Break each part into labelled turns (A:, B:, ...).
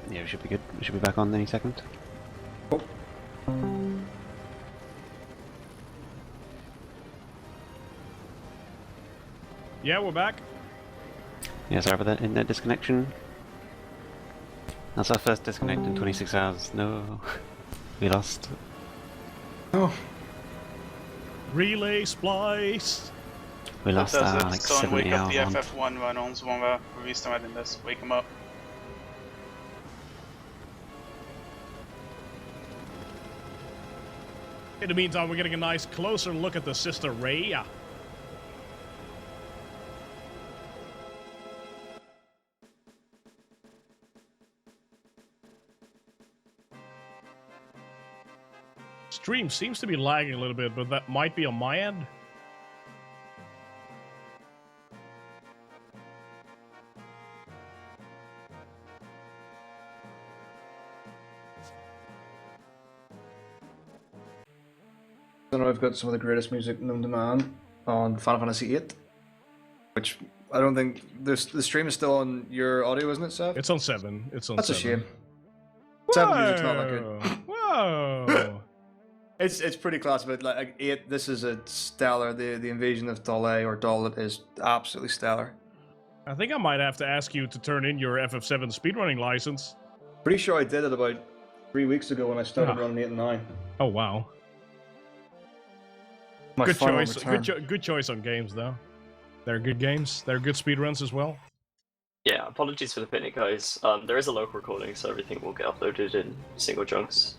A: Yeah, we should be good. We should be back on any second.
B: Oh.
C: Yeah, we're back.
A: Yeah, sorry for that internet disconnection. That's our first disconnect in 26 hours. No, we lost.
B: Oh.
C: Relay splice.
A: We lost
D: Does
A: our
D: it?
A: like
D: Someone
A: 70
D: wake up the
A: hours.
D: FF1 run-ons when we're restarting this. Wake them up.
C: In the meantime, we're getting a nice closer look at the Sister Rhea. Stream seems to be lagging a little bit, but that might be on my end.
B: I know I've got some of the greatest music known to man on Final Fantasy VIII, which I don't think the stream is still on your audio, isn't it, Seth?
C: It's on 7. It's on
B: That's
C: 7.
B: a shame. 7 music's not that good.
C: Whoa!
B: It's pretty class, but like 8, this is a stellar. The invasion of Dole or Dalit is absolutely stellar.
C: I think I might have to ask you to turn in your FF7 speedrunning license.
B: Pretty sure I did it about 3 weeks ago when I started running 8 and 9.
C: Oh wow!
B: My
C: Good
B: final
C: choice.
B: return.
C: Good choice on games, though. They're good games. They're good speedruns as well.
E: Yeah, apologies for the picnic, guys. There is a local recording, so everything will get uploaded in single chunks.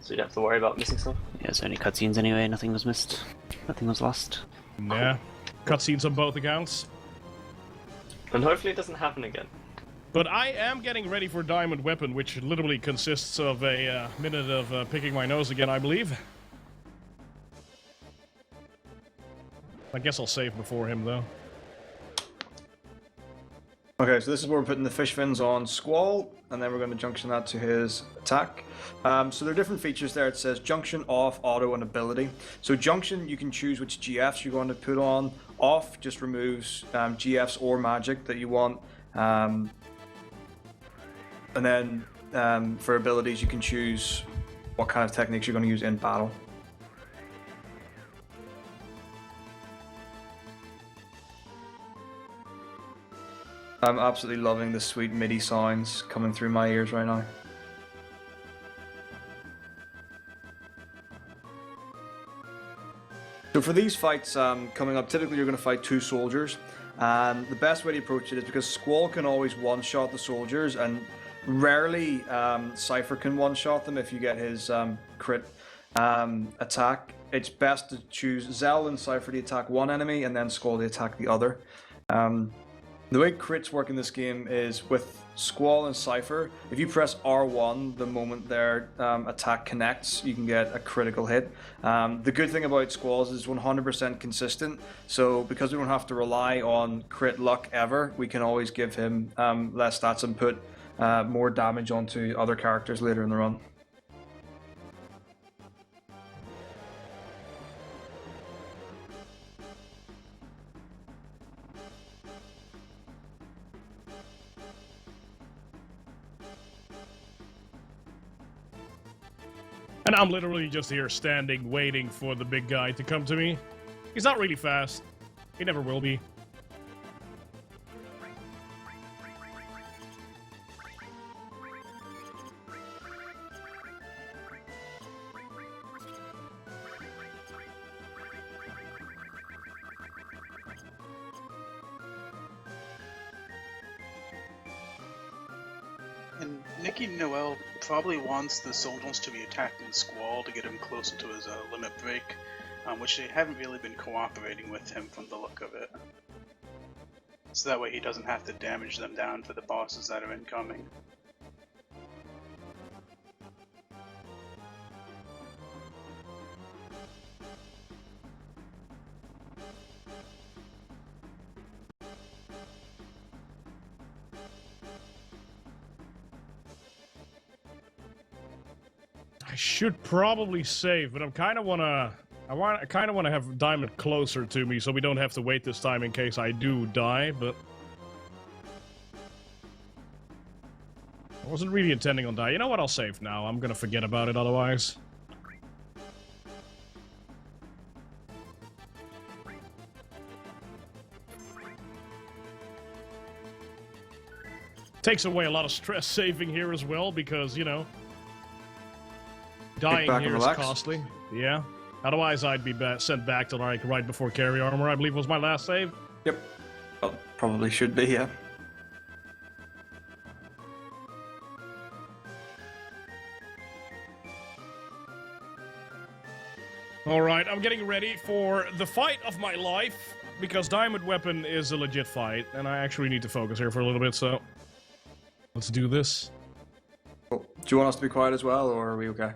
E: So you don't have to worry about missing stuff.
A: Yeah, there's only cutscenes anyway. Nothing was missed. Nothing was lost.
C: Yeah. Cutscenes on both accounts.
E: And hopefully it doesn't happen again.
C: But I am getting ready for Diamond Weapon, which literally consists of a minute of picking my nose again, I believe. I guess I'll save before him, though.
B: Okay, so this is where we're putting the fish fins on Squall, and then we're going to junction that to his attack. So there are different features there. It says junction, off, auto, and ability. So junction, you can choose which GFs you're going to put on. Off just removes GFs or magic that you want. And then for abilities, you can choose what kind of techniques you're going to use in battle. I'm absolutely loving the sweet MIDI sounds coming through my ears right now. So for these fights coming up, typically you're going to fight 2 soldiers. And the best way to approach it is because Squall can always one-shot the soldiers, and rarely Cypher can one-shot them if you get his crit attack. It's best to choose Zell and Cypher to attack one enemy, and then Squall to attack the other. The way crits work in this game is with Squall and Cypher, if you press R1 the moment their attack connects, you can get a critical hit. The good thing about Squalls is 100% consistent, so because we don't have to rely on crit luck ever, we can always give him less stats and put more damage onto other characters later in the run.
C: And I'm literally just here standing, waiting for the big guy to come to me. He's not really fast. He never will be.
D: And Nikki Noel probably wants the soldiers to be attacking Squall to get him closer to his limit break, which they haven't really been cooperating with him from the look of it. So that way he doesn't have to damage them down for the bosses that are incoming.
C: I should probably save, but I kind of want to have Diamond closer to me so we don't have to wait this time in case I do die, but wasn't really intending on dying. You know what? I'll save now. I'm gonna forget about it otherwise. Takes away a lot of stress saving here as well because, you know, dying here is costly. Yeah. Otherwise, I'd be sent back to, like, right before carry armor, I believe was my last save.
B: Yep. Well, probably should be, yeah.
C: Alright, I'm getting ready for the fight of my life, because Diamond Weapon is a legit fight, and I actually need to focus here for a little bit, so... Let's do this.
B: Cool. Do you want us to be quiet as well, or are we okay?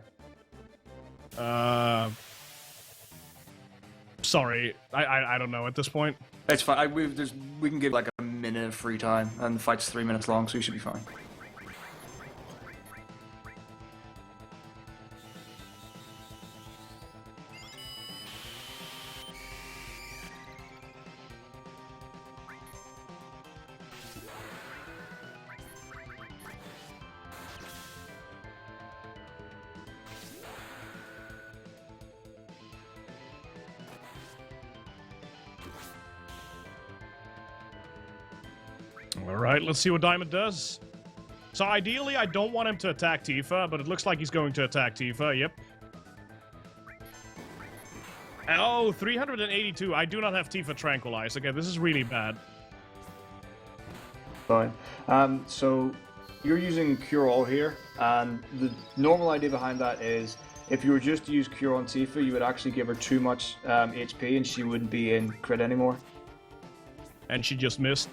C: Sorry, I don't know at this point.
B: It's fine. We can give like a minute of free time, and the fight's 3 minutes long, so you should be fine.
C: Alright, let's see what Diamond does. So ideally, I don't want him to attack Tifa, but it looks like he's going to attack Tifa, yep. Oh, 382. I do not have Tifa tranquilized. Okay, this is really bad.
B: Fine. So you're using Cure All here, and the normal idea behind that is if you were just to use Cure on Tifa, you would actually give her too much HP and she wouldn't be in crit anymore.
C: And she just missed.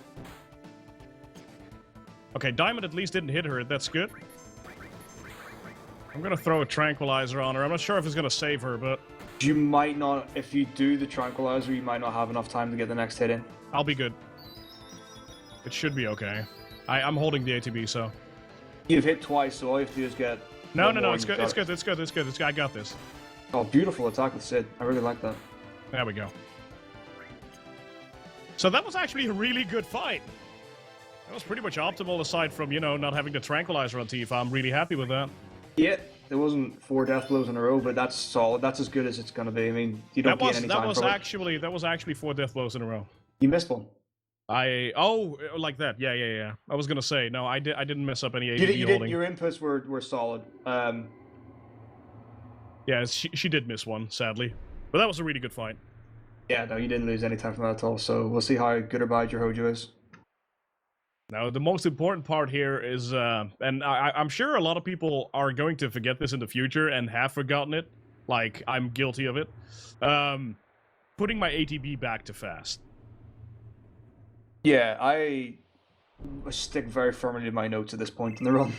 C: Okay, Diamond at least didn't hit her. That's good. I'm gonna throw a tranquilizer on her. I'm not sure if it's gonna save her, but...
B: You might not, if you do the tranquilizer, you might not have enough time to get the next hit in.
C: I'll be good. It should be okay. I'm holding the ATB, so...
B: You've hit twice, so all you have to do is get...
C: No, it's good, it's good, it's good, it's good. I got this.
B: Oh, beautiful attack with Sid. I really like that.
C: There we go. So that was actually a really good fight. That was pretty much optimal aside from, you know, not having the tranquilizer on Tifa. I'm really happy with that.
B: Yeah, there wasn't 4 death blows in a row, but that's solid. That's as good as it's going to be. I mean, you don't gain any time from it.
C: That was actually 4 death blows in a row.
B: You missed one.
C: Oh, like that. Yeah. I was going to say, no, I didn't mess up any ATB holding.
B: Your inputs were solid.
C: Yeah, she did miss one, sadly. But that was a really good fight.
B: Yeah, no, you didn't lose any time from that at all, so we'll see how good or bad your Hojo is.
C: Now, the most important part here is, and I'm sure a lot of people are going to forget this in the future and have forgotten it. Like, I'm guilty of it. Putting my ATB back to fast.
B: Yeah, I stick very firmly to my notes at this point in the run.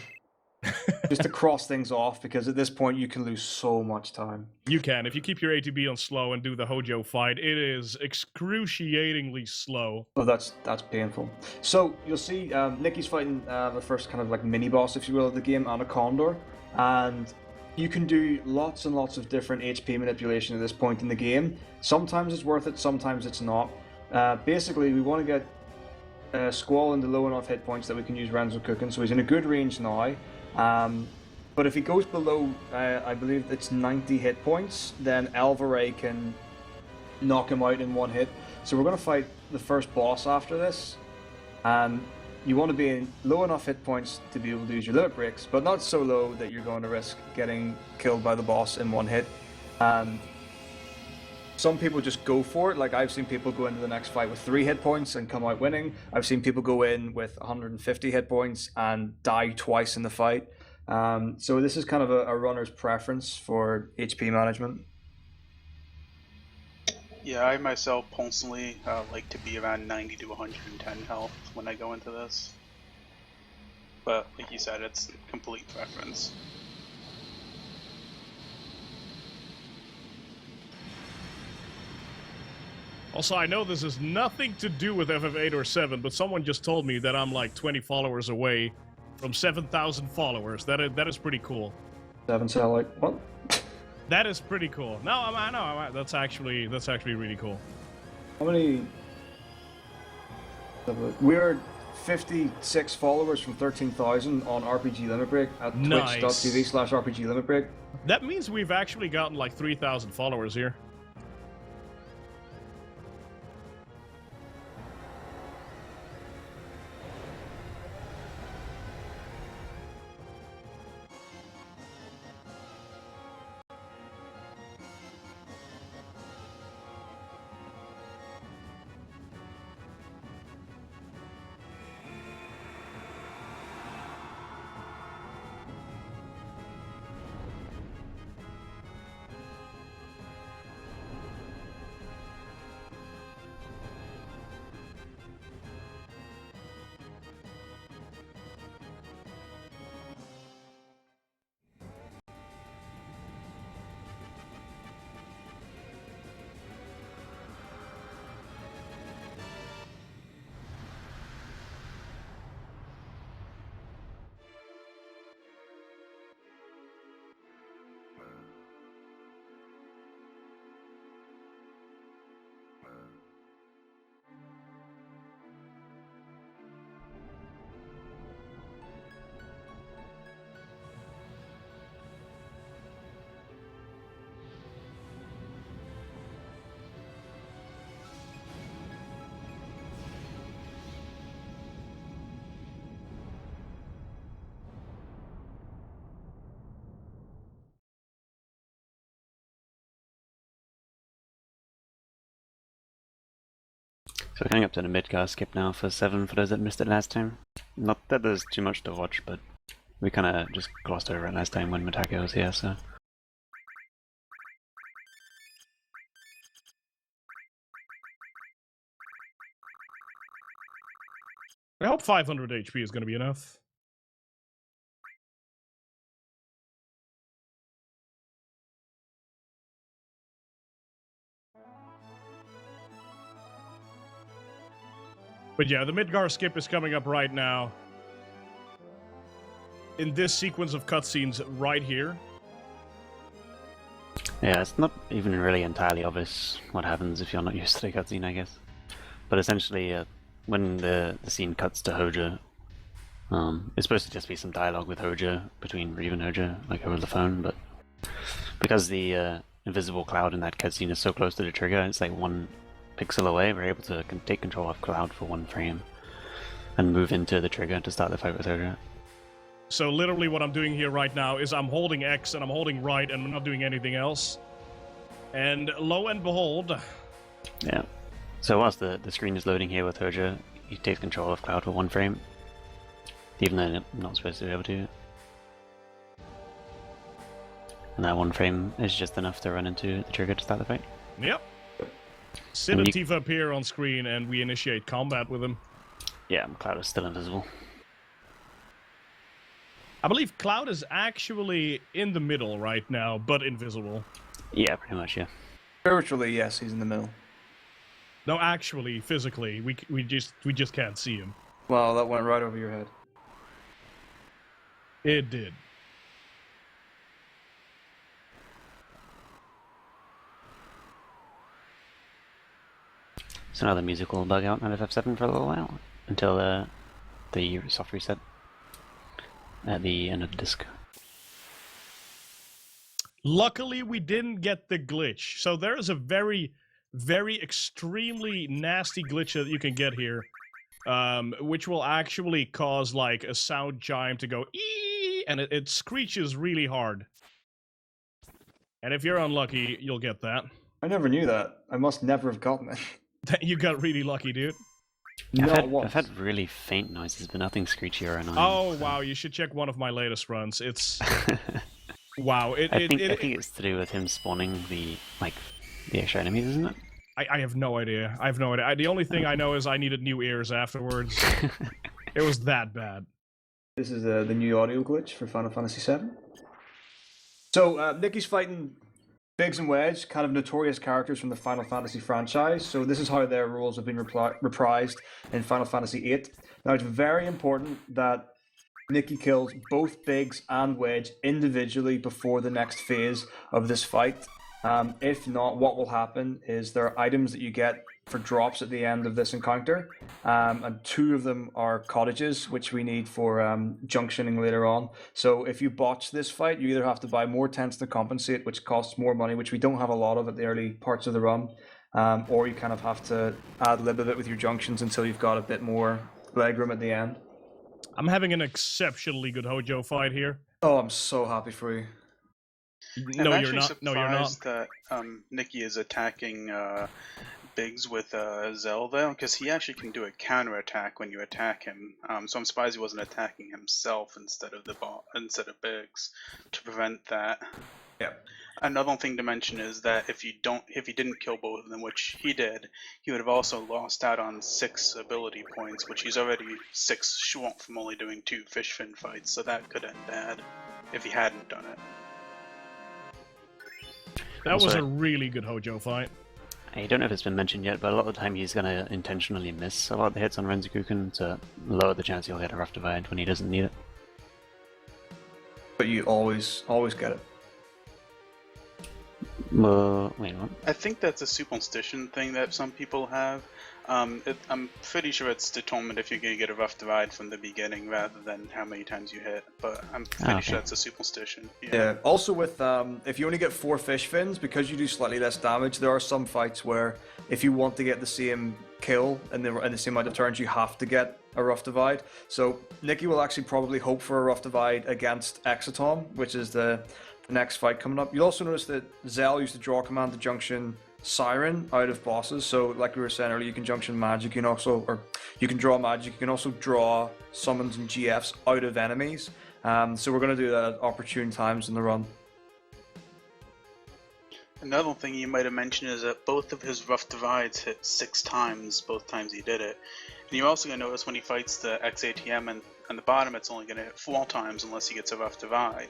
B: Just to cross things off, because at this point you can lose so much time.
C: You can. If you keep your ATB on slow and do the Hojo fight, it is excruciatingly slow.
B: Oh, that's painful. So, you'll see Nikki's fighting the first kind of like mini-boss, if you will, of the game, Anna Condor. And you can do lots and lots of different HP manipulation at this point in the game. Sometimes it's worth it, sometimes it's not. Basically, we want to get Squall into low enough hit points that we can use Renzo Cooking, so he's in a good range now. But if he goes below, I believe it's 90 hit points, then Alvaray can knock him out in one hit. So we're going to fight the first boss after this. You want to be in low enough hit points to be able to use your limit breaks, but not so low that you're going to risk getting killed by the boss in one hit. Some people just go for it. Like, I've seen people go into the next fight with 3 hit points and come out winning. I've seen people go in with 150 hit points and die twice in the fight. So this is kind of a runner's preference for HP management.
D: Yeah, I myself personally like to be around 90 to 110 health when I go into this. But like you said, it's complete preference.
C: Also, I know this has nothing to do with FF8 or 7, but someone just told me that I'm like 20 followers away from 7,000 followers. That is pretty cool.
B: 7 sound like what?
C: That is pretty cool. No, I know. That's actually really cool.
B: How many? We're 56 followers from 13,000 on RPG Limit Break at
C: Nice.
B: twitch.tv/RPG Limit Break.
C: That means we've actually gotten like 3,000 followers here.
A: So we're coming up to the Midgar skip now for 7 for those that missed it last time. Not that there's too much to watch, but we kind of just glossed over it last time when Matake was here, so...
C: I hope 500 HP is going to be enough. But yeah, the Midgar skip is coming up right now. In this sequence of cutscenes right here.
A: Yeah, it's not even really entirely obvious what happens if you're not used to the cutscene, I guess. But essentially, when the scene cuts to Hoja, it's supposed to just be some dialogue with Hoja, between Reeve and Hoja, like over the phone, but because the invisible cloud in that cutscene is so close to the trigger, it's like 1 pixel away, we're able to take control of Cloud for 1 frame and move into the trigger to start the fight with Hoja.
C: So literally what I'm doing here right now is I'm holding X and I'm holding right and I'm not doing anything else. And lo and behold...
A: Yeah. So whilst the screen is loading here with Hoja, he takes control of Cloud for 1 frame, even though I'm not supposed to be able to. And that 1 frame is just enough to run into the trigger to start the fight.
C: Yep. Sid and Tifa appear on screen and we initiate combat with him.
A: Yeah, Cloud is still invisible.
C: I believe Cloud is actually in the middle right now, but invisible.
A: Yeah, pretty much, yeah.
B: Spiritually, yes, he's in the middle.
C: No, actually, physically, we just can't see him.
B: Wow, that went right over your head.
C: It did.
A: So now the music will bug out on FF7 for a little while, until the soft reset at the end of the disc.
C: Luckily, we didn't get the glitch. So there is a very, very extremely nasty glitch that you can get here, which will actually cause like a sound chime to go ee, and it screeches really hard. And if you're unlucky, you'll get that.
B: I never knew that. I must never have gotten it.
C: You got really lucky, dude.
A: I've had really faint noises, but nothing screechy or annoying.
C: Oh, wow, you should check one of my latest runs. It's... wow,
A: I think it's to do with him spawning the extra enemies, isn't it?
C: I have no idea. I have no idea. The only thing I know is I needed new ears afterwards. It was that bad.
B: This is the new audio glitch for Final Fantasy VII. So, Nikki's fighting Biggs and Wedge, kind of notorious characters from the Final Fantasy franchise. So this is how their roles have been reprised in Final Fantasy VIII. Now, it's very important that Nikki kills both Biggs and Wedge individually before the next phase of this fight. If not, what will happen is there are items that you get for drops at the end of this encounter, and 2 of them are cottages, which we need for junctioning later on. So if you botch this fight, you either have to buy more tents to compensate, which costs more money, which we don't have a lot of at the early parts of the run, or you kind of have to ad-lib a bit with your junctions until you've got a bit more legroom at the end.
C: I'm having an exceptionally good Hojo fight here.
B: Oh, I'm so happy for you.
C: No,
D: I'm
C: you're not.
D: actually
C: No, you're not.
D: surprised that Nikki is attacking Biggs with Zelda, because he actually can do a counter attack when you attack him. So I'm surprised he wasn't attacking himself instead of Biggs to prevent that.
B: Yeah.
D: Another thing to mention is that if he didn't kill both of them, which he did, he would have also lost out on 6 ability points, which he's already 6 short from only doing 2 fish fin fights. So that could end bad if he hadn't done it.
C: That was
A: Also-
C: a really good Hojo fight.
A: I don't know if it's been mentioned yet, but a lot of the time he's going to intentionally miss a lot of the hits on Renzokuken to lower the chance he'll hit a Rough Divide when he doesn't need it.
B: But you always get it.
A: Wait, what?
D: I think that's a superstition thing that some people have. I'm pretty sure it's determined if you're going to get a rough divide from the beginning rather than how many times you hit, but I'm pretty sure that's a superstition.
B: Yeah. Also with if you only get 4 fish fins, because you do slightly less damage, there are some fights where if you want to get the same kill in the same amount of turns, you have to get a rough divide. So Nikki will actually probably hope for a rough divide against Exatom, which is the next fight coming up. You'll also notice that Zell used to draw command to junction Siren out of bosses. So like we were saying earlier, you can junction magic, you can draw magic, you can also draw summons and GFs out of enemies. So we're going to do that at opportune times in the run.
D: Another thing you might have mentioned is that both of his rough divides hit 6 times, both times he did it. And you're also going to notice when he fights the XATM and on the bottom, it's only going to hit 4 times unless he gets a rough divide.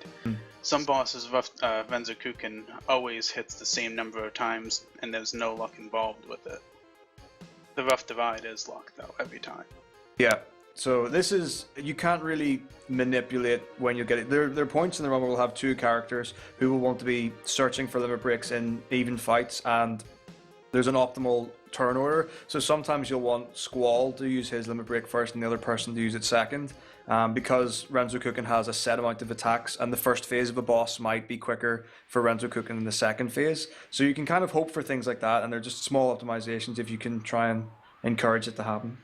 D: Some bosses, Renzokuken always hits the same number of times, and there's no luck involved with it. The rough divide is luck, though, every time.
B: Yeah. So this is, you can't really manipulate when you get it. There are points in the run where we'll have 2 characters who will want to be searching for limit breaks in even fights, and there's an optimal turn order. So sometimes you'll want Squall to use his limit break first and the other person to use it second, because Renzokuken has a set amount of attacks, and the first phase of a boss might be quicker for Renzokuken than the second phase. So you can kind of hope for things like that, and they're just small optimizations if you can try and encourage it to happen.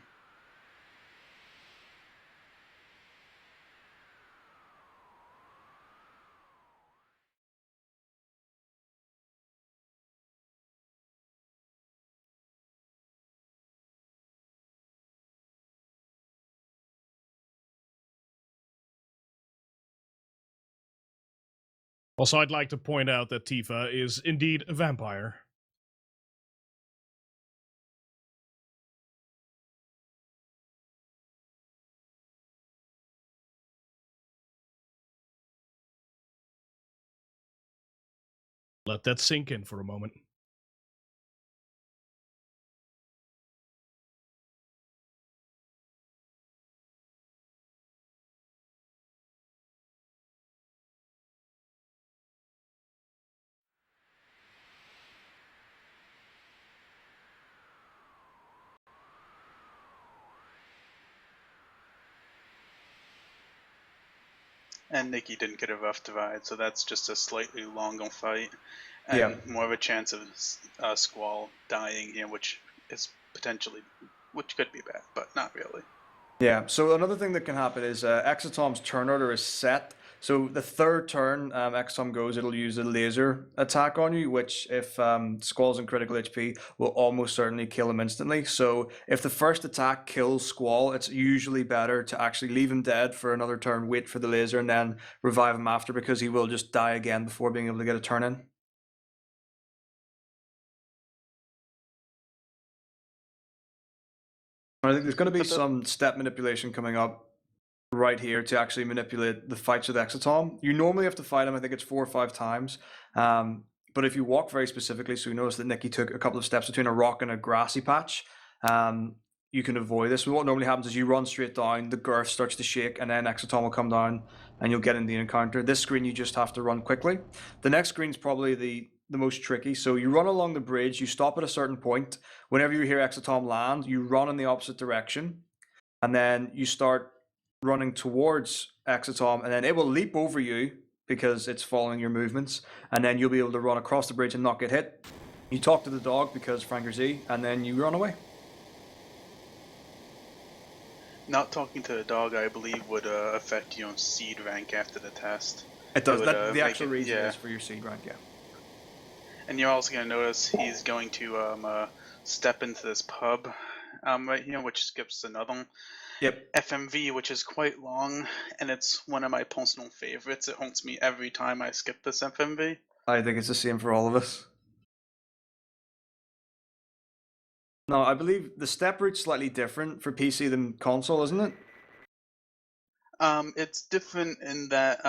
C: Also, I'd like to point out that Tifa is indeed a vampire. Let that sink in for a moment.
D: And Nikki didn't get a rough divide, so that's just a slightly longer fight. And more of a chance of Squall dying here, which could be bad, but not really.
B: Yeah, so another thing that can happen is Exatom's turn order is set. So the third turn Exatom goes, it'll use a laser attack on you, which if Squall's in critical HP, will almost certainly kill him instantly. So if the first attack kills Squall, it's usually better to actually leave him dead for another turn, wait for the laser, and then revive him after, because he will just die again before being able to get a turn in. I think there's going to be some step manipulation coming up right here to actually manipulate the fights with Exatom. You normally have to fight him, I think it's 4 or 5 times. But if you walk very specifically, so you notice that Nikki took a couple of steps between a rock and a grassy patch, you can avoid this. What normally happens is you run straight down, the girth starts to shake, and then Exatom will come down and you'll get in the encounter. This screen you just have to run quickly. The next screen's probably the most tricky. So you run along the bridge, you stop at a certain point. Whenever you hear Exotom land, you run in the opposite direction, and then you start running towards Exotom, and then it will leap over you because it's following your movements, and then you'll be able to run across the bridge and not get hit. You talk to the dog because Franker Z, and then you run away.
D: Not talking to the dog, I believe, would affect your seed rank after the test.
B: It does.
D: It would,
B: The
D: make
B: actual
D: it-
B: reason
D: yeah.
B: is for your seed rank, yeah.
D: And you're also going to notice he's going to step into this pub right here, which skips another
B: Yep.
D: FMV, which is quite long, and it's one of my personal favorites. It haunts me every time I skip this FMV.
B: I think it's the same for all of us. No, I believe the step route's slightly different for PC than console, isn't it?
D: It's different in that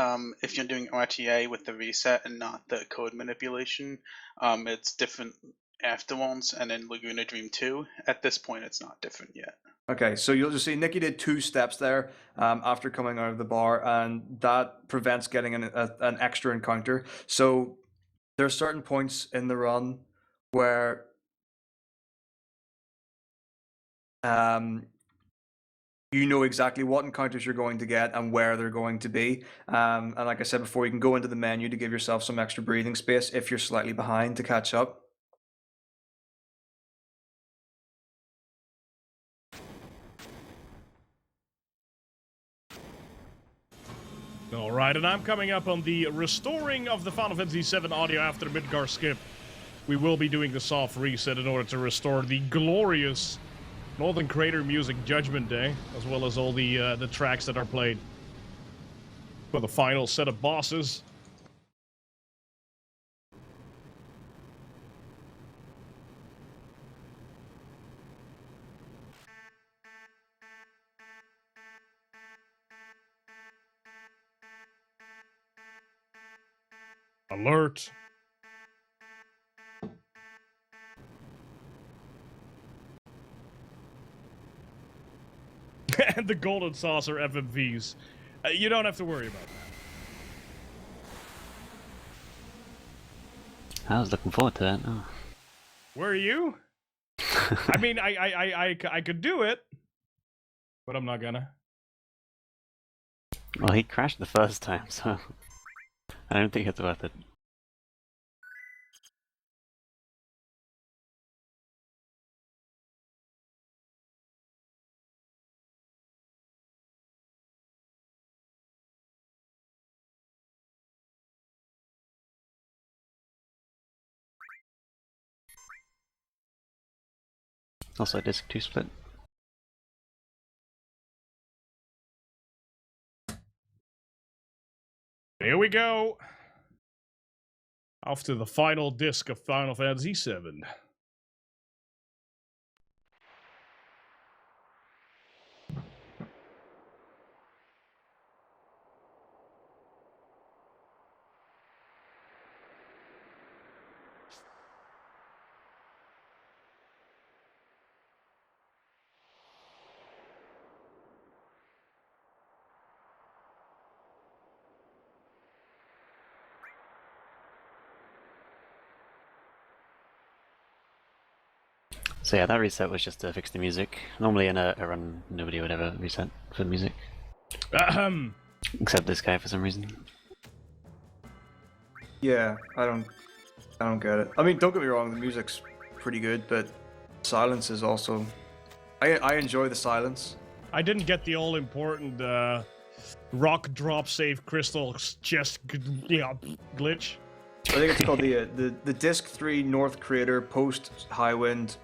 D: if you're doing RTA with the reset and not the code manipulation, it's different afterwards, and in Laguna Dream 2, at this point, it's not different yet.
B: Okay, so you'll just see Nikki did 2 steps there after coming out of the bar, and that prevents getting an extra encounter. So there are certain points in the run where you know exactly what encounters you're going to get and where they're going to be. And like I said before, you can go into the menu to give yourself some extra breathing space if you're slightly behind to catch up.
C: All right, and I'm coming up on the restoring of the Final Fantasy VII audio after the Midgar skip. We will be doing the soft reset in order to restore the glorious Northern Crater music Judgment Day, as well as all the tracks that are played for the final set of bosses. Alert! And the Golden Saucer FMVs. You don't have to worry about that.
A: I was looking forward to that. Oh.
C: Were you? I mean, I could do it, but I'm not gonna.
A: Well, he crashed the first time, so I don't think it's worth it. Also, disc 2 split.
C: Here we go. Off to the final disc of Final Fantasy VII.
A: So yeah, that reset was just to fix the music. Normally in a run, nobody would ever reset for the music.
C: Ahem.
A: Except this guy for some reason.
B: Yeah, I don't get it. I mean, don't get me wrong, the music's pretty good, but silence is also. I enjoy the silence.
C: I didn't get the all-important rock drop save crystal chest glitch.
B: I think it's called the Disc 3 North Crater Post Highwind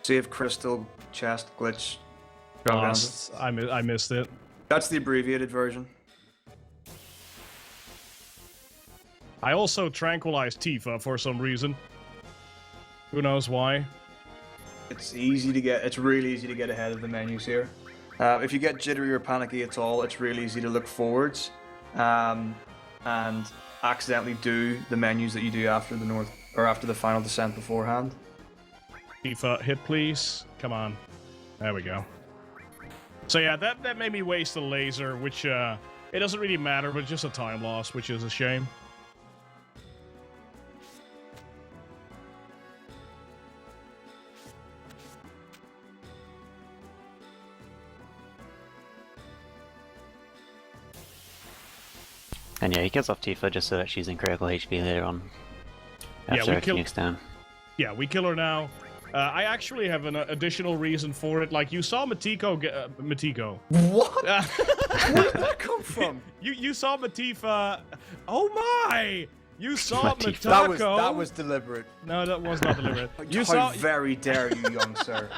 B: Save Crystal Chest Glitch.
C: I missed it.
B: That's the abbreviated version.
C: I also tranquilized Tifa for some reason. Who knows why?
B: It's easy to get. It's really easy to get ahead of the menus here. If you get jittery or panicky at all, it's really easy to look forwards, and accidentally do the menus that you do after the north or after the final descent beforehand.
C: Tifa, hit please. Come on. There we go. So yeah, that made me waste a laser, which it doesn't really matter, but just a time loss, which is a shame.
A: And yeah, he kills off Tifa just so that she's in critical HP later on. After Phoenix down.
C: Yeah, we kill her now. I actually have an additional reason for it. Like, you saw Matiko get... Matiko.
B: What? Where did that come from?
C: You saw Matifa... Oh my! You saw
A: Matifa.
C: Matako...
B: That was deliberate.
C: No, that was not deliberate.
B: How very dare you, young sir.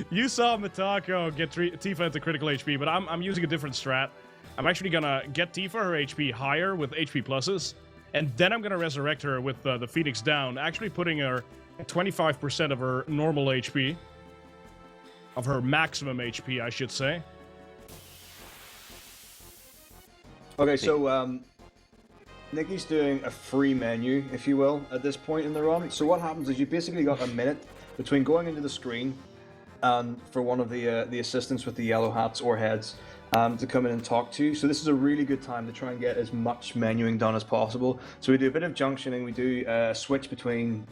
C: You saw Matako get Tifa into critical HP, but I'm using a different strat. I'm actually gonna get Tifa her HP higher with HP pluses, and then I'm gonna resurrect her with the Phoenix down, actually putting her at 25% of her normal HP. Of her maximum HP, I should say.
B: Okay, so Nikki's doing a free menu, if you will, at this point in the run. So what happens is you basically got a minute between going into the screen and for one of the assistants with the yellow hats or heads to come in and talk to you. So this is a really good time to try and get as much menuing done as possible. So we do a bit of junctioning, we do a switch between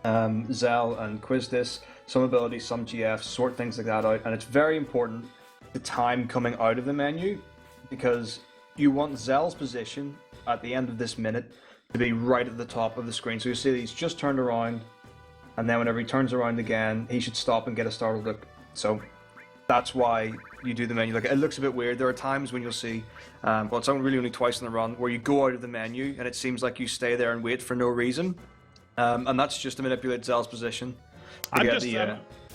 B: Zell and Quiztis, some abilities, some GFs, sort things like that out, and it's very important the time coming out of the menu, because you want Zell's position at the end of this minute to be right at the top of the screen. So you see that he's just turned around, and then whenever he turns around again, he should stop and get a startled look. So that's why you do the menu. Like, it looks a bit weird. There are times when you'll see, well, it's really only twice in the run, where you go out of the menu and it seems like you stay there and wait for no reason. And that's just to manipulate Zell's position.
C: I'm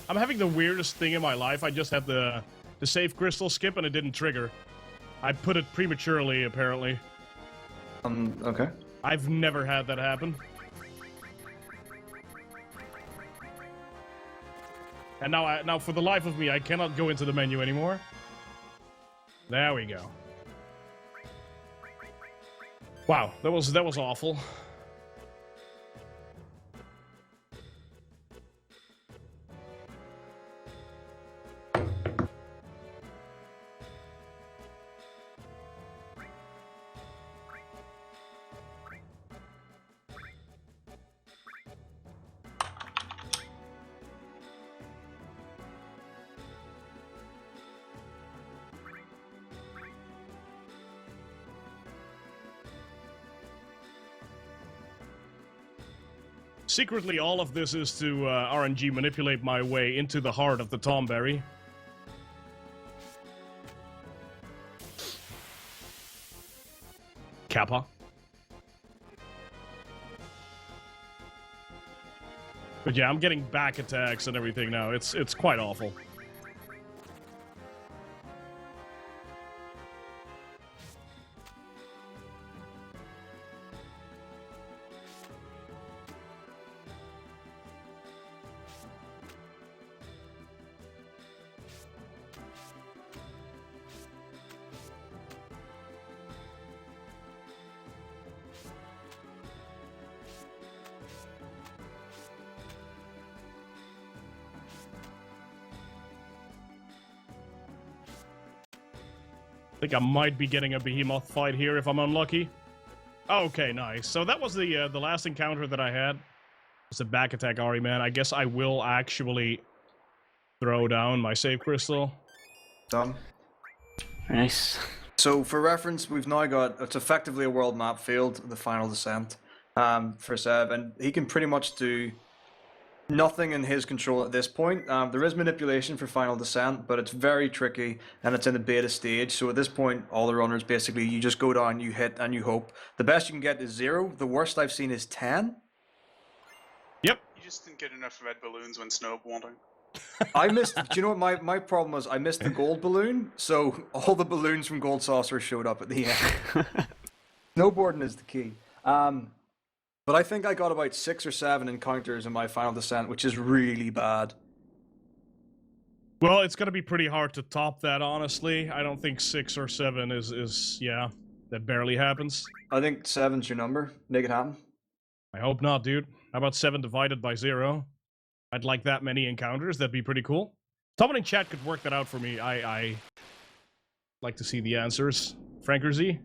C: having the weirdest thing in my life. I just had the save crystal skip and it didn't trigger. I put it prematurely, apparently.
B: Okay.
C: I've never had that happen. And now for the life of me, I cannot go into the menu anymore. There we go. Wow, that was awful. Secretly, all of this is to RNG manipulate my way into the heart of the Tomberry. Kappa. But yeah, I'm getting back attacks and everything now. It's quite awful. I think I might be getting a behemoth fight here if I'm unlucky. Okay, nice. So that was the last encounter that I had. It's a back attack Ari, man. I guess I will actually throw down my save crystal.
B: Done.
A: Nice.
B: So for reference, we've now got, it's effectively a world map field, the final descent for Seb, and he can pretty much do nothing in his control at this point. There is manipulation for Final Descent, but it's very tricky, and it's in the beta stage. So at this point, all the runners, basically, you just go down, you hit, and you hope. The best you can get is 0. The worst I've seen is 10.
C: Yep.
D: You just didn't get enough red balloons when snowboarding.
B: I missed, do you know what my problem was? I missed the gold balloon, so all the balloons from Gold Saucer showed up at the end. Snowboarding is the key. But I think I got about 6 or 7 encounters in my Final Descent, which is really bad.
C: Well, it's going to be pretty hard to top that, honestly. I don't think 6 or 7 is yeah, that barely happens.
B: I think 7's your number. Make it happen.
C: I hope not, dude. How about 7 divided by 0? I'd like that many encounters. That'd be pretty cool. Someone in chat could work that out for me. I like to see the answers. Franker Z?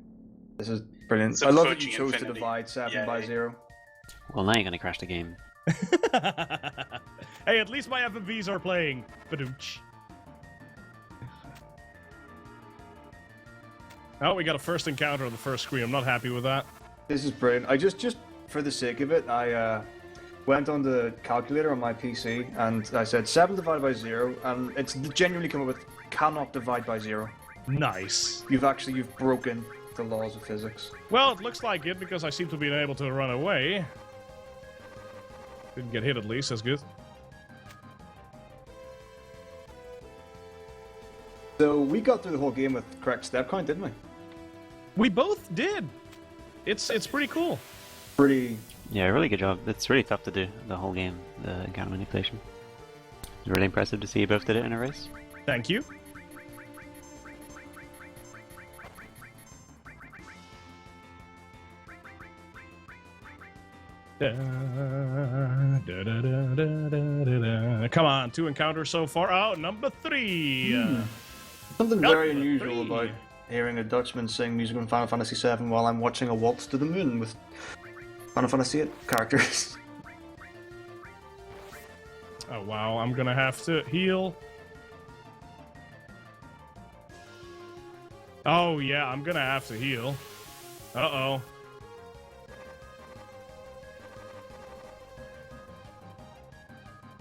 B: This is brilliant.
D: So
B: I love that you
D: approaching
B: chose to
D: infinity.
B: divide 7
D: Yeah,
B: by
D: yeah.
B: 0.
A: Well, now you're gonna crash the game.
C: Hey, at least my FMVs are playing. Badooch. Oh, we got a first encounter on the first screen. I'm not happy with that.
B: This is brilliant. I just for the sake of it, I went on the calculator on my PC and I said 7 divided by 0, and it's genuinely come up with cannot divide by 0.
C: Nice.
B: You've broken the laws of physics.
C: Well, it looks like it because I seem to be able to run away. Didn't get hit at least. That's good.
B: So we got through the whole game with correct step count, didn't we?
C: We both did. It's pretty cool.
B: Pretty.
A: Yeah, really good job. It's really tough to do the whole game, the encounter manipulation. It's really impressive to see you both did it in a race.
C: Thank you. Come on, 2 encounters so far. Oh, number 3.
B: Something
C: Number
B: very unusual
C: 3.
B: about hearing a Dutchman sing music in Final Fantasy VII while I'm watching a waltz to the moon with Final Fantasy VIII characters.
C: Oh wow, I'm gonna have to heal. Oh yeah, I'm gonna have to heal. Uh-oh.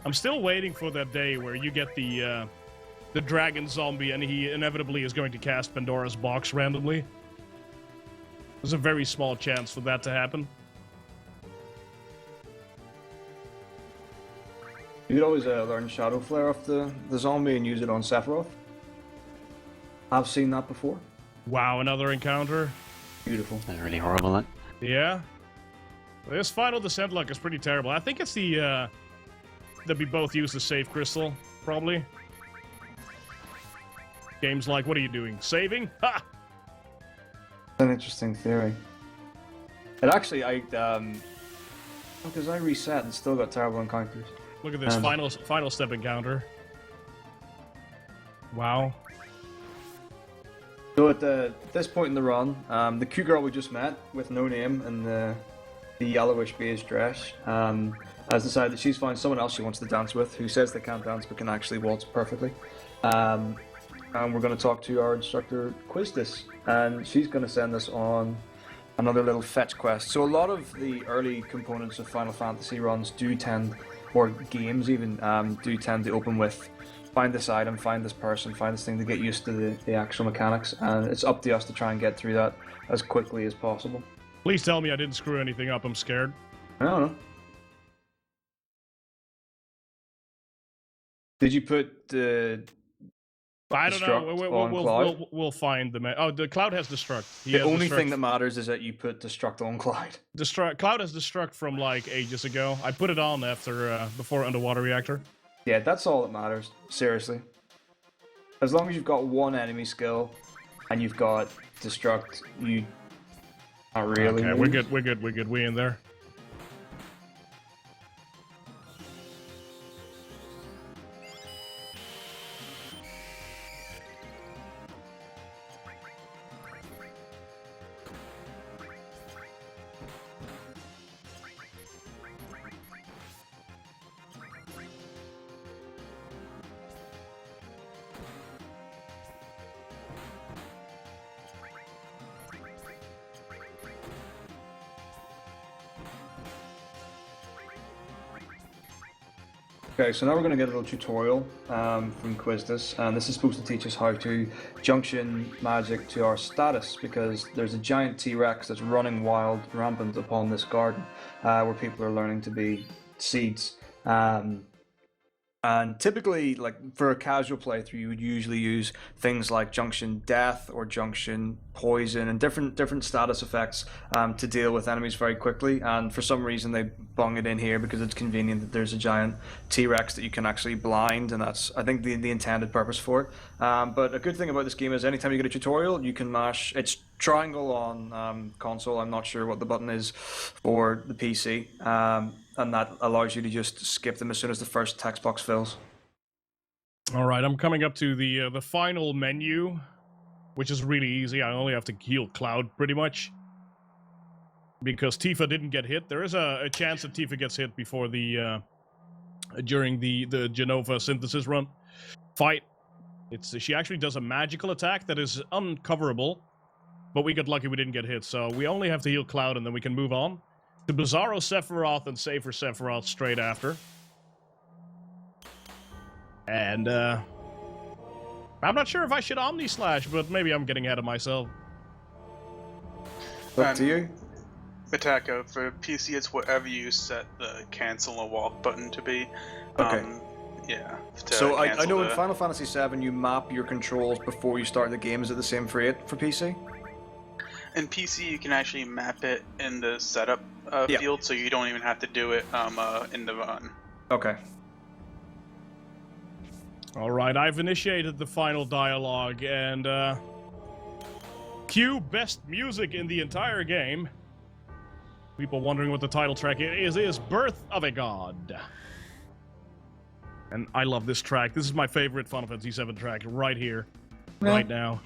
C: I'm still waiting for that day where you get the dragon zombie and he inevitably is going to cast Pandora's box randomly. There's a very small chance for that to happen.
B: You could always learn Shadow Flare off the zombie and use it on Sephiroth. I've seen that before.
C: Wow, another encounter.
B: Beautiful.
A: That's really horrible, that.
C: Yeah. This final descent luck is pretty terrible. I think it's the that we both use the save crystal, probably. Games like, what are you doing? Saving? Ha!
B: An interesting theory. It actually, because I reset and still got terrible encounters.
C: Look at this final step encounter. Wow.
B: So at this point in the run, the cute girl we just met with no name and the yellowish beige dress has decided that she's found someone else she wants to dance with, who says they can't dance but can actually waltz perfectly. And we're going to talk to our instructor, Quiztis, and she's going to send us on another little fetch quest. So a lot of the early components of Final Fantasy runs do tend, or games even, do tend to open with find this item, find this person, find this thing to get used to the actual mechanics, and it's up to us to try and get through that as quickly as possible.
C: Please tell me I didn't screw anything up, I'm scared.
B: I don't know. Did you put the
C: I don't know. We'll find the oh, the Cloud has destruct.
B: The only thing that matters is that you put destruct on Cloud.
C: Cloud has destruct from like ages ago. I put it on after before underwater reactor.
B: Yeah, that's all that matters. Seriously. As long as you've got one enemy skill and you've got destruct, you not really.
C: Okay, we're good. We in there.
B: Okay, so now we're going to get a little tutorial from Quiztis, and this is supposed to teach us how to junction magic to our status, because there's a giant T-Rex that's running wild, rampant upon this garden, where people are learning to be seeds. And typically, like for a casual playthrough, you would usually use things like junction death or junction poison and different status effects to deal with enemies very quickly. And for some reason, they bung it in here because it's convenient that there's a giant T-Rex that you can actually blind, and that's, I think, the intended purpose for it. But a good thing about this game is anytime you get a tutorial, you can mash. It's triangle on console. I'm not sure what the button is for the PC. And that allows you to just skip them as soon as the first text box fills.
C: All right, I'm coming up to the final menu, which is really easy. I only have to heal Cloud pretty much because Tifa didn't get hit. There is a chance that Tifa gets hit before during the Genova synthesis run fight. She actually does a magical attack that is uncoverable, but we got lucky we didn't get hit, so we only have to heal Cloud and then we can move on to Bizarro Sephiroth and Safer Sephiroth straight after. And, I'm not sure if I should Omni Slash, but maybe I'm getting ahead of myself.
B: Up to you.
D: Attacker, for PC, it's whatever you set the cancel or walk button to be.
B: Okay.
D: Yeah.
B: So I know in Final Fantasy VII you map your controls before you start the game. Is it the same for 8 for PC?
D: In PC, you can actually map it in the setup field, so you don't even have to do it in the run.
B: Okay.
C: Alright, I've initiated the final dialogue, and, cue best music in the entire game. People wondering what the title track is Birth of a God. And I love this track. This is my favorite Final Fantasy VII track right here, right now.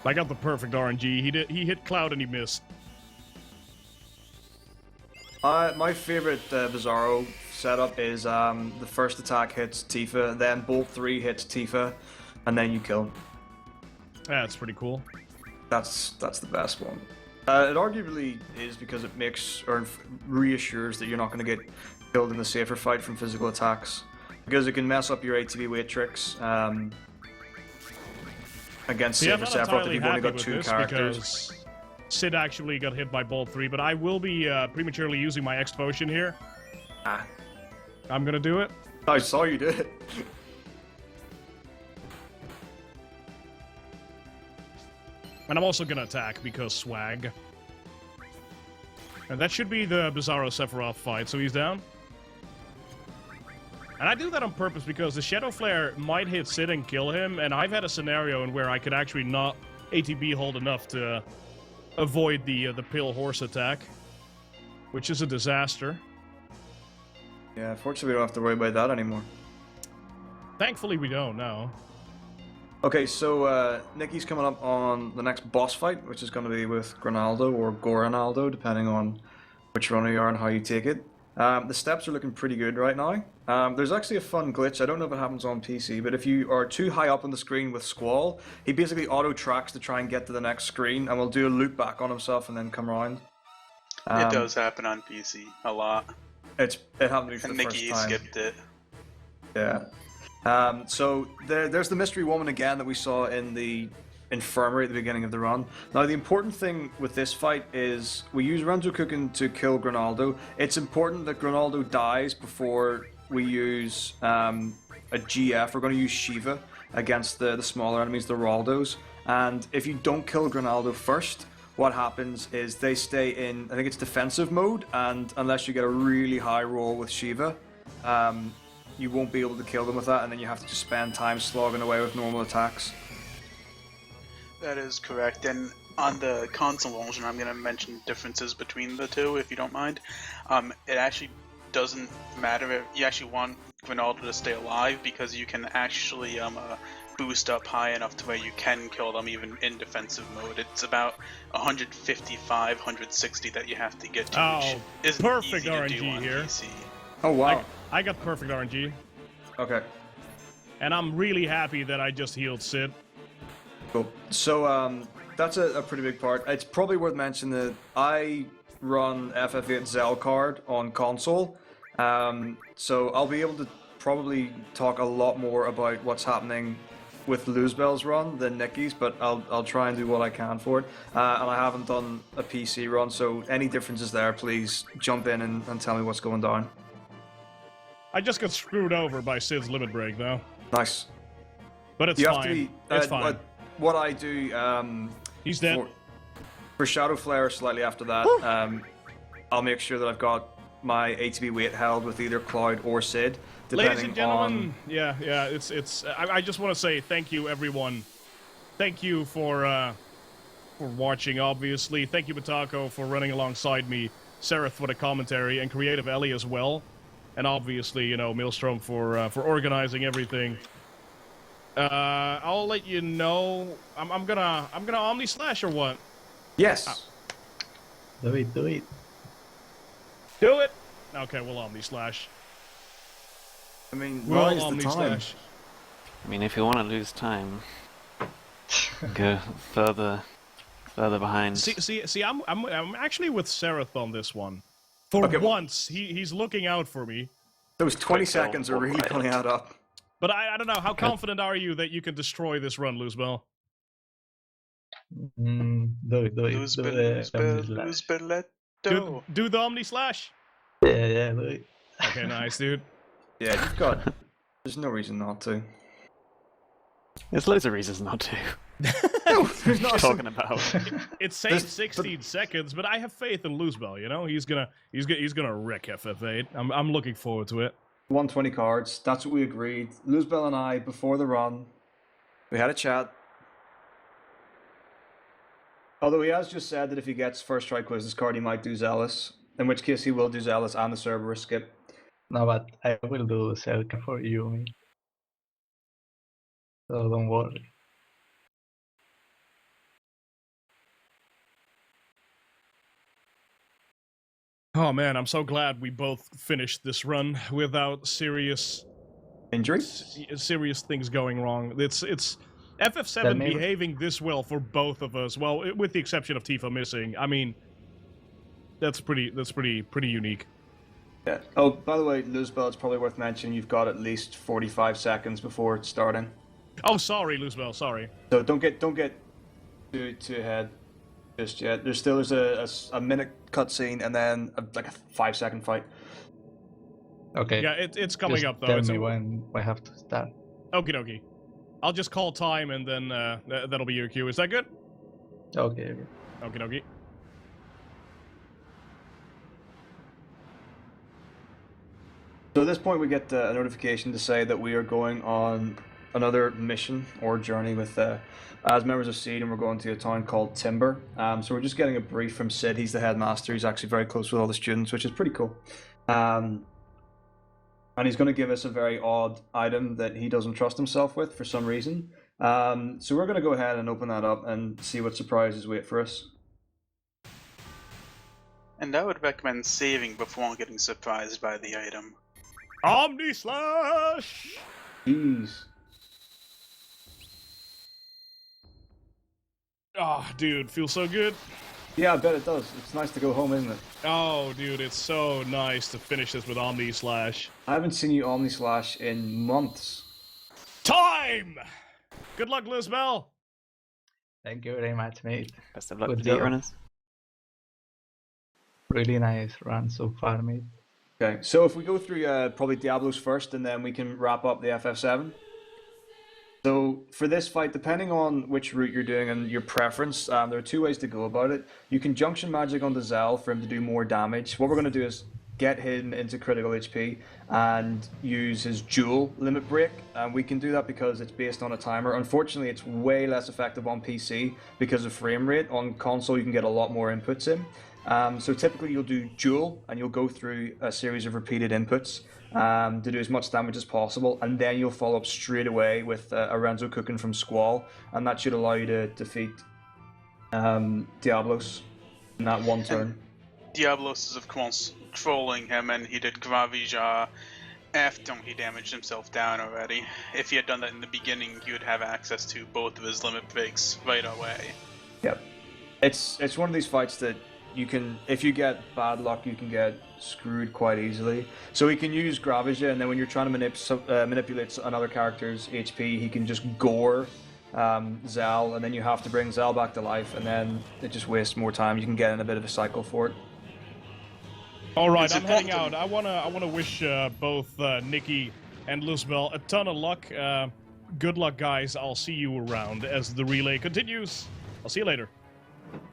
C: I got the perfect RNG. He hit Cloud and he missed.
B: My favorite Bizarro setup is the first attack hits Tifa, then Bolt 3 hits Tifa, and then you kill him.
C: That's pretty cool.
B: That's the best one. It arguably is because it makes or reassures that you're not going to get killed in the safer fight from physical attacks, because it can mess up your ATB weight tricks against Safer Sephiroth if you've only got 2 characters.
C: Sid actually got hit by Bolt 3, but I will be prematurely using my X potion here. I'm gonna do it.
B: I saw you do it.
C: And I'm also gonna attack because swag. And that should be the Bizarro Sephiroth fight, so he's down. And I do that on purpose because the Shadow Flare might hit Sid and kill him, and I've had a scenario in where I could actually not ATB hold enough to avoid the Pale Horse attack, which is a disaster.
B: Yeah, fortunately we don't have to worry about that anymore.
C: Thankfully we don't, no.
B: Okay, so Nikki's coming up on the next boss fight, which is going to be with Grinaldo or Gorinaldo, depending on which runner you are and how you take it. The steps are looking pretty good right now. There's actually a fun glitch, I don't know if it happens on PC, but if you are too high up on the screen with Squall, he basically auto-tracks to try and get to the next screen, and will do a loop back on himself and then come around.
D: It does happen on PC a lot.
B: It happened to me for
D: and
B: the
D: Nikki
B: first time.
D: skipped it.
B: Yeah. So there's the mystery woman again that we saw in the infirmary at the beginning of the run. Now the important thing with this fight is we use Renzokuken to kill Grinaldo. It's important that Grinaldo dies before we use a GF. We're going to use Shiva against the smaller enemies, the Raldos. And if you don't kill Grinaldo first, what happens is they stay in, I think it's defensive mode, and unless you get a really high roll with Shiva, you won't be able to kill them with that, and then you have to just spend time slogging away with normal attacks.
D: That is correct, and on the console version, I'm going to mention differences between the two, if you don't mind. It actually doesn't matter if you actually want Ronaldo to stay alive, because you can actually boost up high enough to where you can kill them even in defensive mode. It's about 155, 160 that you have to get to, which isn't
C: perfect
D: easy
C: RNG
D: to do on
C: here.
D: PC.
B: Oh wow.
C: I got perfect RNG.
B: Okay.
C: And I'm really happy that I just healed Sid.
B: Cool. So that's a pretty big part. It's probably worth mentioning that I run FF8 Zell card on console, so I'll be able to probably talk a lot more about what's happening with Luzbel's run than Nikki's, but I'll try and do what I can for it. And I haven't done a PC run, so any differences there, please jump in and tell me what's going down.
C: I just got screwed over by Sid's limit break, though.
B: Nice.
C: But it's
B: You
C: fine.
B: have to be.
C: It's fine.
B: What I do.
C: He's dead.
B: For Shadow Flare, slightly after that, I'll make sure that I've got my ATB weight held with either Cloud or Sid, depending
C: Ladies and gentlemen,
B: on...
C: yeah, it's. I just want to say thank you, everyone. Thank you for watching, obviously. Thank you, Batako, for running alongside me. Seraph for the commentary, and Creative Ellie as well. And obviously, you know, Maelstrom for organizing everything. I'll let you know. I'm gonna Omni Slash or what?
B: Yes.
F: Do it.
C: Do it. Okay, we'll Omni Slash.
B: I mean,
C: We'll
B: why is the
C: Omni
B: time?
C: Slash.
A: I mean, if you want to lose time, go further behind.
C: See, I'm actually with Seraph on this one. For
B: Okay,
C: once, he's looking out for me.
B: Those 20
E: Quick, Bill,
B: seconds are
E: walk
B: really
E: right
B: going to add up.
C: But I don't know. How confident are you that you can destroy this run, Luzbel?
F: Do it.
D: Lose
F: Do
D: Bill,
F: the
D: lose Bill,
F: Omni
D: lose
F: Slash.
D: Bill, let
C: Do
D: go.
C: the Omni Slash.
F: Yeah, do it.
C: Okay, nice, dude.
B: Yeah, you've got. There's no reason not to.
A: There's loads of reasons not to.
B: No, there's not.
A: Talking about.
C: It saves 16 seconds, but I have faith in Luzbel. You know, he's gonna wreck FF8. I'm looking forward to it.
B: 120 cards. That's what we agreed. Luzbel and I, before the run, we had a chat. Although he has just said that if he gets first try quizzes card, he might do Zealous. In which case, he will do Zealous and the Cerberus skip.
F: No, but I will do Selka for you, me. So don't worry.
C: Oh man, I'm so glad we both finished this run without serious
B: Injuries?
C: things going wrong. It's FF7
F: may-
C: behaving this well for both of us. Well, with the exception of Tifa missing. I mean, that's pretty unique.
B: Yeah. Oh, by the way, Luzbel, it's probably worth mentioning you've got at least 45 seconds before starting.
C: Oh, sorry, Luzbel, sorry.
B: So don't get too ahead just yet. There's a minute cutscene and then like a 5-second fight.
F: Okay.
C: Yeah, it's coming
F: Just
C: up though.
F: tell
C: It's
F: me when I have to start.
C: Okie dokie. I'll just call time and then that'll be your cue. Is that good?
F: Okay.
C: Okie dokie.
B: So at this point, we get a notification to say that we are going on another mission or journey with as members of Seed, and we're going to a town called Timber. So we're just getting a brief from Sid. He's the headmaster. He's actually very close with all the students, which is pretty cool. And he's going to give us a very odd item that he doesn't trust himself with for some reason. So we're going to go ahead and open that up and see what surprises wait for us.
D: And I would recommend saving before getting surprised by the item.
C: Omni Slash!
B: Jeez.
C: Oh, dude, feels so good.
B: Yeah, I bet it does. It's nice to go home, isn't it?
C: Oh, dude, it's so nice to finish this with Omni Slash.
B: I haven't seen you Omni Slash in months.
C: Time! Good luck, Luzbel!
F: Thank you very much, mate.
A: Best of luck
F: Good
A: with the
F: job.
A: runners.
F: Really nice run so far, mate.
B: Okay, so if we go through probably Diablos first, and then we can wrap up the FF7. So for this fight, depending on which route you're doing and your preference, there are two ways to go about it. You can junction magic onto Zell for him to do more damage. What we're going to do is get him into critical HP and use his dual limit break. And we can do that because it's based on a timer. Unfortunately, it's way less effective on PC because of frame rate. On console, you can get a lot more inputs in. So typically you'll do dual and you'll go through a series of repeated inputs to do as much damage as possible, and then you'll follow up straight away with a Renzo cooking from Squall, and that should allow you to defeat Diablos in that one turn.
D: Diablos is of course trolling him, and he did Gravija after he damaged himself down already. If he had done that in the beginning, he would have access to both of his limit breaks right away.
B: Yep. It's one of these fights that you can, if you get bad luck, you can get screwed quite easily. So he can use Gravija, and then when you're trying to manipulate another character's HP, he can just gore Zal, and then you have to bring Zal back to life, and then it just wastes more time. You can get in a bit of a cycle for it.
C: All right,
D: It's
C: I'm heading out.
D: important.
C: I wanna wish both Nikki and Luzbel a ton of luck. Good luck, guys. I'll see you around as the relay continues. I'll see you later.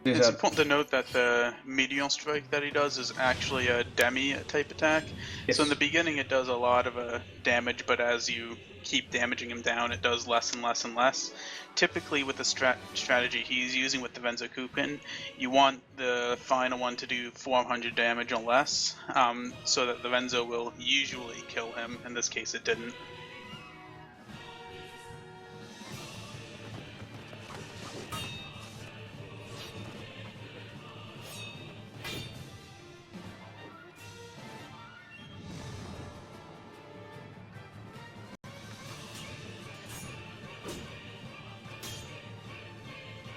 D: It's important to note that the Meteor Strike that he does is actually a Demi-type attack.
B: Yes.
D: So in the beginning it does a lot of damage, but as you keep damaging him down, it does less and less and less. Typically with the strategy he's using with the Venzo Kupin, you want the final one to do 400 damage or less, so that the Venzo will usually kill him. In this case it didn't.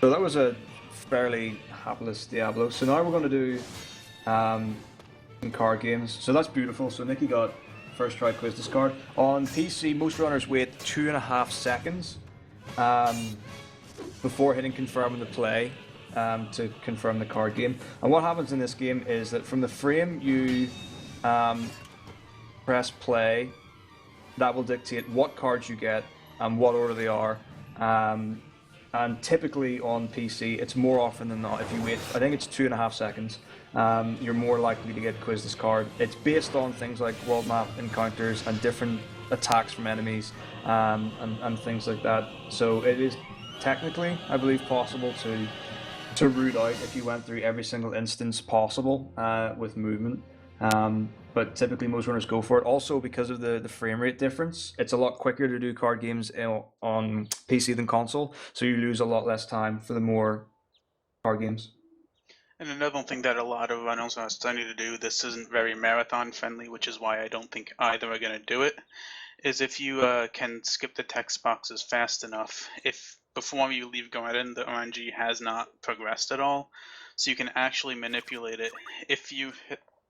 B: So that was a fairly hapless Diablo. So now we're going to do some card games. So that's beautiful. So Nikki got first try quiz discard. On PC, most runners wait 2.5 seconds before hitting confirm in the play to confirm the card game. And what happens in this game is that from the frame you press play, that will dictate what cards you get and what order they are. And typically on PC, it's more often than not, if you wait, I think it's 2.5 seconds, you're more likely to get quiz discard. It's based on things like world map encounters and different attacks from enemies and things like that. So it is technically, I believe, possible to root out if you went through every single instance possible with movement. But typically most runners go for it. Also, because of the frame rate difference, it's a lot quicker to do card games on PC than console, so you lose a lot less time for the more card games.
D: And another thing that a lot of runners are starting to do, this isn't very marathon friendly, which is why I don't think either are going to do it, is if you can skip the text boxes fast enough, if before you leave Garden, the RNG has not progressed at all, so you can actually manipulate it. If you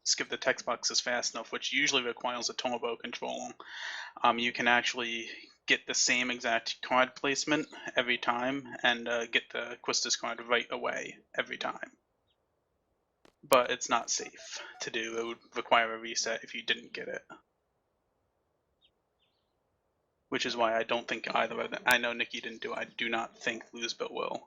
D: skip the text boxes fast enough, which usually requires a turbo control, you can actually get the same exact card placement every time and get the Quistis card right away every time. But it's not safe to do. It would require a reset if you didn't get it. Which is why I don't think either of them. I know Nikki didn't do it. I do not think Lose But will.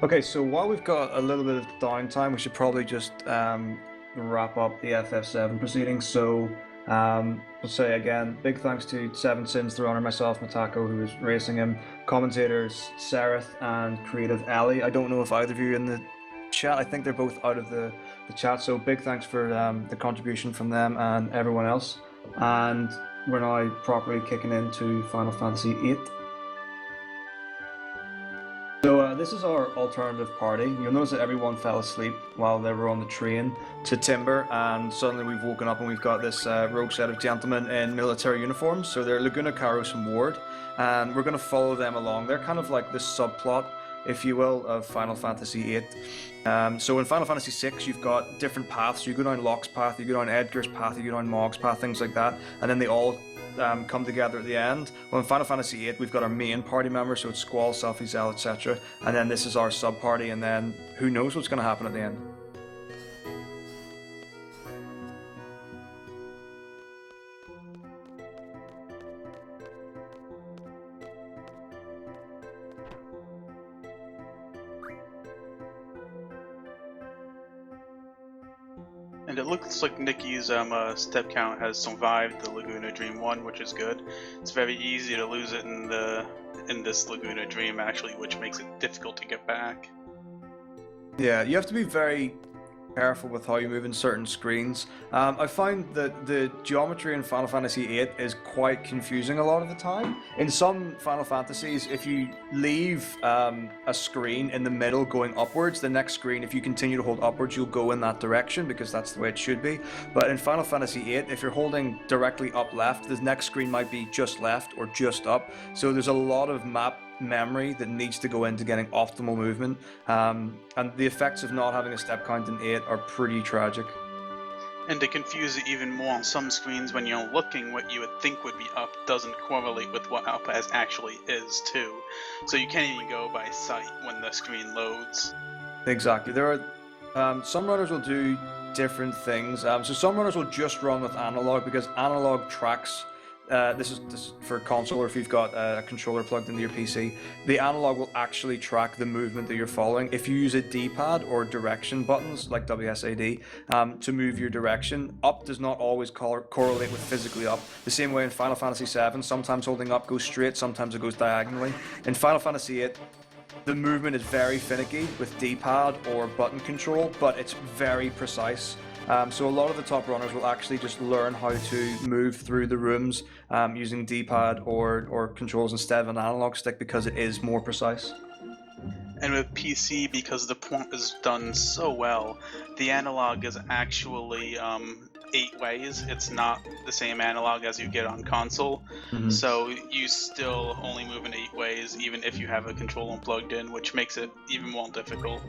B: Okay, so while we've got a little bit of downtime, we should probably just wrap up the FF7 proceedings. So, let's say again, big thanks to Seven Sins, the runner, myself, Matako, who was racing him, commentators Sereth and creative Ellie. I don't know if either of you are in the chat. I think they're both out of the chat, so big thanks for the contribution from them and everyone else. And we're now properly kicking into Final Fantasy VIII. So this is our alternative party. You'll notice that everyone fell asleep while they were on the train to Timber, and suddenly we've woken up and we've got this rogue set of gentlemen in military uniforms. So they're Laguna, Karos, and Ward, and we're going to follow them along. They're kind of like the subplot, if you will, of Final Fantasy VIII. So in Final Fantasy VI, you've got different paths. You go down Locke's path, you go down Edgar's path, you go down Mog's path, things like that, and then they all come together at the end. Well, in Final Fantasy VIII, we've got our main party members, so it's Squall, Selphie, Zell, etc. And then this is our sub-party, and then who knows what's going to happen at the end.
D: And it looks like Nikki's step count has survived the Laguna Dream 1, which is good. It's very easy to lose it in this Laguna Dream, actually, which makes it difficult to get back.
B: Yeah, you have to be very careful with how you move in certain screens. I find that the geometry in Final Fantasy VIII is quite confusing a lot of the time. In some Final Fantasies, if you leave a screen in the middle going upwards, the next screen, if you continue to hold upwards, you'll go in that direction because that's the way it should be. But in Final Fantasy VIII, if you're holding directly up left, the next screen might be just left or just up. So there's a lot of map memory that needs to go into getting optimal movement, and the effects of not having a step count in 8 are pretty tragic.
D: And to confuse it even more, on some screens when you're looking, what you would think would be up doesn't correlate with what up as actually is too. So you can't even go by sight when the screen loads.
B: Exactly. There are some runners will do different things. So some runners will just run with analog because analog tracks. This is for console, or if you've got a controller plugged into your PC, the analog will actually track the movement that you're following. If you use a D-pad or direction buttons like WSAD to move your direction, up does not always correlate with physically up. The same way in Final Fantasy VII, sometimes holding up goes straight, sometimes it goes diagonally. In Final Fantasy VIII, the movement is very finicky with D-pad or button control, but it's very precise. So a lot of the top runners will actually just learn how to move through the rooms using D-pad or controls instead of an analog stick because it is more precise.
D: And with PC, because the point is done so well, the analog is actually 8 ways. It's not the same analog as you get on console.
B: Mm-hmm.
D: So you still only move in 8 ways, even if you have a controller plugged in, which makes it even more difficult.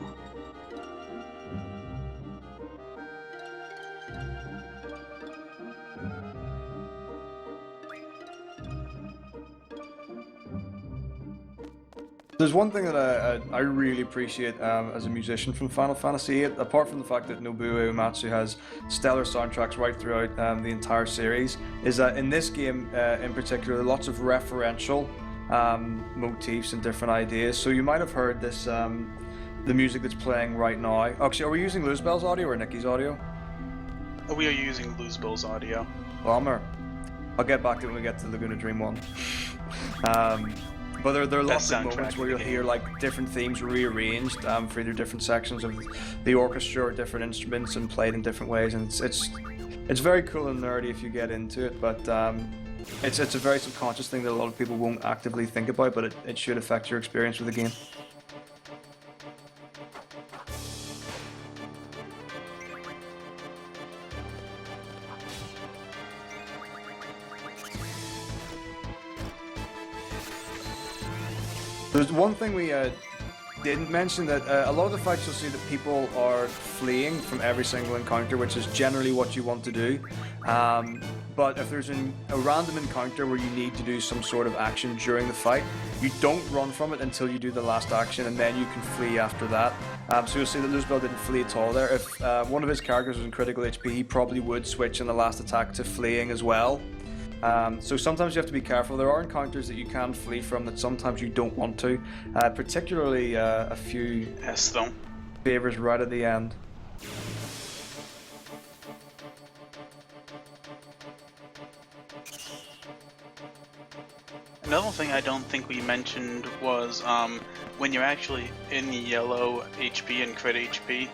B: There's one thing that I really appreciate as a musician from Final Fantasy VIII, apart from the fact that Nobuo Uematsu has stellar soundtracks right throughout the entire series, is that in this game in particular, lots of referential motifs and different ideas. So you might have heard this, the music that's playing right now. Actually, are we using Luzbel's audio or Nikki's audio?
D: We are using Luzbel's audio.
B: Bummer. I'll get back to it when we get to Laguna Dream 1. But there are lots of moments where you'll hear like different themes rearranged for either different sections of the orchestra or different instruments and played in different ways, and it's very cool and nerdy if you get into it. But it's a very subconscious thing that a lot of people won't actively think about, but it should affect your experience with the game. There's one thing we didn't mention, that a lot of the fights you'll see that people are fleeing from every single encounter, which is generally what you want to do. But if there's a random encounter where you need to do some sort of action during the fight, you don't run from it until you do the last action, and then you can flee after that. So you'll see that Luzbel didn't flee at all there. If one of his characters was in critical HP, he probably would switch in the last attack to fleeing as well. So sometimes you have to be careful. There are encounters that you can flee from that sometimes you don't want to, particularly a few favors right at the end.
D: Another thing I don't think we mentioned was when you're actually in yellow HP and crit HP,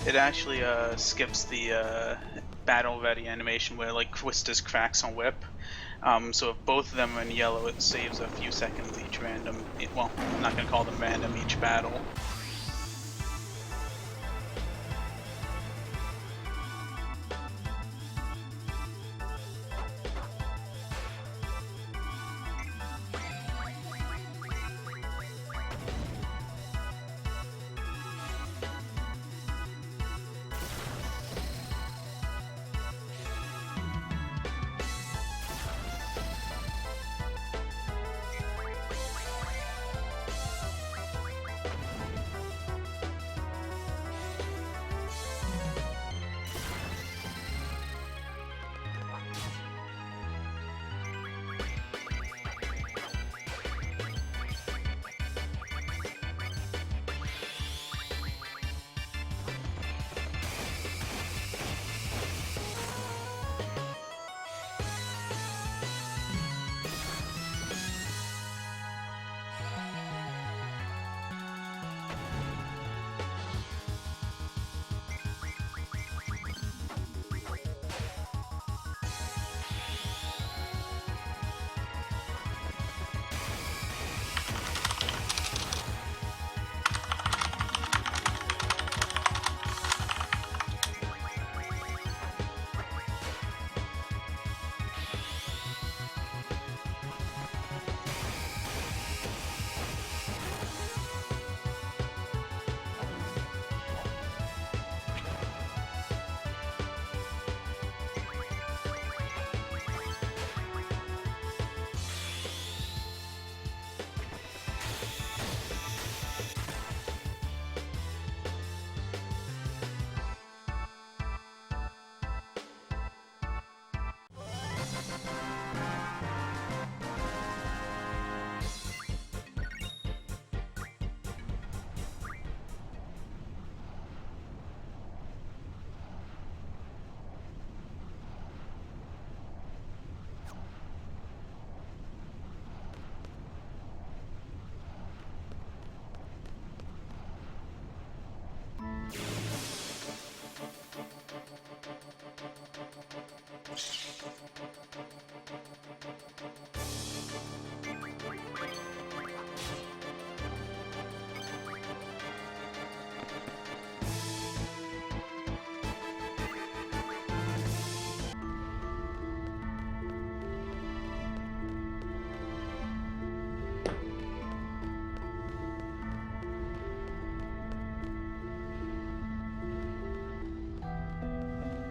D: it actually skips the battle ready animation where like Quistis cracks on whip. So if both of them are in yellow, it saves a few seconds each random. Well, I'm not going to call them random each battle.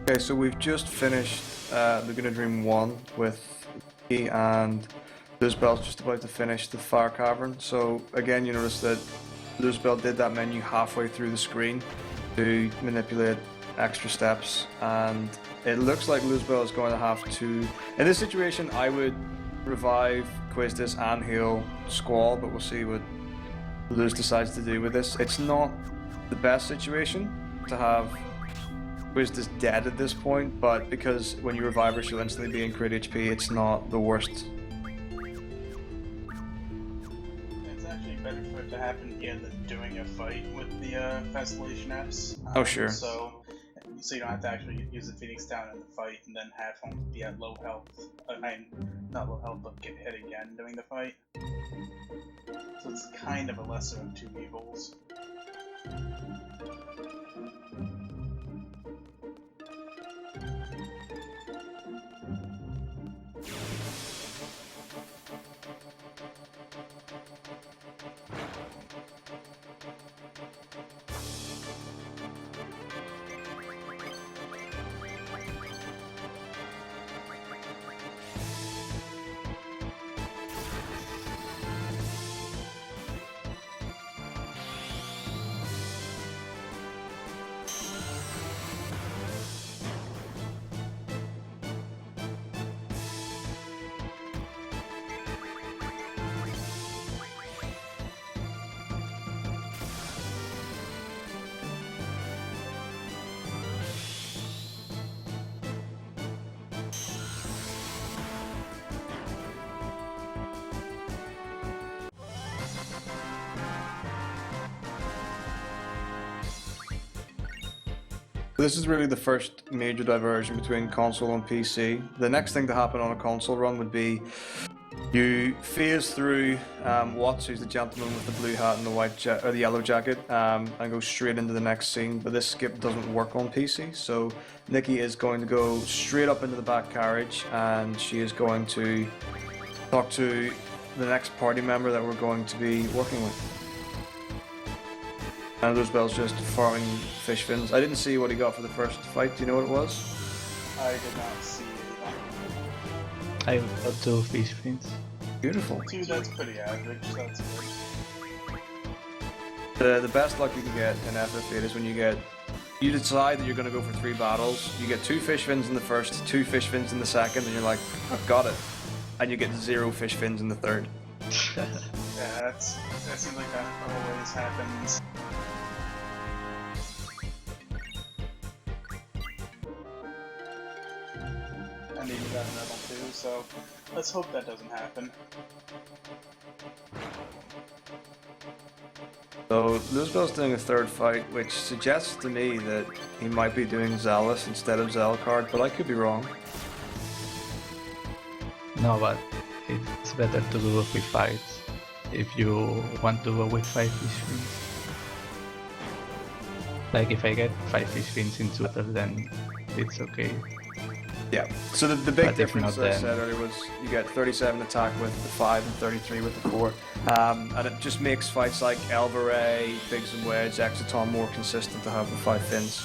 B: Okay, so we've just finished Laguna Dream 1 with me, and Luzbel's just about to finish the Fire Cavern. So again, you notice that Luzbel did that menu halfway through the screen to manipulate extra steps, and it looks like Luzbel is going to have to... In this situation, I would revive, Quiztis, and heal Squall, but we'll see what Luz decides to do with this. It's not the best situation to have Quiztis dead at this point, but because when you revive her, she'll instantly be in crit HP, it's not the worst.
D: It's actually better for it to happen here than doing a fight with the Festillation Apps.
B: Oh, sure.
D: So you don't have to actually use the Phoenix down in the fight and then have him be at low health. Not low health, but get hit again during the fight. So it's kind of a lesser of two evils.
B: This is really the first major diversion between console and PC. The next thing to happen on a console run would be you phase through Watts, who's the gentleman with the blue hat and the or the yellow jacket, and go straight into the next scene. But this skip doesn't work on PC, so Nikki is going to go straight up into the back carriage, and she is going to talk to the next party member that we're going to be working with. And Luzbel's just farming fish fins. I didn't see what he got for the first fight. Do you know what it was?
D: I did not see anything.
F: I got 2 fish fins.
B: Beautiful.
D: 2, that's pretty average, that's good.
B: The best luck you can get in FF8 is when you decide that you're going to go for 3 battles. You get 2 fish fins in the first, 2 fish fins in the second, and you're like, I've got it. And you get 0 fish fins in the third.
D: Yeah, that seems like that always happens. And even got another one too, so let's hope that doesn't happen.
B: So Luzbel's doing a third fight, which suggests to me that he might be doing Zealous instead of Zelcard, but I could be wrong.
F: No, but it's better to do with fights if you want to go with 5 fish fins. Like if I get 5 fish fins in total, then it's okay.
B: Yeah. So the big
F: But if
B: difference,
F: not,
B: as I
F: then-
B: said earlier, was you get 37 attack with the 5 and 33 with the 4. And it just makes fights like Elvaray, Biggs and Wedge, Exoton more consistent to have the 5 fins.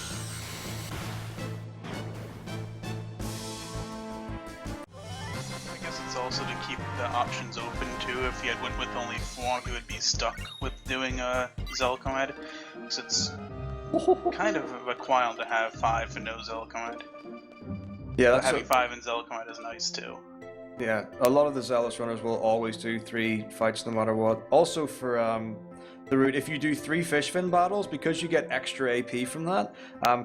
D: I guess it's also to keep the options open too. If he had went with only 4, he would be stuck with doing a Zelcomad, because it's kind of required to have 5 for no Zelcomad.
B: Yeah,
D: But
B: that's
D: having 5 in Zelcomad is nice too.
B: yeah. A lot of the Zealous runners will always do 3 fights no matter what. Also for the route, if you do 3 fish fin battles, because you get extra AP from that,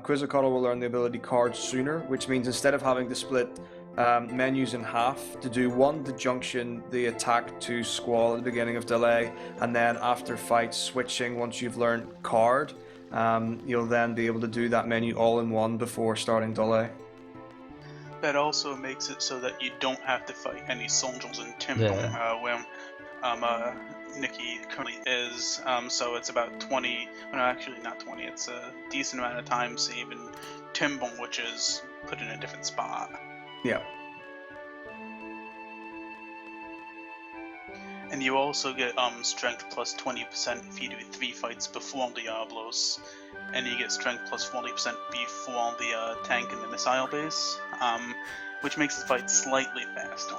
B: Quizzicoatl will learn the ability card sooner, which means instead of having to split menus in half, to do 1 the junction, the attack to Squall at the beginning of Delay, and then after fights switching once you've learned card, you'll then be able to do that menu all in one before starting Delay.
D: That also makes it so that you don't have to fight any soldiers in Timbom,
F: Yeah.
D: where Nikki currently is. So it's about 20, no actually not 20, it's a decent amount of time save in Timbom, which is put in a different spot.
B: Yeah.
D: And you also get strength plus 20% if you do 3 fights before Diablos, and you get strength plus 40% before the tank and the missile base, which makes the fight slightly faster.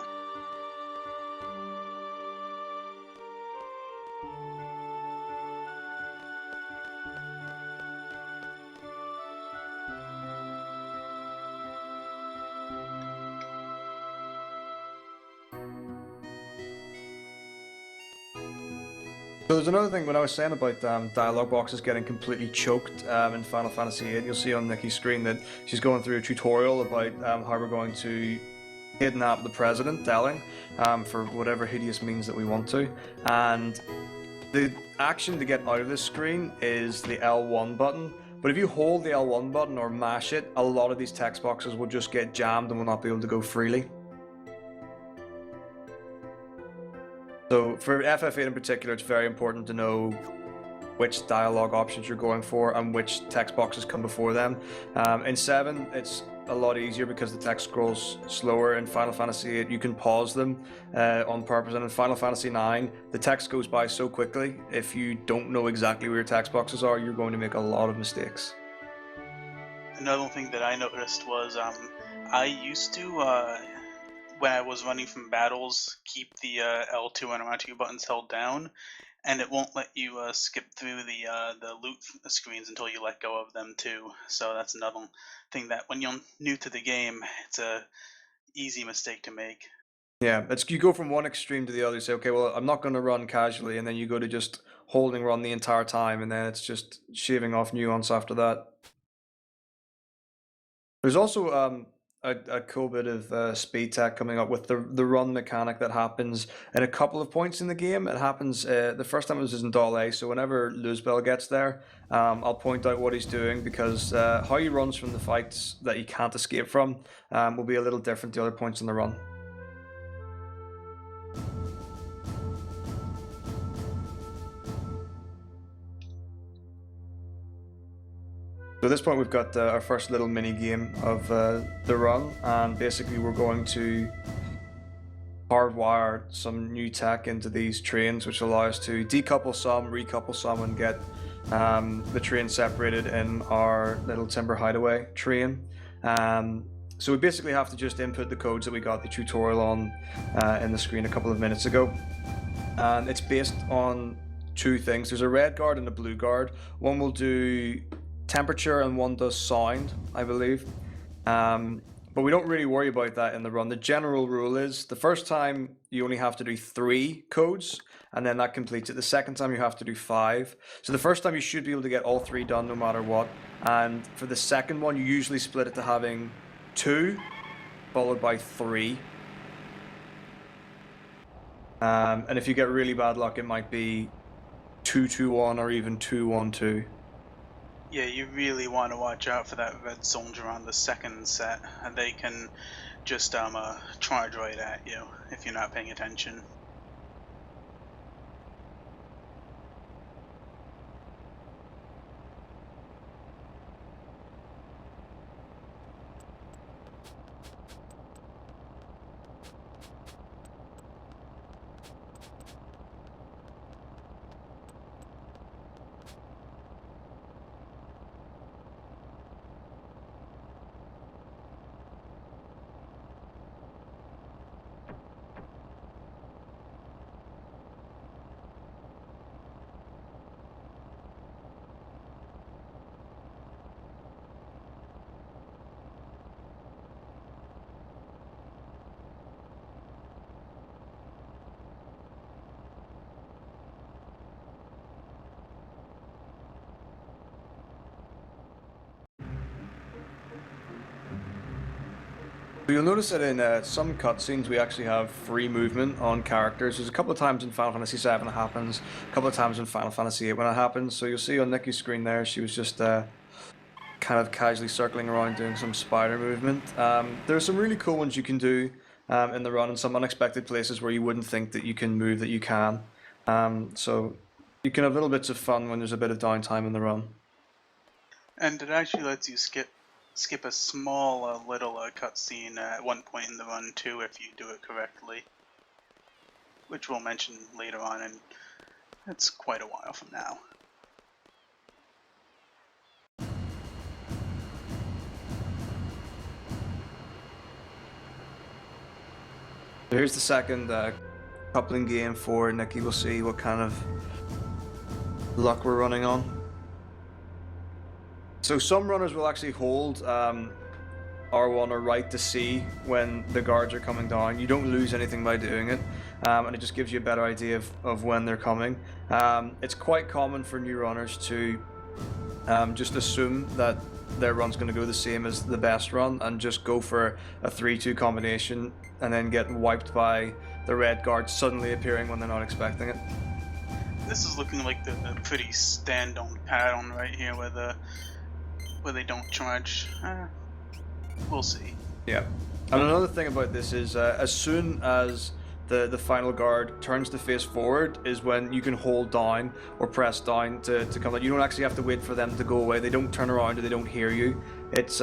B: So there's another thing when I was saying about dialogue boxes getting completely choked in Final Fantasy VIII. You'll see on Nikki's screen that she's going through a tutorial about how we're going to kidnap the president, Delling, for whatever hideous means that we want to. And the action to get out of this screen is the L1 button. But if you hold the L1 button or mash it, a lot of these text boxes will just get jammed and will not be able to go freely. So for FF8 in particular, it's very important to know which dialogue options you're going for and which text boxes come before them. In 7, it's a lot easier because the text scrolls slower. In Final Fantasy 8, you can pause them on purpose, and in Final Fantasy 9, the text goes by so quickly. If you don't know exactly where your text boxes are, you're going to make a lot of mistakes.
D: Another thing that I noticed was I used to, when I was running from battles, keep the L2 and R2 buttons held down, and it won't let you skip through the loot screens until you let go of them too. So that's another thing that when you're new to the game, it's a easy mistake to make.
B: Yeah, you go from one extreme to the other. You say, okay, well, I'm not going to run casually, and then you go to just holding run the entire time, and then it's just shaving off nuance after that. There's also a cool bit of speed tech coming up with the run mechanic that happens at a couple of points in the game. It happens the first time it was in Dale, so whenever Luzbel gets there, I'll point out what he's doing, because how he runs from the fights that he can't escape from will be a little different to other points in the run. So at this point we've got our first little mini game of the run, and basically we're going to hardwire some new tech into these trains, which allow us to decouple some, recouple some, and get the train separated in our little timber hideaway train. So we basically have to just input the codes that we got the tutorial on in the screen a couple of minutes ago. And it's based on two things. There's a red guard and a blue guard. One will do temperature and one does sound, I believe. But we don't really worry about that in the run. The general rule is the first time you only have to do 3 codes, and then that completes it. The second time you have to do 5. So the first time you should be able to get all 3 done no matter what. And for the second one, you usually split it to having 2 followed by 3. And if you get really bad luck, it might be 2-2-1 or even 2-1-2.
D: Yeah, you really want to watch out for that red soldier on the second set, and they can just charge right at you if you're not paying attention.
B: So you'll notice that in some cutscenes we actually have free movement on characters. There's a couple of times in Final Fantasy VII it happens, a couple of times in Final Fantasy VIII when it happens. So you'll see on Nikki's screen there, she was just kind of casually circling around doing some spider movement. There's some really cool ones you can do in the run, in some unexpected places where you wouldn't think that you can move that you can. So you can have little bits of fun when there's a bit of downtime in the run.
D: And it actually lets you skip a small little cutscene at one point in the run too if you do it correctly. which we'll mention later on, and it's quite a while from now.
B: Here's the second coupling game for Nikki. We'll see what kind of luck we're running on. So some runners will actually hold R1 or right to C when the guards are coming down. You don't lose anything by doing it, and it just gives you a better idea of when they're coming. It's quite common for new runners to just assume that their run's going to go the same as the best run and just go for a 3-2 combination and then get wiped by the red guard suddenly appearing when they're not expecting it.
D: This is looking like the pretty stand-on pattern right here where they don't charge. We'll see.
B: Yeah. And another thing about this is as soon as the final guard turns to face forward is when you can hold down or press down to come out. You don't actually have to wait for them to go away. They don't turn around or they don't hear you. It's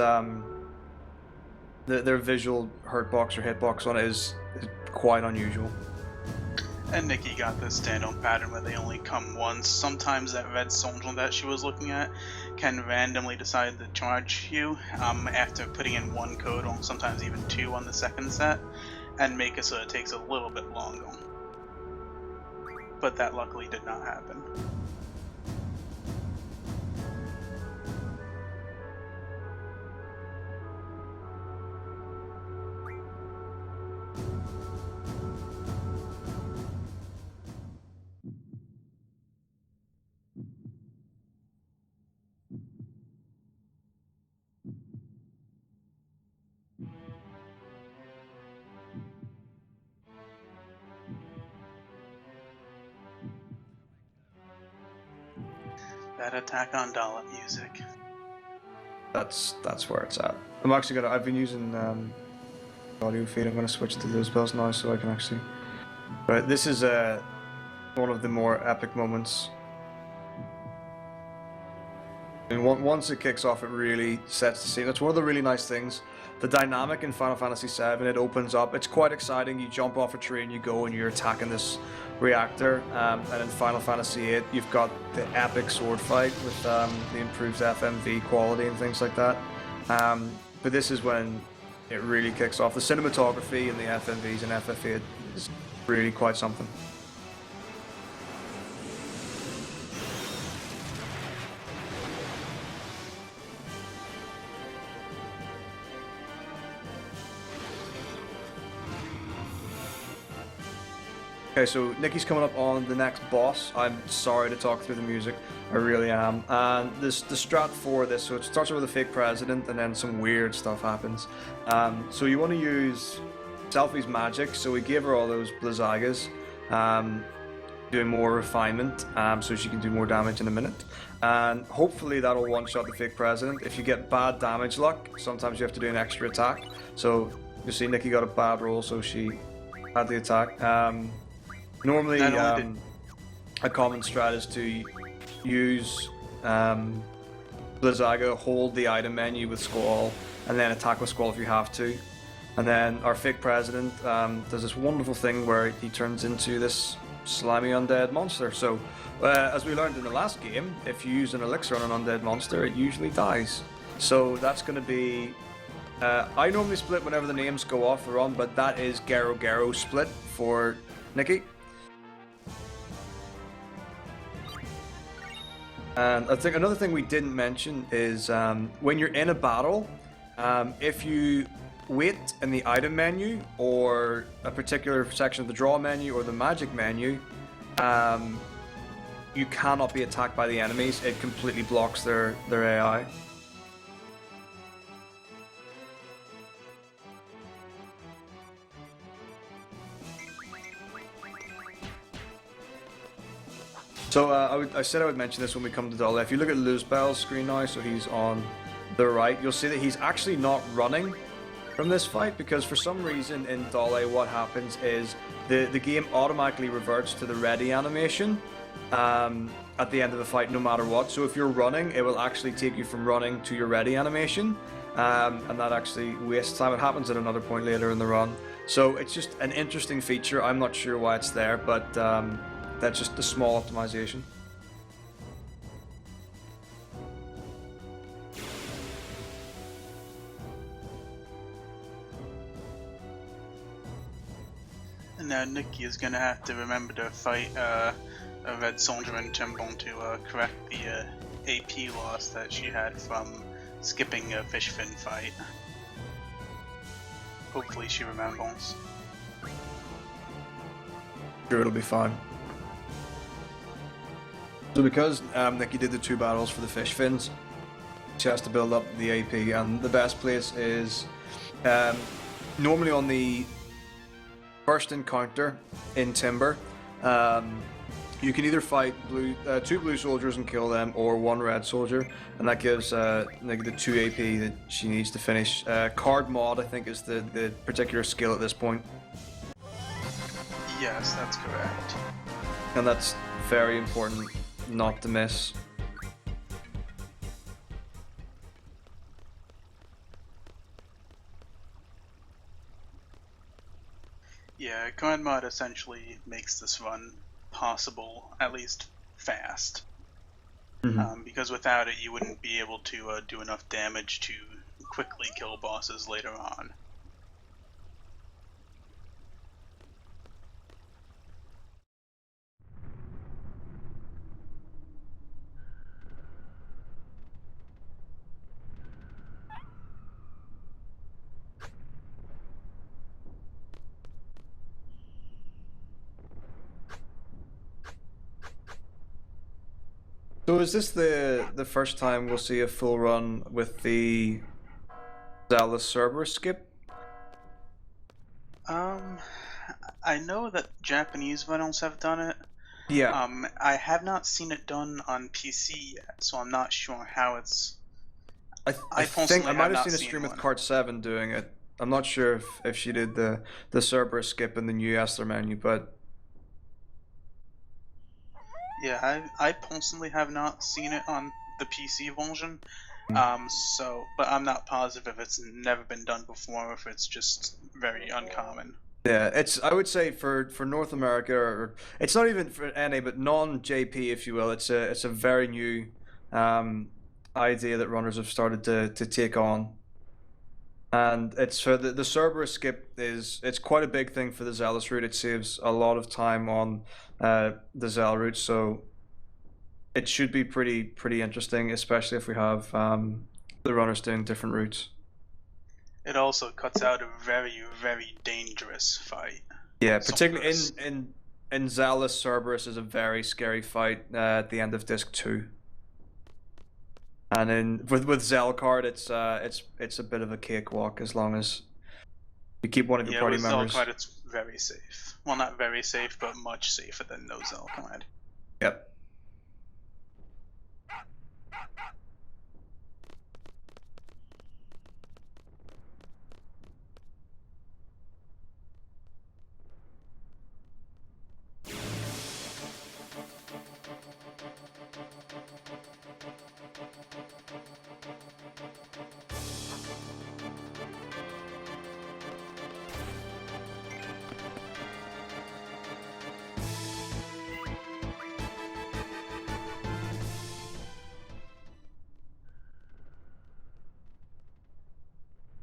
B: their visual hurtbox or hitbox on it is quite unusual.
D: And Nikki got this stand-on pattern where they only come once. Sometimes that red soldier that she was looking at can randomly decide to charge you after putting in one code, or sometimes even two on the second set, and make it so it takes a little bit longer. But that luckily did not happen. That Attack on Dollop music.
B: That's where it's at. I've been using audio feed. I'm gonna switch to those bells now so I can actually. But this is one of the more epic moments. And once it kicks off, it really sets the scene. That's one of the really nice things. The dynamic in Final Fantasy VII, it opens up. It's quite exciting. You jump off a tree and you go and you're attacking this reactor. And in Final Fantasy VIII, you've got the epic sword fight with the improved FMV quality and things like that. But this is when it really kicks off. The cinematography and the FMVs in FF8 is really quite something. Okay, so Nikki's coming up on the next boss. I'm sorry to talk through the music, I really am. And the strat for this, so it starts with a fake president and then some weird stuff happens. So you want to use Selfie's magic, so we gave her all those Blizzagas, doing more refinement, so she can do more damage in a minute. And hopefully that'll one-shot the fake president. If you get bad damage luck, sometimes you have to do an extra attack. So you see Nikki got a bad roll, so she had the attack. Normally, a common strat is to use Blizzaga, hold the item menu with Squall, and then attack with Squall if you have to. And then our fake president does this wonderful thing where he turns into this slimy undead monster. So, as we learned in the last game, if you use an elixir on an undead monster, it usually dies. So that's going to be... I normally split whenever the names go off the run, but that is Gero split for Nikki. And I think another thing we didn't mention is when you're in a battle, if you wait in the item menu or a particular section of the draw menu or the magic menu, you cannot be attacked by the enemies. It completely blocks their AI. So I said I would mention this when we come to Dole. If you look at Luzbel's screen now, so he's on the right, you'll see that he's actually not running from this fight, because for some reason in Dole what happens is the game automatically reverts to the ready animation at the end of the fight no matter what. So if you're running, it will actually take you from running to your ready animation, and that actually wastes time. It happens at another point later in the run. So it's just an interesting feature. I'm not sure why it's there, but that's just a small optimization.
D: And now Nikki is gonna have to remember to fight a red soldier in Timbon to correct the AP loss that she had from skipping a fish fin fight. Hopefully she remembers.
B: Sure, it'll be fine. So because Nikki did the 2 battles for the fish fins, she has to build up the AP, and the best place is normally on the first encounter in Timber. You can either fight 2 blue soldiers and kill them, or 1 red soldier, and that gives Nikki the 2 AP that she needs to finish. Card mod, I think, is the particular skill at this point.
D: Yes, that's correct.
B: And that's very important not to miss.
D: Yeah, card mod essentially makes this run possible, at least fast. Because without it, you wouldn't be able to do enough damage to quickly kill bosses later on.
B: So is this the first time we'll see a full run with the Zelda Cerberus skip?
D: I know that Japanese runners have done it.
B: Yeah.
D: I have not seen it done on PC yet, so I'm not sure how it's.
B: I think
D: personally
B: I might
D: have
B: have
D: not
B: seen a
D: seen
B: stream with
D: one.
B: Card 7 doing it. I'm not sure if she did the Cerberus skip in the new Esther menu, but
D: Yeah, I personally have not seen it on the PC version. So, but I'm not positive if it's never been done before or if it's just very uncommon.
B: yeah, I would say for North America, or it's not even for NA, but non-JP, if you will. It's a very new idea that runners have started to take on. And it's for the Cerberus skip it's quite a big thing for the Zealous route. It saves a lot of time on the Zeal route, so it should be pretty interesting, especially if we have the runners doing different routes.
D: It also cuts out a very, very dangerous fight.
B: Yeah, particularly
D: Sometimes.
B: in Zealous, Cerberus is a very scary fight at the end of Disc 2. And with Zelcard, it's a bit of a cakewalk as long as you keep one of your party
D: with
B: members.
D: Zelcard it's very safe. Well, not very safe, but much safer than no Zelcard.
B: Yep.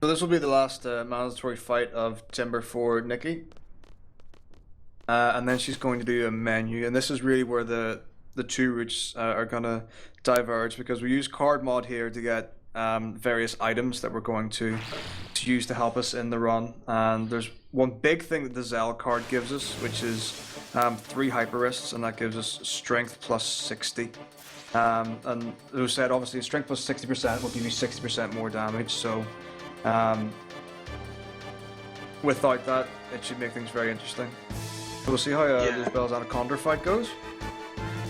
B: So this will be the last mandatory fight of Timber for Nikki. And then she's going to do a menu, and this is really where the 2 routes are gonna diverge, because we use card mod here to get various items that we're going to use to help us in the run. And there's one big thing that the Zell card gives us, which is 3 hyper wrists, and that gives us strength plus 60. And as I said, obviously strength plus 60% will give you 60% more damage, so without that, it should make things very interesting. We'll see how this Bell's Anaconda fight goes.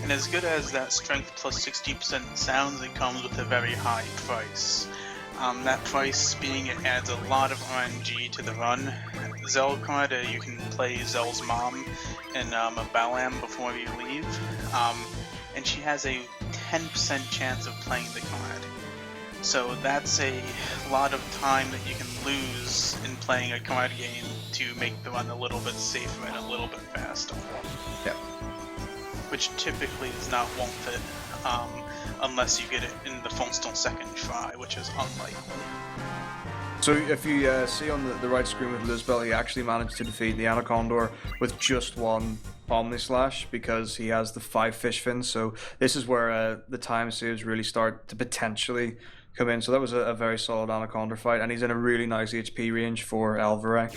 D: And as good as that strength plus 60% sounds, it comes with a very high price. That price being it adds a lot of RNG to the run. Zell card, you can play Zell's mom in a Balam before you leave, and she has a 10% chance of playing the card. So that's a lot of time that you can lose in playing a card game to make the run a little bit safer and a little bit faster.
B: Yeah.
D: Which typically is not worth it, unless you get it in the first or second try, which is unlikely.
B: So if you see on the right screen with Lizbel, he actually managed to defeat the Anacondor with just one Omni Slash because he has the 5 fish fins. So this is where the time saves really start to potentially come in. So that was a very solid Anaconda fight, and he's in a really nice HP range for Alvarez.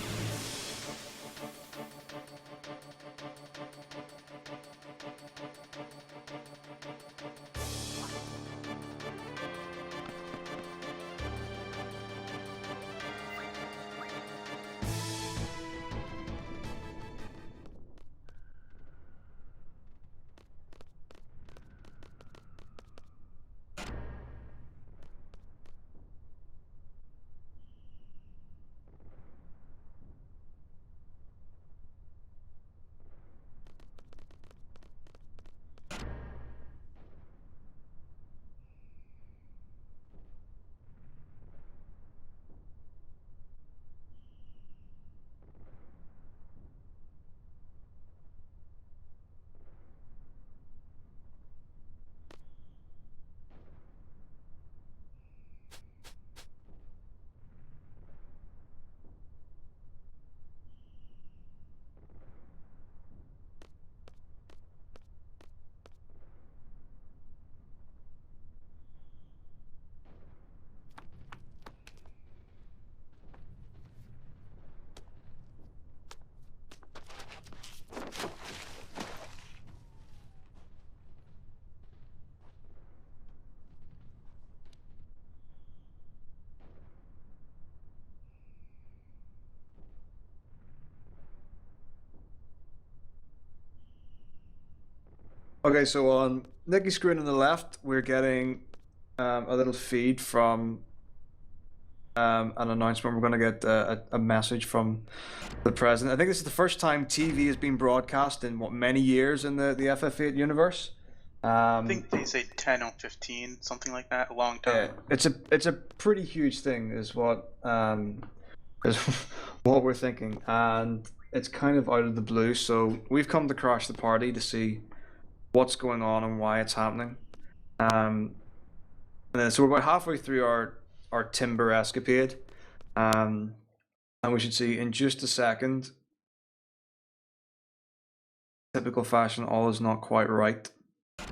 B: Okay, so on Nicky's screen on the left, we're getting a little feed from an announcement. We're going to get a message from the president. I think this is the first time TV has been broadcast in many years in the FF8 universe.
D: I think they say 10 or 15, something like that, a long time.
B: Yeah, it's a pretty huge thing, is what what we're thinking, and it's kind of out of the blue. So we've come to crash the party to see what's going on and why it's happening. And then, so we're about halfway through our timber escapade, and we should see in just a second. Typical fashion, all is not quite right. So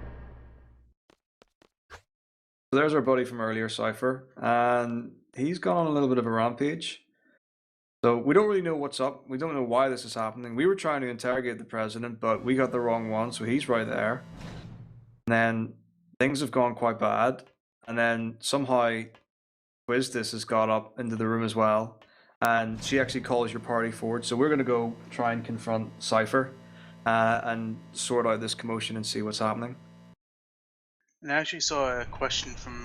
B: there's our buddy from earlier, Cypher, and he's gone on a little bit of a rampage. So we don't really know what's up. We don't know why this is happening. We were trying to interrogate the president, but we got the wrong one, so he's right there. And then things have gone quite bad. And then somehow Quiztis has got up into the room as well. And she actually calls your party forward. So we're going to go try and confront Cypher and sort out this commotion and see what's happening.
D: And I actually saw a question from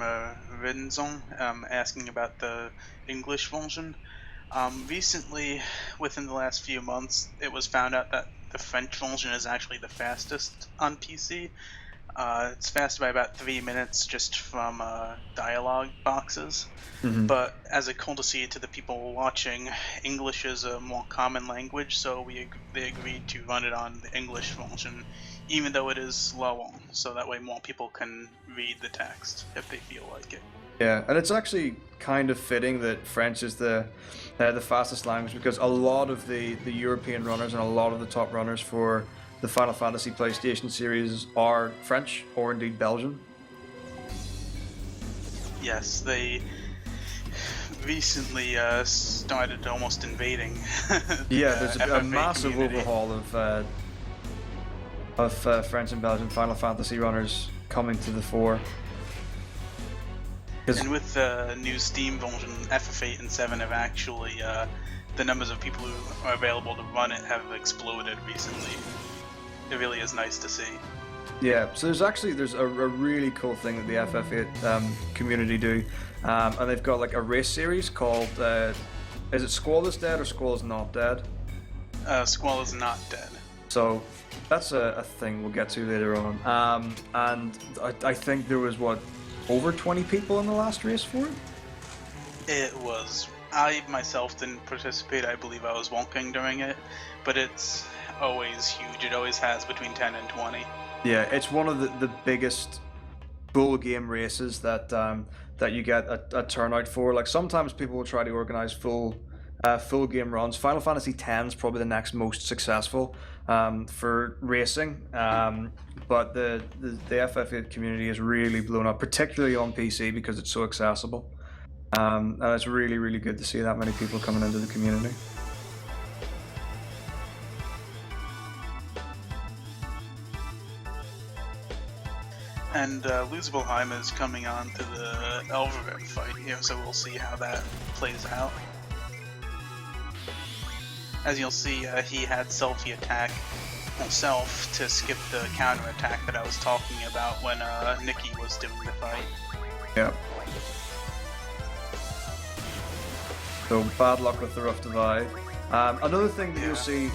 D: Renzon asking about the English version. Recently, within the last few months, it was found out that the French version is actually the fastest on PC. It's faster by about 3 minutes just from dialogue boxes.
B: Mm-hmm.
D: But as a courtesy to the people watching, English is a more common language, so they agreed to run it on the English version, even though it is slower, so that way more people can read the text if they feel like it.
B: Yeah, and it's actually kind of fitting that French is the fastest language, because a lot of the European runners and a lot of the top runners for the Final Fantasy PlayStation series are French or indeed Belgian.
D: Yes, they recently started almost invading.
B: Yeah, there's a
D: FFA
B: massive
D: community.
B: overhaul of French and Belgian Final Fantasy runners coming to the fore.
D: And with the new Steam version, FF8 and 7 have actually, the numbers of people who are available to run it have exploded recently. It really is nice to see.
B: Yeah, so there's a really cool thing that the FF8 community do, and they've got like a race series called, is it Squall is Dead or Squall is Not Dead?
D: Squall is not dead.
B: So that's a thing we'll get to later on. And I think there was over 20 people in the last race for it?
D: It was. I myself didn't participate. I believe I was wonking during it, but it's always huge. It always has between 10 and 20.
B: Yeah, it's one of the biggest full game races that that you get a turnout for. Like sometimes people will try to organize full game runs. Final Fantasy X is probably the next most successful for racing, but the FF8 community is really blown up, particularly on PC because it's so accessible. And it's really, really good to see that many people coming into the community.
D: And Luzbelheim is coming on to the Elvervim fight here, so we'll see how that plays out. As you'll see, he had Selfie attack himself to skip the counter attack that I was talking about when Nikki was doing the fight.
B: Yeah. So bad luck with the Rough Divide. Another thing that you'll see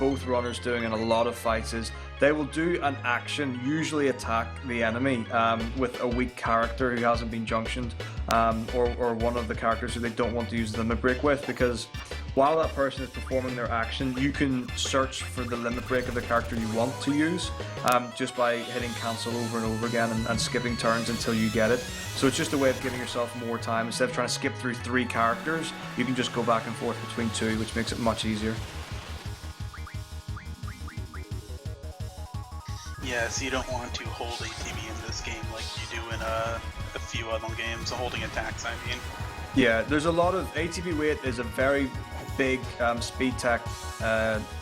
B: both runners doing in a lot of fights is they will do an action, usually attack the enemy with a weak character who hasn't been junctioned, or one of the characters who they don't want to use the limit break with, because while that person is performing their action, you can search for the limit break of the character you want to use just by hitting cancel over and over again and skipping turns until you get it. So it's just a way of giving yourself more time. Instead of trying to skip through 3 characters, you can just go back and forth between 2, which makes it much easier.
D: Yeah, so you don't want to hold ATB in this game like you do in a few other games, holding attacks, I mean.
B: Yeah, there's a lot of... ATB weight is a very big speed tech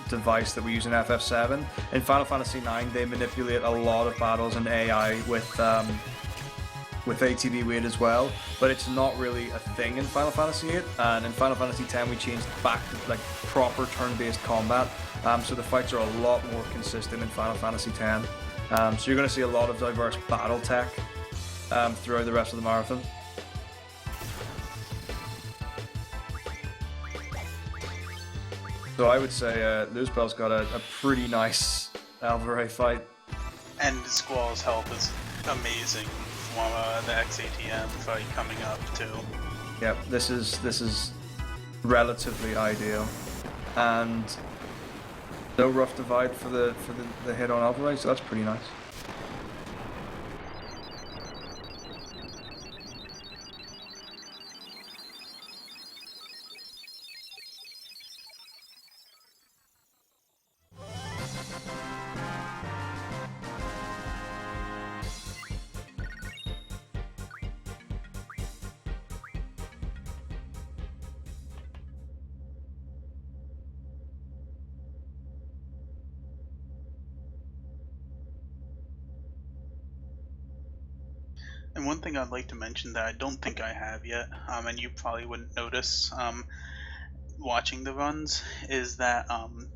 B: device that we use in FF7. In Final Fantasy IX, they manipulate a lot of battles and AI with ATB weight as well, but it's not really a thing in Final Fantasy VIII. And in Final Fantasy X, we changed back to like proper turn-based combat, so the fights are a lot more consistent in Final Fantasy X. So you're going to see a lot of diverse battle tech throughout the rest of the marathon. So I would say Luzbel's got a pretty nice Alvaray fight.
D: And Squall's health is amazing from the XATM fight coming up too.
B: Yep, this is relatively ideal, and no Rough Divide for the hit on Alvaray, so that's pretty nice.
D: And one thing I'd like to mention that I don't think I have yet, and you probably wouldn't notice watching the runs, is that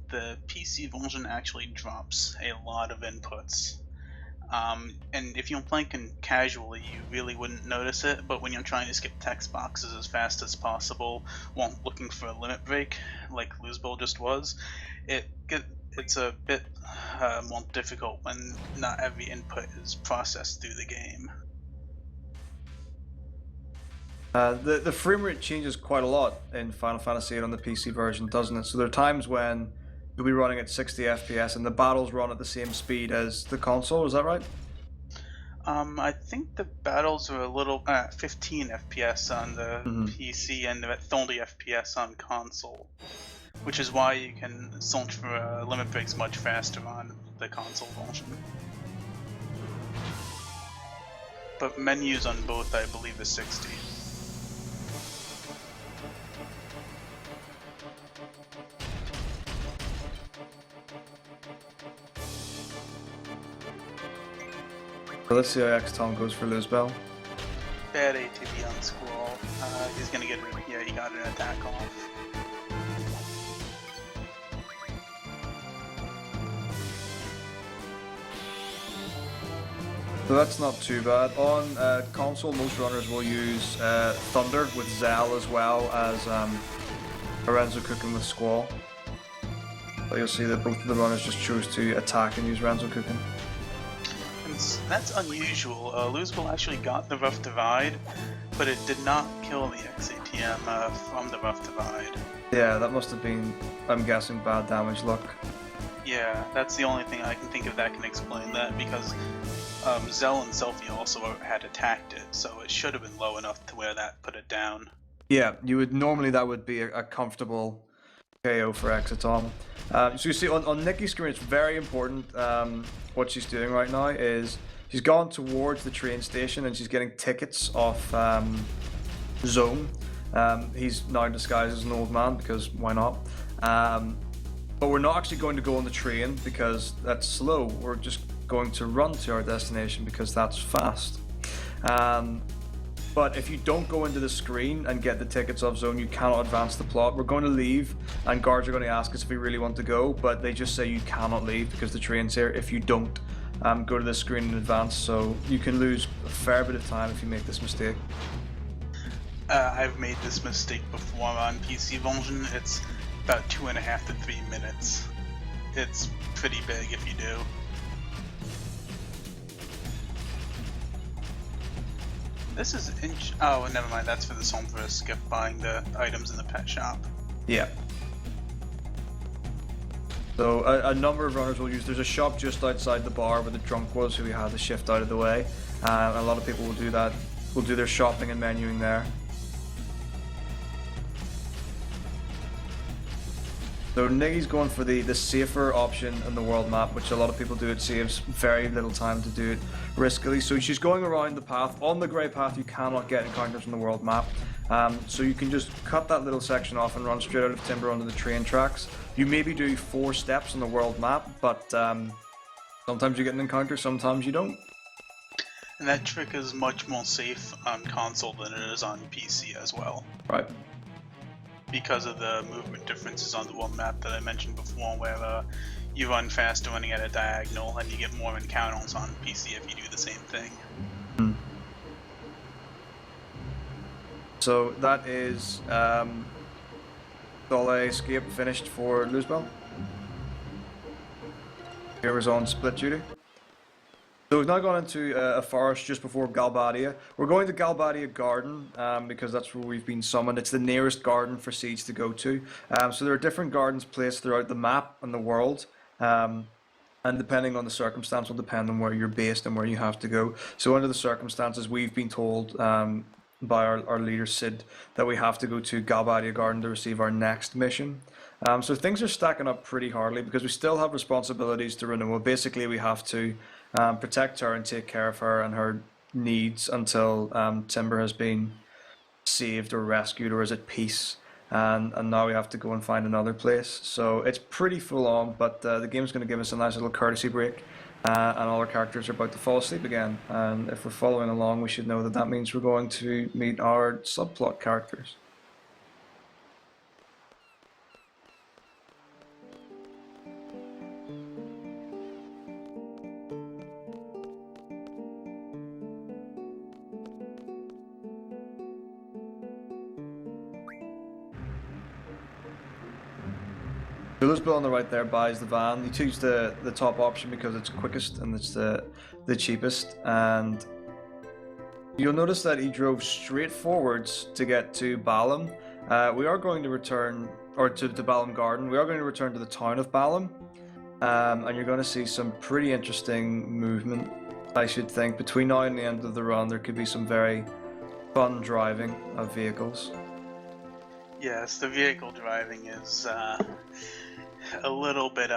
D: the PC version actually drops a lot of inputs. And if you're playing casually, you really wouldn't notice it, but when you're trying to skip text boxes as fast as possible while looking for a limit break, like Luzbel just was, it's a bit more difficult when not every input is processed through the game.
B: The frame rate changes quite a lot in Final Fantasy VIII on the PC version, doesn't it? So there are times when you'll be running at 60 FPS and the battles run at the same speed as the console, is that right?
D: I think the battles are a little 15 FPS on the PC and at 30 FPS on console, which is why you can search for limit breaks much faster on the console version. But menus on both, I believe, is 60.
B: So let's see how X-Tom goes for Luzbel.
D: Bad ATB on Squall. He's gonna get yeah, he got an attack off.
B: So that's not too bad. On console, most runners will use Thunder with Zell as well as Renzo Cooking with Squall. But you'll see that both of the runners just chose to attack and use Renzo Cooking.
D: seconds. That's unusual. Losable actually got the Rough Divide, but it did not kill the XATM from the Rough Divide.
B: Yeah, that must have been, I'm guessing, bad damage luck.
D: Yeah, that's the only thing I can think of that can explain that, because Zell and Selfie also had attacked it, so it should have been low enough to where that put it down.
B: Yeah, normally that would be a comfortable KO for Exatom. So you see on Nikki's screen, it's very important. What she's doing right now is she's gone towards the train station and she's getting tickets off Zone. He's now disguised as an old man because why not? But we're not actually going to go on the train because that's slow. We're just going to run to our destination because that's fast. But if you don't go into the screen and get the tickets off Zone, you cannot advance the plot. We're going to leave, and guards are going to ask us if we really want to go, but they just say you cannot leave because the train's here if you don't go to the screen in advance. So you can lose a fair bit of time if you make this mistake.
D: I've made this mistake before on PC version. It's about 2.5 to 3 minutes. It's pretty big if you do. This is oh, never mind. That's for the home for a skip buying the items in the pet shop.
B: Yeah. So a number of runners will use. There's a shop just outside the bar where the drunk was, who we had to shift out of the way. And a lot of people will do that. Will do their shopping and menuing there. So Niggy's going for the safer option in the world map, which a lot of people do. It saves very little time to do it riskily. So she's going around the path. On the grey path, you cannot get encounters on the world map. So you can just cut that little section off and run straight out of Timber onto the train tracks. You maybe do 4 steps on the world map, but sometimes you get an encounter, sometimes you don't.
D: And that trick is much more safe on console than it is on PC as well.
B: Right.
D: Because of the movement differences on the world map that I mentioned before, where you run faster running at a diagonal and you get more encounters on PC if you do the same thing.
B: So that is Dole escape finished for Luzbel. Here was on split duty. So we've now gone into a forest just before Galbadia. We're going to Galbadia Garden because that's where we've been summoned. It's the nearest garden for Siege to go to. So there are different gardens placed throughout the map and the world. And depending on the circumstance will depend on where you're based and where you have to go. So under the circumstances, we've been told by our leader Sid that we have to go to Galbadia Garden to receive our next mission. So things are stacking up pretty hardly because we still have responsibilities to Renoa. Basically, we have to protect her and take care of her and her needs until Timber has been saved or rescued or is at peace. And now we have to go and find another place. So it's pretty full on, but the game's going to give us a nice little courtesy break. And all our characters are about to fall asleep again. And if we're following along, we should know that that means we're going to meet our subplot characters. Luzbel on the right there buys the van. You choose the top option because it's quickest and it's the cheapest. And you'll notice that he drove straight forwards to get to Balam. We are going to return, or to Balam Garden. We are going to return to the town of Balam. And you're going to see some pretty interesting movement, I should think. Between now and the end of the run, there could be some very fun driving of vehicles.
D: Yes, the vehicle driving is a little bit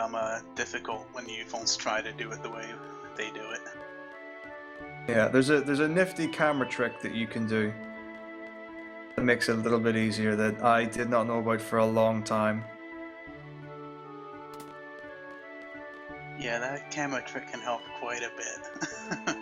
D: difficult when you first try to do it the way they do it.
B: Yeah, there's a nifty camera trick that you can do that makes it a little bit easier that I did not know about for a long time.
D: Yeah, that camera trick can help quite a bit.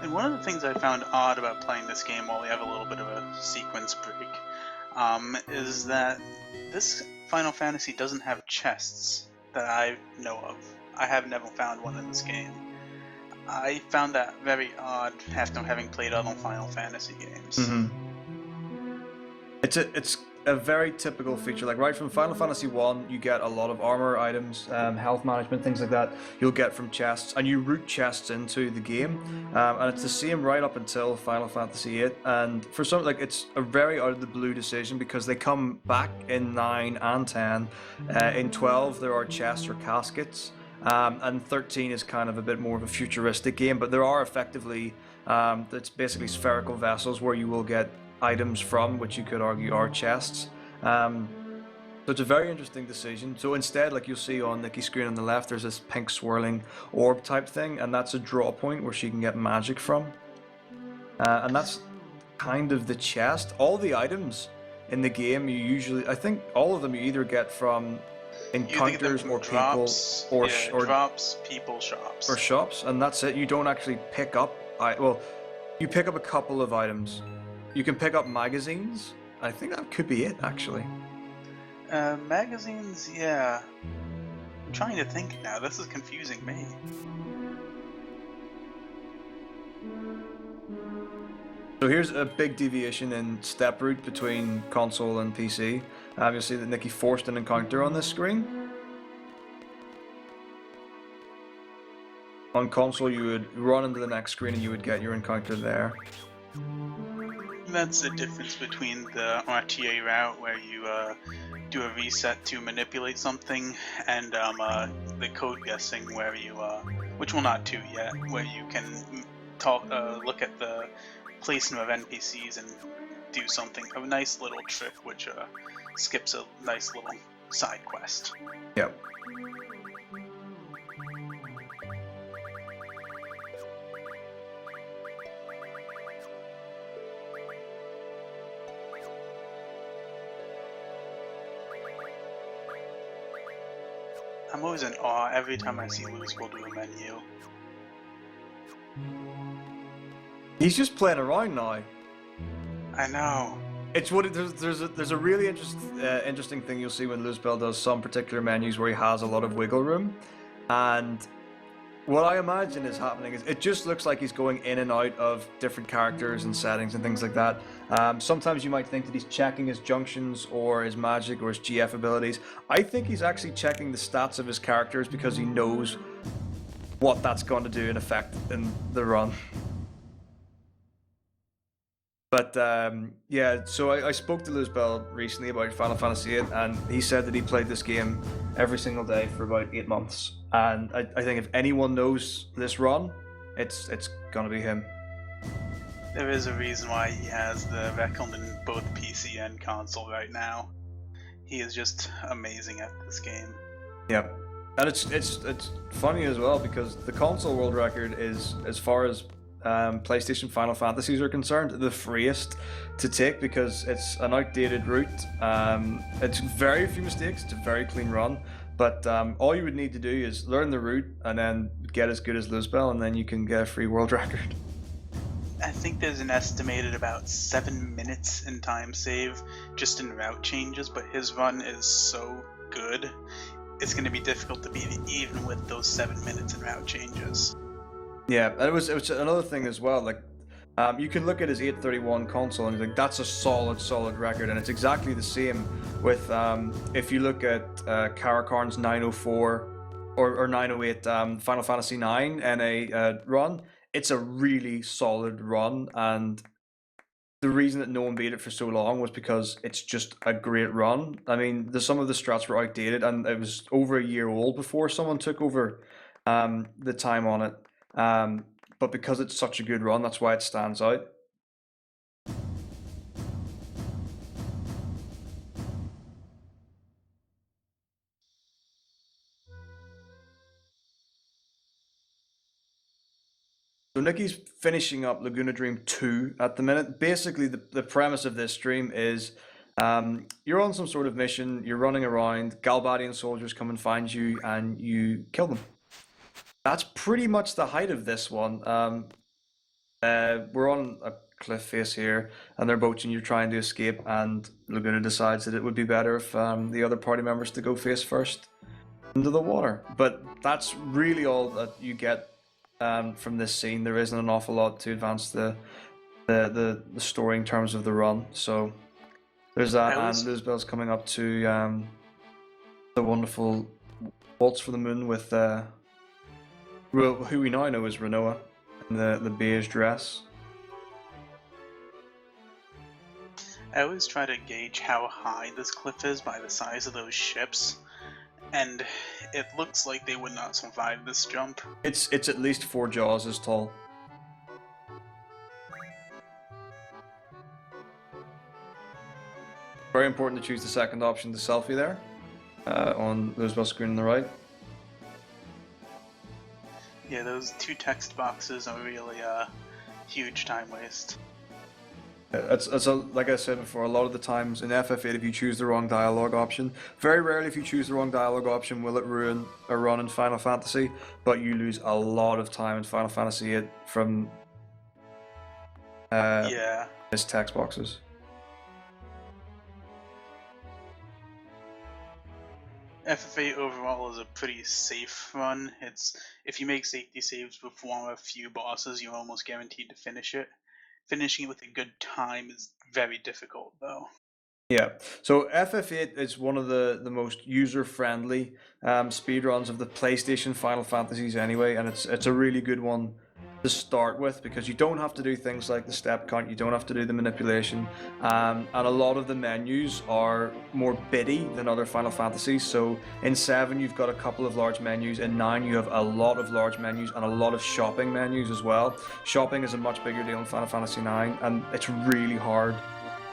D: And one of the things I found odd about playing this game while we have a little bit of a sequence break is that this Final Fantasy doesn't have chests that I know of. I have never found one in this game. I found that very odd after having played other Final Fantasy games.
B: It's a very typical feature. Like right from Final Fantasy 1, you get a lot of armor items, health management, things like that. You'll get from chests, and you route chests into the game, and it's the same right up until Final Fantasy 8. And for some, like it's a very out of the blue decision because they come back in 9 and 10. In 12, there are chests or caskets. And 13 is kind of a bit more of a futuristic game, but there are effectively, it's basically spherical vessels where you will get items from, which you could argue are chests. So it's a very interesting decision. So instead, like you'll see on Nikki's screen on the left, there's this pink swirling orb type thing, and that's a draw point where she can get magic from. And that's kind of the chest. All the items in the game, you usually, I think all of them you either get from encounters or
D: drops,
B: people or
D: drops, people, shops.
B: Or shops, and that's it. You don't actually pick up, well, you pick up a couple of items. You can pick up magazines. I think that could be it, actually.
D: Magazines, yeah. I'm trying to think now. This is confusing me.
B: So here's a big deviation in step route between console and PC. You'll see that Nikki forced an encounter on this screen. On console, you would run into the next screen and you would get your encounter there.
D: That's the difference between the RTA route where you do a reset to manipulate something and the code guessing where you, which will not do yet, where you can look at the placement of NPCs and do something, a nice little trick which skips a nice little side quest.
B: Yep.
D: I'm always in awe every time I see Luz will do a menu.
B: He's just playing around now.
D: I know.
B: It's what there's a really interesting thing you'll see when Luzbel does some particular menus where he has a lot of wiggle room, and what I imagine is happening is it just looks like he's going in and out of different characters and settings and things like that. Sometimes you might think that he's checking his junctions or his magic or his GF abilities. I think he's actually checking the stats of his characters because he knows what that's going to do in effect in the run. But yeah, so I spoke to Luzbel recently about Final Fantasy VIII, and he said that he played this game every single day for about 8 months. And I think if anyone knows this run, it's gonna be him.
D: There is a reason why he has the record in both PC and console right now. He is just amazing at this game.
B: Yep. And it's funny as well because the console world record is, as far as PlayStation Final Fantasies are concerned, the freest to take because it's an outdated route. It's very few mistakes, it's a very clean run, but all you would need to do is learn the route and then get as good as Luzbel, and then you can get a free world record.
D: I think there's an estimated about 7 minutes in time save just in route changes, but his run is so good, it's going to be difficult to beat it even with those 7 minutes in route changes.
B: Yeah, and it was another thing as well. Like, you can look at his 831 console and think that's a solid record, and it's exactly the same with if you look at Karakarn's 904 or 908 Final Fantasy 9 NA run. It's a really solid run, and the reason that no one beat it for so long was because it's just a great run. I mean, some of the strats were outdated, and it was over a year old before someone took over the time on it. But because it's such a good run, that's why it stands out. So Nikki's finishing up Laguna Dream 2 at the minute. Basically, the premise of this stream is you're on some sort of mission, you're running around, Galbadian soldiers come and find you, and you kill them. That's pretty much the height of this one. We're on a cliff face here, and they're boats, and you're trying to escape. And Laguna decides that it would be better if the other party members to go face first into the water. But that's really all that you get from this scene. There isn't an awful lot to advance the story in terms of the run. So there's that, and Lizbel's coming up to the wonderful Waltz for the Moon with who we now know as Renoa in the beige dress.
D: I always try to gauge how high this cliff is by the size of those ships, and it looks like they would not survive this jump.
B: It's at least 4 jaws as tall. Very important to choose the second option, the selfie there, on Lizbel's screen on the right.
D: Yeah, those 2 text boxes are really a huge time waste.
B: Like I said before, a lot of the times in FF8, if you choose the wrong dialogue option, very rarely if you choose the wrong dialogue option will it ruin a run in Final Fantasy, but you lose a lot of time in Final Fantasy VIII from missed text boxes.
D: FF8 overall is a pretty safe run. It's if you make safety saves before a few bosses, you're almost guaranteed to finish it. Finishing it with a good time is very difficult, though.
B: Yeah, so FF8 is one of the most user-friendly speedruns of the PlayStation Final Fantasies anyway, and it's a really good one to start with because you don't have to do things like the step count, you don't have to do the manipulation, and a lot of the menus are more bitty than other Final Fantasies. So in 7 you've got a couple of large menus, in 9 you have a lot of large menus and a lot of shopping menus as well. Shopping is a much bigger deal in Final Fantasy 9, and it's really hard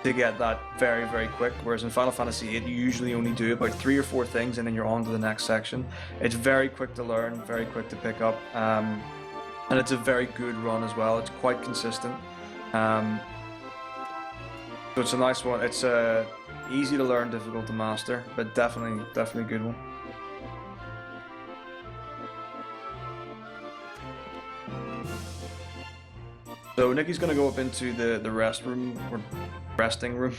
B: to get that very, very quick, whereas in Final Fantasy VIII you usually only do about 3 or 4 things and then you're on to the next section. It's very quick to learn, very quick to pick up, and it's a very good run as well. It's quite consistent, so it's a nice one. It's easy to learn, difficult to master, but definitely a good one. So Nikki's going to go up into the restroom, or resting room,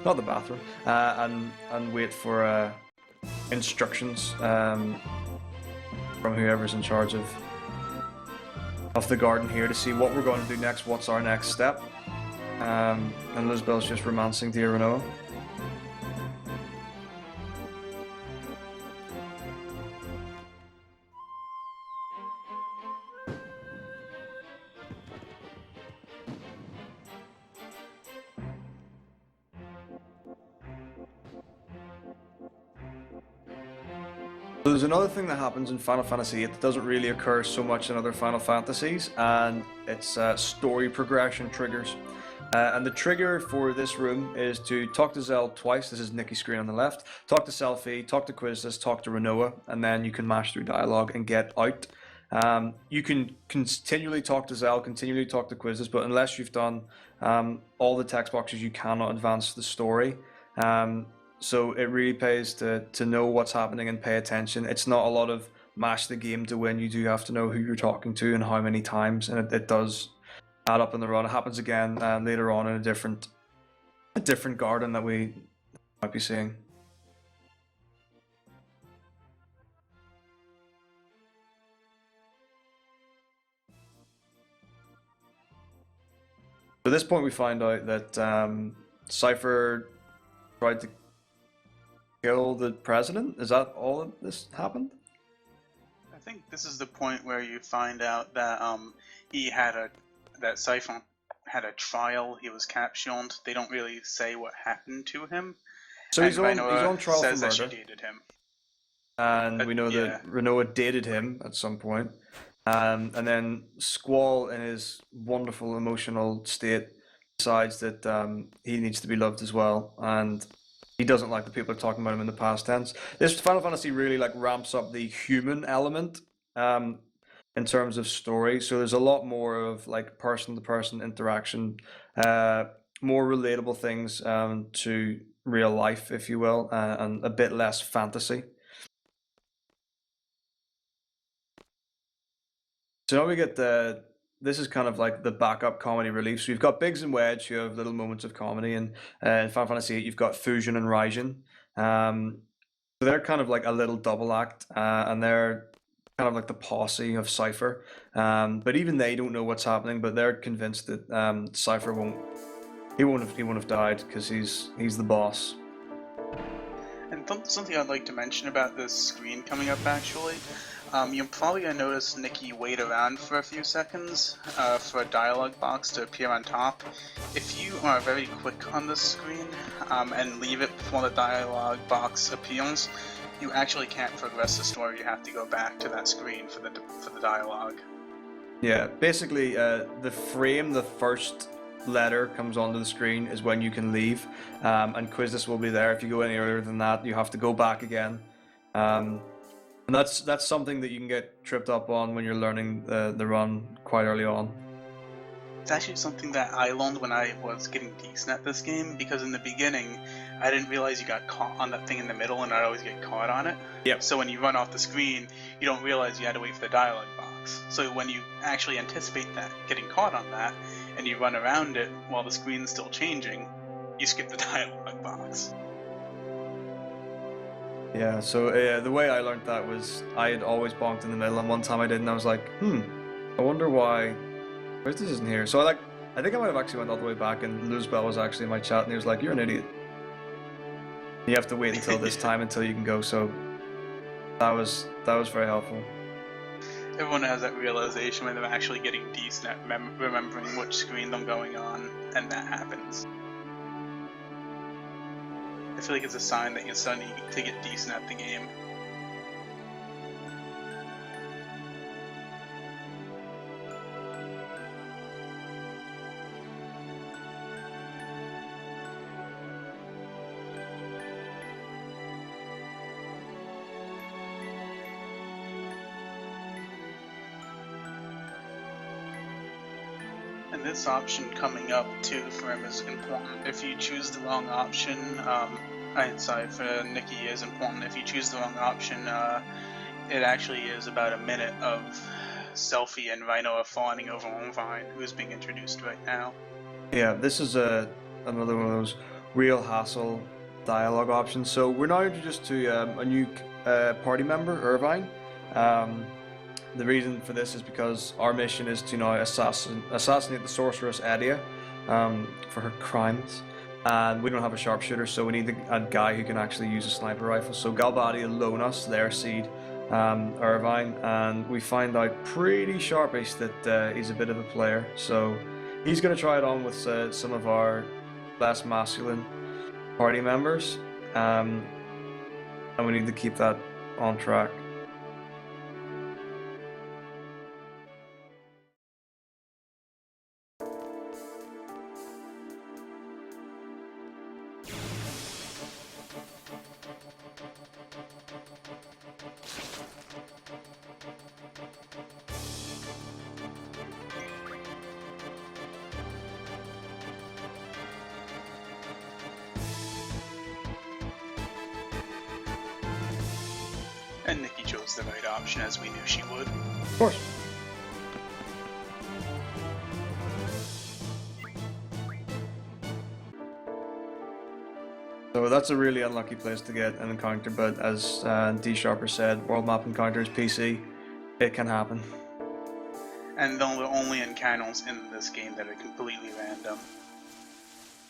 B: not the bathroom, and wait for instructions from whoever's in charge of the garden here to see what we're going to do next, what's our next step. And Lizbel's just romancing dear Renoa. So there's another thing that happens in Final Fantasy VIII that doesn't really occur so much in other Final Fantasies, and it's story progression triggers. And the trigger for this room is to talk to Zell twice. This is Nikki's screen on the left. Talk to Selphie, talk to Quizless, talk to Renoa, and then you can mash through dialogue and get out. You can continually talk to Zell, continually talk to Quizless, but unless you've done all the text boxes, you cannot advance the story. So it really pays to know what's happening and pay attention. It's not a lot of mash the game to win. You do have to know who you're talking to and how many times, and it does add up in the run. It happens again later on in a different garden that we might be seeing. At this point we find out that Cypher tried to kill the president. Is that all of this happened?
D: I think this is the point where you find out that that Siphon had a trial. He was captured. They don't really say what happened to him.
B: So he's on trial for
D: says that
B: murder.
D: she dated him.
B: And we know that Renoa dated him at some point. And then Squall, in his wonderful emotional state, decides that he needs to be loved as well, and he doesn't like the people are talking about him in the past tense. This Final Fantasy really ramps up the human element in terms of story. So there's a lot more of person-to-person interaction, more relatable things to real life, if you will, and a bit less fantasy. So now we get the this is kind of like the backup comedy relief. So you've got Biggs and Wedge who have little moments of comedy, and in Final Fantasy VIII you've got Fusion and Raijin. So they're kind of like a little double act, and they're kind of like the posse of Cypher. But even they don't know what's happening, but they're convinced that Cypher won't have died because he's the boss.
D: And something I'd like to mention about this screen coming up, actually, you're probably going to notice Nikki wait around for a few seconds for a dialogue box to appear on top. If you are very quick on this screen and leave it before the dialogue box appears, you actually can't progress the story. You have to go back to that screen for the dialogue.
B: Yeah, basically, the frame the first letter comes onto the screen is when you can leave, and Quiznos will be there. If you go any earlier than that, you have to go back again. And that's something that you can get tripped up on when you're learning the run quite early on.
D: It's actually something that I learned when I was getting decent at this game, because in the beginning, I didn't realize you got caught on that thing in the middle, and I'd always get caught on it.
B: Yep.
D: So when you run off the screen, you don't realize you had to wait for the dialogue box. So when you actually anticipate that, getting caught on that, and you run around it while the screen's still changing, you skip the dialogue box.
B: Yeah, so the way I learned that was I had always bonked in the middle, and one time I did, and I was like, I wonder why this isn't here. So I think I might have actually went all the way back, and Luzbel was actually in my chat, and he was like, "You're an idiot. You have to wait until this time until you can go." So that was very helpful.
D: Everyone has that realization when they're actually getting decent at remembering which screen they're going on, and that happens. I feel like it's a sign that you're starting to get decent at the game. And this option coming up too for him is important. If you choose the wrong option, for Nikki is important. If you choose the wrong option, it actually is about a minute of Selfie and Rhino are fawning over Irvine, who is being introduced right now.
B: Yeah, this is another one of those real hassle dialogue options. So we're now introduced to a new party member, Irvine. The reason for this is because our mission is to now assassinate the sorceress Edia for her crimes. And we don't have a sharpshooter, so we need a guy who can actually use a sniper rifle. So Galbadia loan us their seed, Irvine, and we find out pretty sharpish that he's a bit of a player. So he's going to try it on with some of our less masculine party members, and we need to keep that on track.
D: And Nikki chose the right option, as we knew she would.
B: Of course. So that's a really unlucky place to get an encounter, but as D Sharper said, world map encounters PC, it can happen.
D: And they're the only encounters in this game that are completely random.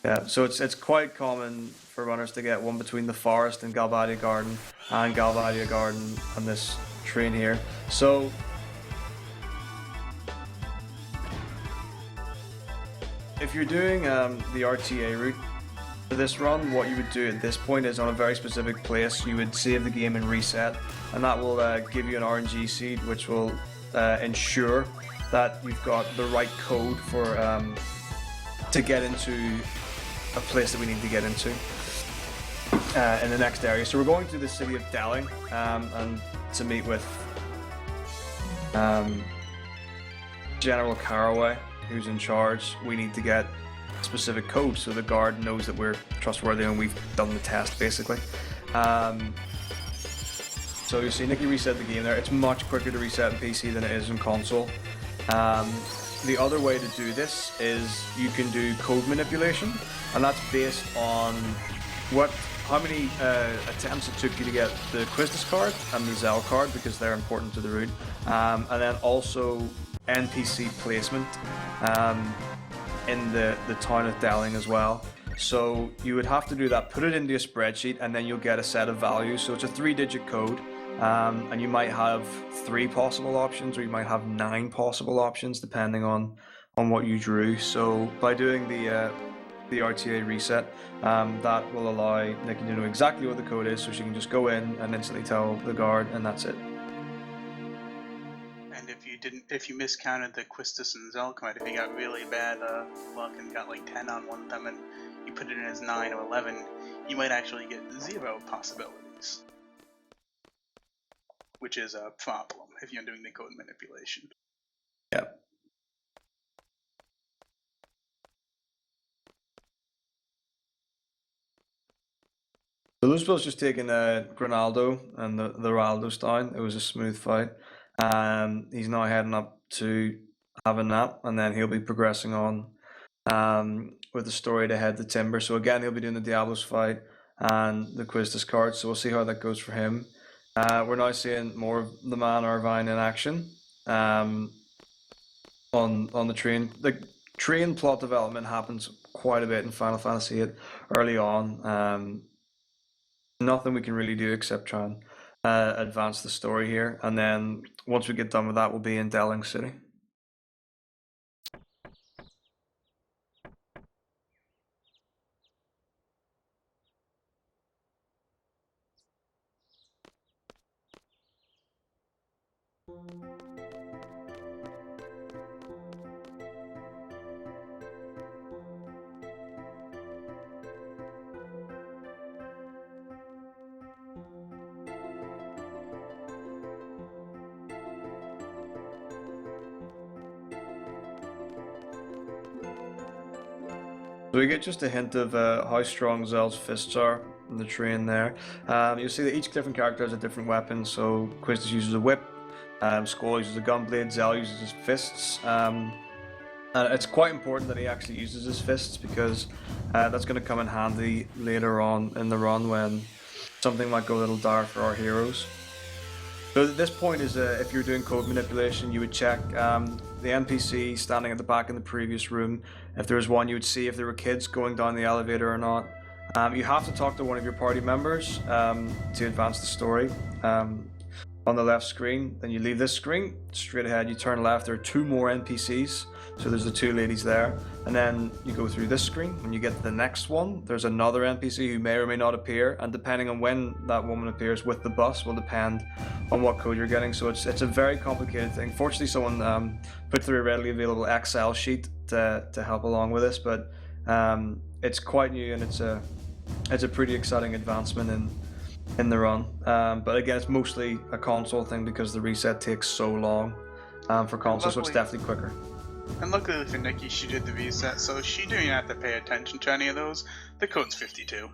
B: Yeah, so it's quite common for runners to get one between the forest and Galbadia Garden and Galbadia Garden on this train here. So if you're doing the RTA route for this run, what you would do at this point is on a very specific place, you would save the game and reset, and that will give you an RNG seed, which will ensure that you've got the right code for to get into a place that we need to get into in the next area. So we're going to the city of Delling and to meet with General Caraway, who's in charge. We need to get specific code so the guard knows that we're trustworthy and we've done the test, basically. So you see Nikki reset the game there. It's much quicker to reset in PC than it is in console. the other way to do this is you can do code manipulation, and that's based on how many attempts it took you to get the Quistis card and the Zell card, because they're important to the rune, and then also NPC placement in the town of Delling as well. So you would have to do that, put it into a spreadsheet, and then you'll get a set of values. So it's a 3-digit code, and you might have 3 possible options, or you might have 9 possible options depending on what you drew. So by doing the RTA reset, that will allow Nikki to know exactly what the code is, so she can just go in and instantly tell the guard, and that's it.
D: And if you miscounted the Quistis and Zell card, if you got really bad luck and got like 10 on one of them, and you put it in as 9 or 11, you might actually get 0 possibilities, which is a problem if you're doing the code manipulation.
B: Yeah. So Luzbel's just taken Grinaldo and the Raldos down. It was a smooth fight. He's now heading up to have a nap, and then he'll be progressing on with the story to head to Timber. So again, he'll be doing the Diablos fight and the Quistis card. So we'll see how that goes for him. We're now seeing more of the man Arvine in action on the train. The train plot development happens quite a bit in Final Fantasy VIII early on. Nothing we can really do except try and advance the story here, and then once we get done with that, we'll be in Delling City. So we get just a hint of how strong Zell's fists are in the train there. You'll see that each different character has a different weapon. So Quistis uses a whip, Squall uses a gunblade, Zell uses his fists. And it's quite important that he actually uses his fists, because that's going to come in handy later on in the run when something might go a little dire for our heroes. So at this point is if you're doing code manipulation, you would check the NPC standing at the back in the previous room. If there was one, you would see if there were kids going down the elevator or not. You have to talk to one of your party members to advance the story. On the left screen, then you leave this screen, straight ahead you turn left, there are 2 more NPCs, so there's the 2 ladies there, and then you go through this screen. When you get to the next one, there's another NPC who may or may not appear, and depending on when that woman appears with the bus will depend on what code you're getting. So it's a very complicated thing. Fortunately, someone put through a readily available Excel sheet to help along with this, but it's quite new, and it's a pretty exciting advancement in the run. But again, it's mostly a console thing because the reset takes so long for console, so it's definitely quicker.
D: And luckily for Nikki, she did the reset, so she didn't have to pay attention to any of those. The code's 52.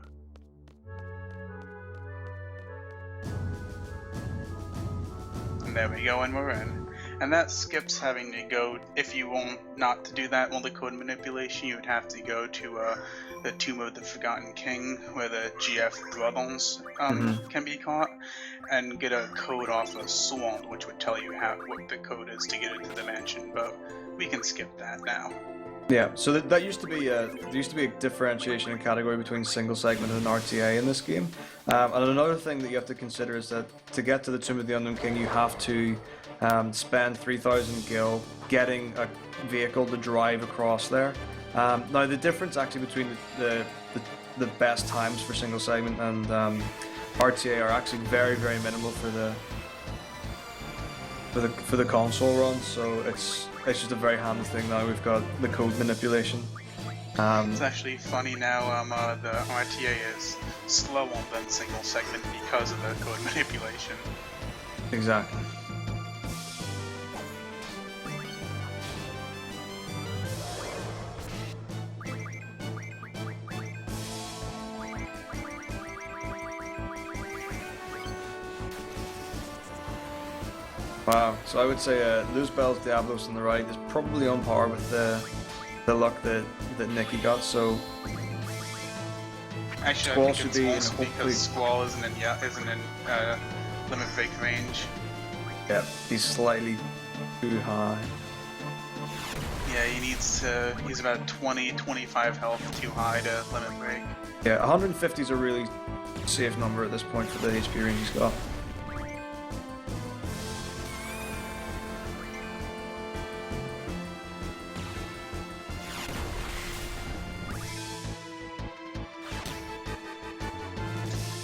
D: And there we go, and we're in. And that skips having to go, if you want not to do that on the code manipulation, you would have to go to the Tomb of the Forgotten King, where the GF Brothons can be caught, and get a code off of Swand, which would tell you what the code is to get into the mansion, but we can skip that now.
B: Yeah, so that used to be there used to be a differentiation in category between single segment and RTA in this game. And another thing that you have to consider is that to get to the Tomb of the Unknown King, you have to spend 3,000 gil getting a vehicle to drive across there. Now the difference actually between the best times for single segment and RTA are actually very, very minimal for the console run. So it's just a very handy thing now. We've got the code manipulation.
D: It's actually funny now. The RTA is slow on the single segment because of the code manipulation.
B: Exactly. Wow. So I would say Luz Bell's Diablos on the right is probably on par with the luck that Nikki got. So
D: Actually,
B: Squall
D: I think
B: should
D: it's
B: be in
D: also
B: hopefully.
D: because Squall isn't in limit break range.
B: Yeah, he's slightly too high.
D: Yeah, he's about 20-25 health too high to limit break.
B: Yeah, 150 is a really safe number at this point for the HP range he's got.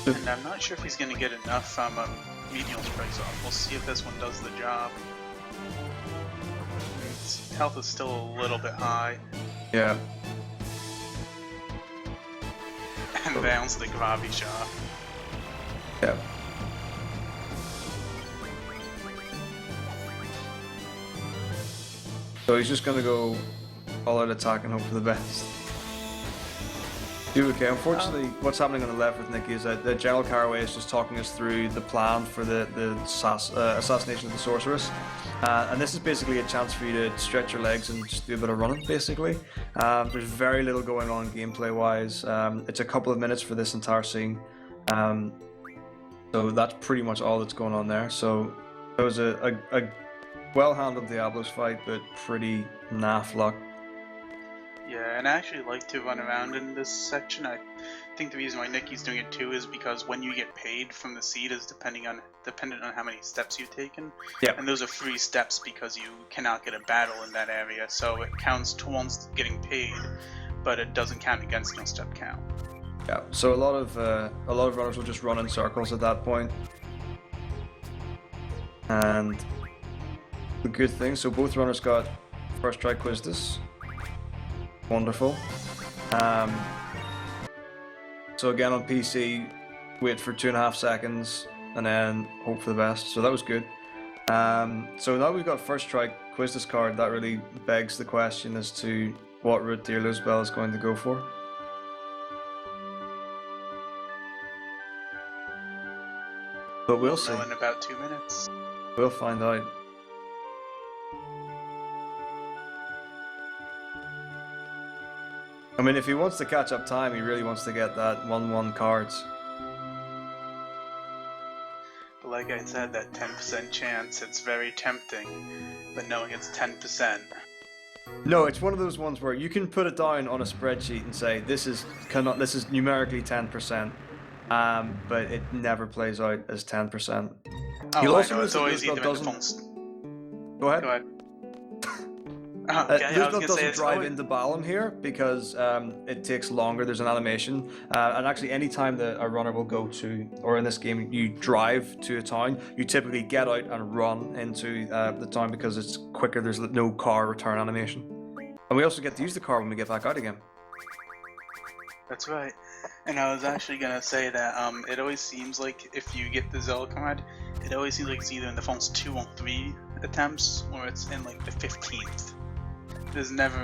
D: And I'm not sure if he's going to get enough medial strikes off. We'll see if this one does the job. His health is still a little bit high.
B: Yeah.
D: And bounce the Gravi shot.
B: Yeah. So he's just gonna go all out attack and hope for the best. Okay, unfortunately, what's happening on the left with Nikki is that General Caraway is just talking us through the plan for the assassination of the sorceress. And this is basically a chance for you to stretch your legs and just do a bit of running, basically. There's very little going on gameplay-wise. It's a couple of minutes for this entire scene. So that's pretty much all that's going on there. So it was a well-handled Diablos fight, but pretty naff luck.
D: Yeah, and I actually like to run around in this section. I think the reason why Nikki's doing it too is because when you get paid from the seed is dependent on how many steps you've taken.
B: Yeah.
D: And those are free steps because you cannot get a battle in that area, so it counts towards getting paid, but it doesn't count against no step count.
B: Yeah. So a lot of runners will just run in circles at that point. And the good thing, so both runners got first try Quizdas. Wonderful. So again on PC, wait for 2.5 seconds and then hope for the best. So that was good. So now we've got first try Quizdas card. That really begs the question as to what route Dear Lizbel is going to go for. But we'll see.
D: Know in about 2 minutes.
B: We'll find out. I mean, if he wants to catch up time, he really wants to get that 1/1 cards.
D: But like I said, that 10% chance, it's very tempting, but knowing it's 10%.
B: No, it's one of those ones where you can put it down on a spreadsheet and say this is numerically 10%, but it never plays out as 10%.
D: Oh,
B: You'll
D: I
B: also
D: know,
B: notice
D: it's always
B: that
D: either
B: Lizbel
D: in the
B: doesn't.
D: phone.
B: Go ahead.
D: Go ahead. Okay, I was
B: Lizbel
D: gonna say
B: doesn't
D: it's
B: drive
D: always...
B: into Balam here because it takes longer. There's an animation, and actually, any time that a runner will go to, or in this game, you drive to a town, you typically get out and run into the town because it's quicker. There's no car return animation, and we also get to use the car when we get back out again.
D: That's right. And I was actually gonna say that it always seems like if you get the Zell card, it always seems like it's either in the phone's 2 or 3 attempts, or it's in like the 15th. It's never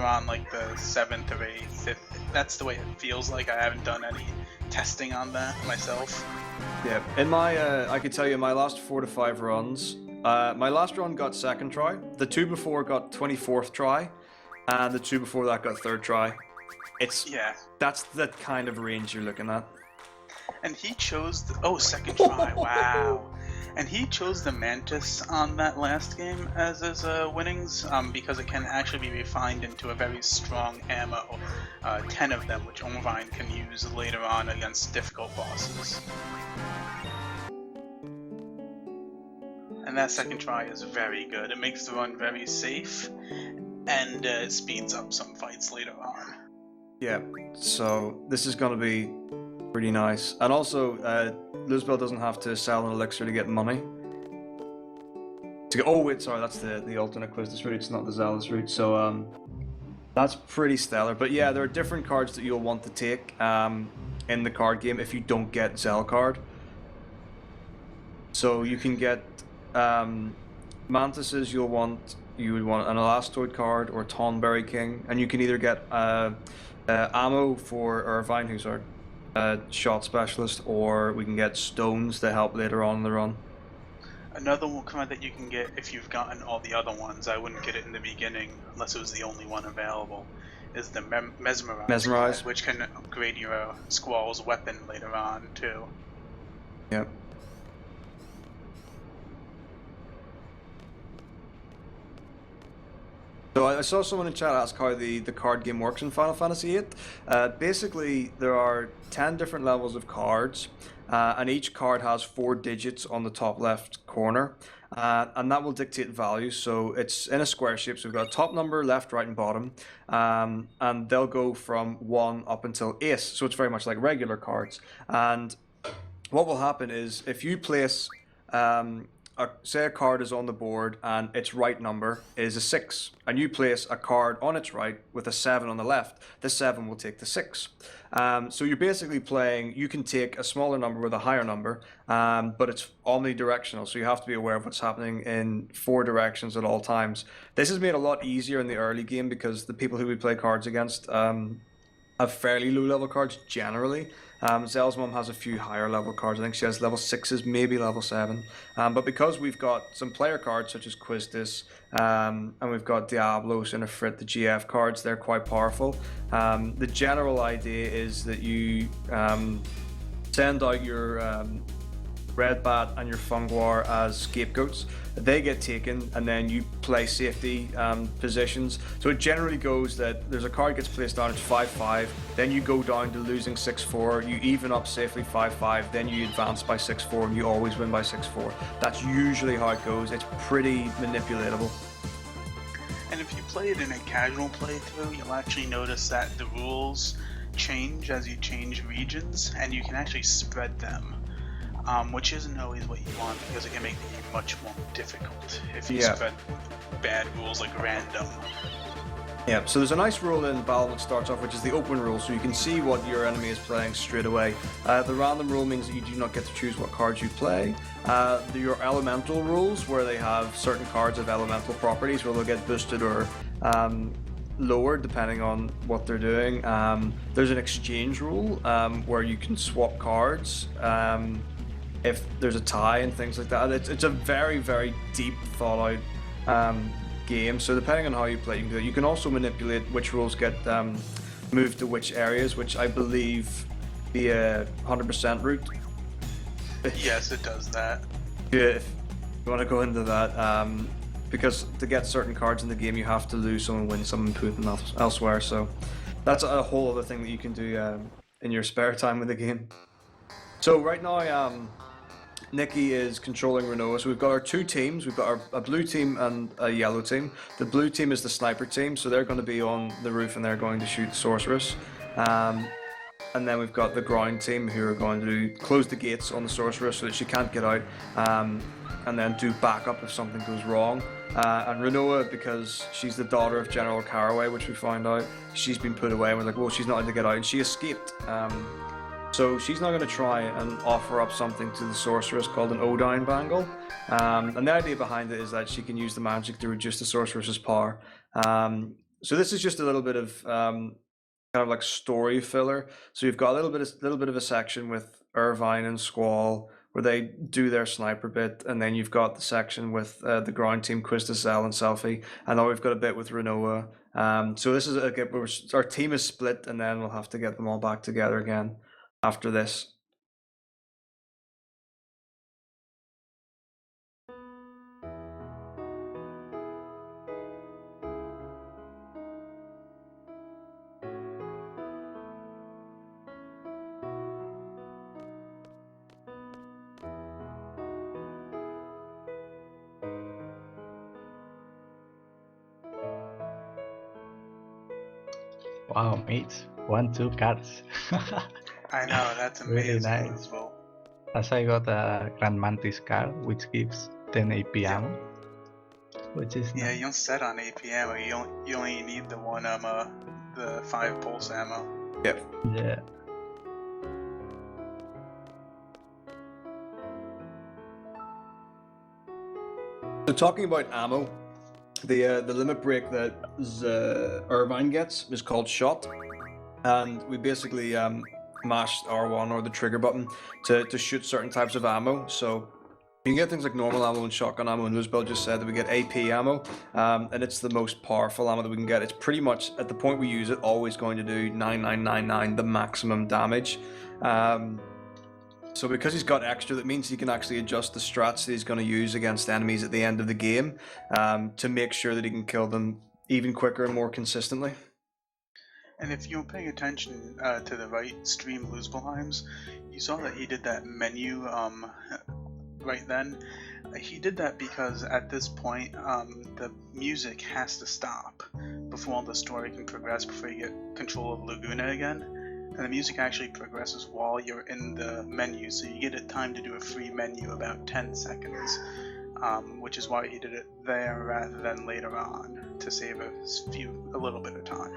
D: on like the 7th or 8th. That's the way it feels like. I haven't done any testing on that myself.
B: Yeah, in my, I could tell you my last 4 to 5 runs, my last run got 2nd try, the 2 before got 24th try, and the 2 before that got 3rd try. That's the kind of range you're looking at.
D: And he chose the 2nd try. Wow. And he chose the Mantis on that last game as his winnings because it can actually be refined into a very strong ammo, 10 of them, which Omvine can use later on against difficult bosses. And that 2nd try is very good. It makes the run very safe, and it speeds up some fights later on.
B: Yeah, so this is going to be pretty nice. And also, Lizbel doesn't have to sell an elixir to get money. Oh wait, sorry, that's the alternate Quizdas route, it's not the Zealous route, so that's pretty stellar. But yeah, there are different cards that you'll want to take in the card game if you don't get Zell card. So you can get Mantises, you would want an Elastoid card or Tonberry King, and you can either get ammo for Irvine, who's our shot specialist, or we can get stones to help later on in the run.
D: Another card that you can get if you've gotten all the other ones, I wouldn't get it in the beginning unless it was the only one available, is the Mesmerize
B: Mesmerize.
D: card, which can upgrade your Squall's weapon later on, too.
B: Yep. So I saw someone in chat ask how the card game works in Final Fantasy VIII. Basically, there are 10 different levels of cards, and each card has 4 digits on the top left corner, and that will dictate value. So it's in a square shape, so we've got a top number, left, right, and bottom, and they'll go from 1 up until ace, so it's very much like regular cards. And what will happen is if you place say a card is on the board and its right number is a 6, and you place a card on its right with a 7 on the left, the 7 will take the 6. So you're basically playing, you can take a smaller number with a higher number, but it's omnidirectional, so you have to be aware of what's happening in 4 directions at all times. This is made a lot easier in the early game because the people who we play cards against have fairly low level cards generally. Zell's mom has a few higher level cards. I think she has level 6s, maybe level 7. But because we've got some player cards such as Quistis, and we've got Diablos and Ifrit, the GF cards, they're quite powerful. The general idea is that you send out your Red Bat and your Funguar as scapegoats. They get taken, and then you play safety positions. So it generally goes that there's a card gets placed down, it's 5-5, then you go down to losing 6-4, you even up safely 5-5, then you advance by 6-4, and you always win by 6-4. That's usually how it goes. It's pretty manipulatable.
D: And if you play it in a casual playthrough, you'll actually notice that the rules change as you change regions, and you can actually spread them. Which isn't always what you want, because it can make the game much more difficult if you spread bad rules like random.
B: Yeah, so there's a nice rule in Battle that starts off, which is the open rule, so you can see what your enemy is playing straight away. The random rule means that you do not get to choose what cards you play. Your elemental rules, where they have certain cards of elemental properties, where they'll get boosted or lowered depending on what they're doing. There's an exchange rule where you can swap cards if there's a tie and things like that. It's a very, very deep, thought out game. So depending on how you play, you can do it. You can also manipulate which rules get moved to which areas, which I believe be a 100% route.
D: Yes, it does that.
B: Yeah, if you want to go into that, because to get certain cards in the game, you have to lose some and win some and put them elsewhere. So that's a whole other thing that you can do in your spare time with the game. So right now, Nikki is controlling Renoa. So we've got our 2 teams. We've got a blue team and a yellow team. The blue team is the sniper team, so they're going to be on the roof and they're going to shoot Sorceress. And then we've got the ground team who are going to close the gates on the Sorceress so that she can't get out, and then do backup if something goes wrong. And Renoa, because she's the daughter of General Caraway, which we found out, she's been put away, and we're like, well, she's not able to get out, and she escaped. So she's now going to try and offer up something to the Sorceress called an Odine Bangle. And the idea behind it is that she can use the magic to reduce the Sorceress's power. So this is just a little bit of kind of like story filler. So you've got a little bit of a section with Irvine and Squall where they do their sniper bit, and then you've got the section with the ground team, Quistis, Zell, and Selfie, and now we've got a bit with Renoa. So this is our team is split, and then we'll have to get them all back together again after this.
F: Wow, mates. 1-2 cards.
D: I know, that's
F: Really
D: amazing
F: nice.
D: as well.
F: As I got a Grand Mantis card, which gives 10 AP ammo, which is
D: Yeah,
F: nice.
D: you don't set on AP ammo, you only need the 1 the 5 pulse ammo.
B: Yep.
F: Yeah.
B: So talking about ammo, the limit break that Irvine gets is called Shot, and we basically mash R1 or the trigger button to shoot certain types of ammo. So You can get things like normal ammo and shotgun ammo, and Roosevelt just said that we get AP ammo, and it's the most powerful ammo that we can get. It's pretty much, at the point we use it, always going to do 9999, the maximum damage. So because he's got extra, that means he can actually adjust the strats that he's going to use against enemies at the end of the game to make sure that he can kill them even quicker and more consistently.
D: And if you were paying attention to the right stream, Luzbelheim's, you saw that he did that menu right then. He did that because at this point the music has to stop before the story can progress, before you get control of Laguna again. And the music actually progresses while you're in the menu, so you get a time to do a free menu about 10 seconds, which is why he did it there rather than later on, to save a little bit of time.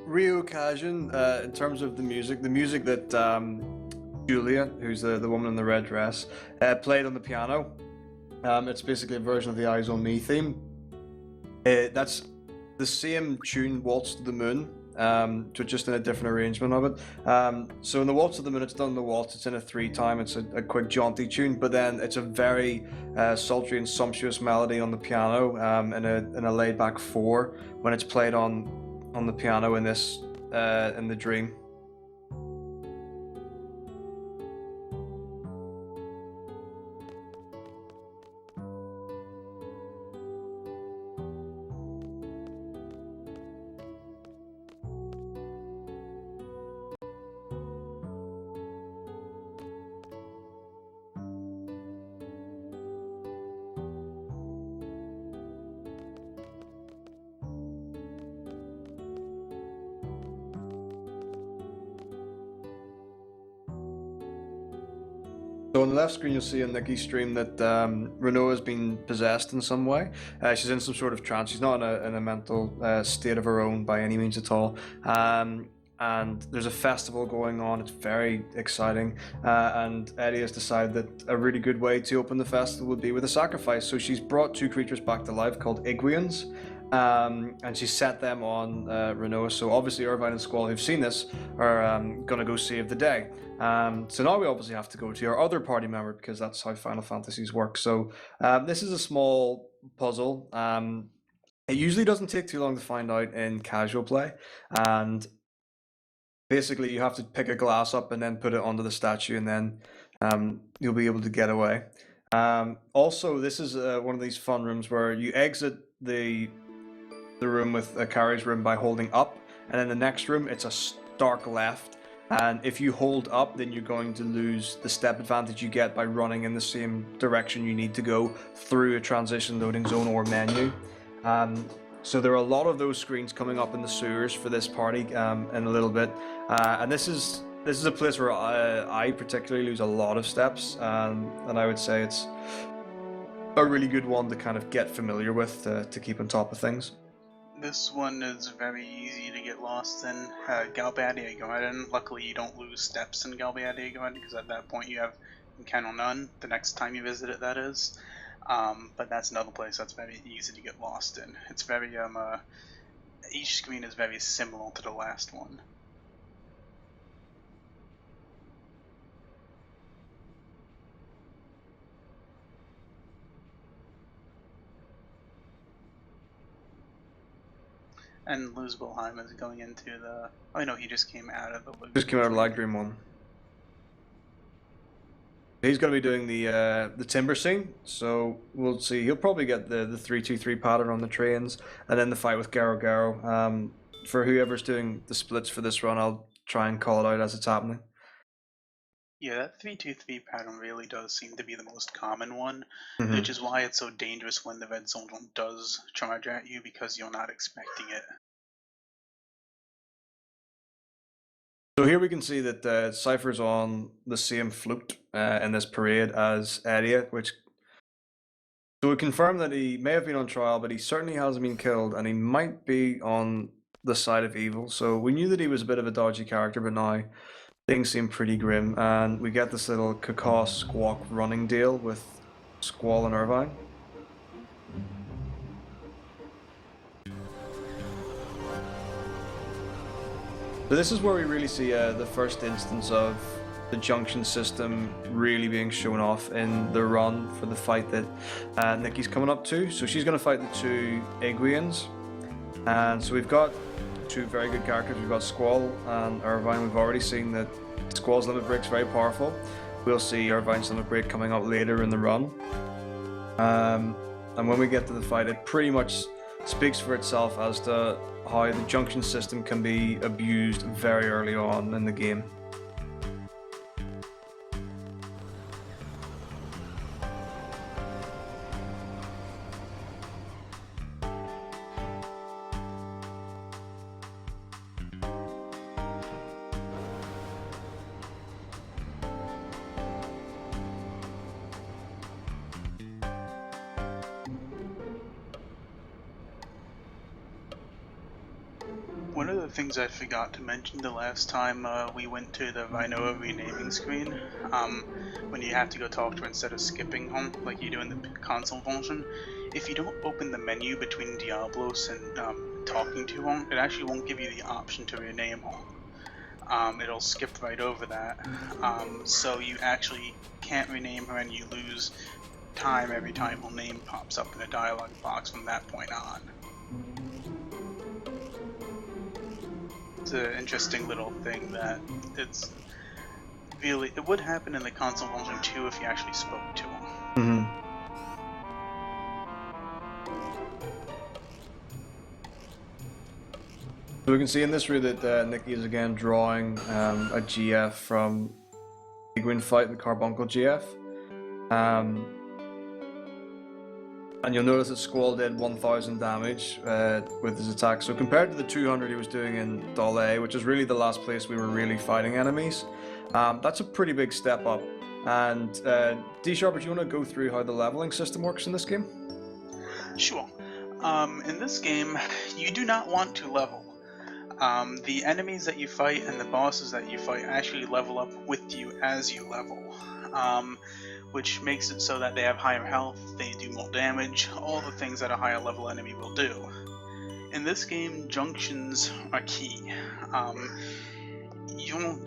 B: Rio Kajin, in terms of the music that Julia, who's the woman in the red dress, played on the piano. It's basically a version of the Eyes on Me theme. That's the same tune, Waltz to the Moon, just in a different arrangement of it. So in the Waltz to the Moon, it's done in the waltz, it's in a 3/time, it's a quick jaunty tune, but then it's a very sultry and sumptuous melody on the piano in a laid back 4 when it's played on the piano in this in the dream. So on the left screen, you'll see on Nikki's stream that Renault has been possessed in some way. She's in some sort of trance. She's not in a mental state of her own by any means at all. And there's a festival going on. It's very exciting. And Eddie has decided that a really good way to open the festival would be with a sacrifice. So she's brought 2 creatures back to life called Iguians. And she set them on Renault. So obviously Irvine and Squall, who've seen this, are going to go save the day. So now we obviously have to go to our other party member, because that's how Final Fantasies work. So this is a small puzzle. It usually doesn't take too long to find out in casual play, and basically you have to pick a glass up and then put it onto the statue, and then you'll be able to get away. Also, this is one of these fun rooms where you exit the room with a carriage room by holding up, and in the next room it's a stark left, and if you hold up, then you're going to lose the step advantage you get by running in the same direction you need to go through a transition loading zone or menu. So there are a lot of those screens coming up in the sewers for this party in a little bit, and this is a place where I particularly lose a lot of steps, and I would say it's a really good one to kind of get familiar with to keep on top of things.
D: This one is very easy to get lost in. Galbadia Garden, luckily you don't lose steps in Galbadia Garden, because at that point you have encounter none, the next time you visit it, that is. But that's another place that's very easy to get lost in. It's very, each screen is very similar to the last one. And Luzbelheim is going into the... Oh no, he just came out of the...
B: Just came out of Lagrim one. He's going to be doing the timber scene, so we'll see. He'll probably get the 3-2-3 pattern on the trains, and then the fight with Garo Garo. For whoever's doing the splits for this run, I'll try and call it out as it's happening.
D: Yeah, that 3-2-3 pattern really does seem to be the most common one, which is why it's so dangerous when the red soldier does charge at you, because you're not expecting it.
B: So here we can see that Cypher's on the same flute in this parade as Edia, which So we confirmed that he may have been on trial, but he certainly hasn't been killed, and he might be on the side of evil. So we knew that he was a bit of a dodgy character, but now things seem pretty grim, and we get this little cacaw squawk running deal with Squall and Irvine. So this is where we really see the first instance of the junction system really being shown off in the run for the fight that Nikki's coming up to. So she's going to fight the two Iguians, and so we've got two very good characters. We've got Squall and Irvine. We've already seen that Squall's limit break's very powerful. We'll see Irvine's limit break coming up later in the run. And when we get to the fight, it pretty much speaks for itself as to how the junction system can be abused very early on in the game.
D: One of the things I forgot to mention the last time we went to the Rhinoa renaming screen, when you have to go talk to her instead of skipping home like you do in the console version, if you don't open the menu between Diablos and talking to her, it actually won't give you the option to rename her. It'll skip right over that, so you actually can't rename her and you lose time every time her name pops up in a dialogue box from that point on. It's an interesting little thing that it's really, it would happen in the console version too if you actually spoke to him.
B: Mm-hmm. So we can see in this route that Nikki is again drawing a GF from the Iguan fight, the Carbuncle GF. And you'll notice that Squall did 1000 damage with his attack. So compared to the 200 he was doing in Dole, which is really the last place we were really fighting enemies, that's a pretty big step up. And D-Sharper, do you want to go through how the leveling system works in this game?
D: Sure. In this game, you do not want to level. The enemies that you fight and the bosses that you fight actually level up with you as you level. Which makes it so that they have higher health, they do more damage, all the things that a higher level enemy will do. In this game, junctions are key.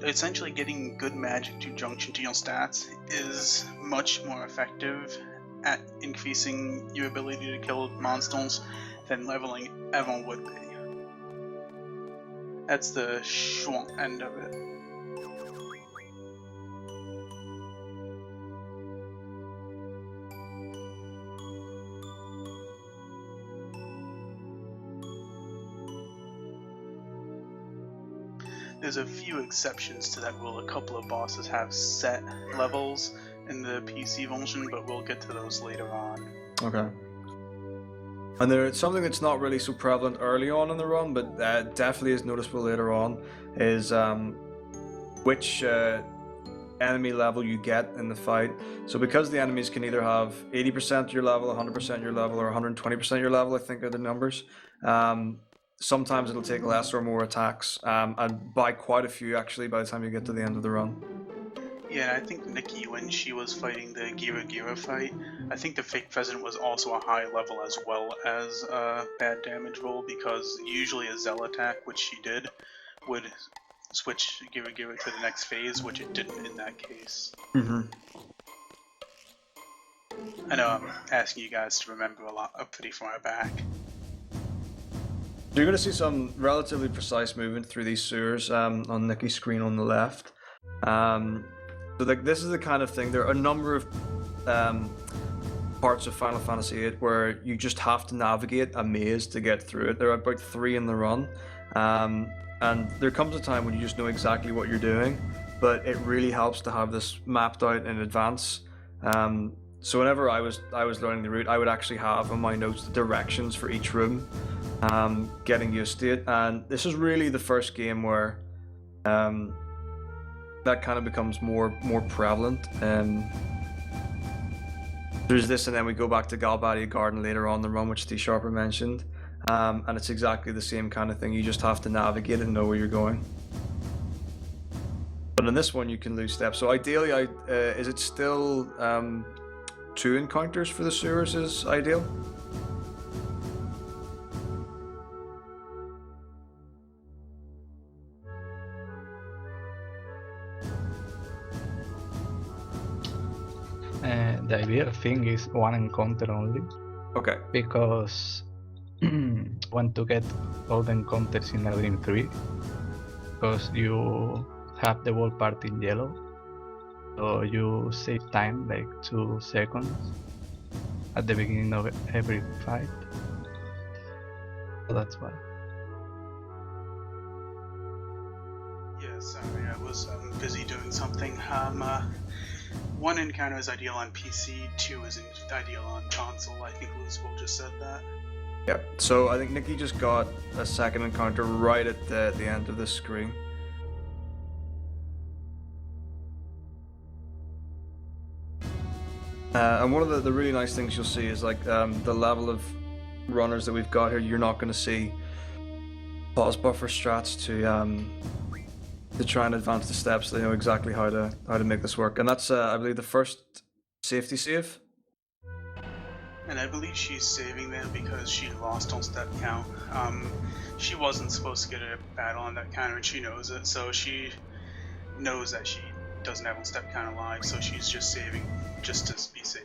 D: Essentially getting good magic to junction to your stats is much more effective at increasing your ability to kill monsters than leveling ever would be. That's the short end of it. There's a few exceptions to that rule. A couple of bosses have set levels in the PC version, but we'll get to those later on.
B: Okay. And there's something that's not really so prevalent early on in the run, but definitely is noticeable later on, is which enemy level you get in the fight. So because the enemies can either have 80% your level, 100% your level, or 120% your level, I think are the numbers. Sometimes it'll take less or more attacks, and by quite a few actually by the time you get to the end of the run.
D: Yeah, I think Nikki, when she was fighting the Gira fight, I think the Fake President was also a high level as well as a bad damage roll, because usually a Zell attack, which she did, would switch Gira to the next phase, which it didn't in that case.
B: Mm-hmm.
D: I know I'm asking you guys to remember a lot pretty far back.
B: You're going to see some relatively precise movement through these sewers on Nikki's screen on the left. So this is the kind of thing, there are a number of parts of Final Fantasy VIII where you just have to navigate a maze to get through it. There are about 3 in the run. And there comes a time when you just know exactly what you're doing, but it really helps to have this mapped out in advance. So whenever I was learning the route, I would actually have on my notes the directions for each room, getting used to it. And this is really the first game where that kind of becomes more prevalent. There's this, and then we go back to Galbadia Garden later on the run, which T Sharper mentioned. And it's exactly the same kind of thing. You just have to navigate and know where you're going. But in this one, you can lose steps. So ideally, is it still 2 encounters for the sewers is ideal?
F: The ideal thing is 1 encounter only,
B: Okay.
F: because want to get all the encounters in Elden 3, because you have the whole part in yellow, so you save time, like 2 seconds at the beginning of every fight. So that's why.
D: Yeah, sorry, I was busy doing something. 1 encounter is ideal on PC, 2 is ideal on console. I think Luzville just said that.
B: Yep. So I think Nikki just got a second encounter right at the end of the screen. And one of the really nice things you'll see is like the level of runners that we've got here. You're not going to see pause buffer strats to try and advance the steps. They know exactly how to make this work, and that's I believe the first safety save.
D: And I believe she's saving them because she lost on step count. She wasn't supposed to get a battle on that counter, and she knows it, so she knows that she doesn't have on step count alive, so she's just saving just to be safe.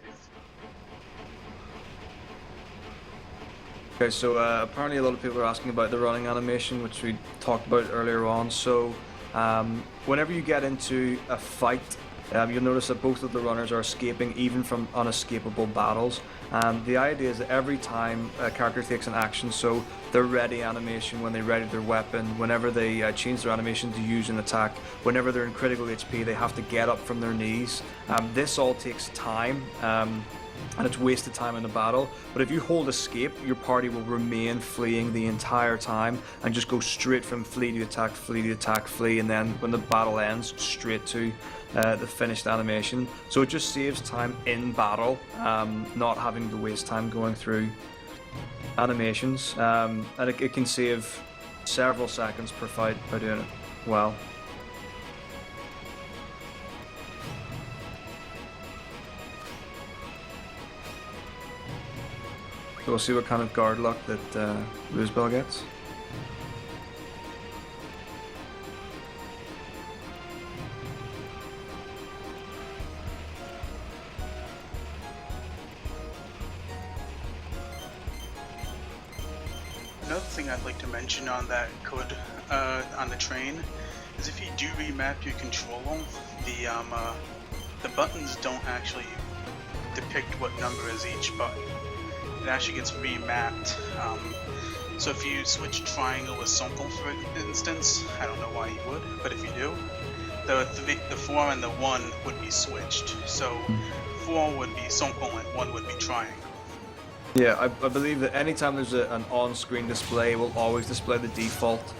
B: Okay, so apparently a lot of people are asking about the running animation, which we talked about earlier on. So whenever you get into a fight, you'll notice that both of the runners are escaping even from unescapable battles. The idea is that every time a character takes an action, so their ready animation, when they ready their weapon, whenever they change their animation to use an attack, whenever they're in critical HP, they have to get up from their knees. This all takes time. And it's wasted time in the battle. But if you hold escape, your party will remain fleeing the entire time and just go straight from flee to attack, flee to attack, flee, and then when the battle ends, straight to the finished animation. So it just saves time in battle, not having to waste time going through animations. And it can save several seconds per fight by doing it well. So we'll see what kind of guard luck that Luzbel gets.
D: Another thing I'd like to mention on that code on the train is if you do remap your control, the buttons don't actually depict what number is each button. It actually gets remapped. So if you switch triangle with Sonkel, for instance, I don't know why you would, but if you do, the 4 and the 1 would be switched. So 4 would be Sonkel and 1 would be triangle.
B: Yeah, I believe that anytime there's an on-screen display, it will always display the default.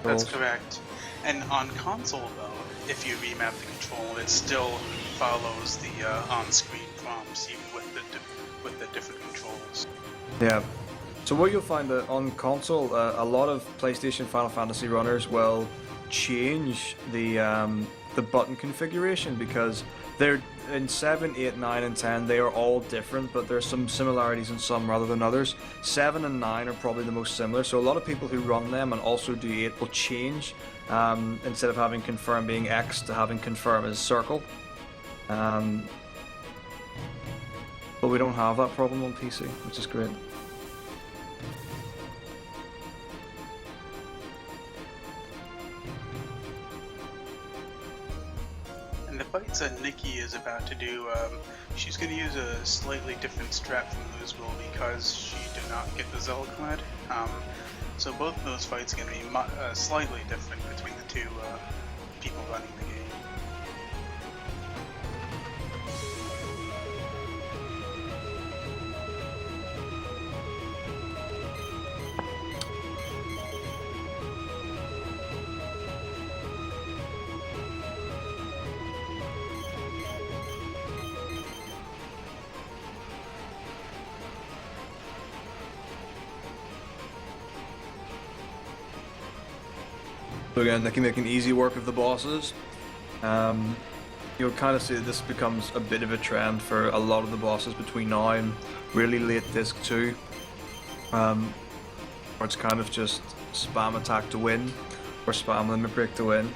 D: That's correct. And on console though, if you remap the control, it still follows the on-screen prompts, even with the different controls.
B: Yeah. So what you'll find that on console, a lot of PlayStation Final Fantasy runners will change the button configuration because they're in 7, 8, 9, and 10. They are all different, but there's some similarities in some rather than others. 7 and 9 are probably the most similar. So a lot of people who run them and also do 8 will change instead of having confirm being X to having confirm as circle. But we don't have that problem on PC, which is great.
D: And the fights that Nikki is about to do, she's going to use a slightly different strat from Luzville because she did not get the Zelklad. So both of those fights are going to be slightly different between the two people running the game.
B: So again, they can make an easy work of the bosses. You'll kind of see that this becomes a bit of a trend for a lot of the bosses between now and really late Disc 2. Where it's kind of just spam attack to win, or spam limit break to win.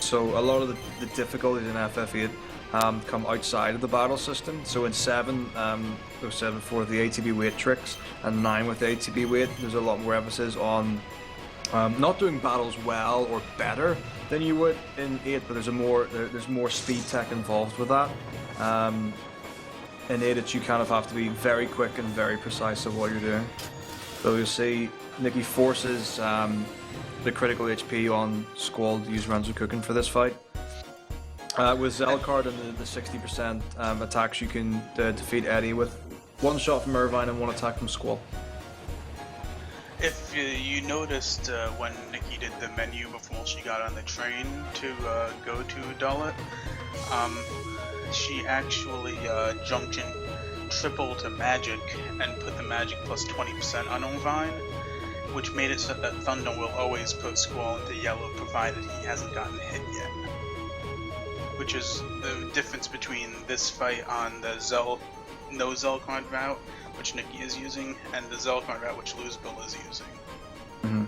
B: So a lot of the difficulties in FF8 come outside of the battle system. So in 7, 7 for the ATB weight tricks, and 9 with the ATB weight, there's a lot more emphasis on not doing battles well or better than you would in 8, but there's more speed tech involved with that. In 8, it's you kind of have to be very quick and very precise of what you're doing. So you'll see Nikki forces the critical HP on Squall to use Renzo Cooking for this fight. With Zelcard and the 60% attacks, you can defeat Eddie with one shot from Irvine and one attack from Squall.
D: If you noticed when Nikki did the menu before she got on the train to go to Dalit, she actually junction triple to magic and put the magic plus 20% on Irvine, which made it so that Thunder will always put Squall into yellow provided he hasn't gotten hit yet. Which is the difference between this fight on the no Zelcard route, which Nikki is using, and the Zelcard route, which Luzbel is using.
B: Mm-hmm.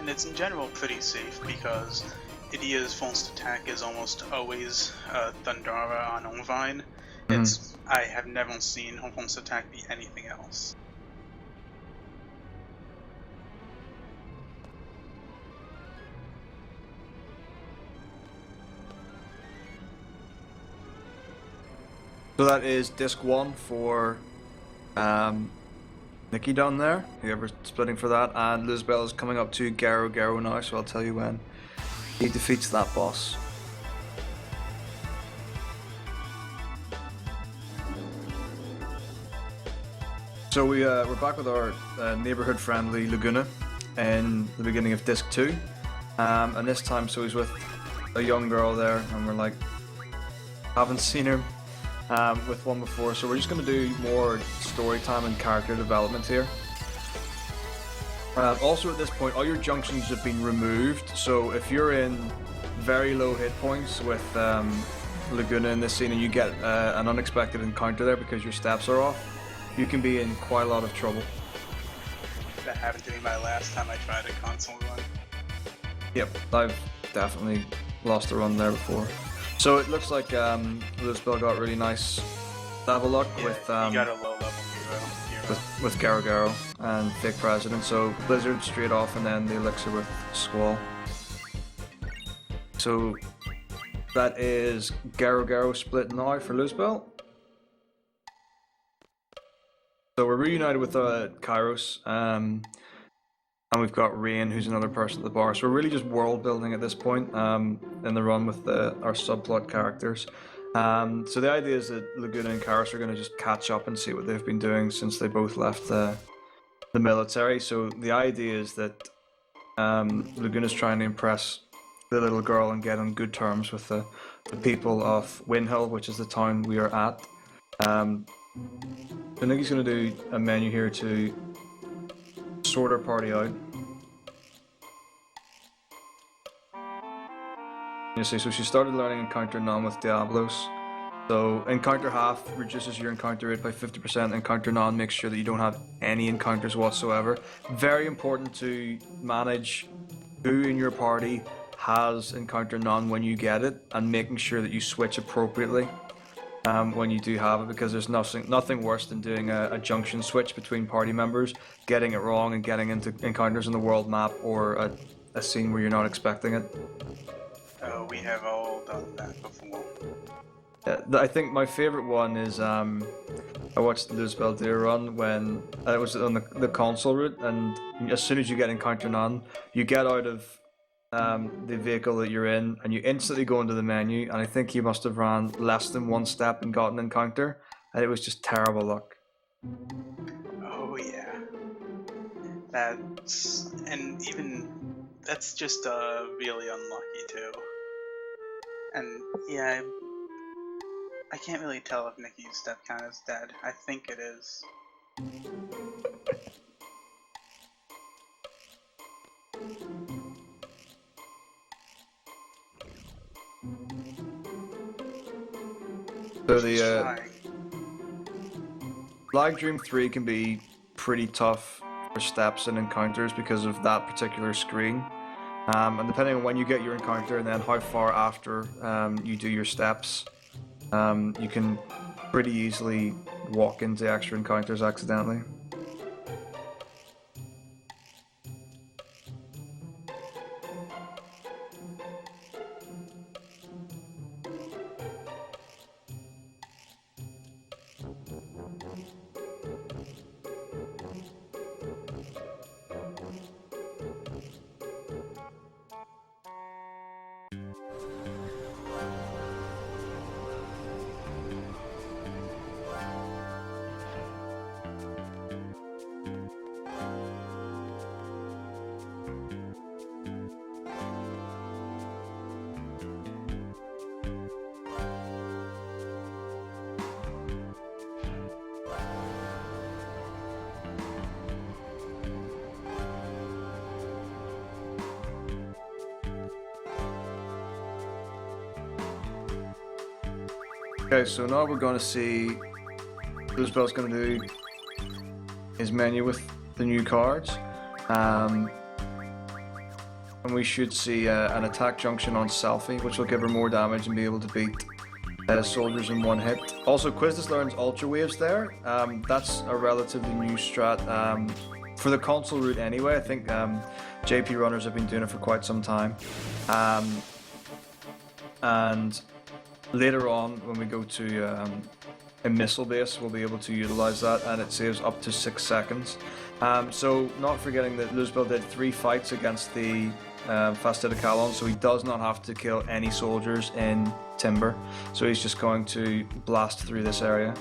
D: And it's in general pretty safe because Idia's first attack is almost always Thundara on Irvine. I have never seen her first attack be anything else.
B: So that is Disc 1 for Nikki down there, whoever's splitting for that, and Luzbel is coming up to Garo Garo now, so I'll tell you when he defeats that boss. So we're back with our neighborhood-friendly Laguna in the beginning of Disc 2, and this time so he's with a young girl there, and we're like, haven't seen her with one before, so we're just going to do more story time and character development here. Also at this point, all your junctions have been removed, so if you're in very low hit points with Laguna in this scene and you get an unexpected encounter there because your steps are off, you can be in quite a lot of trouble.
D: That happened to me my last time I tried a console run.
B: Yep, I've definitely lost a run there before. So it looks like Luzbel got really nice level luck with
D: you got a low level hero.
B: with Garo Garo and Fake President. So Blizzard straight off, and then the elixir with Squall. So that is Garo Garo split now for Luzbel. So we're reunited with Kairos, and we've got Rain, who's another person at the bar. So we're really just world building at this point in the run with our subplot characters. So the idea is that Laguna and Kairos are going to just catch up and see what they've been doing since they both left the military. So the idea is that Laguna's trying to impress the little girl and get on good terms with the people of Windhill, which is the town we are at. I think he's going to do a menu here to sort our party out. You see, so she started learning Encounter None with Diablos. So Encounter Half reduces your encounter rate by 50%. Encounter None makes sure that you don't have any encounters whatsoever. Very important to manage who in your party has Encounter None when you get it, and making sure that you switch appropriately when you do have it, because there's nothing worse than doing a junction switch between party members, getting it wrong and getting into encounters on the world map or a scene where you're not expecting it.
D: We have all done that before.
B: I think my favorite one is I watched the Luzbel do a run when it was on the console route, and as soon as you get Encounter None, you get out of the vehicle that you're in and you instantly go into the menu, and I think he must have ran less than one step and got an encounter, and it was just terrible luck.
D: Oh yeah. That's just really unlucky too. And yeah, I can't really tell if Nikki's death count is dead. I think it is.
B: So
D: She's
B: the
D: trying.
B: Live Dream 3 can be pretty tough for steps and encounters because of that particular screen. And depending on when you get your encounter and then how far after you do your steps, you can pretty easily walk into extra encounters accidentally. Okay, so now we're going to see Luzbel's going to do his menu with the new cards. And we should see an attack junction on Selfie, which will give her more damage and be able to beat soldiers in one hit. Also, Quizless learns Ultra Waves there. That's a relatively new strat for the console route anyway. I think JP runners have been doing it for quite some time. And later on, when we go to a missile base, we'll be able to utilize that, and it saves up to 6 seconds. So, not forgetting that Luzbel did 3 fights against the Fastidicalon, so he does not have to kill any soldiers in Timber. So he's just going to blast through this area.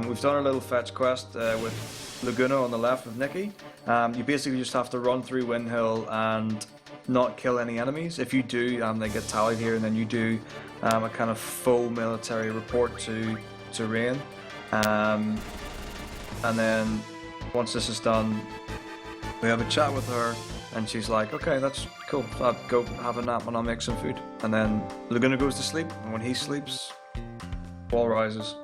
B: We've done our little fetch quest with Laguna on the left with Nikki. You basically just have to run through Windhill and not kill any enemies. If you do, they get tallied here, and then you do a kind of full military report to Rain. And then once this is done, we have a chat with her, and she's like, okay, that's cool, I'll go have a nap and I'll make some food. And then Laguna goes to sleep, and when he sleeps, ball rises.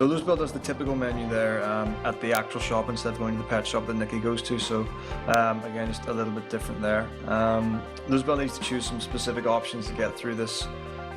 B: So Luzbel does the typical menu there at the actual shop instead of going to the pet shop that Nikki goes to, so again, just a little bit different there. Luzbel needs to choose some specific options to get through this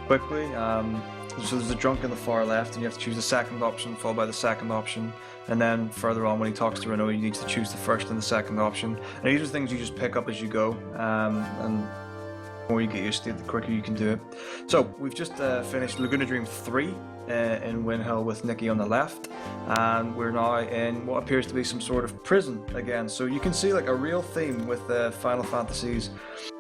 B: quickly. So there's a drunk in the far left, and you have to choose the second option followed by the second option, and then further on when he talks to Renault, you need to choose the first and the second option. And these are things you just pick up as you go, and the more you get used to it, the quicker you can do it. So we've just finished Laguna Dream 3 in Windhill with Nikki on the left, and we're now in what appears to be some sort of prison again. So you can see like a real theme with Final Fantasies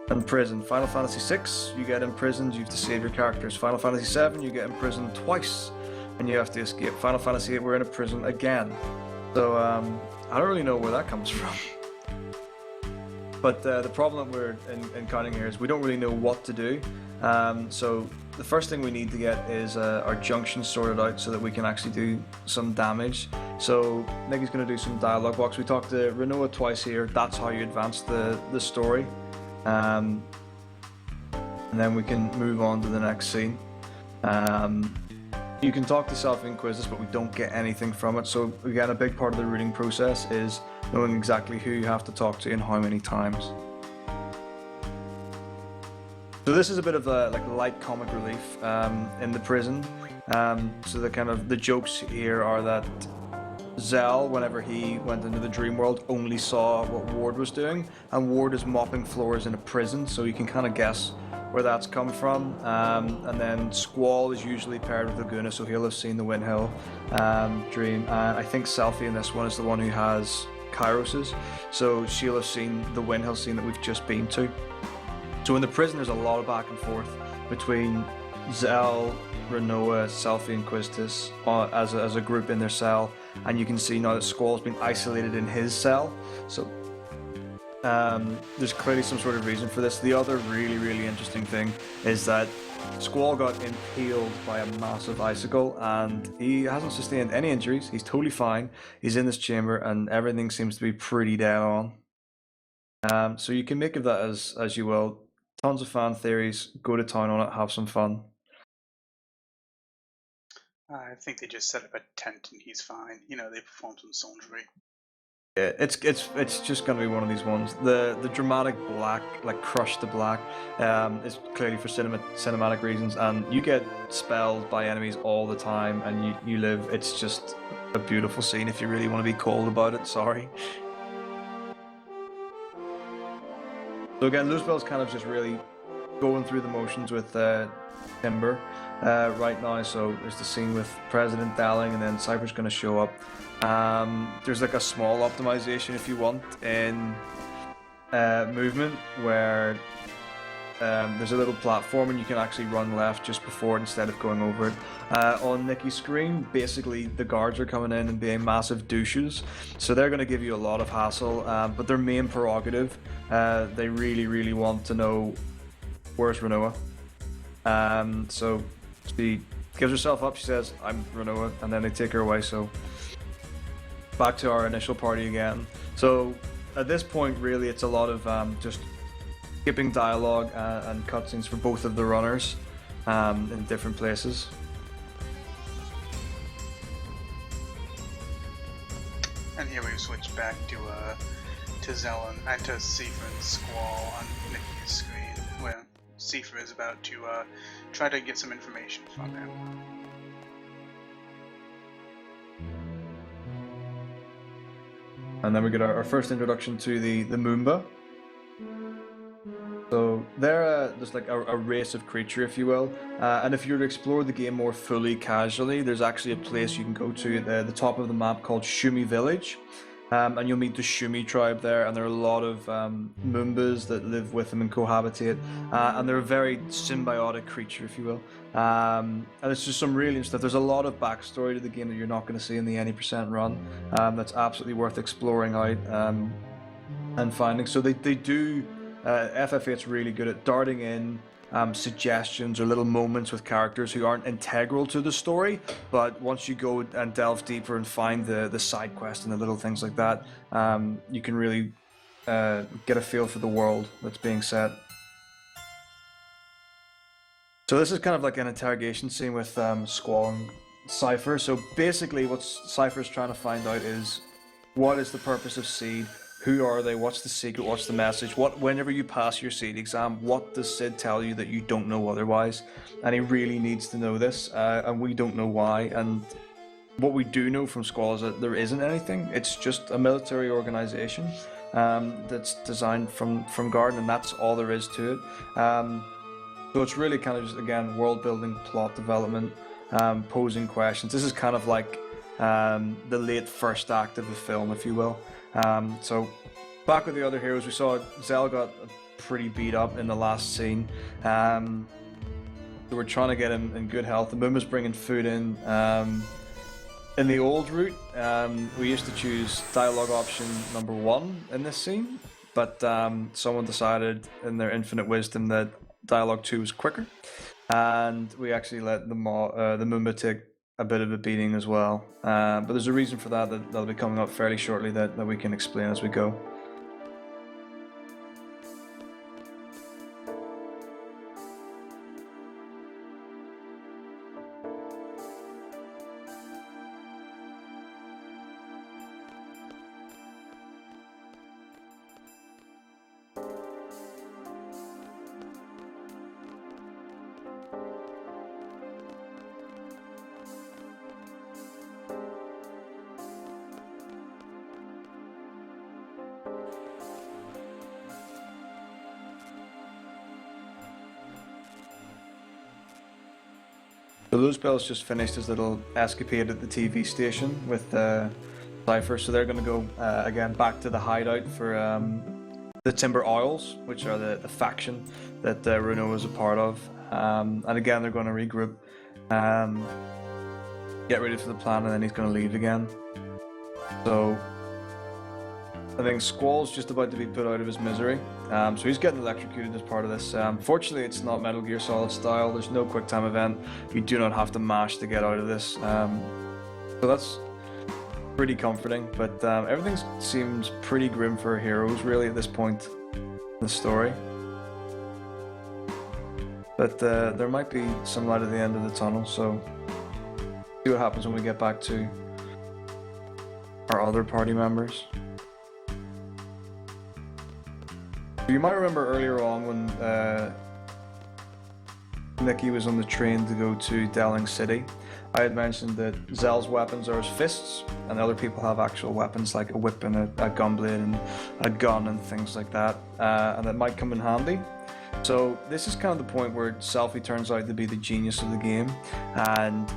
B: and prison. Final Fantasy 6, you get imprisoned, you have to save your characters. Final Fantasy 7, you get imprisoned twice and you have to escape. Final Fantasy 8, we're in a prison again. So I don't really know where that comes from. But the problem that we're encountering here is we don't really know what to do. So the first thing we need to get is our junction sorted out so that we can actually do some damage. So Nikki's going to do some dialogue box. We talked to Renoa twice here. That's how you advance the story. And then we can move on to the next scene. You can talk to Self-Inquisitors, but we don't get anything from it. So again, a big part of the routing process is knowing exactly who you have to talk to and how many times. So this is a bit of a like light comic relief in the prison. So the jokes here are that Zell, whenever he went into the dream world, only saw what Ward was doing, and Ward is mopping floors in a prison, so you can kind of guess where that's come from. And then Squall is usually paired with Laguna, so he'll have seen the Windhill dream. I think Selfie in this one is the one who has Kairos's, so she'll have seen the Windhill scene that we've just been to. So in the prison, there's a lot of back and forth between Zell, Renoa, Selfie, and Quistis as a group in their cell, and you can see now that Squall's been isolated in his cell. So there's clearly some sort of reason for this. The other really interesting thing is that Squall got impaled by a massive icicle, and he hasn't sustained any injuries. He's totally fine. He's in this chamber, and everything seems to be pretty dead on. So you can make of that as you will. Tons of fan theories. Go to town on it. Have some fun.
D: I think they just set up a tent and he's fine. You know, they perform some soldiery.
B: Yeah, it's just gonna be one of these ones. The dramatic black, like crush to black, is clearly for cinematic reasons, and you get spelled by enemies all the time, and you live. It's just a beautiful scene if you really want to be cold about it. Sorry. So again, Luzbel's kind of just really going through the motions with Timber right now. So there's the scene with President Dowling, and then Cypher's going to show up. There's like a small optimization if you want in movement where there's a little platform and you can actually run left just before it instead of going over it. On Nikki's screen, basically the guards are coming in and being massive douches, so they're going to give you a lot of hassle, but their main prerogative, they really want to know where's Renoa. So she gives herself up, she says, I'm Renoa, and then they take her away. So back to our initial party again. So at this point, really, it's a lot of just skipping dialogue and cutscenes for both of the runners in different places.
D: And here we've switched back to Zell and to Seifer and Squall on Nikki's screen, where Seifer is about to try to get some information from him.
B: And then we get our first introduction to the Moomba. So they're just like a race of creature, if you will. And if you were to explore the game more fully casually, there's actually a place you can go to at the top of the map called Shumi Village. And you'll meet the Shumi tribe there, and there are a lot of Moombas that live with them and cohabitate. And they're a very symbiotic creature, if you will. And it's just some really interesting stuff. There's a lot of backstory to the game that you're not going to see in the any % run. That's absolutely worth exploring out and finding. So they do. FF8's really good at darting in suggestions or little moments with characters who aren't integral to the story, but once you go and delve deeper and find the side quest and the little things like that, you can really get a feel for the world that's being set. So this is kind of like an interrogation scene with Squall and Cypher. So basically what Cypher's trying to find out is, what is the purpose of Seed? Who are they? What's the secret? What's the message? Whenever you pass your Seed exam, what does Sid tell you that you don't know otherwise? And he really needs to know this, and we don't know why. And what we do know from Squall is that there isn't anything. It's just a military organization that's designed from Garden, and that's all there is to it. So it's really kind of just, again, world building, plot development, posing questions. This is kind of like the late first act of the film, if you will. So back with the other heroes, we saw Zell got pretty beat up in the last scene. So we're trying to get him in good health. The Moomba's bringing food in. In the old route, we used to choose dialogue option number 1 in this scene, but someone decided in their infinite wisdom that dialogue 2 was quicker, and we actually let the Moomba take a bit of a beating as well, but there's a reason for that'll be coming up fairly shortly that we can explain as we go. The Luzbel's just finished his little escapade at the TV station with Cypher, so they're going to go again back to the hideout for the Timber Isles, which are the faction that Runo is a part of. And again, they're going to regroup, get ready for the plan, and then he's going to leave again. So I think Squall's just about to be put out of his misery. So he's getting electrocuted as part of this. Fortunately, it's not Metal Gear Solid style. There's no quick time event. You do not have to mash to get out of this. So that's pretty comforting. But everything seems pretty grim for heroes, really, at this point in the story. But there might be some light at the end of the tunnel, so see what happens when we get back to our other party members. You might remember earlier on when Nikki was on the train to go to Delling City, I had mentioned that Zell's weapons are his fists, and other people have actual weapons like a whip and a gunblade and a gun and things like that, and that might come in handy. So this is kind of the point where Selphie turns out to be the genius of the game, and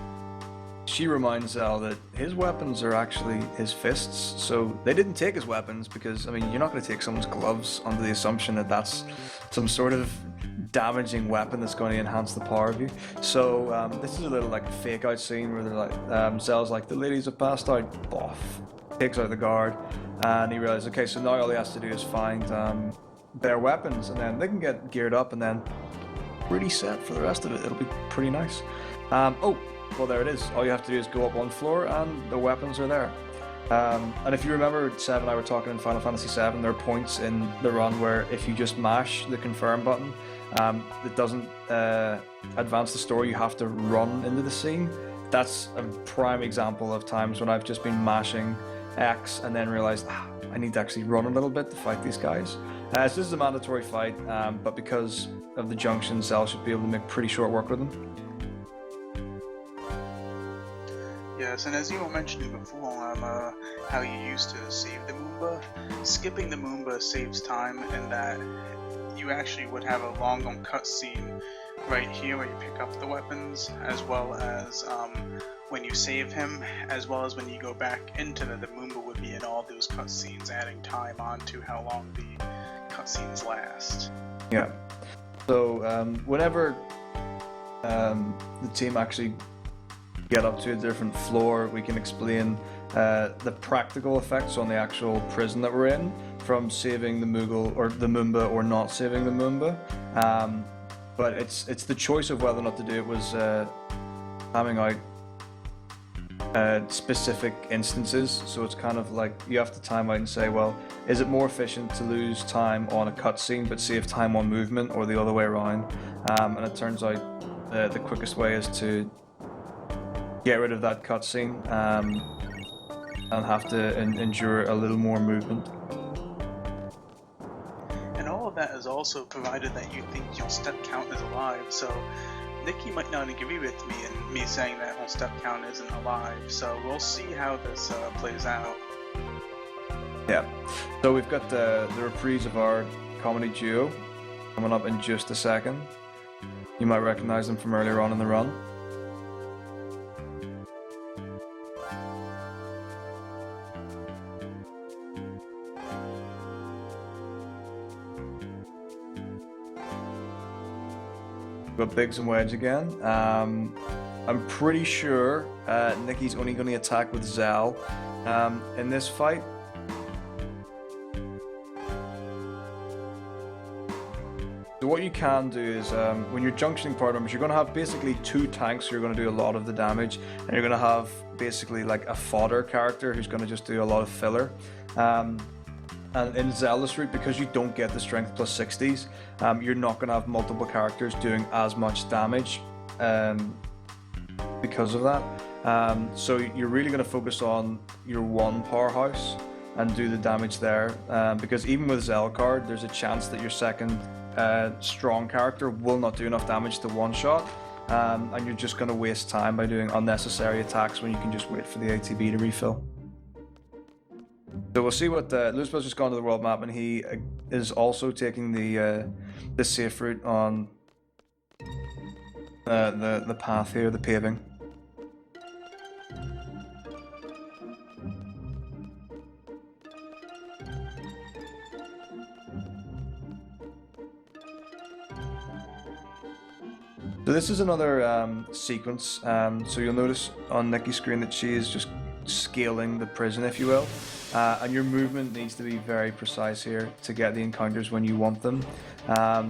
B: she reminds Zell that his weapons are actually his fists. So they didn't take his weapons because, I mean, you're not going to take someone's gloves under the assumption that that's some sort of damaging weapon that's going to enhance the power of you. So this is a little like fake out scene where they're like, Zell's like, the ladies have passed out, boff, takes out the guard, and he realizes, okay, so now all he has to do is find their weapons, and then they can get geared up and then pretty set for the rest of it. It'll be pretty nice. Well, there it is. All you have to do is go up one floor and the weapons are there. And if you remember, Seb and I were talking in Final Fantasy VII, there are points in the run where if you just mash the confirm button, it doesn't advance the story. You have to run into the scene. That's a prime example of times when I've just been mashing X and then realized, I need to actually run a little bit to fight these guys. So this is a mandatory fight, but because of the junction, Zell should be able to make pretty short work with them.
D: Yes, and as you were mentioning before, how you used to save the Moomba, skipping the Moomba saves time in that you actually would have a long cutscene right here where you pick up the weapons, as well as when you save him, as well as when you go back into the Moomba would be in all those cutscenes, adding time onto how long the cutscenes last.
B: Yeah. So whenever the team actually get up to a different floor, we can explain the practical effects on the actual prison that we're in from saving the Moogle or the Moomba or not saving the Moomba. But it's the choice of whether or not to do it was timing out specific instances. So it's kind of like you have to time out and say, well, is it more efficient to lose time on a cutscene but save time on movement, or the other way around? And it turns out the quickest way is to get rid of that cutscene and have to endure a little more movement.
D: And all of that is also provided that you think your step count is alive, so Nikki might not agree with me in me saying that whole step count isn't alive, so we'll see how this plays out.
B: Yeah, so we've got the reprise of our comedy duo coming up in just a second. You might recognize them from earlier on in the run. We've got Biggs and Wedge again. I'm pretty sure Nikki's only going to attack with Zell in this fight. So what you can do is when you're junctioning party members, you're going to have basically two tanks who are going to do a lot of the damage, and you're going to have basically like a fodder character who's going to just do a lot of filler. And in Zelda's route, because you don't get the strength plus 60s, you're not going to have multiple characters doing as much damage because of that. So you're really going to focus on your one powerhouse and do the damage there. Because even with Zelcard, there's a chance that your second strong character will not do enough damage to one shot. And you're just going to waste time by doing unnecessary attacks when you can just wait for the ATB to refill. So we'll see what Luzbel's just gone to the world map, and he is also taking the safe route on the path here, the paving. So this is another sequence. So you'll notice on Nikki's screen that she is just scaling the prison, if you will. And your movement needs to be very precise here to get the encounters when you want them.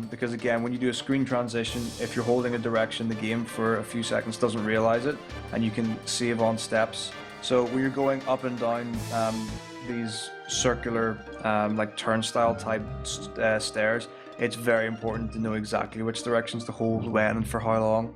B: Because again, when you do a screen transition, if you're holding a direction, the game for a few seconds doesn't realize it, and you can save on steps. So when you're going up and down these circular, like turnstile type stairs, it's very important to know exactly which directions to hold when and for how long.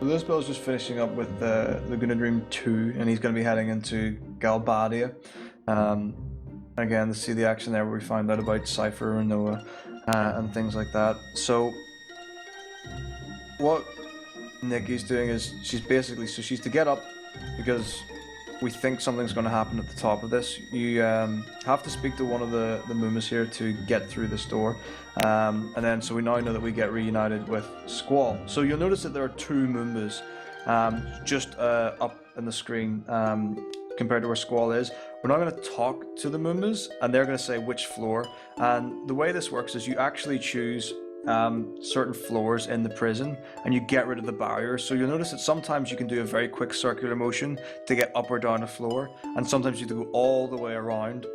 B: So this Bill's just finishing up with Laguna Dream 2, and he's going to be heading into Galbadia. Again, to see the action there where we find out about Cypher and Noah and things like that. So what Nikki's doing is she's to get up because we think something's going to happen at the top of this. You have to speak to one of the Moomas here to get through this door. And then, so we now know that we get reunited with Squall. So you'll notice that there are two Moomas just up in the screen compared to where Squall is. We're now going to talk to the Moomas, and they're going to say which floor. And the way this works is you actually choose certain floors in the prison, and you get rid of the barriers. So you'll notice that sometimes you can do a very quick circular motion to get up or down a floor, and sometimes you have to go all the way around.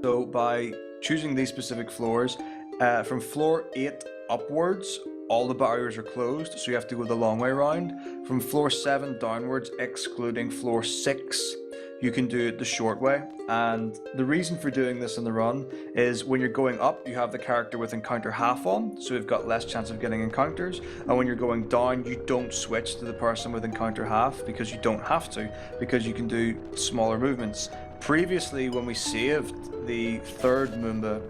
B: So by choosing these specific floors, from floor 8 upwards, all the barriers are closed, so you have to go the long way around. From floor 7 downwards, excluding floor 6, you can do it the short way. And the reason for doing this in the run is when you're going up, you have the character with encounter half on, so you've got less chance of getting encounters. And when you're going down, you don't switch to the person with encounter half, because you don't have to, because you can do smaller movements. Previously, when we saved the third Moomba,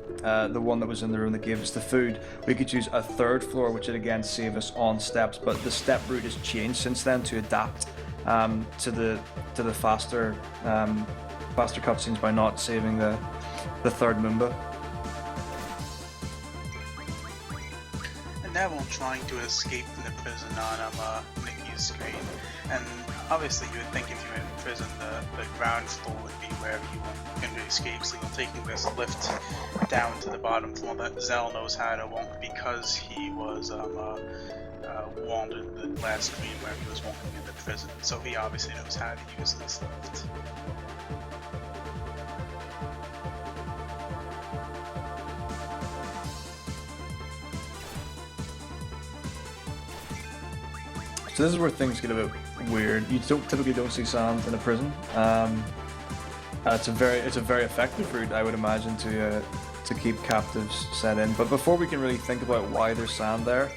B: the one that was in the room that gave us the food, we could use a third floor, which would again save us on steps, but the step route has changed since then to adapt to the faster cutscenes by not saving the third Moomba.
D: And now I'm trying to escape from the prison on Nikki's screen. And obviously you would think if you're in prison, the ground floor would be wherever you want to escape, so you're taking this lift down to the bottom floor that Zell knows how to walk because he was warned in the last screen where he was walking in the prison, so he obviously knows how to use this lift.
B: So this is where things get a bit weird. You typically don't see sand in a prison. It's a very effective route, I would imagine, to keep captives set in. But before we can really think about why there's sand there,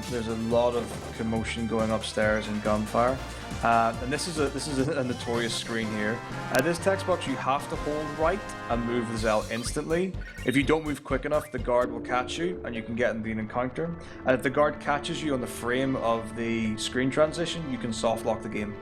B: there's a lot of commotion going upstairs and gunfire. And this is a notorious screen here. This text box you have to hold right and move the Zell instantly. If you don't move quick enough, the guard will catch you and you can get in the encounter. And if the guard catches you on the frame of the screen transition, you can soft lock the game.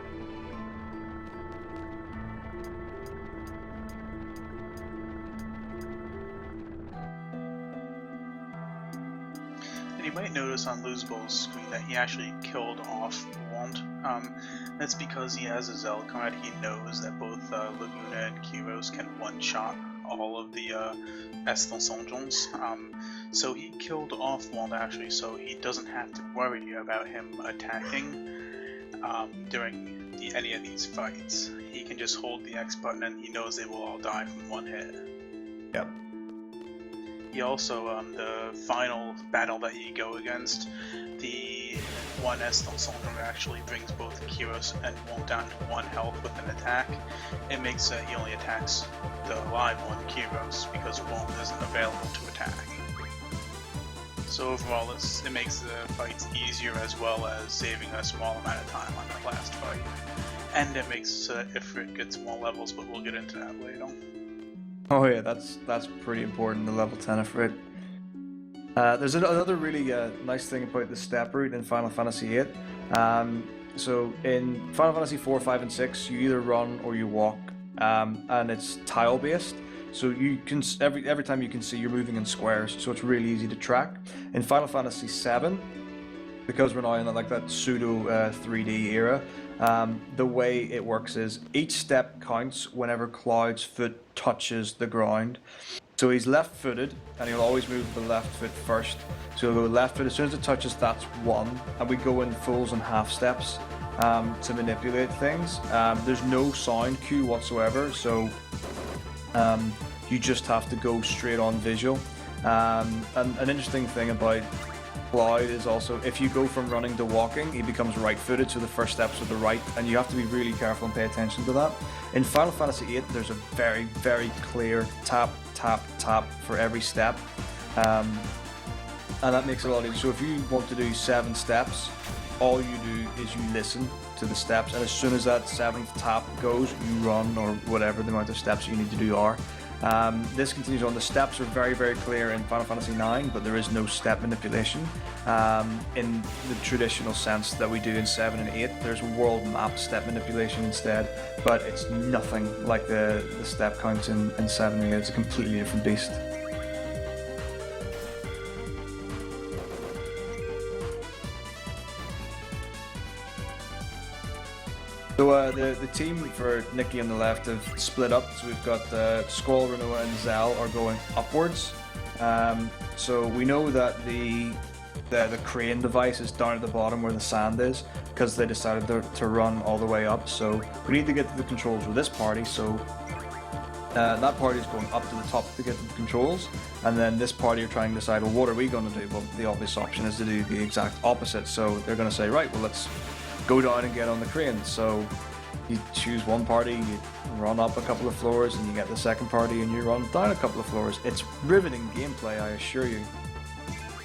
D: And you might notice on Luzbo's screen that he actually killed off Wand. That's because he has a Zell card. He knows that both Laguna and Kiros can one-shot all of the Estelsanjons. So he killed off Wand actually, so he doesn't have to worry about him attacking during any of these fights. He can just hold the X button and he knows they will all die from one hit.
B: Yep.
D: He also, the final battle that you go against, the one Estel Soldier actually brings both Kyros and Wong down to 1 health with an attack, it makes he only attacks the live one, Kyros, because Wong isn't available to attack. So overall, it makes the fights easier as well as saving a small amount of time on the last fight. And it makes Ifrit gets more levels, but we'll get into that later.
B: Oh yeah, that's pretty important, the level 10 Ifrit. There's another really nice thing about the step route in Final Fantasy VIII. So in Final Fantasy 4, 5, and 6, you either run or you walk, and it's tile based. So you can every time you can see you're moving in squares, so it's really easy to track. In Final Fantasy 7, because we're now in like that pseudo 3D era, the way it works is each step counts whenever Cloud's foot touches the ground. So he's left-footed, and he'll always move the left foot first. So he'll go left foot as soon as it touches. That's 1, and we go in fulls and half steps to manipulate things. There's no sound cue whatsoever, so you just have to go straight on visual. And an interesting thing about Cloud is also if you go from running to walking, he becomes right-footed, so the first steps are the right, and you have to be really careful and pay attention to that. In Final Fantasy VIII, there's a very, very clear tap, tap, tap for every step, and that makes it a lot easier. So if you want to do 7 steps, all you do is you listen to the steps, and as soon as that 7th tap goes, you run, or whatever the amount of steps you need to do are. This continues on. The steps are very, very clear in Final Fantasy IX, but there is no step manipulation in the traditional sense that we do in 7 and 8. There's world map step manipulation instead, but it's nothing like the step counts in 7 and 8. It's a completely different beast. So the team for Nikki on the left have split up. So we've got Squall, Renoa, and Zell are going upwards. So we know that the crane device is down at the bottom where the sand is, because they decided to run all the way up. So we need to get to the controls with this party. So that party is going up to the top to get to the controls, and then this party are trying to decide, well, what are we going to do? Well, the obvious option is to do the exact opposite. So they're going to say, right, well, let's go down and get on the crane. So you choose one party, you run up a couple of floors, and you get the second party and you run down a couple of floors. It's riveting gameplay, I assure you.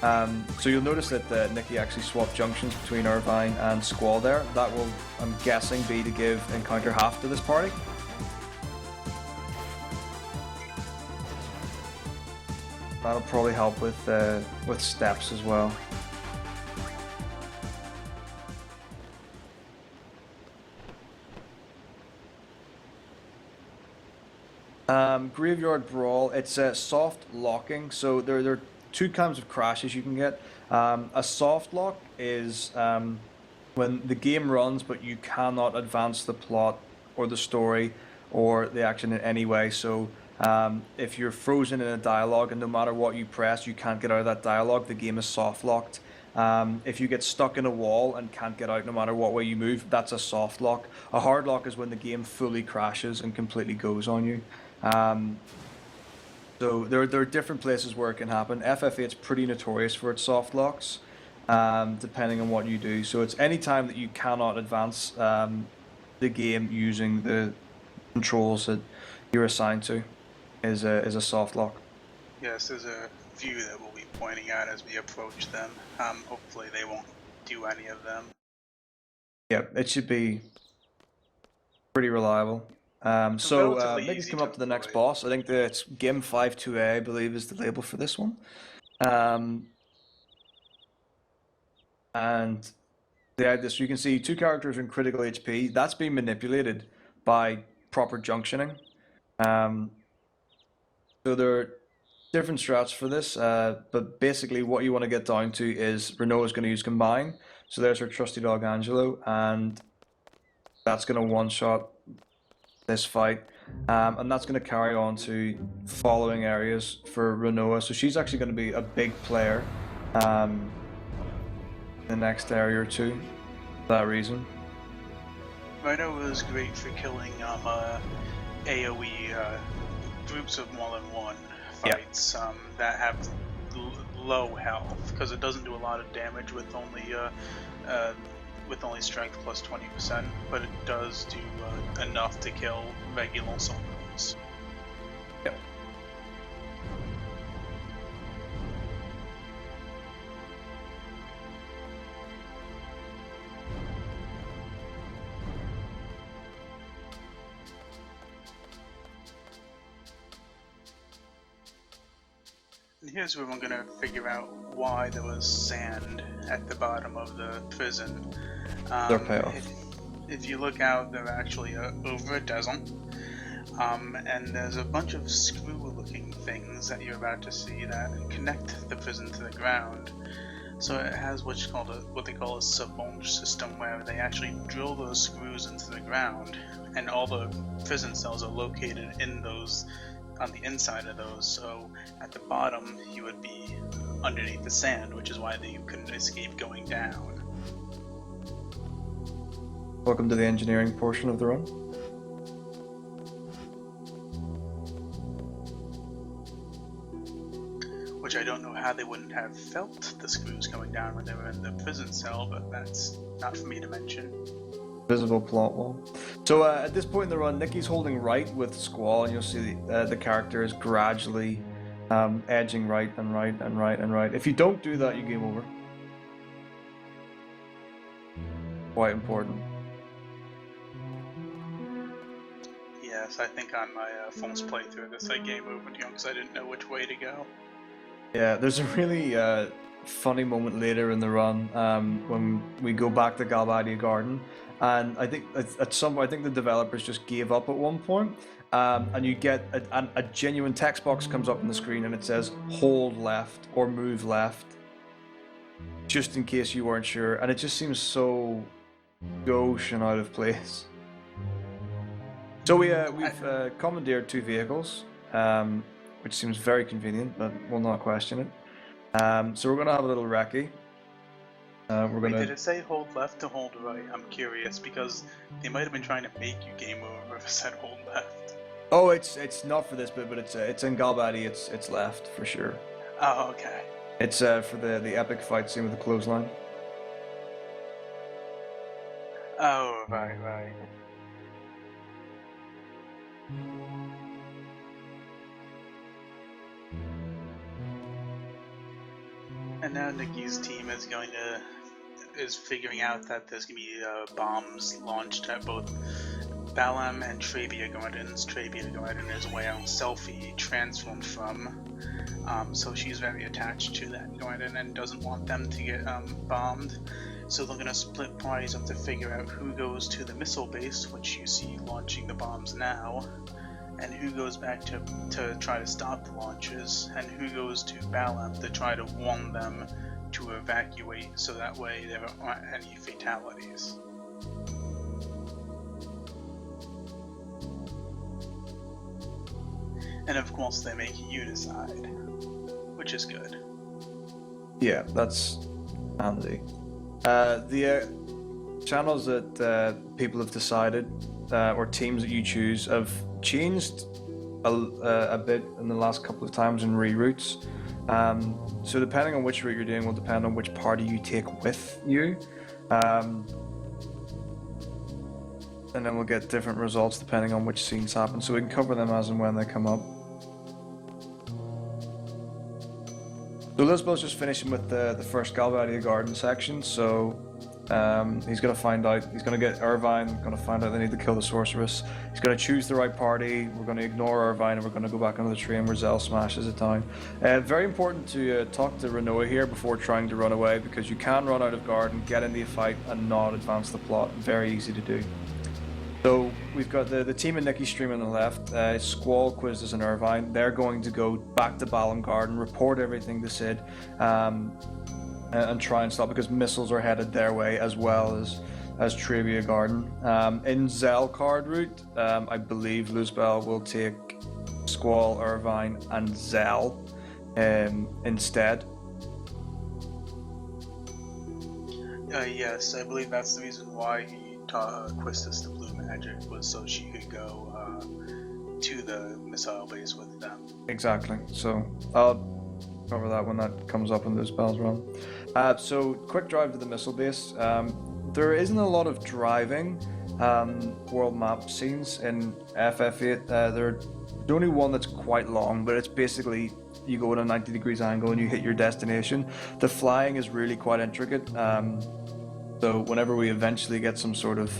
B: So you'll notice that Nikki actually swapped junctions between Irvine and Squall there. That will, I'm guessing, be to give encounter half to this party. That'll probably help with steps as well. Graveyard Brawl, it's a soft locking, so there are 2 kinds of crashes you can get. A soft lock is when the game runs but you cannot advance the plot or the story or the action in any way. So if you're frozen in a dialogue and no matter what you press you can't get out of that dialogue, the game is soft locked. If you get stuck in a wall and can't get out no matter what way you move, that's a soft lock. A hard lock is when the game fully crashes and completely goes on you. So there are different places where it can happen. FF8's pretty notorious for its soft locks, depending on what you do. So it's any time that you cannot advance the game using the controls that you're assigned to is a soft lock.
D: Yes, there's a few that we'll be pointing out as we approach them. Hopefully they won't do any of them.
B: Yeah, it should be pretty reliable. So Nikki's come up to the next boss. I think that it's Gim 52A, I believe, is the label for this one. And you can see 2 characters in critical HP. That's being manipulated by proper junctioning. So there are different strats for this, but basically what you want to get down to is Renoa's going to use Combine. So there's her trusty dog Angelo, and that's going to one-shot this fight, and that's going to carry on to following areas for Renoa. So she's actually going to be a big player in the next area or 2 for that reason.
D: Renoa is great for killing AoE groups of more than one fights that have low health, because it doesn't do a lot of damage with only strength plus 20%, but it does do enough to kill regular soldiers.
B: Yep.
D: And here's where we're gonna figure out why there was sand at the bottom of the prison.
B: Their payoff.
D: If you look out, they're actually over a dozen. And there's a bunch of screw-looking things that you're about to see that connect the prison to the ground. So it has what they call a sub-bulge system, where they actually drill those screws into the ground, and all the prison cells are located in those, on the inside of those. So at the bottom, you would be underneath the sand, which is why you couldn't escape going down.
B: Welcome to the engineering portion of the run.
D: Which I don't know how they wouldn't have felt the screws going down when they were in the prison cell, but that's not for me to mention.
B: Visible plot wall. So at this point in the run, Nikki's holding right with Squall, and you'll see the character is gradually edging right and right and right and right. If you don't do that, you game over. Quite important.
D: Yes, I think on my first playthrough of this, I game over because I didn't know which way to go.
B: Yeah, there's a really funny moment later in the run when we go back to Galbadia Garden, and I think at some point, I think the developers just gave up at one point, and you get a genuine text box comes up on the screen and it says hold left or move left, just in case you weren't sure, and it just seems so gauche and out of place. So we've commandeered 2 vehicles. Which seems very convenient, but we'll not question it. So we're going to have a little recce.
D: Wait, did it say hold left to hold right? I'm curious, because they might have been trying to make you game over if it said hold left.
B: Oh, it's not for this bit, but it's in Galbadi, it's left, for sure.
D: Oh, okay.
B: It's for the epic fight scene with the clothesline.
D: Oh, right. And now Nikki's team is figuring out that there's gonna be bombs launched at both Balam and Trabia Gardens. Trabia Garden is where Selfie transformed from. So she's very attached to that garden and doesn't want them to get bombed. So they're gonna split parties up to figure out who goes to the missile base, which you see launching the bombs now, and who goes back to try to stop the launches, and who goes to Balam to try to warn them to evacuate, so that way there aren't any fatalities. And of course they're making you decide, which is good.
B: Yeah, that's handy. The channels that people have decided, or teams that you choose, have changed a bit in the last couple of times in reroutes. So depending on which route you're doing will depend on which party you take with you. And then we'll get different results depending on which scenes happen. So we can cover them as and when they come up. So Lisbel's just finishing with the first Galbadia Garden section, so he's going to find out, he's going to get Irvine, going to find out they need to kill the sorceress. He's going to choose the right party, we're going to ignore Irvine, and we're going to go back onto the train where Zell smashes it down. Very important to talk to Renoa here before trying to run away, because you can run out of Garden, get into a fight, and not advance the plot. Very easy to do. So we've got the team in Nikki stream on the left, Squall, Quizzes, and Irvine. They're going to go back to Balam Garden, report everything to Sid, and try and stop, because missiles are headed their way as well as Trivia Garden. In Zell card route, I believe Luzbel will take Squall, Irvine, and Zell instead.
D: Yes, I believe that's the reason why he taught Quistis the blue magic, was so she could go to the missile base with them.
B: Exactly. So cover that when that comes up in those spells run. So quick drive to the missile base. There isn't a lot of driving world map scenes in FF8. There's only one that's quite long, but it's basically you go at a 90 degrees angle and you hit your destination. The flying is really quite intricate. So whenever we eventually get some sort of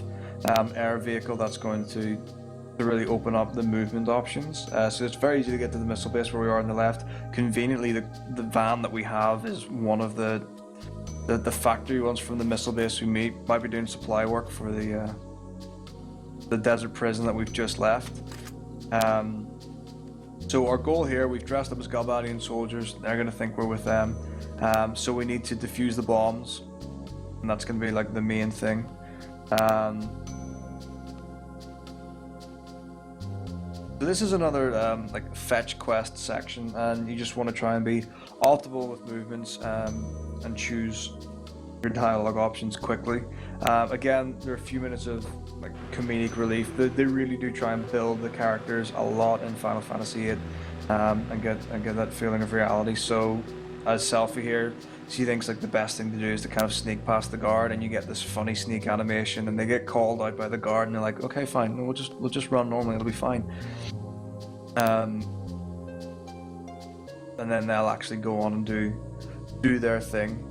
B: air vehicle, that's going to really open up the movement options. So it's very easy to get to the missile base where we are on the left. Conveniently, the van that we have is one of the factory ones from the missile base. We might be doing supply work for the desert prison that we've just left. So our goal here, we've dressed up as Galbadian soldiers. They're going to think we're with them. So we need to defuse the bombs, and that's going to be like the main thing. So this is another like fetch quest section, and you just want to try and be optimal with movements and choose your dialogue options quickly. Again, there are a few minutes of like comedic relief. They really do try and build the characters a lot in Final Fantasy VIII, and get that feeling of reality. So as Selphie here, she thinks like the best thing to do is to kind of sneak past the guard, and you get this funny sneak animation, and they get called out by the guard, and they're like, okay, fine, we'll just run normally, it'll be fine. And then they'll actually go on and do their thing.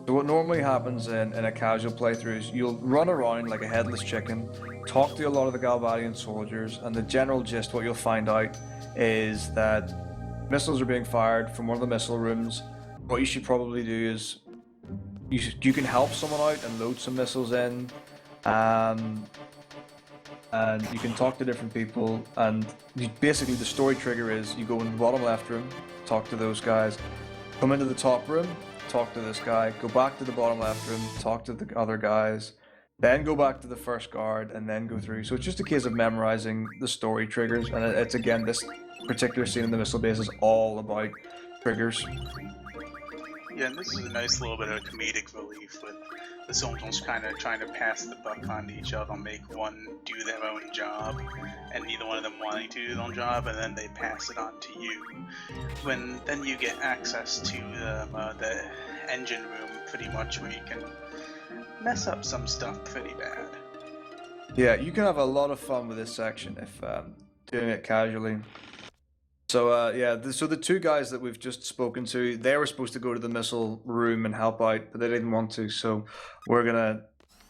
B: So what normally happens in a casual playthrough is you'll run around like a headless chicken, talk to a lot of the Galbadian soldiers, and the general gist, what you'll find out is that missiles are being fired from one of the missile rooms. What you should probably do is you can help someone out and load some missiles in, and you can talk to different people, and basically the story trigger is you go in the bottom left room, talk to those guys, come into the top room, talk to this guy, go back to the bottom left room, talk to the other guys, then go back to the first guard, and then go through. So it's just a case of memorizing the story triggers, and it's again, this particular scene in the missile base is all about triggers.
D: Yeah, and this is a nice little bit of comedic relief with the soldiers kind of trying to pass the buck on to each other, make one do their own job, and neither one of them wanting to do their own job, and then they pass it on to you. Then you get access to the engine room, pretty much, where you can mess up some stuff pretty bad.
B: Yeah, you can have a lot of fun with this section if doing it casually. So yeah, so the two guys that we've just spoken to, they were supposed to go to the missile room and help out, but they didn't want to, so we're gonna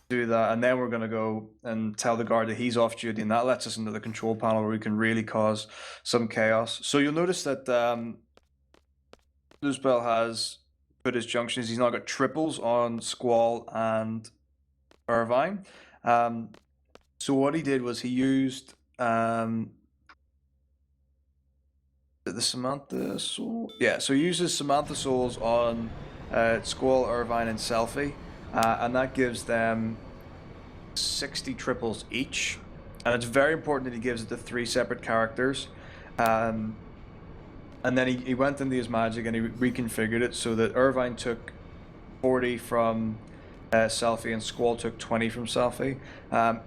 B: do that, and then we're gonna go and tell the guard that he's off duty, and that lets us into the control panel where we can really cause some chaos. So you'll notice that Luzbel has put his junctions, he's now got triples on Squall and Irvine. So what he did was he used the Samantha Soul? Yeah, so he uses Samantha Souls on Squall, Irvine, and Selphie, and that gives them 60 triples each. And it's very important that he gives it to 3 separate characters. And then he went into his magic and he reconfigured it so that Irvine took 40 from Selphie and Squall took 20 from Selphie.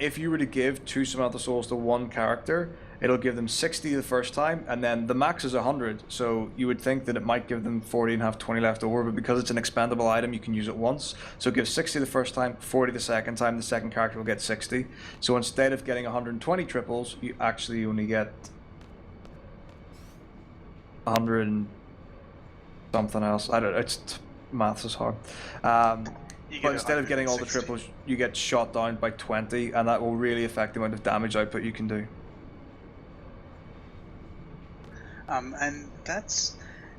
B: If you were to give 2 Samantha Souls to one character, it'll give them 60 the first time, and then the max is 100, so you would think that it might give them 40 and have 20 left over, but because it's an expendable item, you can use it once. So it gives 60 the first time, 40 the second time, the second character will get 60. So instead of getting 120 triples, you actually only get 100 and something else. I don't know, maths is hard. But instead of getting all the triples, you get shot down by 20, and that will really affect the amount of damage output you can do.
D: And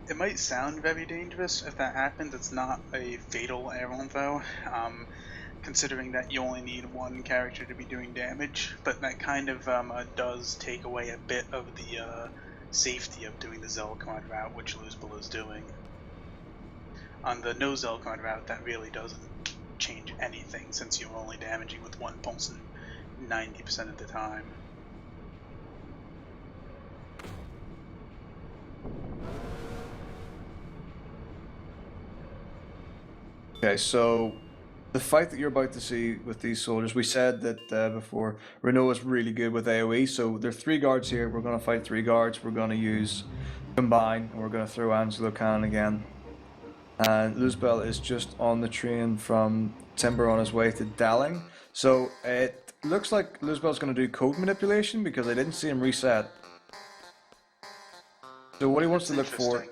D: it might sound very dangerous if that happens. It's not a fatal error though, considering that you only need one character to be doing damage, but that kind of does take away a bit of the safety of doing the Zelkon route, which Luzbel is doing. On the no Zelkon route, that really doesn't change anything, since you're only damaging with one pulse 90% of the time.
B: Okay, so the fight that you're about to see with these soldiers, we said that before, Renault is really good with AoE, so there are 3 guards here, we're going to fight 3 guards, we're going to use Combine, and we're going to throw Angelo Cannon again. And Luzbel is just on the train from Timber on his way to Dalling, so it looks like Luzbel's going to do code manipulation because I didn't see him reset. So what he wants to look for,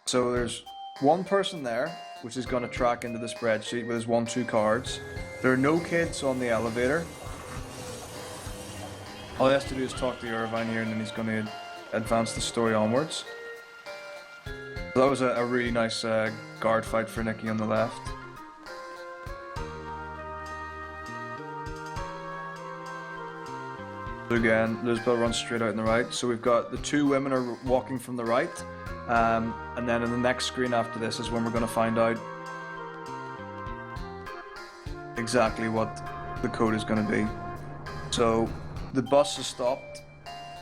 B: so there's one person there, which is going to track into the spreadsheet with his 1-2 cards. There are no kids on the elevator. All he has to do is talk to Irvine here, and then he's going to advance the story onwards. So that was a really nice guard fight for Nikki on the left. So again, Luzbel runs straight out in the right. So we've got the 2 women are walking from the right. And then in the next screen after this is when we're going to find out exactly what the code is going to be. So the bus has stopped.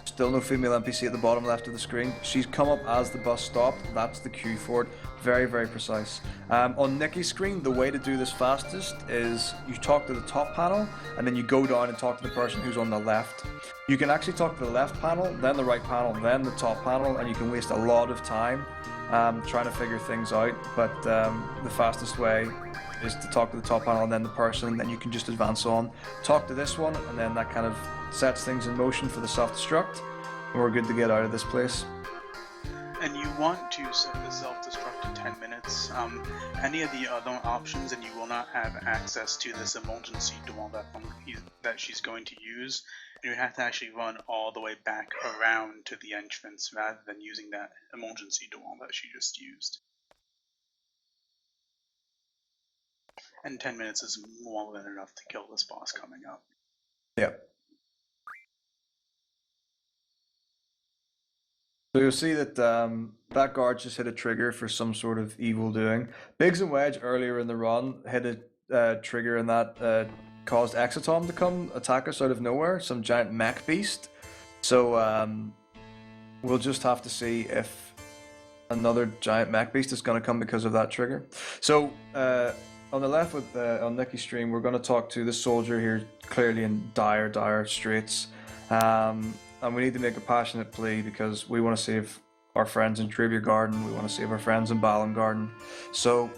B: Still no female NPC at the bottom left of the screen. She's come up as the bus stopped. That's the cue for it. Very, very precise. On Nikki's screen, the way to do this fastest is you talk to the top panel and then you go down and talk to the person who's on the left. You can actually talk to the left panel, then the right panel, then the top panel, and you can waste a lot of time trying to figure things out. But the fastest way is to talk to the top panel and then the person, and then you can just advance on. Talk to this one, and then that kind of sets things in motion for the self-destruct, and we're good to get out of this place.
D: And you want to set the self-destruct to 10 minutes. Any of the other options, and you will not have access to this emergency door that she's going to use. You have to actually run all the way back around to the entrance rather than using that emergency door that she just used. And 10 minutes is more than enough to kill this boss coming up.
B: Yep. So you'll see that that guard just hit a trigger for some sort of evil doing. Biggs and Wedge earlier in the run hit a trigger, and that caused Exotom to come attack us out of nowhere, some giant mech beast. So we'll just have to see if another giant mech beast is going to come because of that trigger. So on the left with on Nikki's stream, we're going to talk to this soldier here, clearly in dire straits. And we need to make a passionate plea because we want to save our friends in Trivia Garden, we want to save our friends in Balam Garden. So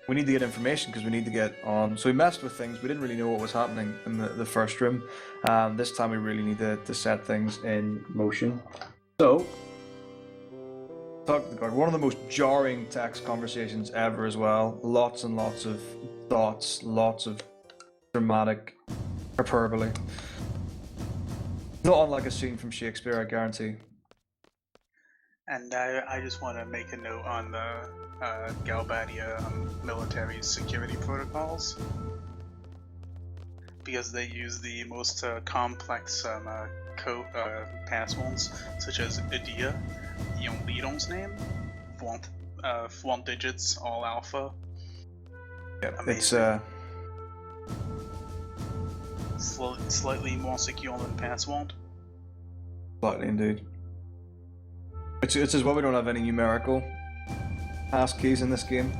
B: we need to get information because we need to get on. So we messed with things, we didn't really know what was happening in the first room. This time we really need to set things in motion. So, talk to the guard. One of the most jarring text conversations ever as well. Lots and lots of thoughts, lots of dramatic hyperbole. Not unlike a scene from Shakespeare, I guarantee.
D: And I just want to make a note on the Galbadia military security protocols, because they use the most complex passwords, such as Idia, your leader's name, font digits, all alpha.
B: Yeah,
D: amazing. It's slightly more secure than password.
B: Slightly indeed. It's as well we don't have any numerical pass keys in this game.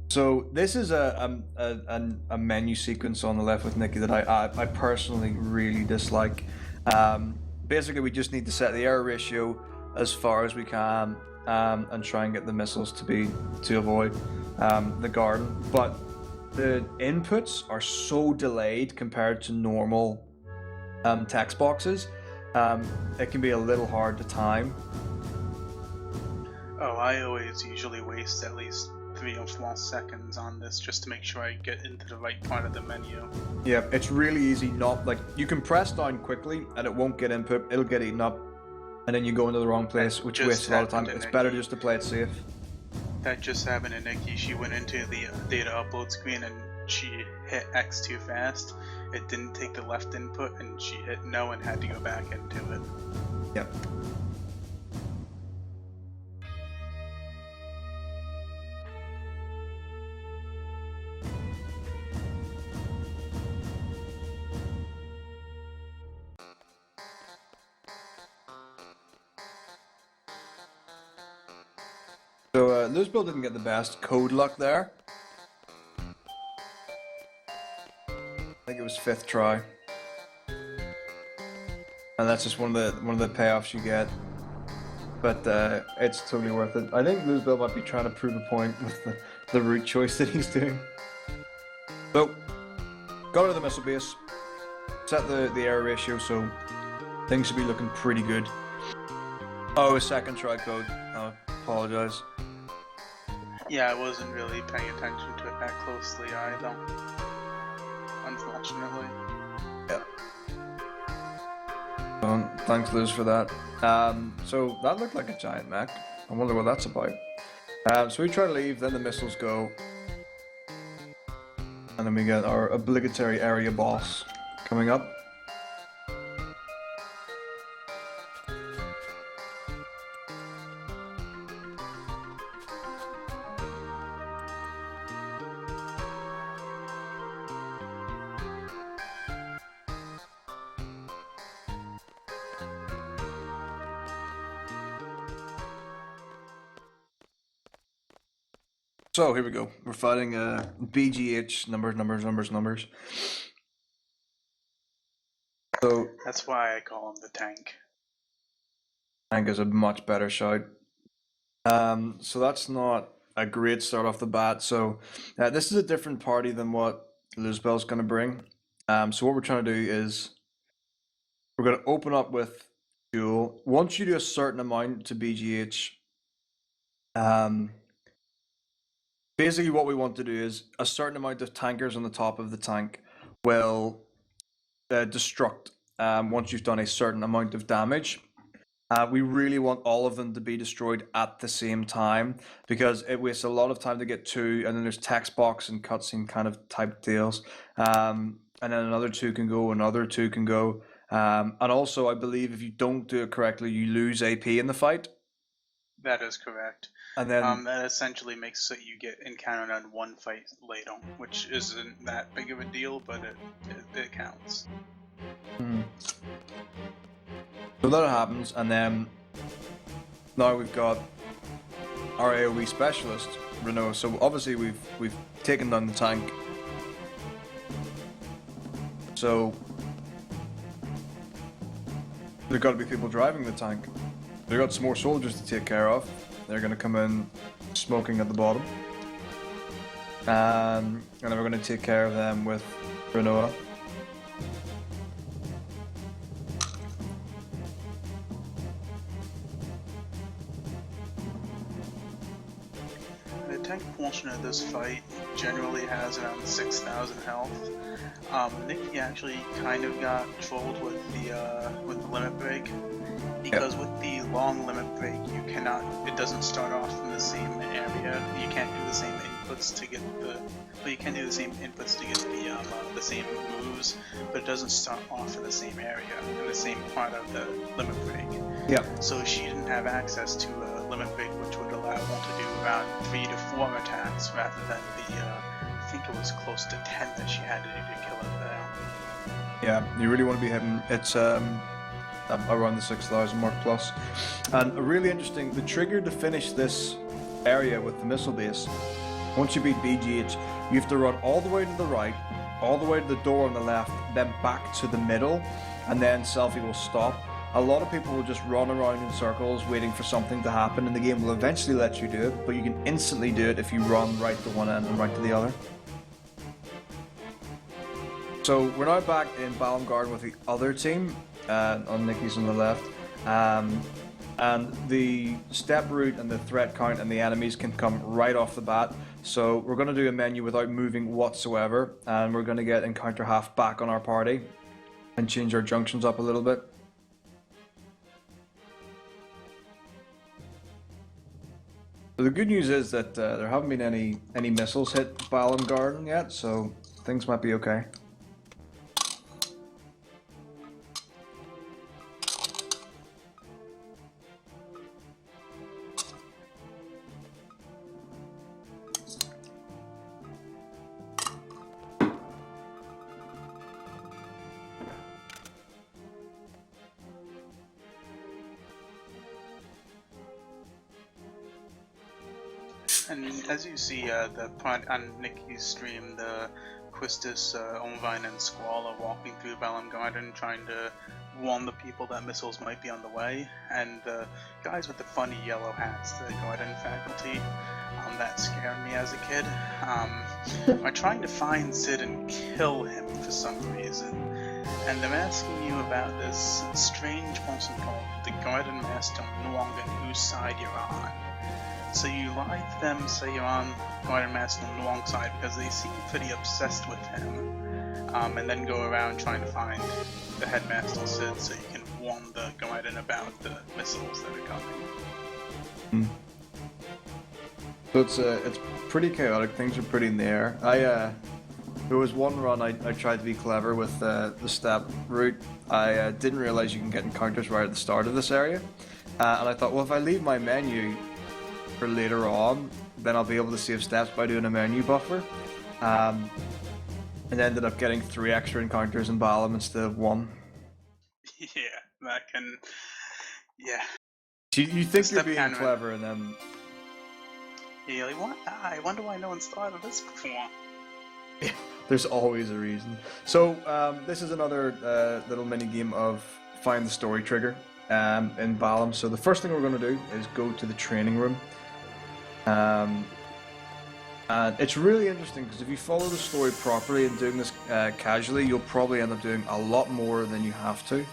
B: So this is a menu sequence on the left with Nikki that I personally really dislike. Basically, we just need to set the error ratio as far as we can and try and get the missiles to avoid the garden. But the inputs are so delayed compared to normal text boxes. It can be a little hard to time.
D: Oh, I always usually waste at least 3 or 4 seconds on this just to make sure I get into the right part of the menu.
B: Yeah, it's really easy. Not like you can press down quickly and it won't get input, it'll get eaten up, and then you go into the wrong place, which wastes a lot of time. It's better just to play it safe.
D: That just happened to Nikki. She went into the data upload screen and she hit X too fast. It didn't take the left input and she hit no and had to go back into it.
B: Yep. So Luzbill didn't get the best code luck there. I think it was 5th try. And that's just one of the payoffs you get. But it's totally worth it. I think Luzbill might be trying to prove a point with the route choice that he's doing. So, got out of the missile base, set the air ratio, so things should be looking pretty good. Oh, a 2nd try code. I apologize.
D: Yeah, I wasn't really paying attention to it that closely either. Unfortunately.
B: Yep. Thanks, Luz, for that. So that looked like a giant mech. I wonder what that's about. So we try to leave, then the missiles go. And then we get our obligatory area boss coming up. So here we go. We're fighting BGH numbers. So
D: That's why I call him the tank.
B: tank is a much better shout. So that's not a great start off the bat. So this is a different party than what Luzbell's going to bring. So what we're trying to do is we're going to open up with fuel. Once you do a certain amount to BGH, basically what we want to do is a certain amount of tankers on the top of the tank will destruct once you've done a certain amount of damage. We really want all of them to be destroyed at the same time because it wastes a lot of time to get 2, and then there's text box and cutscene kind of type deals. And then another 2 can go, another 2 can go. And also, I believe if you don't do it correctly, you lose AP in the fight.
D: That is correct.
B: And then
D: that essentially makes it so you get encountered on one fight later, which isn't that big of a deal, but it counts.
B: So that happens, and then now we've got our AoE specialist, Renault. So obviously we've taken down the tank. So there've got to be people driving the tank. They've got some more soldiers to take care of. They're going to come in smoking at the bottom. And then we're going to take care of them with Renault.
D: The tank portion of this fight generally has around 6,000 health. Nikki actually kind of got trolled with the limit break, because with the long limit break it doesn't start off from the same area. You can't do the same inputs to get you can do the same inputs to get the same moves, but it doesn't start off in the same area, in the same part of the limit break.
B: Yeah.
D: So she didn't have access to a limit break, which would allow her to do around 3 to 4 attacks rather than I think it was close to 10 that she had to do to kill it there.
B: Yeah, you really want to be hitting. It's around the 6,000 mark plus. And really interesting, the trigger to finish this area with the missile base, once you beat BGH, you have to run all the way to the right, all the way to the door on the left, then back to the middle, and then Selfie will stop. A lot of people will just run around in circles waiting for something to happen, and the game will eventually let you do it, but you can instantly do it if you run right to one end and right to the other. So we're now back in Balam Garden with the other team, on Nikki's on the left, and the step route and the threat count and the enemies can come right off the bat. So we're going to do a menu without moving whatsoever, and we're going to get encounter half back on our party and change our junctions up a little bit. So the good news is that there haven't been any missiles hit Balam Garden yet, so things might be okay.
D: And as you see, the part on Nikki's stream, the Quistis, Omvine, and Squall are walking through Balam Garden trying to warn the people that missiles might be on the way, and the guys with the funny yellow hats, the Garden faculty, that scared me as a kid, are trying to find Sid and kill him for some reason. And they're asking you about this strange person called the Garden Master Nuong and whose side you're on. So you lie to them, say you're on Garden Master Nuong's side because they seem pretty obsessed with him, and then go around trying to find the Headmaster Sid so you can warn the Garden about the missiles that are coming.
B: So it's pretty chaotic. Things are pretty in the air. There was one run I tried to be clever with the step route. I didn't realize you can get encounters right at the start of this area, and I thought, well, if I leave my menu for later on, then I'll be able to save steps by doing a menu buffer. And ended up getting 3 extra encounters in Balam instead of 1.
D: Yeah, that can... yeah.
B: You think
D: The
B: you're
D: step
B: being
D: counter-
B: clever, and then
D: You're like, what? I wonder why no one's thought of this before.
B: there's always a reason. So this is another little mini game of find the story trigger in Balam. So the first thing we're going to do is go to the training room. And it's really interesting because if you follow the story properly and doing this casually, you'll probably end up doing a lot more than you have to.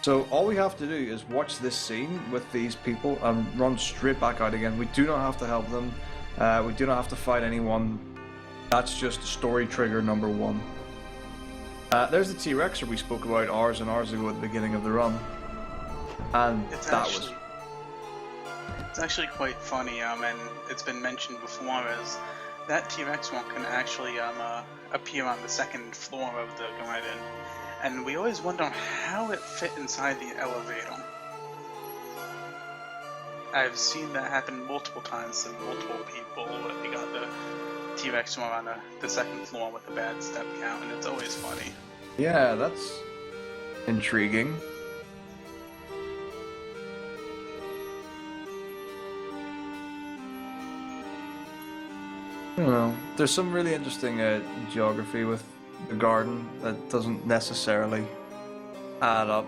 B: So all we have to do is watch this scene with these people and run straight back out again. We do not have to help them. We do not have to fight anyone. That's just story trigger number 1. There's the T-Rexer we spoke about hours and hours ago at the beginning of the run. And
D: It's actually quite funny, and it's been mentioned before, as that T-Rex one can actually appear on the second floor of the garden, and we always wonder how it fit inside the elevator. I've seen that happen multiple times to multiple people, where they got the T-Rex one on the second floor with a bad step count, and it's always funny.
B: Yeah, that's intriguing. I don't know. There's some really interesting geography with the garden that doesn't necessarily add up.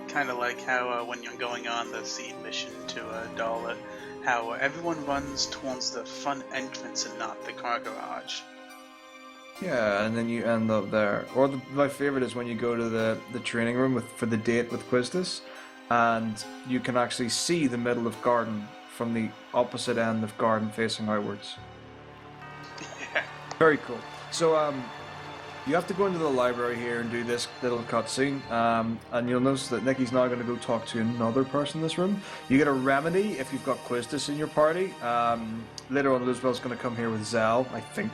D: Kind of like how when you're going on the seed mission to Dalit, how everyone runs towards the front entrance and not the car garage.
B: Yeah, and then you end up there. Or my favorite is when you go to the training room for the date with Quistis, and you can actually see the middle of garden from the opposite end of garden facing outwards.
D: Yeah.
B: Very cool. So you have to go into the library here and do this little cutscene, and you'll notice that Nikki's now going to go talk to another person in this room. You get a remedy if you've got Quistis in your party. Later on, Luzbel's going to come here with Zell, I think,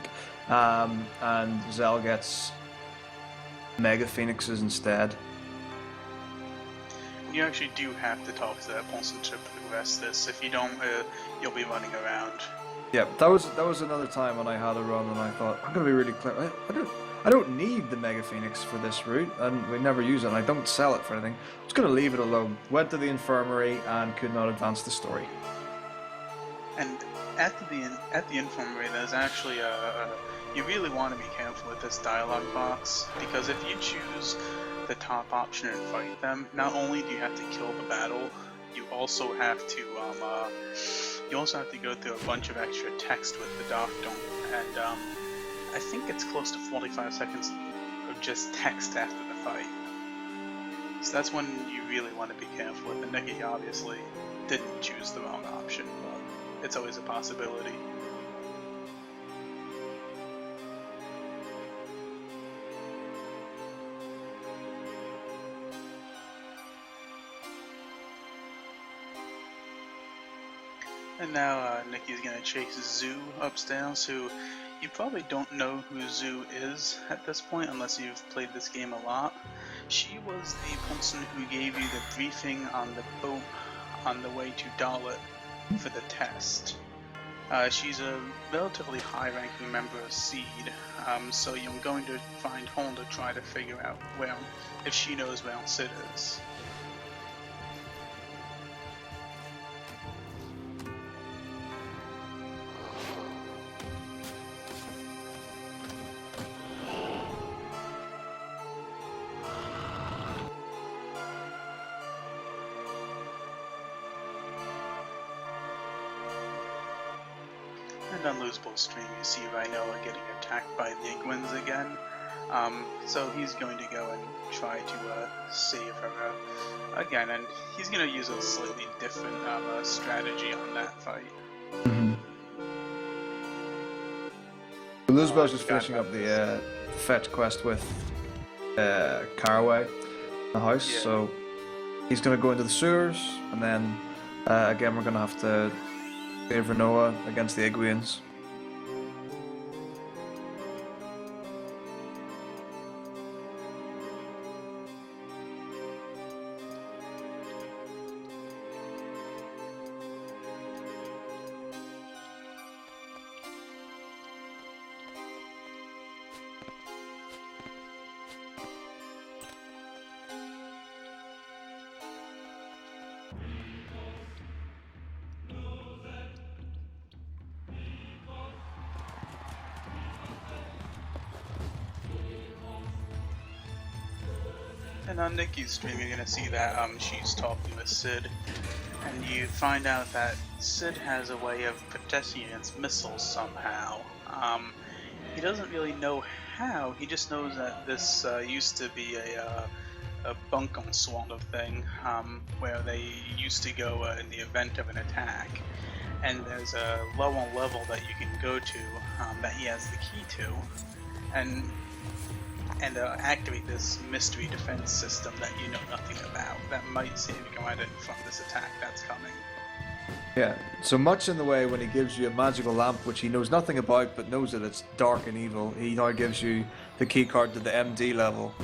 B: and Zell gets Mega Phoenixes instead.
D: You actually do have to talk to that person to progress this. If you don't, you'll be running around.
B: Yeah, that was another time when I had a run and I thought, I'm going to be really clever. I don't need the Mega Phoenix for this route, and we never use it, and I don't sell it for anything. I'm just going to leave it alone. Went to the infirmary and could not advance the story.
D: And at the infirmary, there's actually you really want to be careful with this dialogue box, because if you choose the top option and fight them, not only do you have to kill the battle, you also have to go through a bunch of extra text with the doctor, and I think it's close to 45 seconds of just text after the fight. So that's when you really want to be careful with it. Nikki obviously didn't choose the wrong option, but it's always a possibility. And now Nikki's gonna chase Zoo upstairs, who you probably don't know who Zoo is at this point unless you've played this game a lot. She was the person who gave you the briefing on the boat on the way to Dalit for the test. She's a relatively high-ranking member of Seed, so you're going to find Holm to try to figure out if she knows where Sid is. And on Loseball's stream, you see Rhinoa getting attacked by the Iguans again. So he's going to go and try to save her again, and he's going to use a slightly different strategy on that fight.
B: Mm-hmm. Luzbel's just finishing up the fetch quest with Caraway in the house,
D: Yeah.
B: so he's going to go into the sewers, and then again we're going to have to save Rhinoa against the Iguans.
D: And on Nikki's stream, you're gonna see that she's talking with Sid, and you find out that Sid has a way of protecting against missiles somehow. He doesn't really know how. He just knows that this used to be a bunker sort of thing, where they used to go in the event of an attack. And there's a lower level that you can go to that he has the key to, and activate this mystery defense system that you know nothing about that might save Gaiden from this attack that's coming.
B: Yeah, so much in the way when he gives you a magical lamp which he knows nothing about but knows that it's dark and evil, he now gives you the key card to the MD level.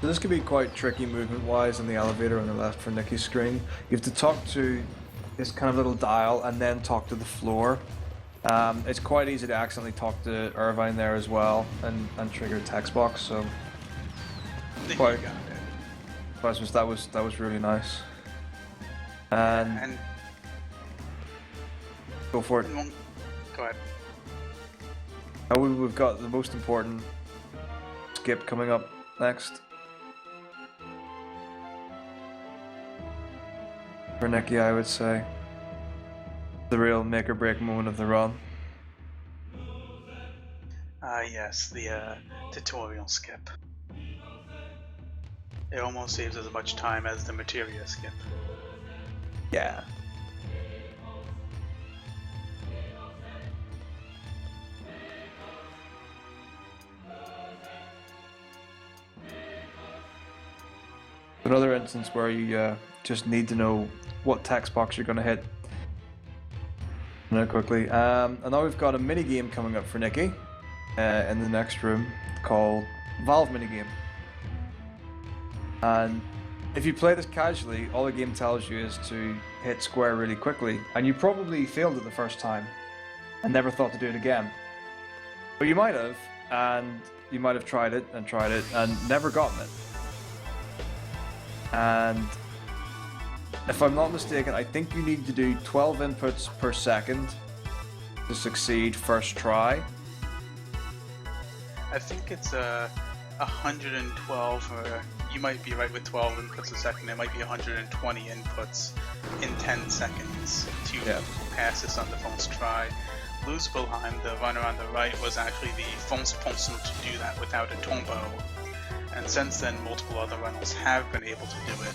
B: So this could be quite tricky movement-wise in the elevator on the left for Nikki's screen. You have to talk to this kind of little dial and then talk to the floor. It's quite easy to accidentally talk to Irvine there as well and trigger text box. So
D: Nikki
B: Quite.
D: got it.
B: that was really nice. And go for it.
D: Go ahead.
B: We've got the most important skip coming up next. For Nikki, I would say. The real make or break moment of the run.
D: Yes, the tutorial skip. It almost saves as much time as the materia skip.
B: Yeah. Another instance where you just need to know what text box you're going to hit. Now quickly. And now we've got a mini game coming up for Nikki in the next room called Valve Minigame. And if you play this casually, all the game tells you is to hit square really quickly, and you probably failed it the first time and never thought to do it again. But you might have, and you might have tried it and never gotten it. And if I'm not mistaken, I think you need to do 12 inputs per second to succeed first try.
D: I think it's 112, or you might be right with 12 inputs a second. It might be 120 inputs in 10 seconds to pass this on the first try. Luzbelheim, the runner on the right, was actually the first person to do that without a tombo. And since then, multiple other runners have been able to do it.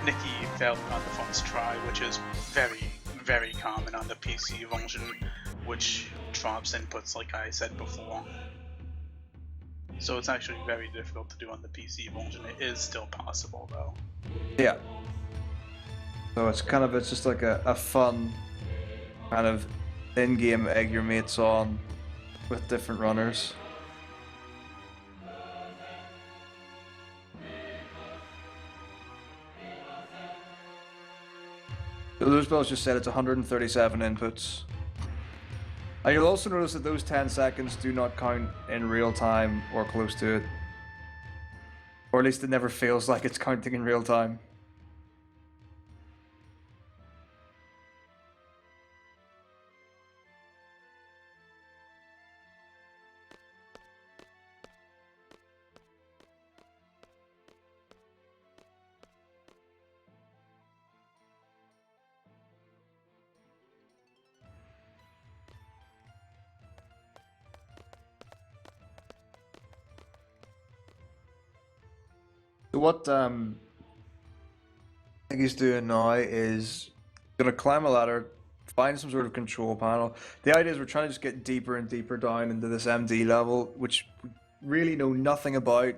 D: Nikki failed on the first try, which is very, very common on the PC version, which drops inputs like I said before. So it's actually very difficult to do on the PC version. It is still possible though.
B: Yeah. So it's just like a fun kind of in-game egg your mates on with different runners. Luzbel's just said it's 137 inputs. And you'll also notice that those 10 seconds do not count in real time or close to it. Or at least it never feels like it's counting in real time. So what I think he's doing now is gonna climb a ladder, find some sort of control panel. The idea is we're trying to just get deeper and deeper down into this MD level, which we really know nothing about,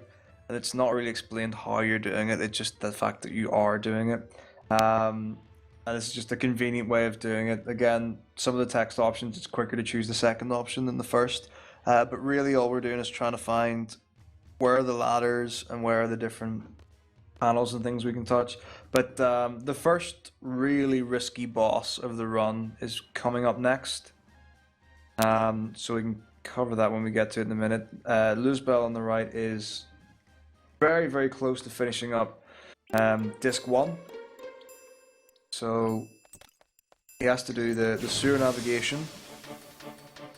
B: and it's not really explained how you're doing it. It's just the fact that you are doing it. And it's just a convenient way of doing it. Again, some of the text options, it's quicker to choose the second option than the first. But really all we're doing is trying to find where are the ladders and where are the different panels and things we can touch. But the first really risky boss of the run is coming up next. So we can cover that when we get to it in a minute. Luzbel on the right is very, very close to finishing up Disc 1. So he has to do the sewer navigation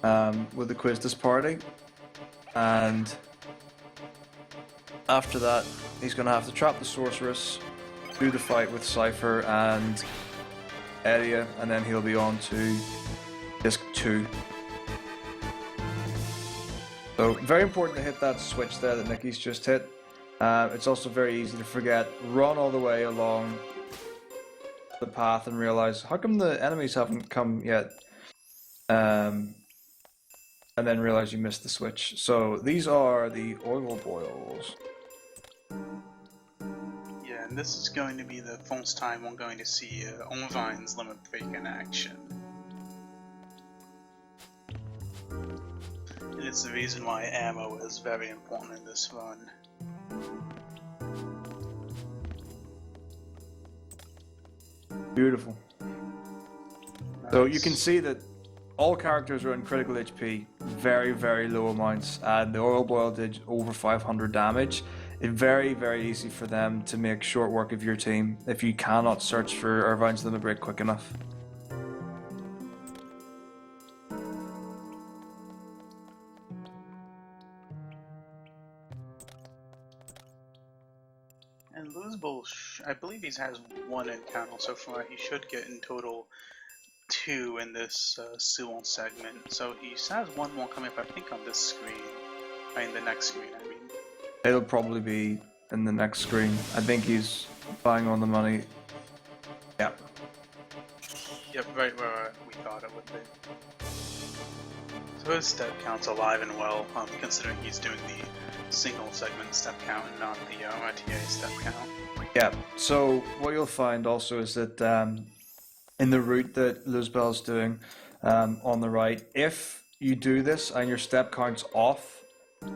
B: with the Quizdas party. And after that, he's going to have to trap the sorceress, do the fight with Cypher and Edia, and then he'll be on to Disc 2. So, very important to hit that switch there that Nikki's just hit. It's also very easy to forget. Run all the way along the path and realize, how come the enemies haven't come yet? And then realize you missed the switch. So, these are the oil boils.
D: Yeah, and this is going to be the first time we're going to see Onvine's limit break in action. And it's the reason why ammo is very important in this run.
B: Beautiful. So you can see that all characters are in critical HP, very, very low amounts, and the oil boil did over 500 damage. It's very, very easy for them to make short work of your team if you cannot search for Irvine's limit break quick enough.
D: And Luzbel, I believe he has one encounter so far. He should get in total 2 in this Suwon segment. So he has one more coming up, I think, on this screen. I mean, the next screen, I mean.
B: It'll probably be in the next screen. I think he's buying on the money. Yep.
D: Yep, right where we thought it would be. So his step count's alive and well, considering he's doing the single segment step count and not the RTA step count.
B: Yeah, so what you'll find also is that in the route that Luzbel's doing on the right, if you do this and your step count's off,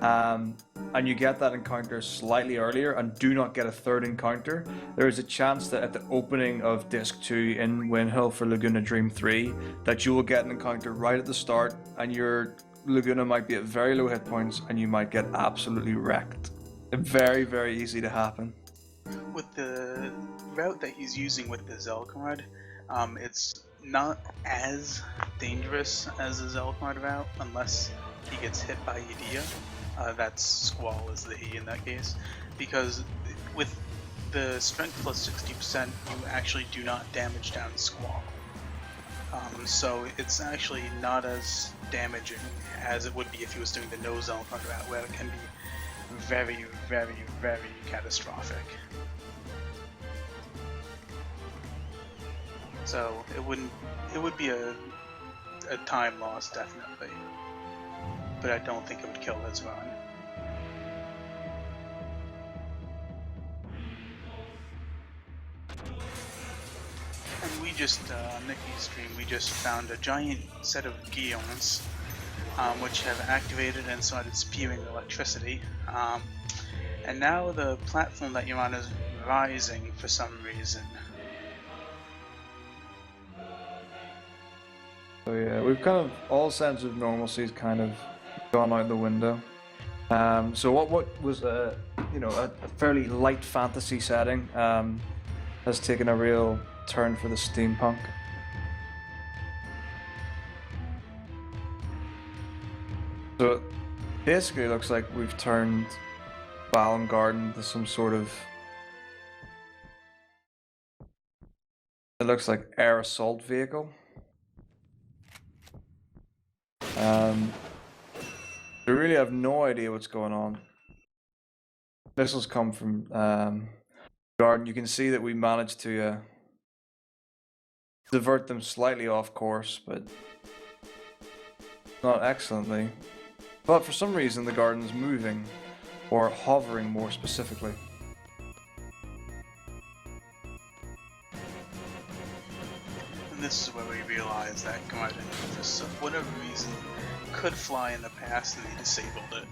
B: and you get that encounter slightly earlier and do not get a third encounter, there is a chance that at the opening of Disc 2 in Windhill for Laguna Dream 3 that you will get an encounter right at the start and your Laguna might be at very low hit points and you might get absolutely wrecked. Very, very easy to happen.
D: With the route that he's using with the Zelcard, it's not as dangerous as the Zelcard route unless he gets hit by Edea. That's Squall is the he in that case, because with the strength plus 60%, you actually do not damage down Squall. So it's actually not as damaging as it would be if he was doing the no Zelcard route, where it can be very, very, very catastrophic. So it would be a time loss, definitely. But I don't think it would kill his run. And we just, on Nikki's stream, we just found a giant set of Geons, which have activated and started spewing electricity. And now the platform that you're on is rising for some reason.
B: So yeah, we've kind of all sense of normalcy's kind of gone out the window. So what was a fairly light fantasy setting has taken a real turn for the steampunk. So it basically looks like we've turned Balam Garden into some sort of, it looks like air assault vehicle. We really have no idea what's going on. Missiles come from Garden. You can see that we managed to divert them slightly off course, but not excellently. But for some reason the Garden's moving, or hovering more specifically.
D: And this is where we realize that Garden, for whatever reason, could fly in the past and they disabled it.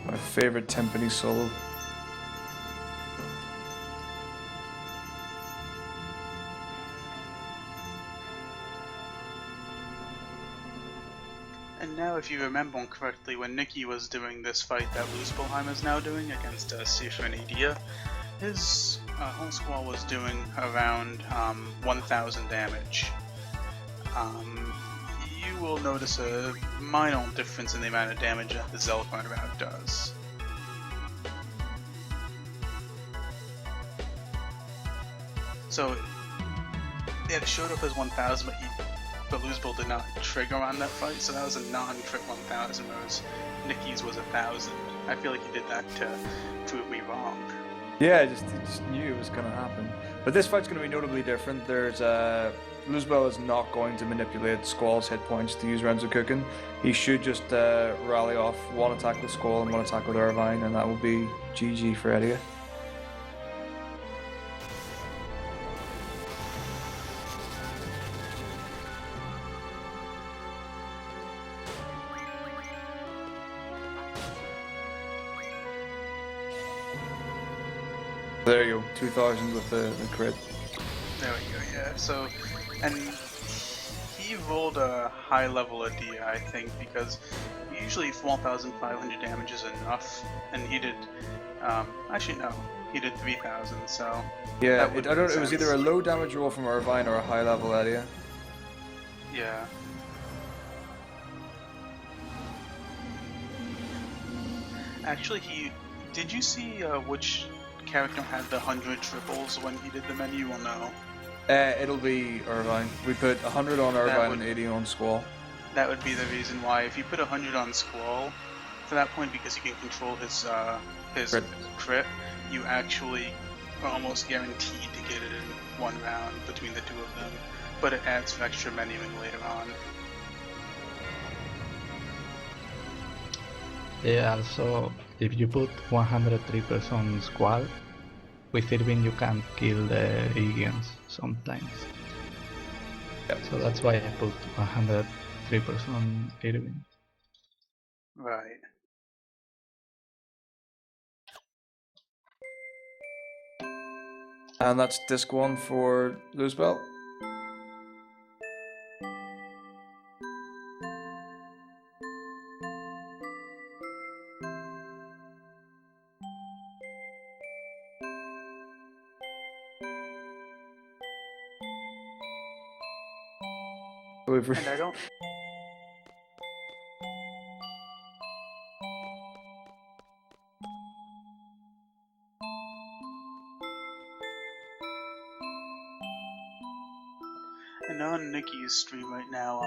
B: My favorite timpani solo.
D: And now, if you remember correctly, when Nikki was doing this fight that Luzbelheim is now doing against Sifra and Adia, his whole squad was doing around 1,000 damage. You will notice a minor difference in the amount of damage that the Zelfone round does. So it showed up as 1,000, but Luzbel did not trigger on that fight, so that was a non-crit 1,000, whereas Nikki's was 1,000. I feel like he did that to prove me wrong.
B: Yeah, I just knew it was going to happen. But this fight's going to be notably different. There's Luzbel is not going to manipulate Squall's hit points to use Renzo Cooking. He should just rally off one attack with Squall and one attack with Irvine, and that will be GG for Edia. There you go, 2,000 with the crit.
D: There we go, yeah. So, and he rolled a high level Adia, I think, because usually 4,500 damage is enough, and he did, actually no, he did 3,000, so...
B: Yeah, I don't know, it was either a low damage roll from Irvine or a high level Edia.
D: Yeah. Actually, did you see which character had the 100 triples when he did the menu, or no?
B: It'll be Irvine. We put 100 on Irvine and 80 on Squall.
D: That would be the reason why. If you put 100 on Squall, for that point, because you can control his crit, you actually are almost guaranteed to get it in one round between the two of them. But it adds for extra menuing later on.
F: Yeah, also, if you put 103% on Squall, with Irving you can kill the Aegeans sometimes.
B: Yep.
F: So that's why I put 103% on Irving.
D: Right.
B: And that's disc 1 for Luzbel.
D: And I don't... And on Nikki's stream right now,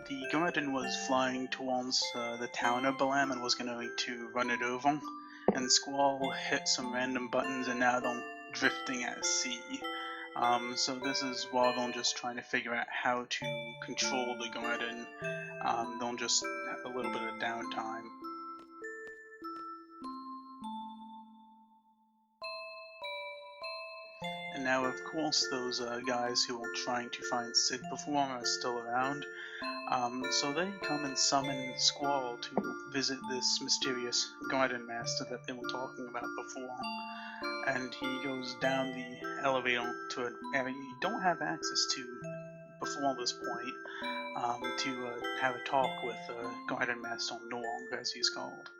D: the Garden was flying towards the town of Balam and was going to run it over. And Squall hit some random buttons and now they're drifting at sea. So this is while they'll just trying to figure out how to control the garden. They'll just have a little bit of downtime. And now, of course, those guys who were trying to find Sid before are still around. So they come and summon Squall to visit this mysterious garden master that they were talking about before. And he goes down the elevator to an area you don't have access to before this point, to have a talk with Garden Master Norg, as he's called.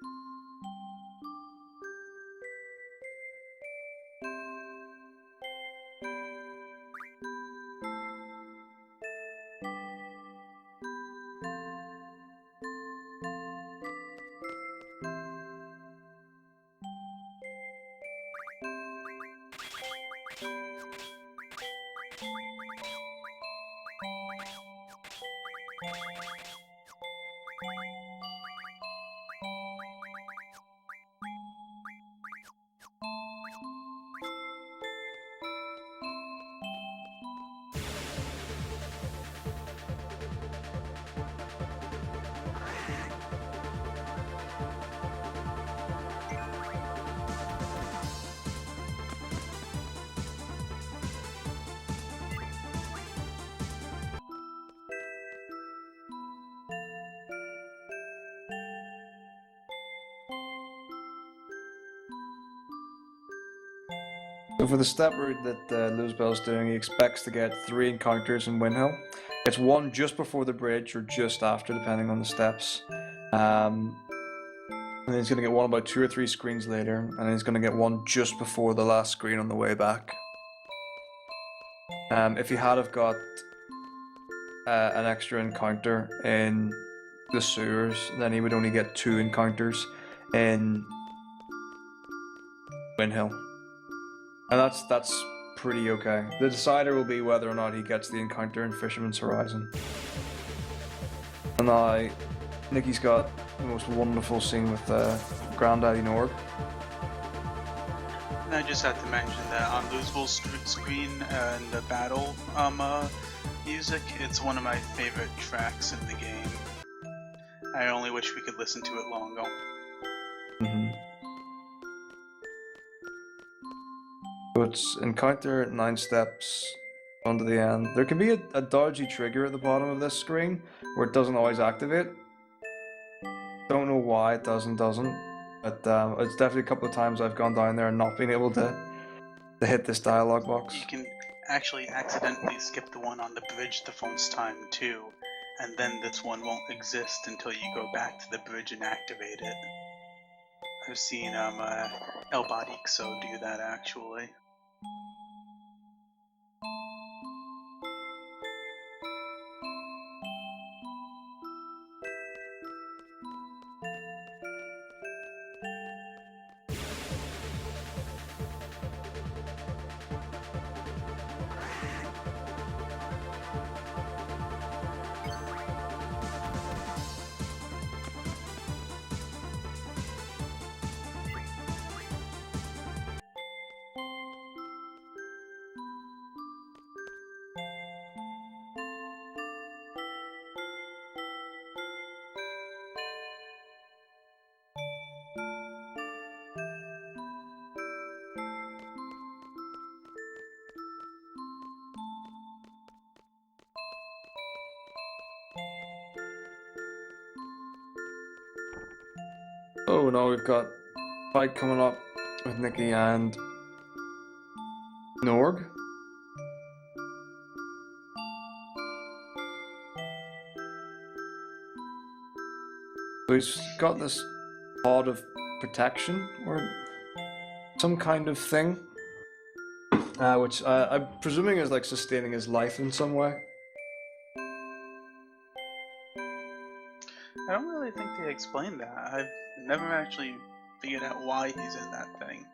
B: So for the step route that Luzbel's doing, he expects to get 3 encounters in Windhill. It's 1 just before the bridge or just after, depending on the steps. And then he's going to get 1 about 2 or 3 screens later, and then he's going to get 1 just before the last screen on the way back. If he had have got an extra encounter in the sewers, then he would only get 2 encounters in Windhill. And that's pretty okay. The decider will be whether or not he gets the encounter in Fisherman's Horizon. And now, Nikki's got the most wonderful scene with Granddaddy Norg.
D: And I just have to mention that on Luzebel's screen and the battle music, it's one of my favorite tracks in the game. I only wish we could listen to it longer.
B: Mm-hmm. So it's encounter 9 steps onto the end. There can be a dodgy trigger at the bottom of this screen where it doesn't always activate. Don't know why it doesn't, but it's definitely a couple of times I've gone down there and not been able to hit this dialogue box.
D: You can actually accidentally skip the one on the bridge the first time too, and then this one won't exist until you go back to the bridge and activate it. I've seen El Badixo do that actually.
B: Oh, now we've got a fight coming up with Nikki and Norg. So he's got this pod of protection or some kind of thing, which I'm presuming is like sustaining his life in some way.
D: I don't really think they explained that. I've never actually figured out why he's in that thing.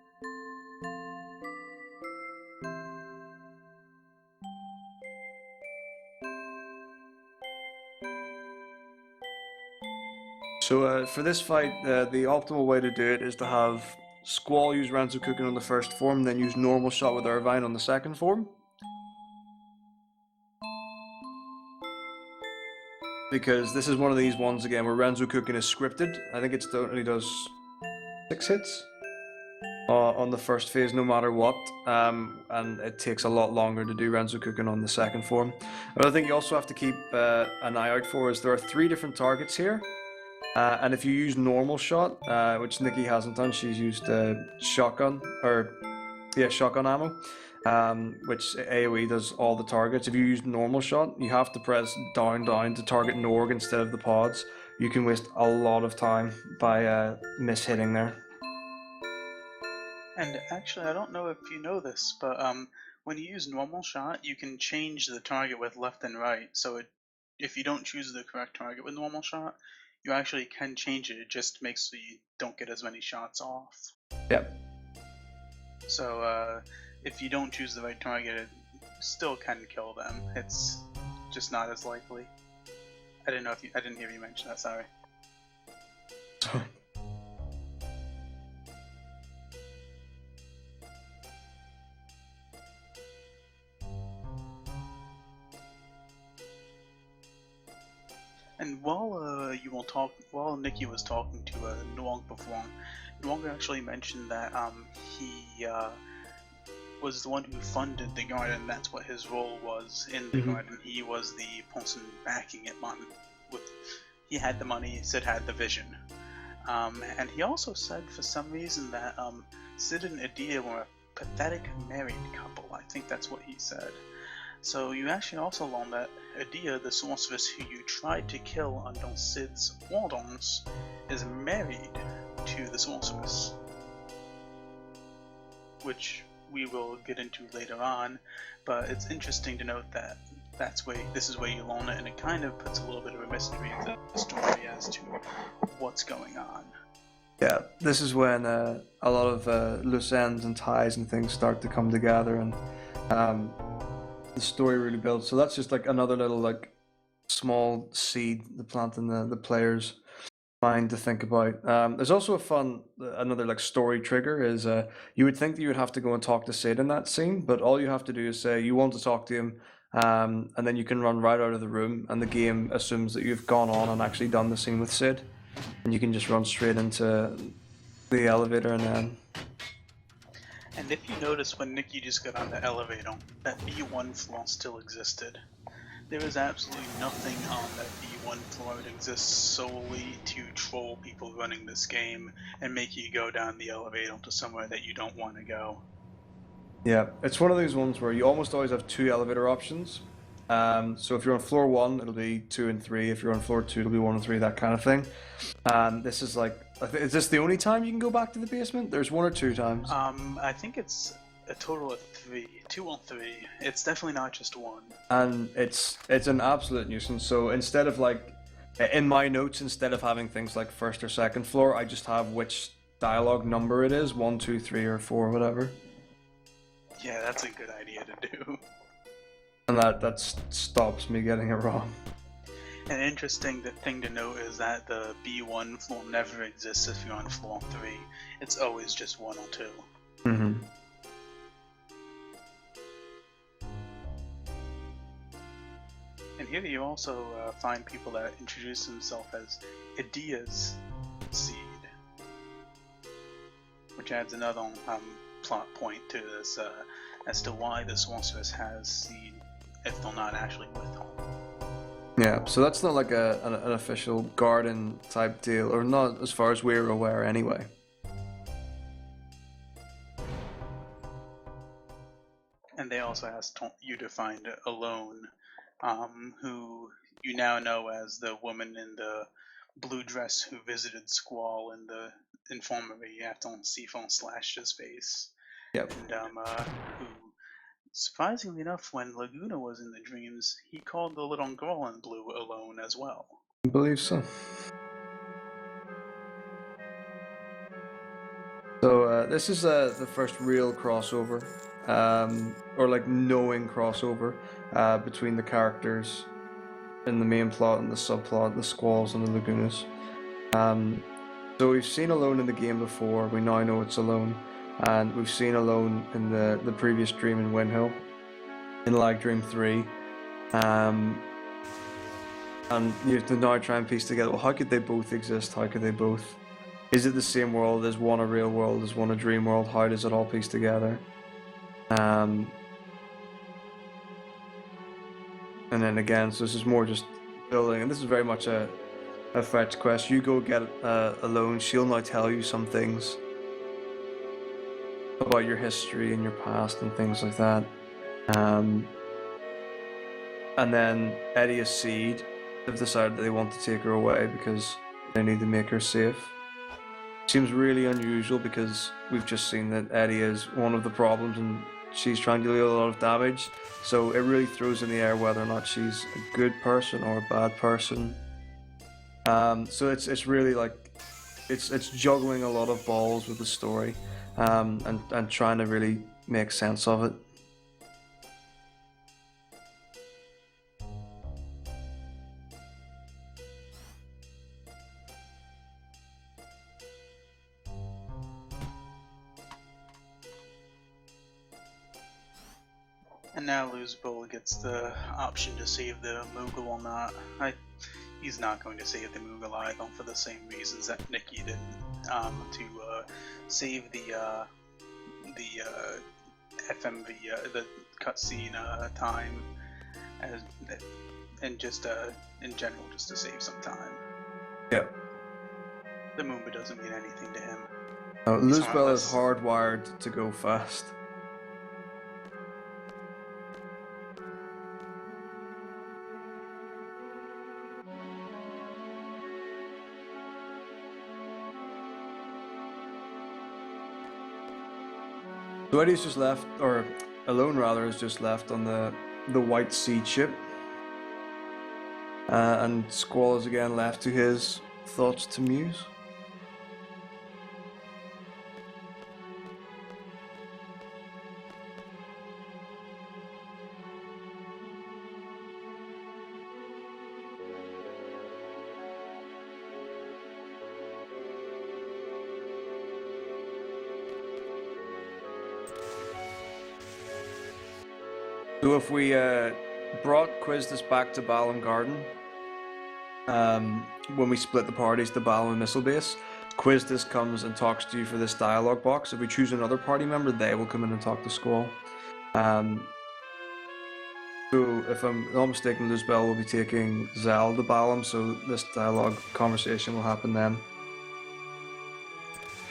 B: So for this fight, the optimal way to do it is to have Squall use Ranzo Cooking on the first form, then use normal shot with Irvine on the second form. because this is one of these ones again where Renzo Cooking is scripted. I think it only does 6 hits on the first phase, no matter what, and it takes a lot longer to do Renzo Cooking on the second form. But I think you also have to keep an eye out for is there are 3 different targets here, and if you use normal shot, which Nikki hasn't done, she's used shotgun ammo, which AoE does all the targets. If you use normal shot, you have to press down to target Norg instead of the pods. You can waste a lot of time by mishitting there.
D: And actually, I don't know if you know this, but when you use normal shot, you can change the target with left and right. So if you don't choose the correct target with normal shot, you actually can change it. It just makes so you don't get as many shots off.
B: Yep.
D: So if you don't choose the right target, it still can kill them. It's just not as likely. I didn't hear you mention that. Sorry. And while Nikki was talking to Nuong before, Nuong actually mentioned that he was the one who funded the garden. That's what his role was in the garden. He was the person backing it. He had the money. Sid had the vision. And he also said for some reason that Sid and Adia were a pathetic married couple. I think that's what he said. So you actually also learn that Adia, the sorceress who you tried to kill under Sid's orders, is married to the sorceress, which we will get into later on. But it's interesting to note that this is where you learn it, and it kind of puts a little bit of a mystery into the story as to what's going on.
B: Yeah, this is when a lot of loose ends and ties and things start to come together, and the story really builds. So that's just like another little like small seed to plant in the player's mind to think about. There's also another like story trigger is you would think that you would have to go and talk to Sid in that scene, but all you have to do is say you want to talk to him, and then you can run right out of the room, and the game assumes that you've gone on and actually done the scene with Sid, and you can just run straight into the elevator and then.
D: And if you notice when Nikki just got on the elevator, that B1 floor still existed. There is absolutely nothing on that B1 floor that exists solely to troll people running this game and make you go down the elevator to somewhere that you don't want to go.
B: Yeah, it's one of those ones where you almost always have 2 elevator options. So if you're on floor 1, it'll be 2 and 3. If you're on floor 2, it'll be 1 and 3, that kind of thing. This is like, is this the only time you can go back to the basement? There's 1 or 2 times.
D: I think it's a total of 3, 2 or 3. It's definitely not just 1.
B: And it's an absolute nuisance. So instead of like, in my notes, instead of having things like 1st or 2nd floor, I just have which dialogue number it is, 1, 2, 3, or 4, whatever.
D: Yeah, that's a good idea to do.
B: And that stops me getting it wrong.
D: An interesting thing to note is that the B1 floor never exists if you're on floor 3. It's always just 1 or 2.
B: Mm-hmm.
D: And here you also find people that introduce themselves as Adia's seed, which adds another plot point to this as to why the sorceress has seed if they're not actually with her.
B: Yeah, so that's not like an official garden type deal, or not as far as we're aware anyway.
D: And they also asked you to find Alone, who you now know as the woman in the blue dress who visited Squall in the infirmary after Seafoam slashed his face.
B: Yep.
D: And who, surprisingly enough, when Laguna was in the dreams, he called the little girl in blue Alone as well.
B: I believe so. So this is the first real crossover, or like knowing crossover between the characters in the main plot and the subplot, the Squalls and the Lagunas. So we've seen Alone in the game before. We now know it's Alone, and we've seen Alone in the previous dream in Windhill, in Lag Dream 3. And you have to now try and piece together, well, how could they both exist? How could they both? Is it the same world? Is one a real world? Is one a dream world? How does it all piece together? And then again, so this is more just building, and this is very much a fetch quest. You go get alone. She'll now tell you some things about your history and your past and things like that. And then Eddie and Seed have decided that they want to take her away because they need to make her safe. Seems really unusual because we've just seen that Eddie is one of the problems and she's trying to do a lot of damage. So it really throws in the air whether or not she's a good person or a bad person. So it's really like it's juggling a lot of balls with the story, and trying to really make sense of it.
D: And now Luzbel gets the option to save the Moogle or not. He's not going to save the Moogle either for the same reasons that Nikki did, to save the FMV, the cutscene time, and just in general, just to save some time.
B: Yep.
D: The Moomba doesn't mean anything to him.
B: Luzbel is hardwired to go fast. So Eddie's just left, or Alone rather, is just left on the White Seed ship. And Squall is again left to his thoughts to muse. So if we brought Quizdas back to Balam Garden, when we split the parties to Balam and Missile Base, Quizdas comes and talks to you for this dialogue box. If we choose another party member, they will come in and talk to Squall. So if I'm not mistaken, Luzbel will be taking Zal to Balam, so this dialogue conversation will happen then.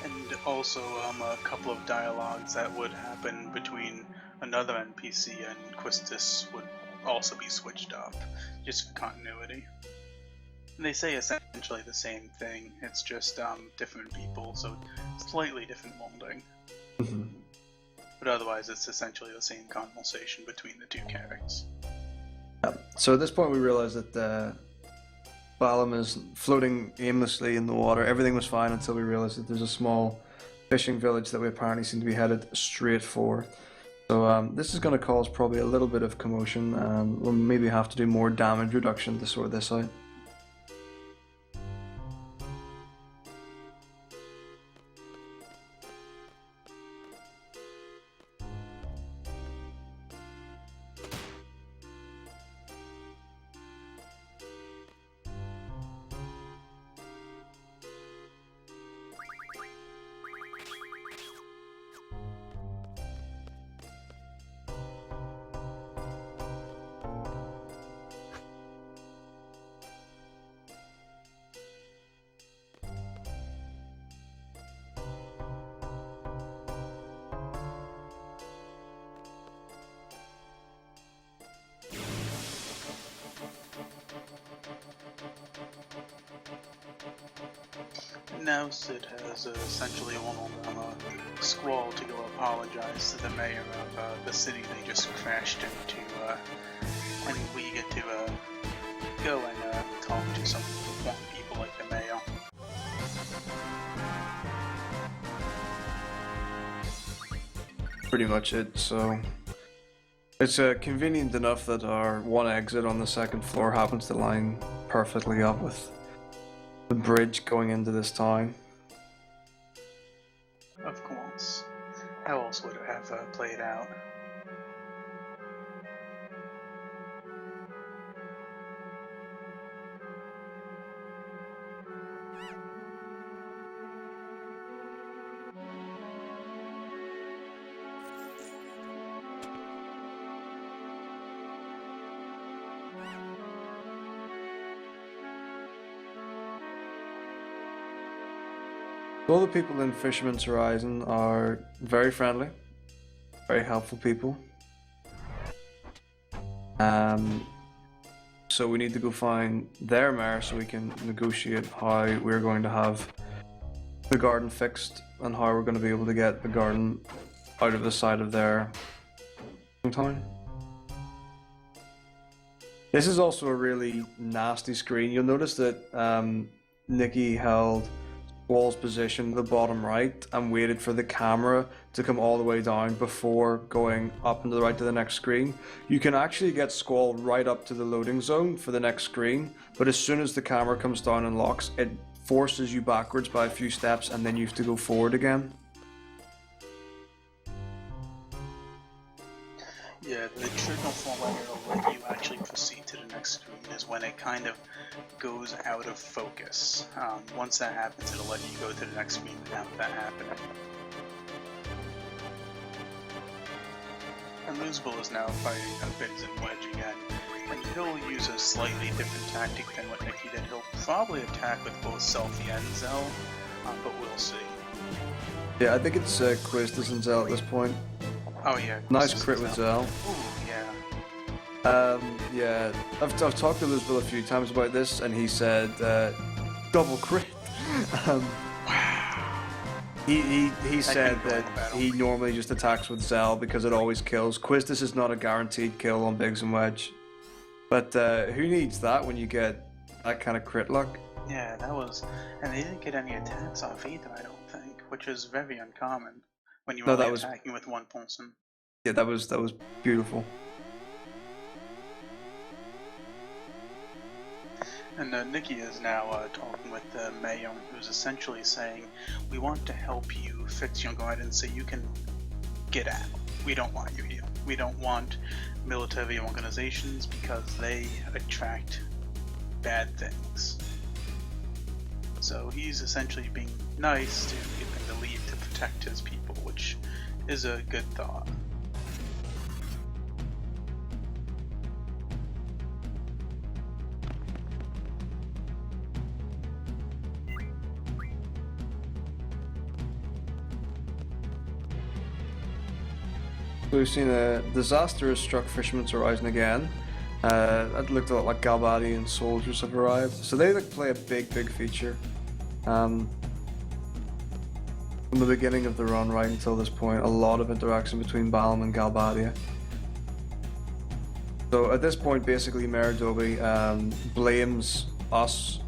D: And also a couple of dialogues that would happen between another NPC and Quistis would also be switched up, just for continuity. And they say essentially the same thing, it's just different people, so slightly different molding.
B: Mm-hmm.
D: But otherwise it's essentially the same conversation between the two characters.
B: Yeah. So at this point we realize that Balam is floating aimlessly in the water. Everything was fine until we realized that there's a small fishing village that we apparently seem to be headed straight for. So this is going to cause probably a little bit of commotion, and we'll maybe have to do more damage reduction to sort this out.
D: Now Sid has essentially one-on-one Squall to go apologize to the mayor of the city they just crashed into, and we get to go and talk to some important people like the mayor.
B: Pretty much it, so it's convenient enough that our one exit on the second floor happens to line perfectly up with the bridge going into this town.
D: Of course. How else would it have played out?
B: All the people in Fisherman's Horizon are very friendly, very helpful people. So we need to go find their mayor so we can negotiate how we're going to have the garden fixed and how we're going to be able to get the garden out of the side of their town. This is also a really nasty screen. You'll notice that Nikki held Squall's position in the bottom right and waited for the camera to come all the way down before going up and to the right to the next screen. You can actually get Squall right up to the loading zone for the next screen, but as soon as the camera comes down and locks, it forces you backwards by a few steps and then you have to go forward again.
D: Yeah, the traditional format will let you actually proceed to the next screen is when it kind of goes out of focus. Once that happens, it'll let you go to the next screen without that happening. And Luzbel is now fighting Biggs and Wedge again, and he'll use a slightly different tactic than what Nikki did. He'll probably attack with both Selfie and Zell, but we'll see.
B: Yeah, I think it's Quistis and Zell at this point.
D: Oh yeah.
B: Nice crit with Zell.
D: Ooh, yeah.
B: Yeah, I've talked to Luzbel a few times about this, and he said double crit. He said that he normally just attacks with Zell because it always kills. Quistis is not a guaranteed kill on Biggs and Wedge, but who needs that when you get that kind of crit luck?
D: Yeah, that was, and they didn't get any attacks off either, I don't think, which is very uncommon when you're only attacking with one person.
B: Yeah, that was beautiful.
D: And Nikki is now talking with Mayon, who's essentially saying, we want to help you fix your garden so you can get out. We don't want you here. We don't want military organizations because they attract bad things. So he's essentially being nice to get them to leave to protect his people, which is a good thought.
B: So we've seen a disaster has struck Fisherman's Horizon again. It looked a lot like Galbadian soldiers have arrived. So they play a big feature. From the beginning of the run right until this point, a lot of interaction between Balam and Galbadia. So at this point, basically, Mayor Dobie blames us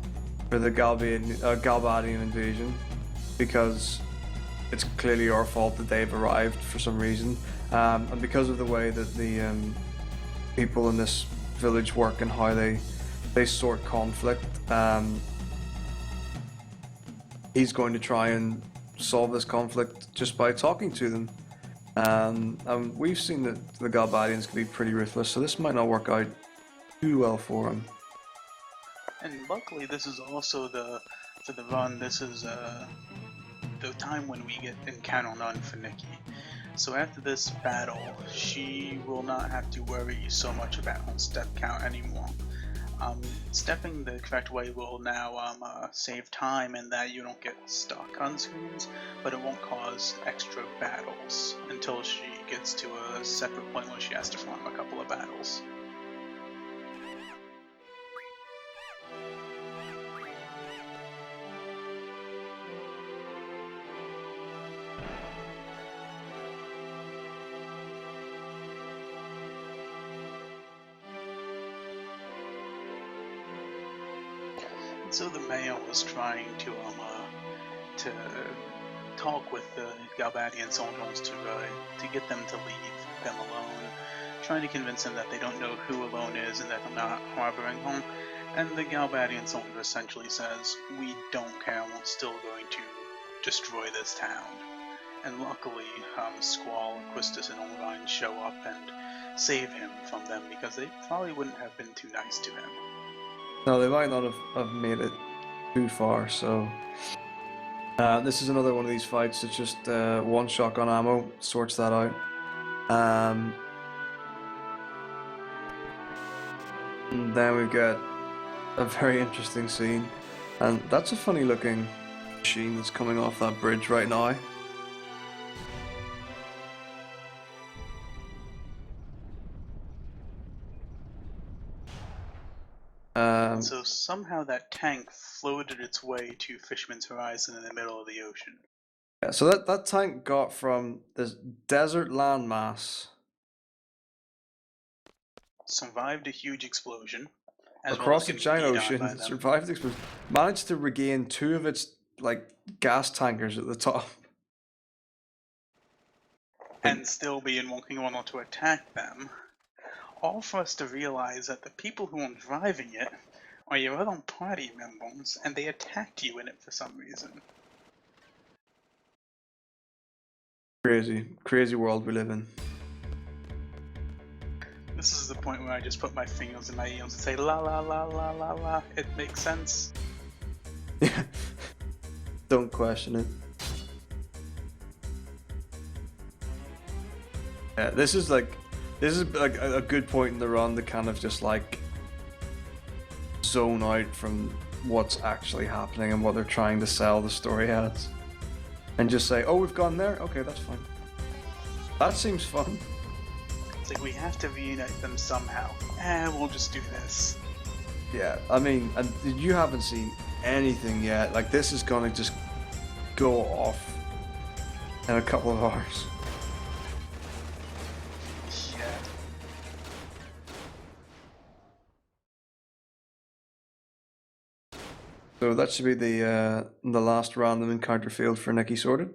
B: for the Galbadian invasion because it's clearly our fault that they've arrived for some reason. And because of the way that the people in this village work and how they sort conflict, he's going to try and solve this conflict just by talking to them. And we've seen that the Galbadians can be pretty ruthless, so this might not work out too well for him.
D: And luckily, this is also for the run. This is the time when we get encounter none for Nikki. So after this battle, she will not have to worry so much about her step count anymore. Stepping the correct way will now save time in that you don't get stuck on screens, but it won't cause extra battles until she gets to a separate point where she has to farm a couple of battles. So the mayor was trying to talk with the Galbadian soldiers to get them to leave them alone, trying to convince them that they don't know who Alone is and that they're not harboring him. And the Galbadian soldier essentially says, we don't care, we're still going to destroy this town. And luckily, Squall, Quistis, and Olivine show up and save him from them because they probably wouldn't have been too nice to him.
B: No, they might not have made it too far, so... this is another one of these fights that's just one shotgun ammo, sorts that out. And then we've got a very interesting scene, and that's a funny looking machine that's coming off that bridge right now.
D: So somehow that tank floated its way to Fisherman's Horizon in the middle of the ocean.
B: Yeah, so that tank got from this desert landmass
D: Survived a huge explosion. As
B: across
D: well
B: the
D: as
B: giant
D: getting beat on
B: ocean,
D: by them.
B: survived the explosion, managed to regain 2 of its like gas tankers at the top.
D: And still being walking on to attack them. All for us to realize that the people who are driving it are your other party members, and they attacked you in it for some reason.
B: Crazy world we live in.
D: This is the point where I just put my fingers in my ears and say la la la la la la. It makes sense.
B: Yeah. Don't question it. Yeah, this is like a good point in the run to kind of just like zone out from what's actually happening and what they're trying to sell the story as, and just say, "Oh, we've gone there. Okay, that's fine. That seems fun."
D: It's like we have to reunite them somehow. We'll just do this.
B: Yeah, I mean, and you haven't seen anything yet. Like, this is gonna just go off in a couple of hours.
D: Yeah.
B: So that should be the last random encounter field for Nikki sorted.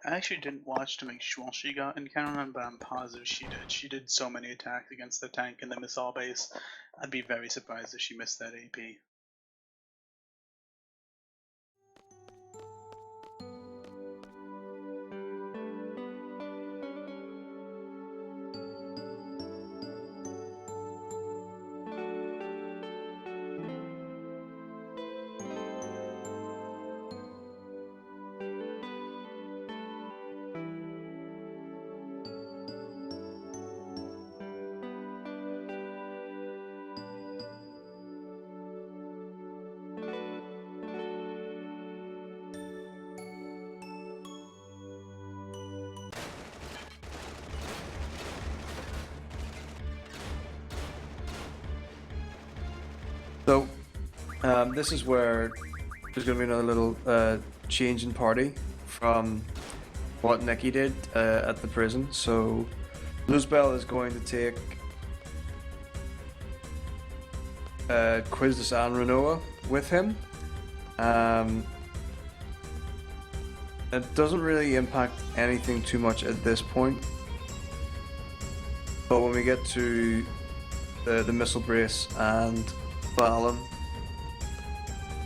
D: I actually didn't watch to make sure she got encounter, but I'm positive she did. She did so many attacks against the tank and the missile base. I'd be very surprised if she missed that AP.
B: So, this is where there's going to be another little change in party from what Nikki did at the prison. So, Luzbel is going to take Quizzus and Renoa with him. It doesn't really impact anything too much at this point. But when we get to the missile brace and Balam,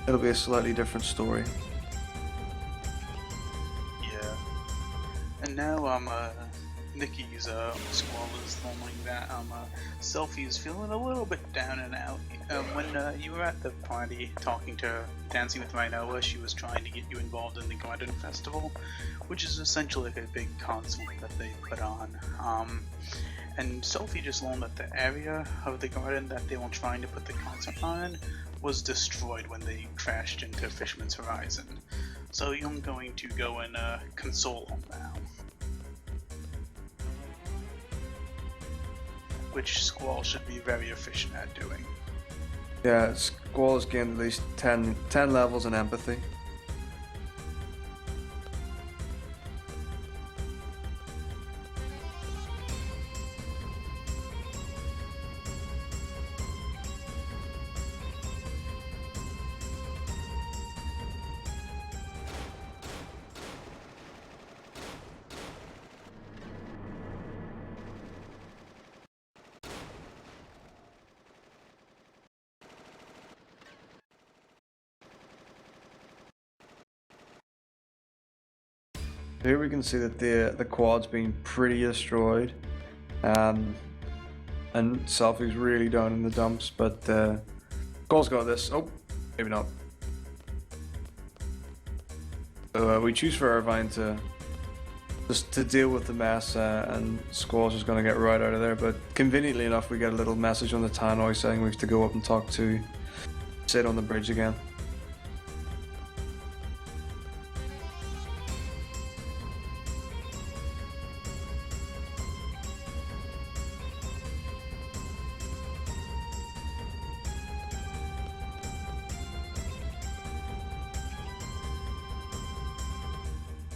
B: it'll be a slightly different story.
D: Yeah. And now Nikki's squall is learning that Selfie's feeling a little bit down and out. When you were at the party talking to Dancing with Rhinoa, she was trying to get you involved in the Garden Festival, which is essentially like a big concert that they put on. And Sophie just learned that the area of the garden that they were trying to put the concert on was destroyed when they crashed into Fisherman's Horizon. So you're going to go and console them now. Which Squall should be very efficient at doing.
B: Yeah, Squall has gained at least 10 levels in empathy. Here we can see that the quad's been pretty destroyed, and Selfie's really down in the dumps. But Squall's got this. Oh, maybe not. So we choose for Irvine to just to deal with the mess, and Squall's just going to get right out of there. But conveniently enough, we get a little message on the tannoy saying we have to go up and talk to sit on the bridge again.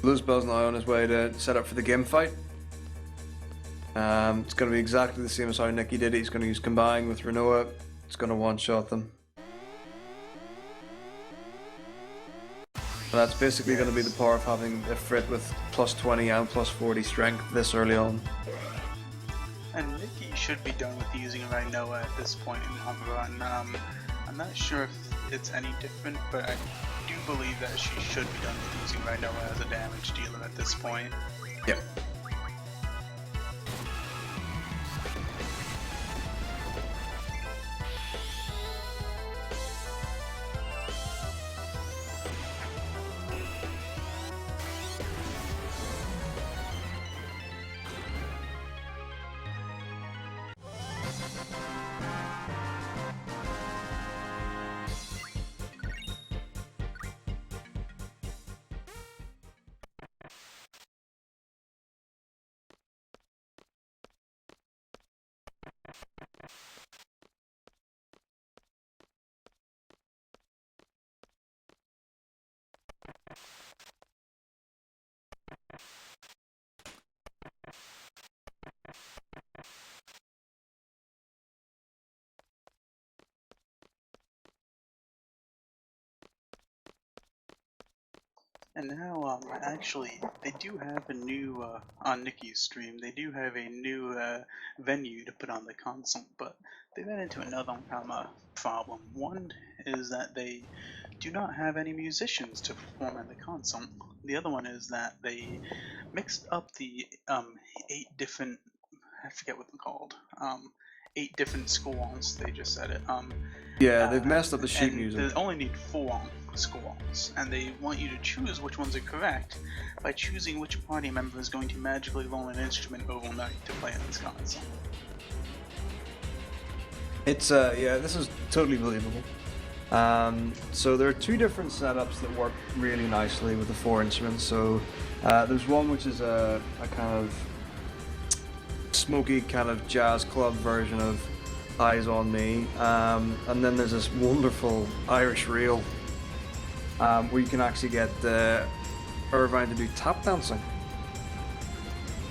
B: Bluesbell's now on his way to set up for the game fight. It's going to be exactly the same as how Nicky did it. He's going to use Combine with Renoa. It's going to one-shot them. And that's basically going to be the power of having a Frit with plus 20 and plus 40 strength this early on.
D: And Nicky should be done with using Rhinoa at this point in the run. I'm not sure if it's any different, but I do believe that she should be done with using Rhinoa as a damage dealer at this point.
B: Yep.
D: And now, actually, they do have a new, on Nicky's stream, they do have a new venue to put on the console, but they ran into another problem. One is that they do not have any musicians to perform on the console. The other one is that they mixed up the 8 different, I forget what they're called, 8 different squalls, they just said it.
B: Yeah, they've messed up the sheet music.
D: They only need 4 squalls, and they want you to choose which ones are correct by choosing which party member is going to magically loan an instrument overnight to play on this console.
B: It's yeah, this is totally believable. So there are 2 different setups that work really nicely with the 4 instruments. So there's one which is a kind of smoky kind of jazz club version of Eyes on Me, and then there's this wonderful Irish reel where you can actually get Irvine to do tap dancing.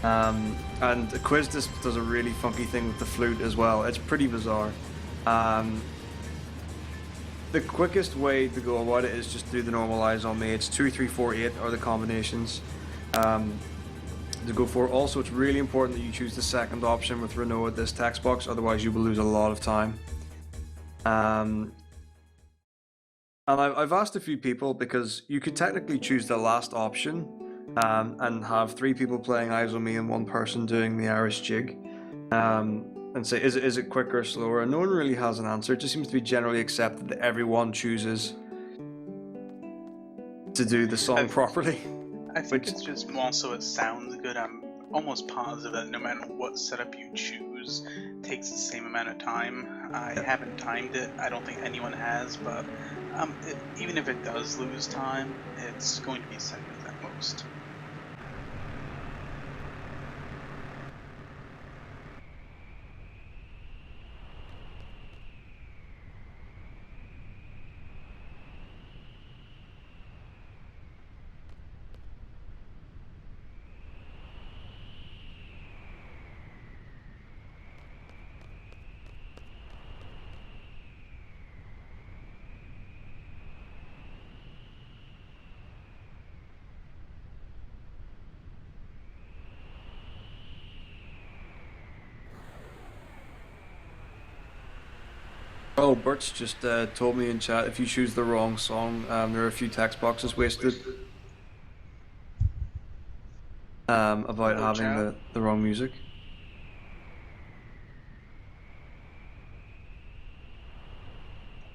B: And Quizdis does a really funky thing with the flute as well. It's pretty bizarre. The quickest way to go about it is just do the normal Eyes on Me. It's 2, 3, 4, 8 are the combinations to go for. Also, it's really important that you choose the second option with Renault at this text box, otherwise you will lose a lot of time. And I've asked a few people, because you could technically choose the last option and have 3 people playing Eyes on Me and 1 person doing the Irish jig, and say, is it quicker or slower? And no one really has an answer. It just seems to be generally accepted that everyone chooses to do the song properly.
D: I think it's just more so it sounds good. I'm almost positive that no matter what setup you choose, it takes the same amount of time. I haven't timed it. I don't think anyone has, but even if it does lose time, it's going to be seconds at most.
B: Oh, Bert's just told me in chat, if you choose the wrong song, there are a few text boxes wasted about having the wrong music.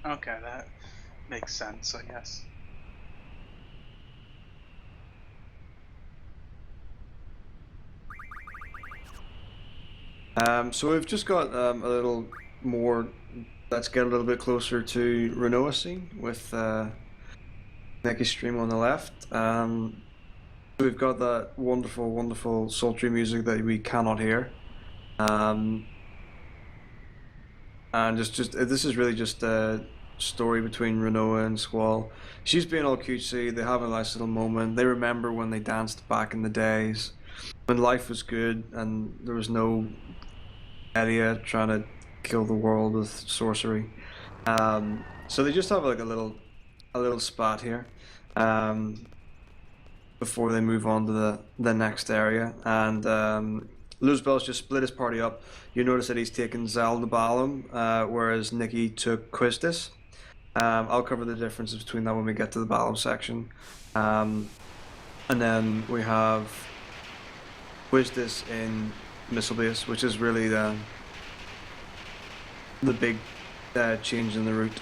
D: Okay, that makes sense, I guess.
B: So we've just got a little more let's get a little bit closer to Renoa scene with Nicky stream on the left. We've got that wonderful, wonderful sultry music that we cannot hear. And just this is really just a story between Renoa and Squall. She's being all cutesy. They have a nice little moment. They remember when they danced back in the days when life was good and there was no Elia trying to kill the world with sorcery. So they just have like a little spat here before they move on to the next area. And Luzbel's just split his party up. You notice that he's taken Zaldabalum, whereas Nikki took Quistis. I'll cover the differences between that when we get to the Balum section. And then we have Quistis in Missile Base, which is really the big change in the route.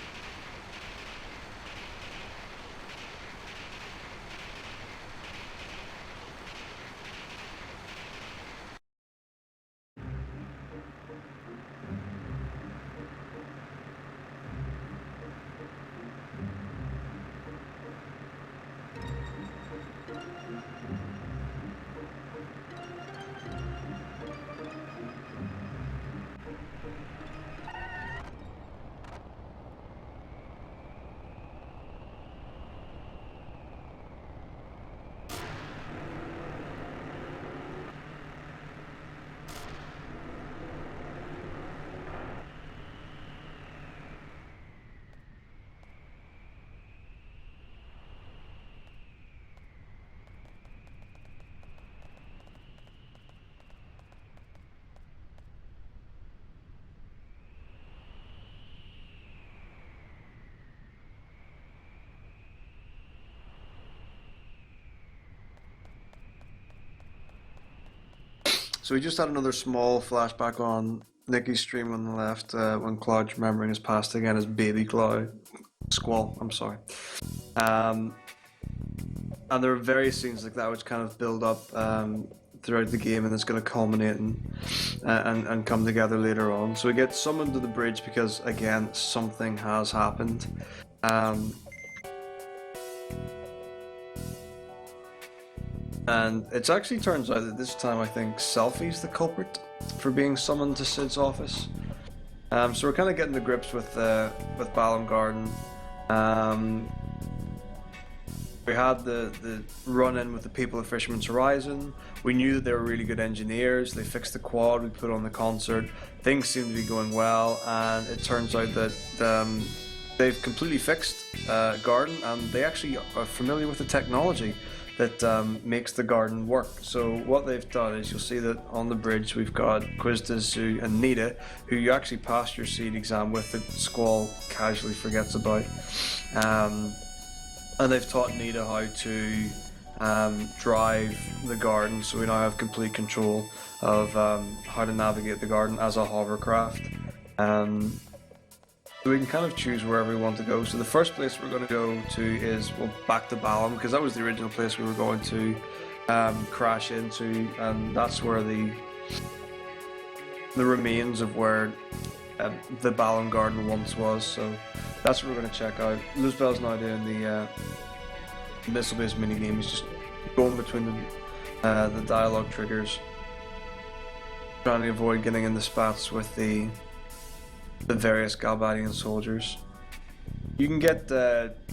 B: So we just had another small flashback on Nicky's stream on the left when Cloud's remembering his past again as baby Cloud. Squall, I'm sorry. And there are various scenes like that which kind of build up throughout the game and it's going to culminate and come together later on. So we get summoned to the bridge because, again, something has happened. And it actually turns out that this time I think Selfie's the culprit for being summoned to Sid's office. So we're kind of getting to grips with Balum Garden. We had the run-in with the people of Fisherman's Horizon. We knew that they were really good engineers. They fixed the quad, we put on the concert. Things seem to be going well, and it turns out that they've completely fixed Garden, and they actually are familiar with the technology that makes the garden work. So what they've done is you'll see that on the bridge we've got Quistis and Nita, who you actually passed your seed exam with that Squall casually forgets about. And they've taught Nita how to drive the garden, so we now have complete control of how to navigate the garden as a hovercraft. So we can kind of choose wherever we want to go. So the first place we're going to go to is, well, back to Balum, because that was the original place we were going to crash into, and that's where the remains of where the Balum Garden once was. So that's what we're going to check out. Luzbel's now doing the missile-based minigame. He's just going between the dialogue triggers, trying to avoid getting into spats with the various Galbadian soldiers. You can get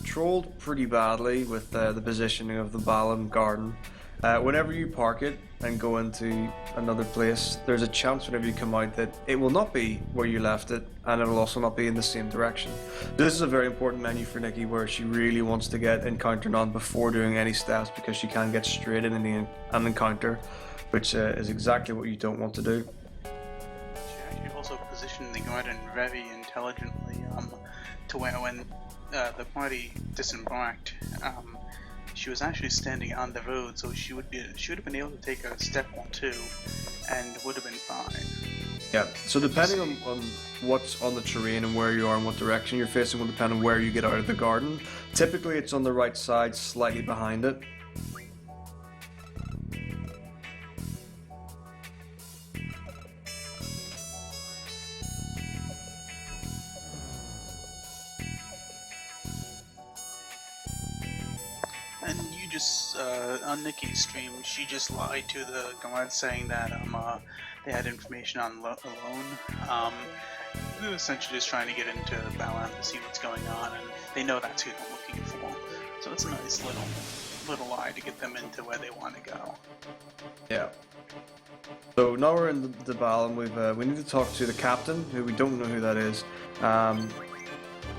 B: trolled pretty badly with the positioning of the Balum Garden. Whenever you park it and go into another place, there's a chance whenever you come out that it will not be where you left it, and it will also not be in the same direction. This is a very important menu for Nikki, where she really wants to get encountering on before doing any steps, because she can get straight in an encounter, which is exactly what you don't want to do.
D: She actually also positioned the garden very intelligently to where when the party disembarked, she was actually standing on the road, so she would have been able to take a step or two and would have been fine.
B: Yeah, so depending on what's on the terrain and where you are and what direction you're facing will depend on where you get out of the garden. Typically it's on the right side, slightly behind it.
D: just on Nikki's stream, she just lied to the guard saying that they had information on Alone. They're essentially just trying to get into Balam to see what's going on, and they know that's who they're looking for. So it's a nice little lie to get them into where they want to go.
B: Yeah. So now we're in the Balam. We need to talk to the captain, who we don't know who that is.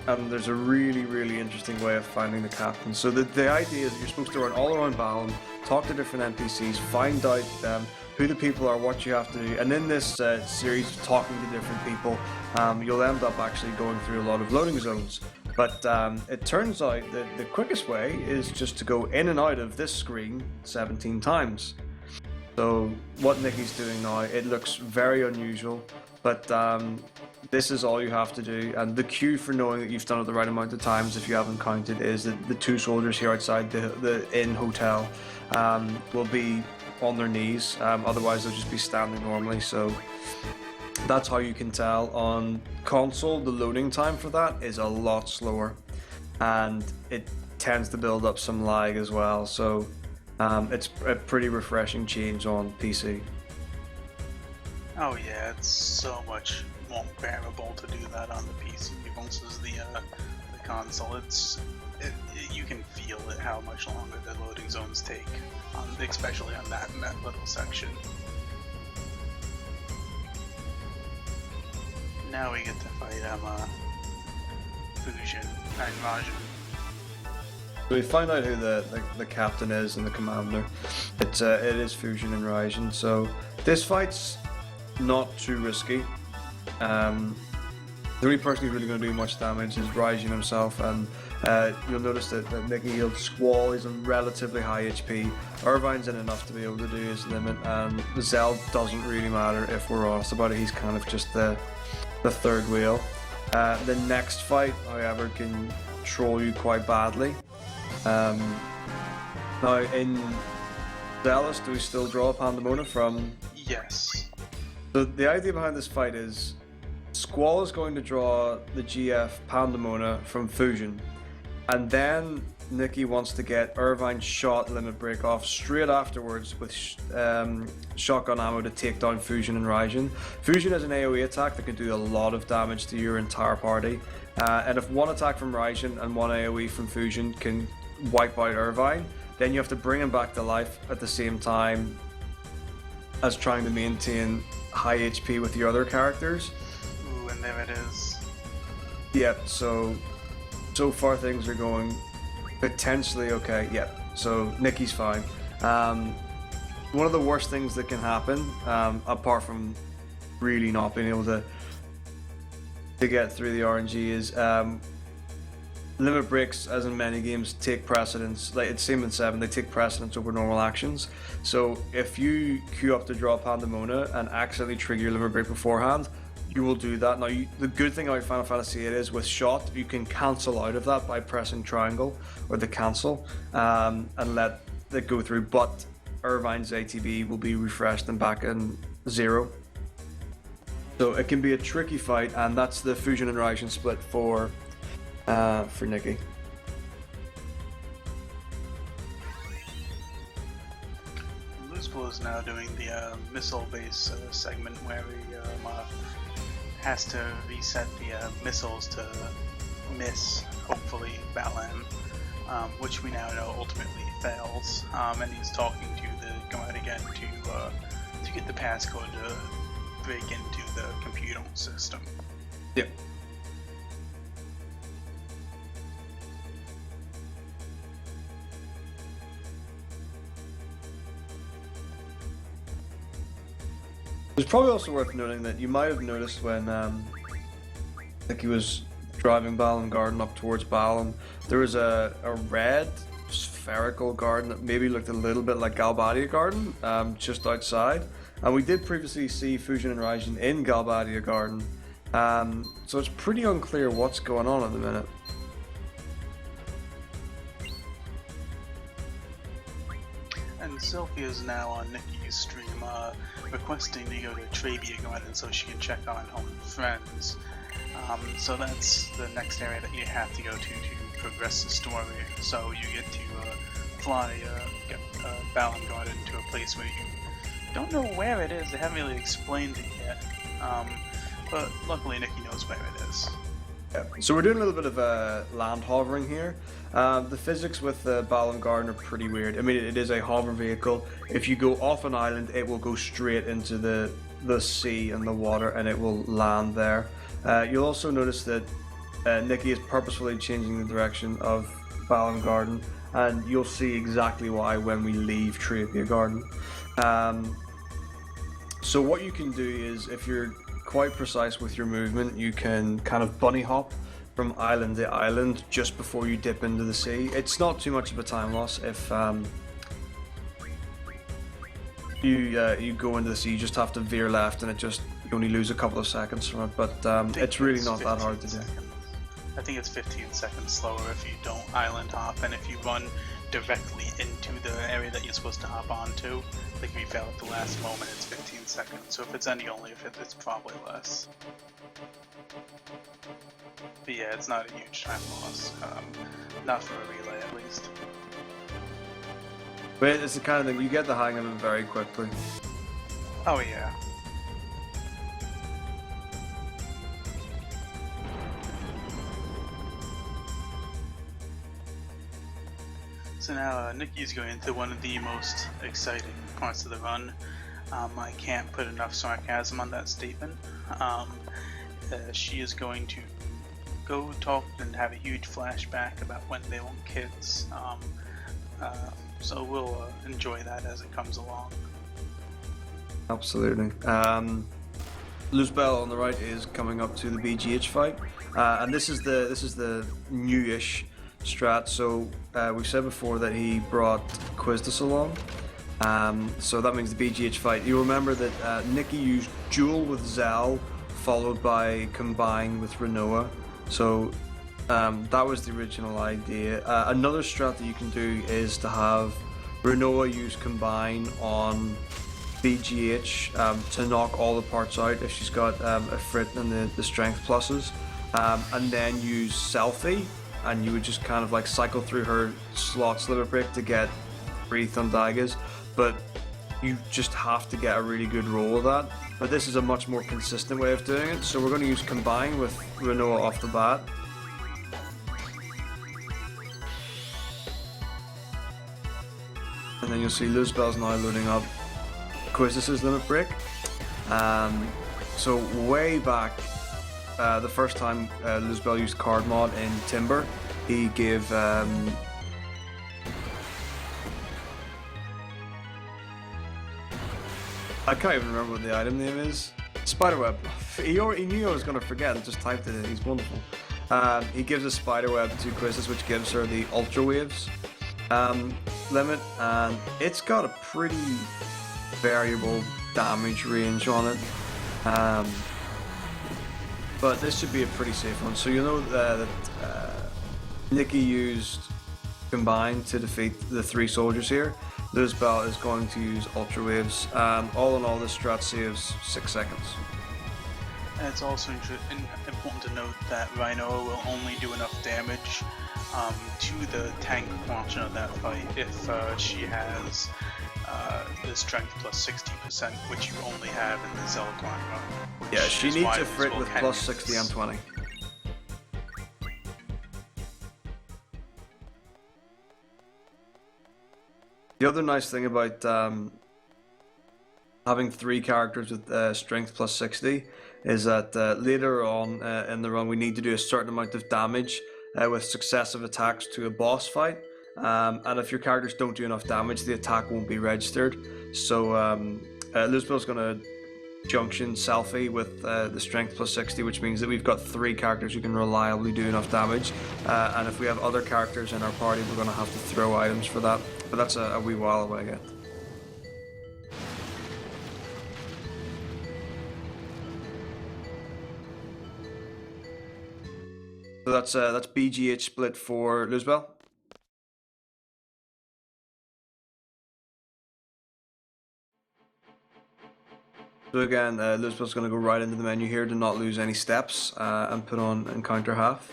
B: And there's a really interesting way of finding the captain. So the idea is that you're supposed to run all around Balam, talk to different NPCs, find out who the people are, what you have to do, and in this series of talking to different people, you'll end up actually going through a lot of loading zones. But it turns out that the quickest way is just to go in and out of this screen 17 times. So what Nikki's doing now, it looks very unusual, but this is all you have to do, and the cue for knowing that you've done it the right amount of times, if you haven't counted, is that the two soldiers here outside the inn hotel will be on their knees, otherwise they'll just be standing normally. So that's how you can tell. On console, the loading time for that is a lot slower, and it tends to build up some lag as well, so it's a pretty refreshing change on PC.
D: Oh yeah, it's so much more bearable to do that on the PC versus the console. You can feel it, how much longer the loading zones take, especially on that little section. Now we get to fight Fusion and Rajan.
B: So we find out who the captain is and the commander. It is Fusion and Rajan. So this fight's not too risky. The only person who's really going to do much damage is Rajan himself, and you'll notice that Nikki healed Squall is on relatively high HP. Irvine's in enough to be able to do his limit, and Zell doesn't really matter if we're honest about it. He's kind of just the third wheel. The next fight, however, can troll you quite badly. Now in Dallas, do we still draw Pandemona from?
D: Yes.
B: So the idea behind this fight is Squall is going to draw the GF Pandemona from Fusion, and then Nikki wants to get Irvine's shot limit break off straight afterwards with shotgun ammo to take down Fusion and Rajan. Fusion is an AoE attack that can do a lot of damage to your entire party, and if one attack from Rajan and one AoE from Fusion can wipe out Irvine, then you have to bring him back to life at the same time as trying to maintain high HP with your other characters.
D: Ooh, and there it is.
B: Yep, so far things are going potentially okay. Yep, so Nikki's fine. One of the worst things that can happen, apart from really not being able to get through the RNG, is limit breaks, as in many games, take precedence. Like it's same in 7, they take precedence over normal actions. So if you queue up to draw Pandemona and accidentally trigger your limit break beforehand, you will do that. Now, the good thing about Final Fantasy VIII is with shot, you can cancel out of that by pressing triangle or the cancel and let it go through. But Irvine's ATB will be refreshed and back in 0. So it can be a tricky fight, and that's the Fusion and Rajan split for Nikki.
D: Luzbel is now doing the missile-based segment where he has to reset the missiles to miss, hopefully, Balam, which we now know ultimately fails. And he's talking to the guard again to get the passcode to break into the computer system.
B: Yep. It's probably also worth noting that you might have noticed when Nikki was driving Balam Garden up towards Balam, there was a red spherical garden that maybe looked a little bit like Galbadia Garden just outside, and we did previously see Fusion and Rajan in Galbadia Garden, so it's pretty unclear what's going on at the minute.
D: And Sylvia is now on Nikki's stream requesting to go to Trabia Garden so she can check on home friends. So that's the next area that you have to go to progress the story. So you get to fly Balan Garden to a place where you don't know where it is. They haven't really explained it yet. But luckily Nikki knows where it is.
B: Yeah. So we're doing a little bit of land hovering here. The physics with the Balan Garden are pretty weird. I mean, it is a hover vehicle. If you go off an island, it will go straight into the sea and the water, and it will land there. You'll also notice that Nikki is purposefully changing the direction of Balan Garden, and you'll see exactly why when we leave Trapia Garden. So what you can do is, if you're quite precise with your movement, you can kind of bunny hop from island to island just before you dip into the sea. It's not too much of a time loss if you go into the sea. You just have to veer left, and you only lose a couple of seconds from it. But it's really not that hard to do.
D: I think it's 15 seconds slower if you don't island hop, and if you run directly into the area that you're supposed to hop onto, like if you fail at the last moment, it's 15 seconds. So if it's any only, it's probably less. But yeah, it's not a huge time loss. Not for a relay, at least.
B: But it's the kind of thing, you get the hang of it very quickly.
D: Oh yeah. So now Nikki's going into one of the most exciting parts of the run. I can't put enough sarcasm on that statement. She is going to go talk and have a huge flashback about when they were kids. So we'll enjoy that as it comes along.
B: Absolutely. Luzbel on the right is coming up to the BGH fight, and this is the newish strat. So we've said before that he brought Quizdas along. So that means the BGH fight. You remember that Nikki used Duel with Zal, followed by Combine with Renoa. So that was the original idea. Another strat that you can do is to have Renoa use Combine on BGH to knock all the parts out if she's got a Frit and the strength pluses, and then use Selfie, and you would just kind of like cycle through her slots limit break to get 3 Thundagas, but you just have to get a really good roll of that. But this is a much more consistent way of doing it, so we're going to use Combine with Renoa off the bat. And then you'll see Luzbel's now loading up Quizdas' limit break. So way back, the first time Luzbel used card mod in Timber, he gave I can't even remember what the item name is. Spiderweb. He knew I was going to forget and just typed it in. He's wonderful. He gives a Spiderweb to Quizdas, which gives her the Ultra Waves limit, and it's got a pretty variable damage range on it. But this should be a pretty safe one. So you know that Nikki used Combine to defeat the 3 soldiers here. Luzbel is going to use Ultra Waves. All in all, this strat saves 6 seconds.
D: And it's also important to note that Rhino will only do enough damage to the tank portion of that fight if she has the strength plus 60%, which you only have in the Zealotron run.
B: Yeah, she needs a Frit with plus 60 and 20. The other nice thing about having 3 characters with strength plus 60 is that later on in the run we need to do a certain amount of damage with successive attacks to a boss fight, and if your characters don't do enough damage, the attack won't be registered. So Luzbel's going to junction Selfie with the strength plus 60, which means that we've got 3 characters who can reliably do enough damage, and if we have other characters in our party, we're going to have to throw items for that, but that's a wee while away yet. So that's BGH split for Luzbel. So again, Luzbel's going to go right into the menu here to not lose any steps and put on Encounter Half.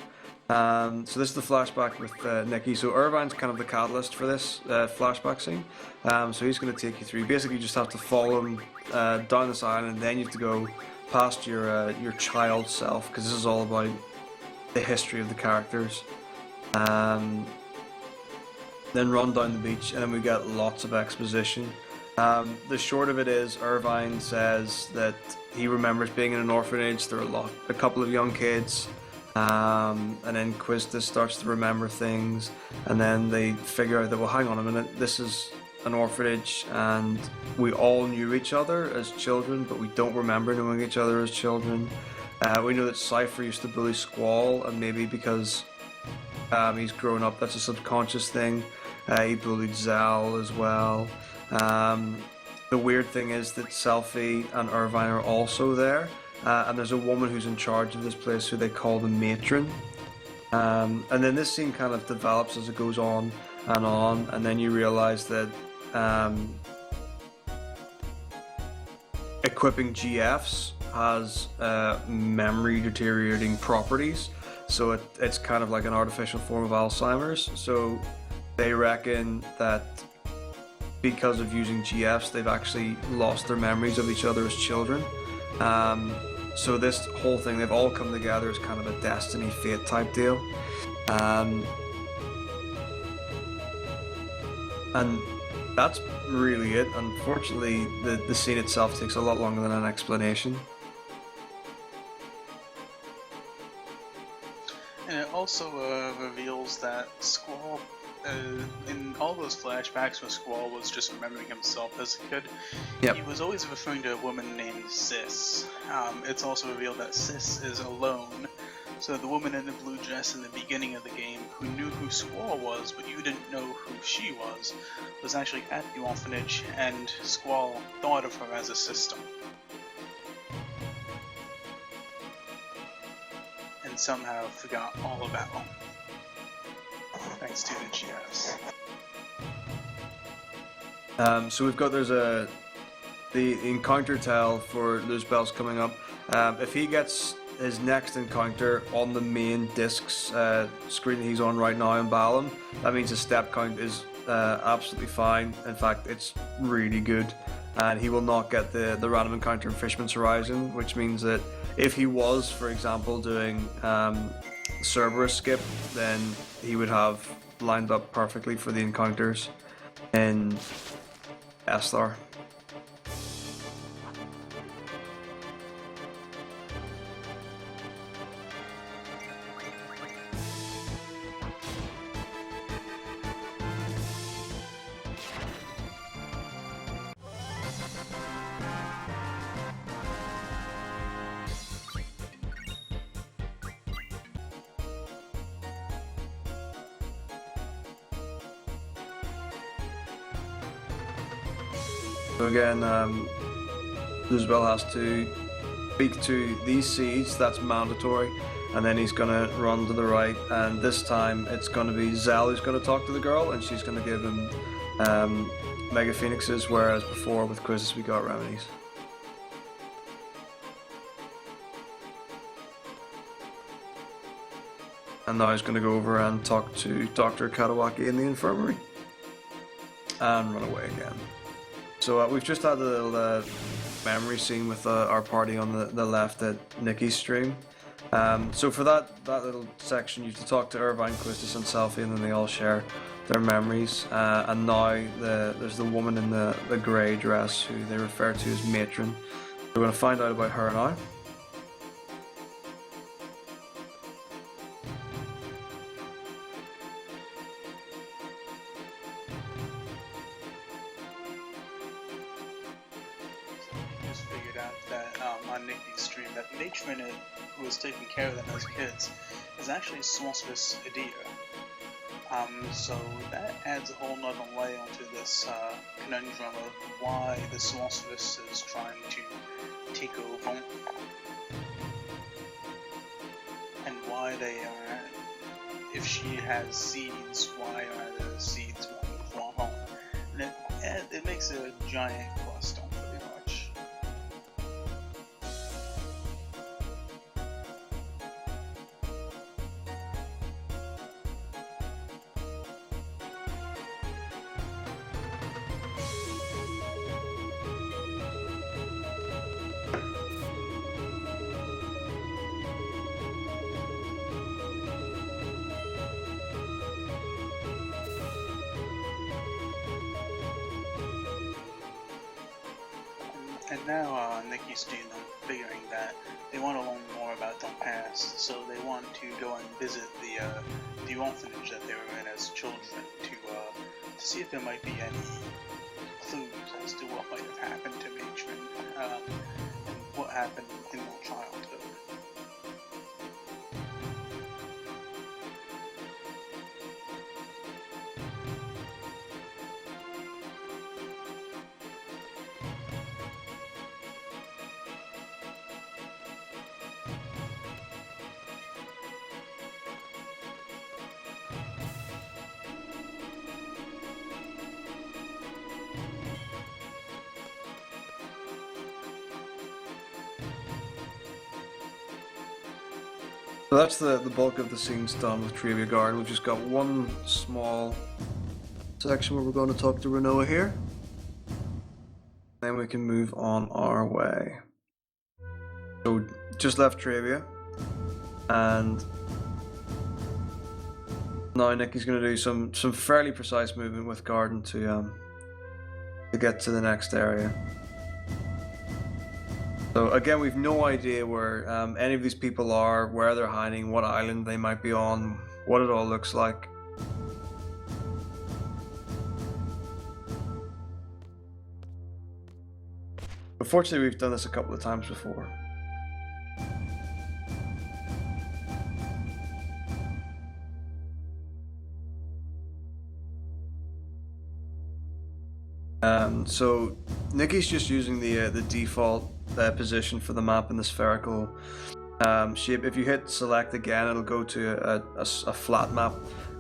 B: So this is the flashback with Nikki. So Irvine's kind of the catalyst for this flashback scene. So he's going to take you through. Basically, you just have to follow him down this island, and then you have to go past your child self, because this is all about the history of the characters. Then run down the beach, and then we get lots of exposition. The short of it is, Irvine says that he remembers being in an orphanage. There are a couple of young kids. And then Quistis starts to remember things, and then they figure out that, well, hang on a minute, this is an orphanage, and we all knew each other as children, but we don't remember knowing each other as children. We know that Cypher used to bully Squall, and maybe because he's grown up, that's a subconscious thing. He bullied Zal as well. The weird thing is that Selphie and Irvine are also there. And there's a woman who's in charge of this place who they call the matron. And then this scene kind of develops as it goes on, and then you realize that equipping GFs has memory deteriorating properties, so it's kind of like an artificial form of Alzheimer's. So they reckon that because of using GFs, they've actually lost their memories of each other as children. So this whole thing, they've all come together as kind of a destiny, fate type deal. And that's really it. Unfortunately, the scene itself takes a lot longer than an explanation.
D: And it also reveals that Squall, in all those flashbacks where Squall was just remembering himself as a kid,
B: Yep.
D: he was always referring to a woman named Sis. It's also revealed that Sis is alone. So the woman in the blue dress in the beginning of the game, who knew who Squall was, but you didn't know who she was actually at the orphanage, and Squall thought of her as a sister. And somehow forgot all about her. Thanks to the GFs.
B: So we've got, the encounter tell for Luzbel's coming up. If he gets his next encounter on the main disc's screen that he's on right now in Balam, that means his step count is absolutely fine. In fact, it's really good. And he will not get the random encounter in Fishman's Horizon, which means that if he was, for example, doing Cerberus skip, then he would have lined up perfectly for the encounters in Esthar. So again, Luzbel has to speak to these seeds, that's mandatory, and then he's going to run to the right, and this time it's going to be Zal who's going to talk to the girl, and she's going to give him Mega Phoenixes, whereas before with Quizzes we got remedies. And now he's going to go over and talk to Dr. Katawaki in the infirmary, and run away again. So we've just had a little memory scene with our party on the left at Nikki's stream. So for that little section, you have to talk to Irvine, Quistis, and Selphie, and then they all share their memories. And now there's the woman in the grey dress who they refer to as Matron. We're going to find out about her now.
D: On Nikki's stream that the matron who was taking care of them as kids is actually Sorceress Adia. So that adds a whole nother layer onto this conundrum of why the sorceress is trying to take over, and why they are, if she has seeds, why are the seeds wanting from her? And it makes a giant cluster. now Nikki's team figuring that they want to learn more about their past, so they want to go and visit the orphanage that they were in as children to see if there might be any clues as to what might have happened to Matron and what happened in their childhood.
B: So that's the bulk of the scenes done with Trivia Garden. We've just got one small section where we're going to talk to Renoa here. Then we can move on our way. So just left Trivia, and now Nikki's going to do some fairly precise movement with Garden to get to the next area. So again, we've no idea where any of these people are, where they're hiding, what island they might be on, what it all looks like. Unfortunately, we've done this a couple of times before. So Nikki's just using the default position for the map in the spherical shape. If you hit select again, it'll go to a flat map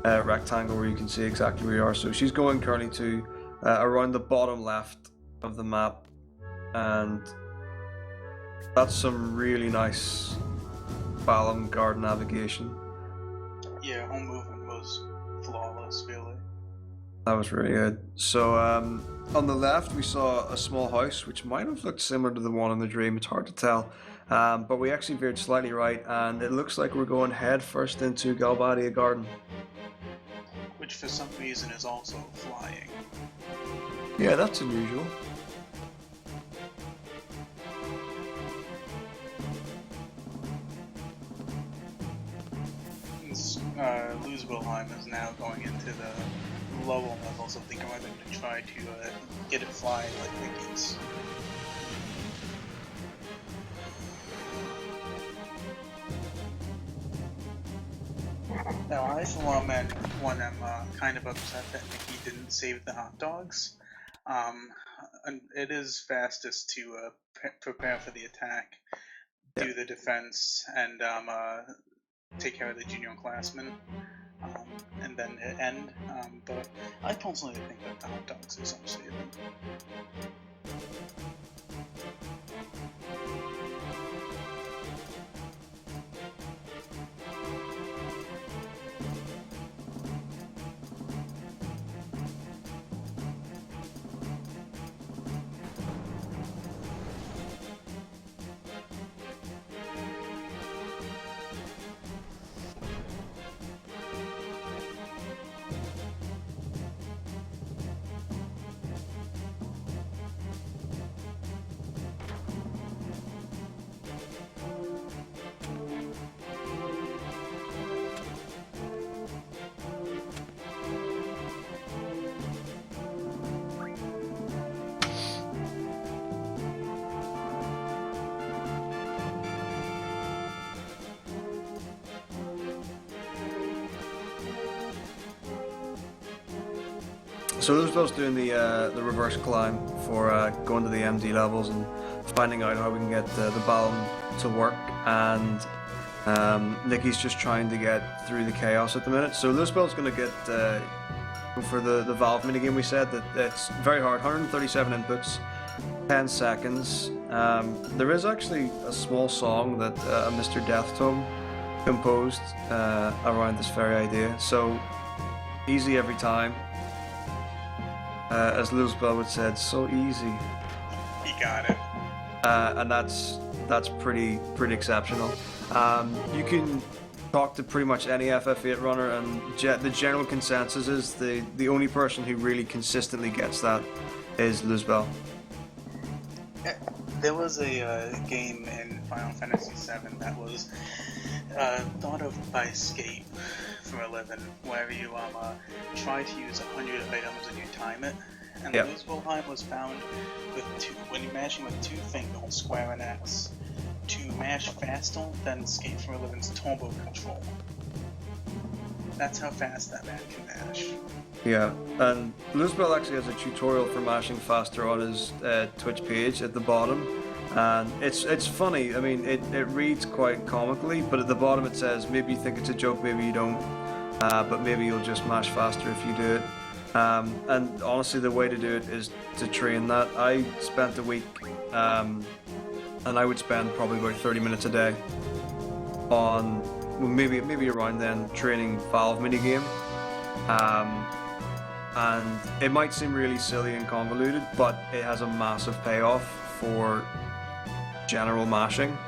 B: rectangle where you can see exactly where you are. So she's going currently to around the bottom left of the map, and that's some really nice Balam Garden navigation.
D: Yeah, home movement was flawless, really.
B: That was really good. So on the left we saw a small house which might have looked similar to the one in the dream. It's hard to tell, but we actually veered slightly right, and it looks like we're going head first into Galbadia Garden,
D: Which for some reason is also flying.
B: Yeah, that's unusual.
D: Luz Wilhelm is now going into the lower levels of the garden to try to get it flying like Mickey's. Now, I for one am kind of upset that Mickey didn't save the hot dogs. And it is fastest to prepare for the attack, do the defense, and take care of the junior classmen, and then end. But I personally think that the hot dogs is saving.
B: So Roosevelt doing the reverse climb for going to the MD levels and finding out how we can get the Balam to work, and Nikki's just trying to get through the chaos at the minute. So Roosevelt's going to get for the Valve minigame. We said that it's very hard, 137 inputs, 10 seconds. There is actually a small song that Mr. Deathtome composed around this very idea. So easy every time. As Roosevelt would said, so easy.
D: He got it.
B: And that's pretty exceptional. You can talk to pretty much any FF8 runner, and the general consensus is the only person who really consistently gets that is Luzbel.
D: There was a game in Final Fantasy VII that was thought of by Escape for a living, where you try to use 100 items and you time it. And
B: Yep.
D: Luzbelheim was found with when you're mashing with two fingers, square and X, to mash faster than Escape from a Living's turbo control. That's how fast that man can mash.
B: Yeah, and Luzbel actually has a tutorial for mashing faster on his Twitch page at the bottom, and it's funny. I mean, it reads quite comically, but at the bottom it says maybe you think it's a joke, maybe you don't, but maybe you'll just mash faster if you do it. And honestly, the way to do it is to train that. I spent a week, and I would spend probably about 30 minutes a day on, well, maybe around then, training Valve minigame. And it might seem really silly and convoluted, but it has a massive payoff for general mashing.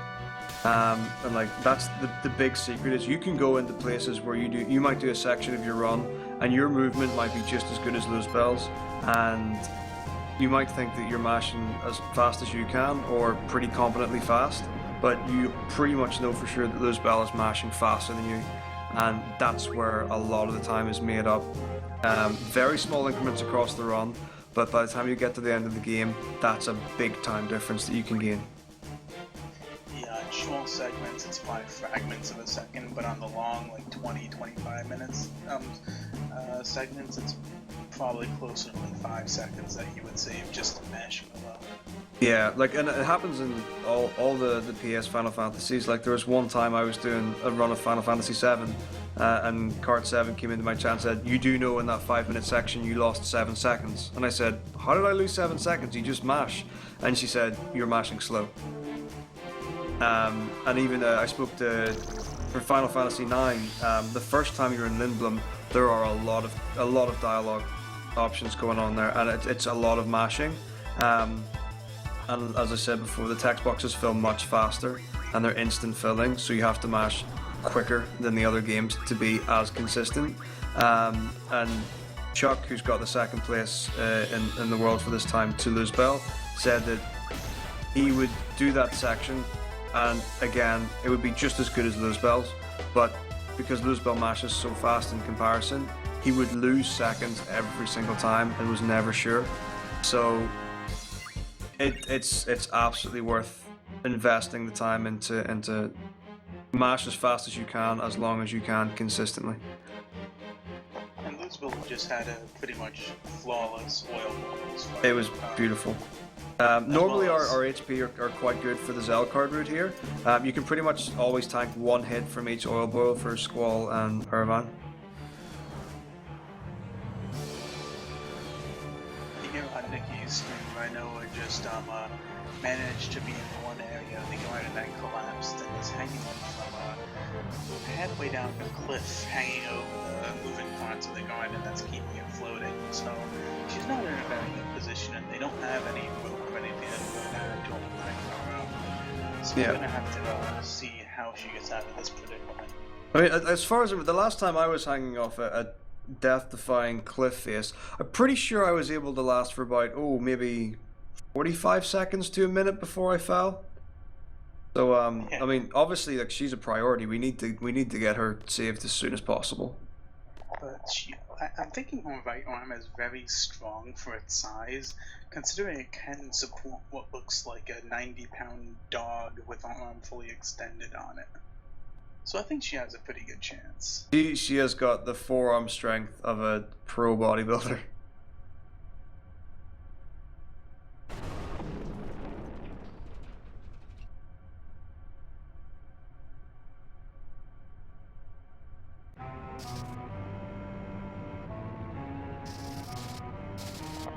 B: And like that's the big secret is you can go into places where you might do a section of your run and your movement might be just as good as Luzbel's, and you might think that you're mashing as fast as you can or pretty competently fast, but you pretty much know for sure that Luzbel is mashing faster than you, and that's where a lot of the time is made up. Very small increments across the run, but by the time you get to the end of the game, that's a big time difference that you can gain.
D: Yeah, in short segments it's 5 fragments of a second, but on the long, like 20-25 minutes segments, it's probably closer to like 5 seconds that you would save just to mashing alone.
B: Yeah, like, and it happens in all the PS Final Fantasies. Like, there was one time I was doing a run of Final Fantasy VII, and Card 7 came into my chat and said, "You do know in that 5-minute section you lost 7 seconds." And I said, "How did I lose 7 seconds? You just mash." And she said, "You're mashing slow." And even I spoke to, for Final Fantasy IX, the first time you're in Lindblom, there are a lot of dialogue options going on there, and it's a lot of mashing. And as I said before, the text boxes fill much faster and they're instant filling, so you have to mash quicker than the other games to be as consistent. And Chuck, who's got the second place in the world for this time to Luzbel, said that he would do that section, and again, it would be just as good as Luzbel's, but because Luzbel mashes so fast in comparison, he would lose seconds every single time and was never sure. So it's absolutely worth investing the time into mash as fast as you can, as long as you can, consistently.
D: And Luzbel just had a pretty much flawless oil balls.
B: It was beautiful. Normally
D: well as-
B: our HP are quite good for the Zell card route here. You can pretty much always tank one hit from each oil boil for Squall and Irvan.
D: Here on Nikki's stream, I know I just managed to be in one area of the garden that collapsed and is hanging from halfway down the cliff, hanging over the moving parts of the garden that's keeping it floating. So she's not in a very good position, and they don't have any rope or anything to go down to line her up. So
B: Yeah.
D: we're gonna have to see how she gets out of this predicament.
B: I mean, as far as the last time I was hanging off a death-defying cliff face, I'm pretty sure I was able to last for about maybe 45 seconds to a minute before I fell. So
D: Yeah.
B: I mean, obviously, like, she's a priority. We need to get her saved as soon as possible.
D: But I'm thinking her right arm is very strong for its size, considering it can support what looks like a 90-pound dog with an arm fully extended on it. So I think she has a pretty good chance.
B: She has got the forearm strength of a pro bodybuilder.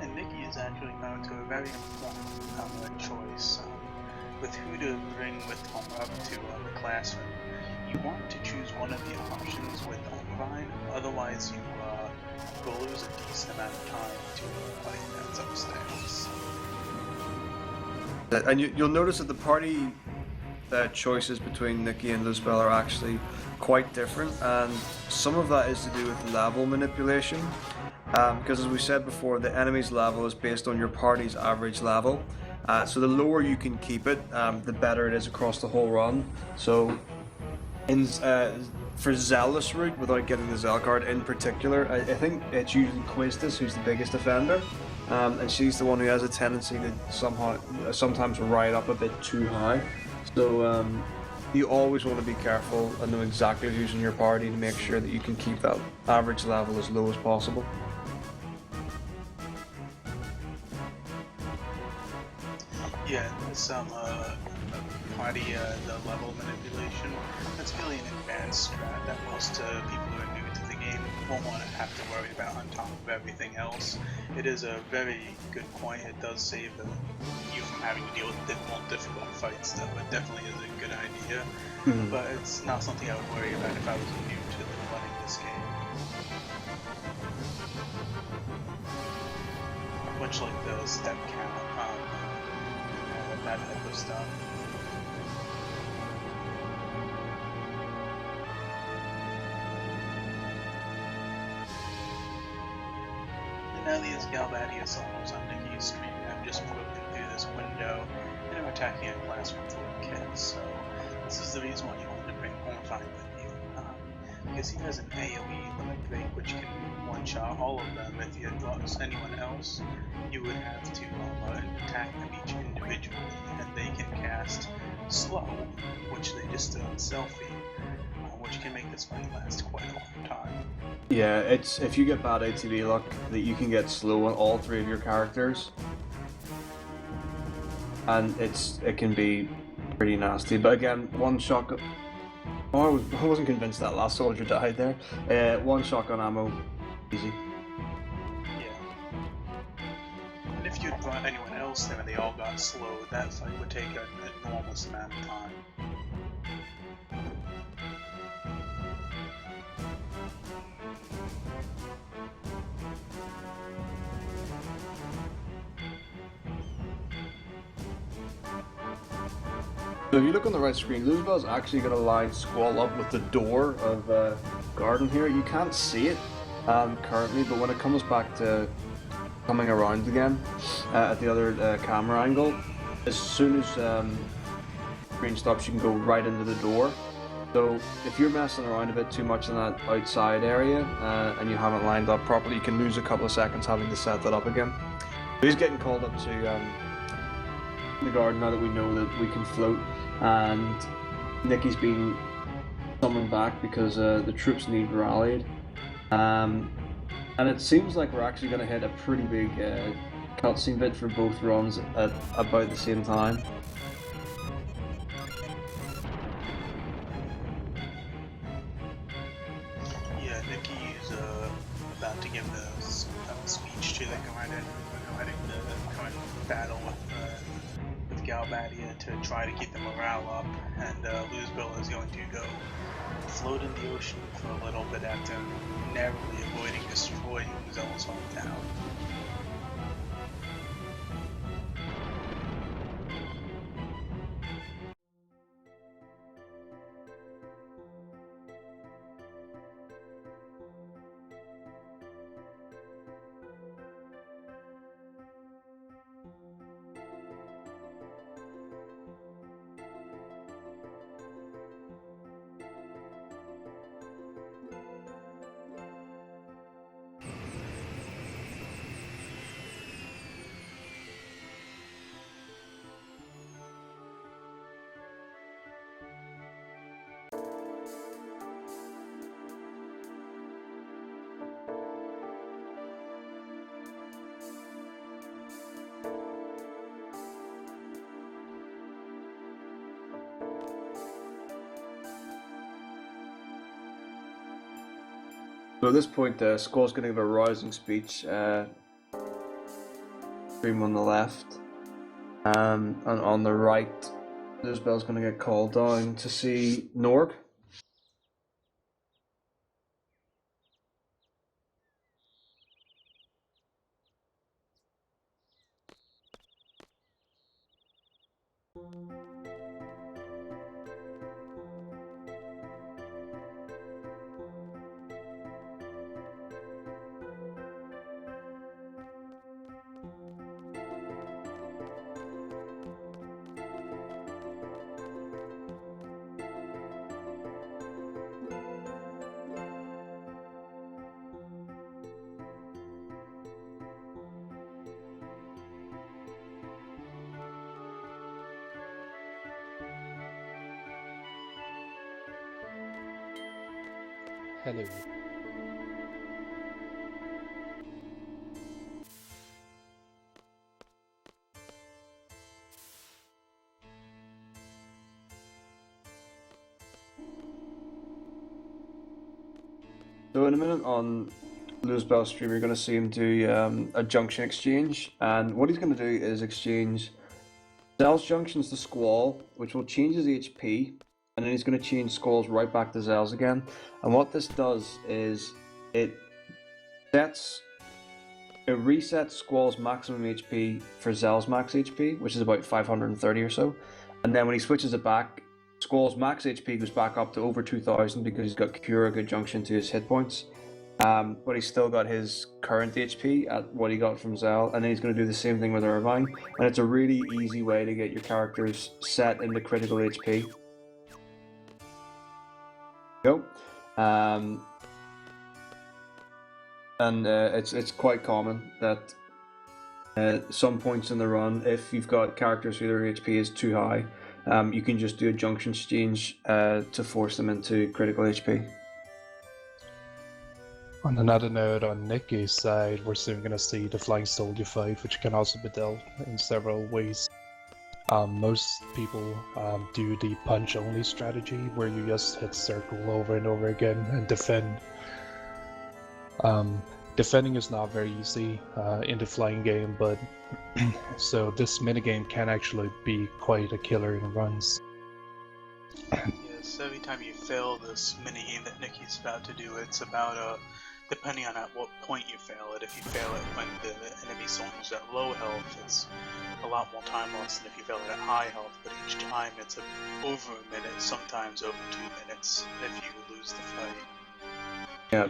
D: And Nikki is actually going to a very important choice with who to bring with her up to the classroom. You want to choose one of the options with Omvine, otherwise you will lose a decent amount of time to a fight that's upstairs.
B: And you'll notice that the party choices between Nikki and Luzbel are actually quite different, and some of that is to do with level manipulation. Because as we said before, the enemy's level is based on your party's average level, So the lower you can keep it, the better it is across the whole run. So for Zealous route, without getting the Zeal card in particular, I think it's usually Quistis who's the biggest offender, and she's the one who has a tendency to sometimes ride up a bit too high. So you always want to be careful and know exactly who's in your party to make sure that you can keep that average level as low as possible.
D: Yeah, there's some party the level manipulation. That's really an advanced strat that most people who are new to the game won't want to have to worry about on top of everything else. It is a very good point. It does save you from having to deal with more difficult fights, though. It definitely is a good idea, but it's not something I would worry about if I was new to running this game. Much like the step count, that type of stuff. And now these Galbadius almost on Nikki's screen have just broken through this window and are attacking a classroom full of kids, so this is the reason why you want to bring Hornfine with you. Because he has an AoE limit break which can one-shot all of them. If you had brought anyone else, you would have to attack them each individually, and they can cast Slow, which they just do on Selfie, which can make this fight last quite a long time.
B: Yeah, it's if you get bad ATB luck, that you can get slow on all three of your characters, and it can be pretty nasty. But again, one shotgun. Oh, I wasn't convinced that last soldier died there. One shotgun ammo, easy.
D: Yeah. And if you'd brought anyone else there and they all got slowed, that fight would take an enormous amount of time.
B: So if you look on the right screen, Luzbel is actually going to line Squall up with the door of Garden here. You can't see it currently, but when it comes back to coming around again at the other camera angle, as soon as screen stops, you can go right into the door. So if you're messing around a bit too much in that outside area and you haven't lined up properly, you can lose a couple of seconds having to set that up again. So he's getting called up to the garden now that we know that we can float, and Nikki's been summoned back because the troops need rallied, and it seems like we're actually going to hit a pretty big cutscene bit for both runs at about the same time.
D: Yeah, Nikki's about to give the speech to the Garden regarding the current battle with Galbadia to try to keep the morale up, and Luzbel is going to go float in the ocean for a little bit after narrowly avoiding destroying Zeal's hometown.
B: So at this point, Squall's going to give a rousing speech. Stream on the left, and on the right, Luzbel's going to get called down to see Norg.
G: Hello.
B: So in a minute on Lewis Bell's stream, you're going to see him do a junction exchange, and what he's going to do is exchange Zell's junctions to Squall, which will change his HP, and then he's going to change Squall's right back to Zell's again. And what this does is it resets Squall's maximum HP for Zell's max HP, which is about 530 or so. And then when he switches it back, Squall's max HP goes back up to over 2000 because he's got Cure a good junction to his hit points. But he's still got his current HP at what he got from Zell, and then he's going to do the same thing with Irvine. And it's a really easy way to get your characters set into critical HP. Go. It's quite common that at some points in the run, if you've got characters who their HP is too high, you can just do a junction exchange to force them into critical HP.
G: On another note, on Nikki's side, we're soon going to see the Flying Soldier fight, which can also be dealt in several ways. Most people do the punch-only strategy, where you just hit circle over and over again and defend. Defending is not very easy in the flying game, but so this minigame can actually be quite a killer in runs.
D: Yes, every time you fail this minigame that Nikki's about to do, it's about depending on at what point you fail it. If you fail it when the enemy soldier's at low health, it's a lot more time loss than if you fail it at high health, but each time it's over a minute, sometimes over 2 minutes if you lose the fight.
B: Yeah.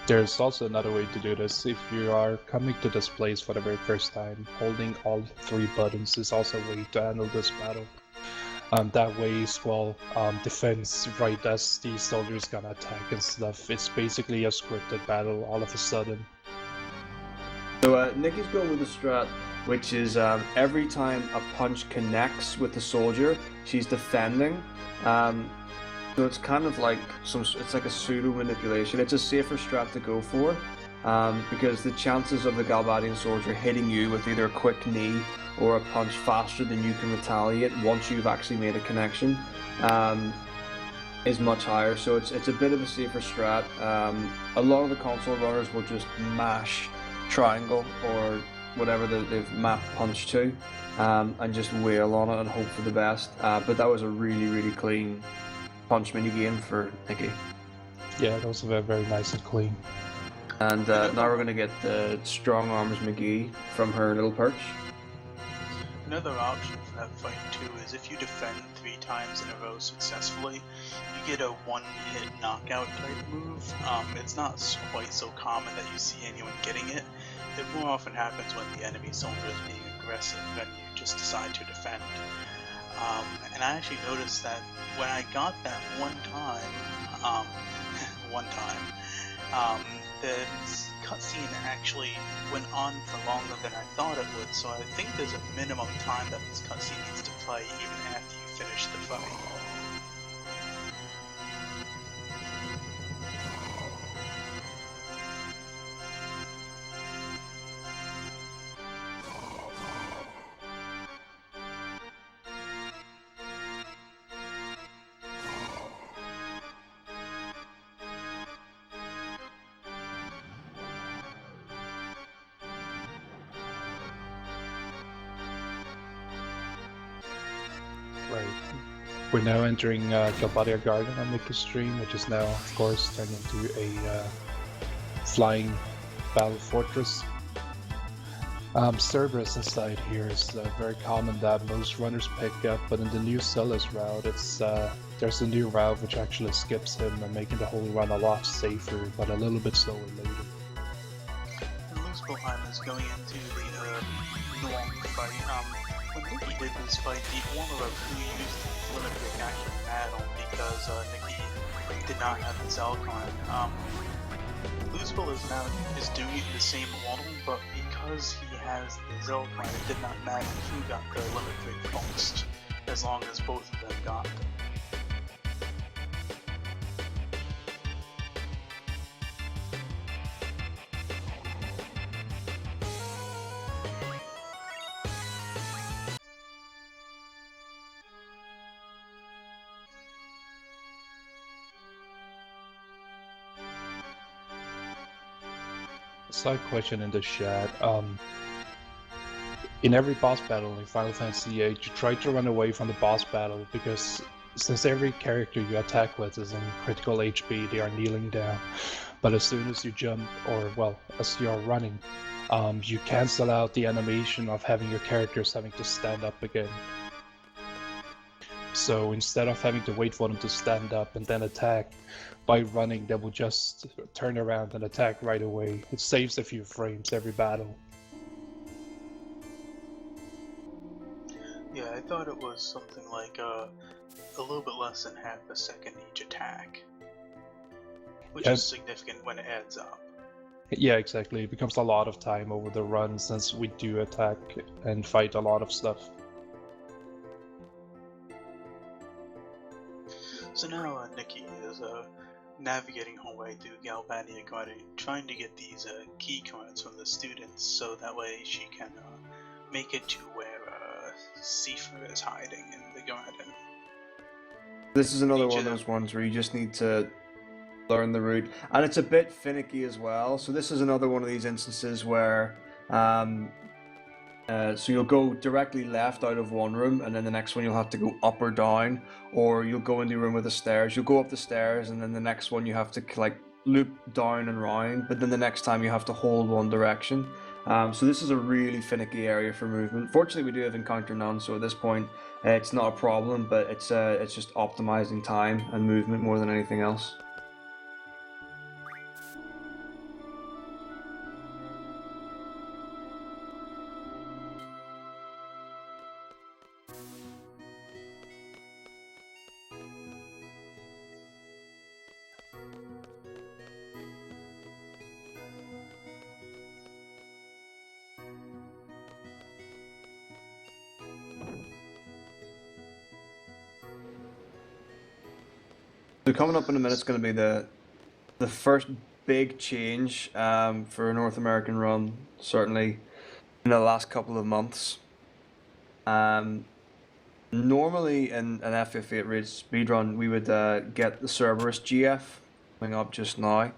G: There's also another way to do this. If you are coming to this place for the very first time, holding all 3 buttons is also a way to handle this battle. That way, Squall defends right as the soldiers gonna attack and stuff. It's basically a scripted battle all of a sudden.
B: So Nikki's going with a strat, which is every time a punch connects with the soldier, she's defending. So it's kind of like it's like a pseudo manipulation. It's a safer strat to go for, because the chances of the Galbadian soldier hitting you with either a quick knee or a punch faster than you can retaliate once you've actually made a connection is much higher. So it's a bit of a safer strat. A lot of the console runners will just mash triangle or whatever they've mapped punch to, and just wail on it and hope for the best. But that was a really clean punch mini game for Nikki.
G: Yeah, that was very, very nice and clean.
B: And now we're going to get the Strong Arms McGee from her little perch.
D: Another option for that fight too is if you defend 3 times in a row successfully, you get a one-hit knockout type move. It's not quite so common that you see anyone getting it. It more often happens when the enemy soldier is being aggressive and you just decide to defend. And I actually noticed that when I got that one time, the cutscene actually went on for longer than I thought it would, so I think there's a minimum time that this cutscene needs to play even after you finish the fight.
G: Right. We're now entering Galbadia Garden on Nikki's stream, which is now, of course, turned into a flying battle fortress. Cerberus inside here is very common that most runners pick up, but in the new Celis route, there's a new route which actually skips him and making the whole run a lot safer, but a little bit slower later.
D: Muspelheim is going into the Norm fight. When Nikki did this fight, the order of who used the limit break actually mattered because Nikki did not have the Zalcon. Luzbel is doing it in the same order, but because he has the Zalcon, it did not matter who got the limit break first, as long as both of them got them.
G: Side question in the chat. In every boss battle in Final Fantasy VIII, you try to run away from the boss battle because since every character you attack with is in critical HP, they are kneeling down. But as soon as you jump, or well, as you are running, you cancel out the animation of having your characters having to stand up again. So instead of having to wait for them to stand up and then attack, by running they will just turn around and attack right away. It saves a few frames every battle.
D: Yeah, I thought it was something like a little bit less than half a second each attack, which
G: Yeah.
D: is significant when it adds up.
G: Yeah, exactly. It becomes a lot of time over the run since we do attack and fight a lot of stuff.
D: So now Nikki is navigating her way through Galbadia Garden, trying to get these key cards from the students, so that way she can make it to where Seifer is hiding in the garden.
B: This is another
D: Each
B: one
D: of
B: of those
D: them.
B: ones where you just need to learn the route, and it's a bit finicky as well. So this is another one of these instances where so you'll go directly left out of one room, and then the next one you'll have to go up or down, or you'll go into a room with the stairs. You'll go up the stairs, and then the next one you have to like loop down and round. But then the next time you have to hold one direction. So this is a really finicky area for movement. Fortunately, we do have encounter none, so at this point it's not a problem. But it's just optimizing time and movement more than anything else. So coming up in a minute is going to be the first big change for a North American run, certainly in the last couple of months. Normally in an FF8 raid speedrun, we would get the Cerberus GF coming up just now.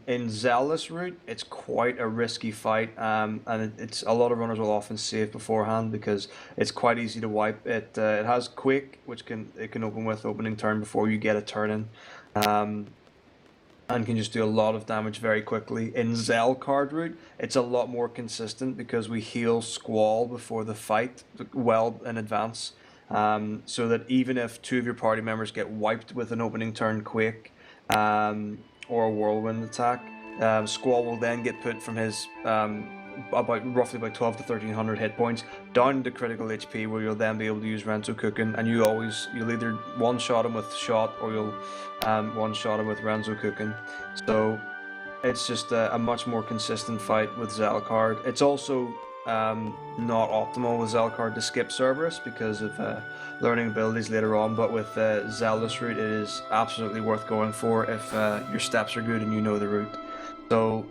B: In Zealous route, it's quite a risky fight, and it's a lot of runners will often save beforehand because it's quite easy to wipe. It has Quake, which it can open with opening turn before you get a turn in, and can just do a lot of damage very quickly. In Zell card route, it's a lot more consistent because we heal Squall before the fight well in advance, so that even if two of your party members get wiped with an opening turn Quake, or a whirlwind attack, Squall will then get put from his roughly about 12 to 1300 hit points down to critical HP, where you'll then be able to use Renzo Cooking, and you'll either one shot him with shot, or you'll one shot him with Renzo Cooking. So it's just a much more consistent fight with Zelcard. It's also not optimal with Zelcard to skip Cerberus because of learning abilities later on, but with Zealous route it is absolutely worth going for if your steps are good and you know the route. So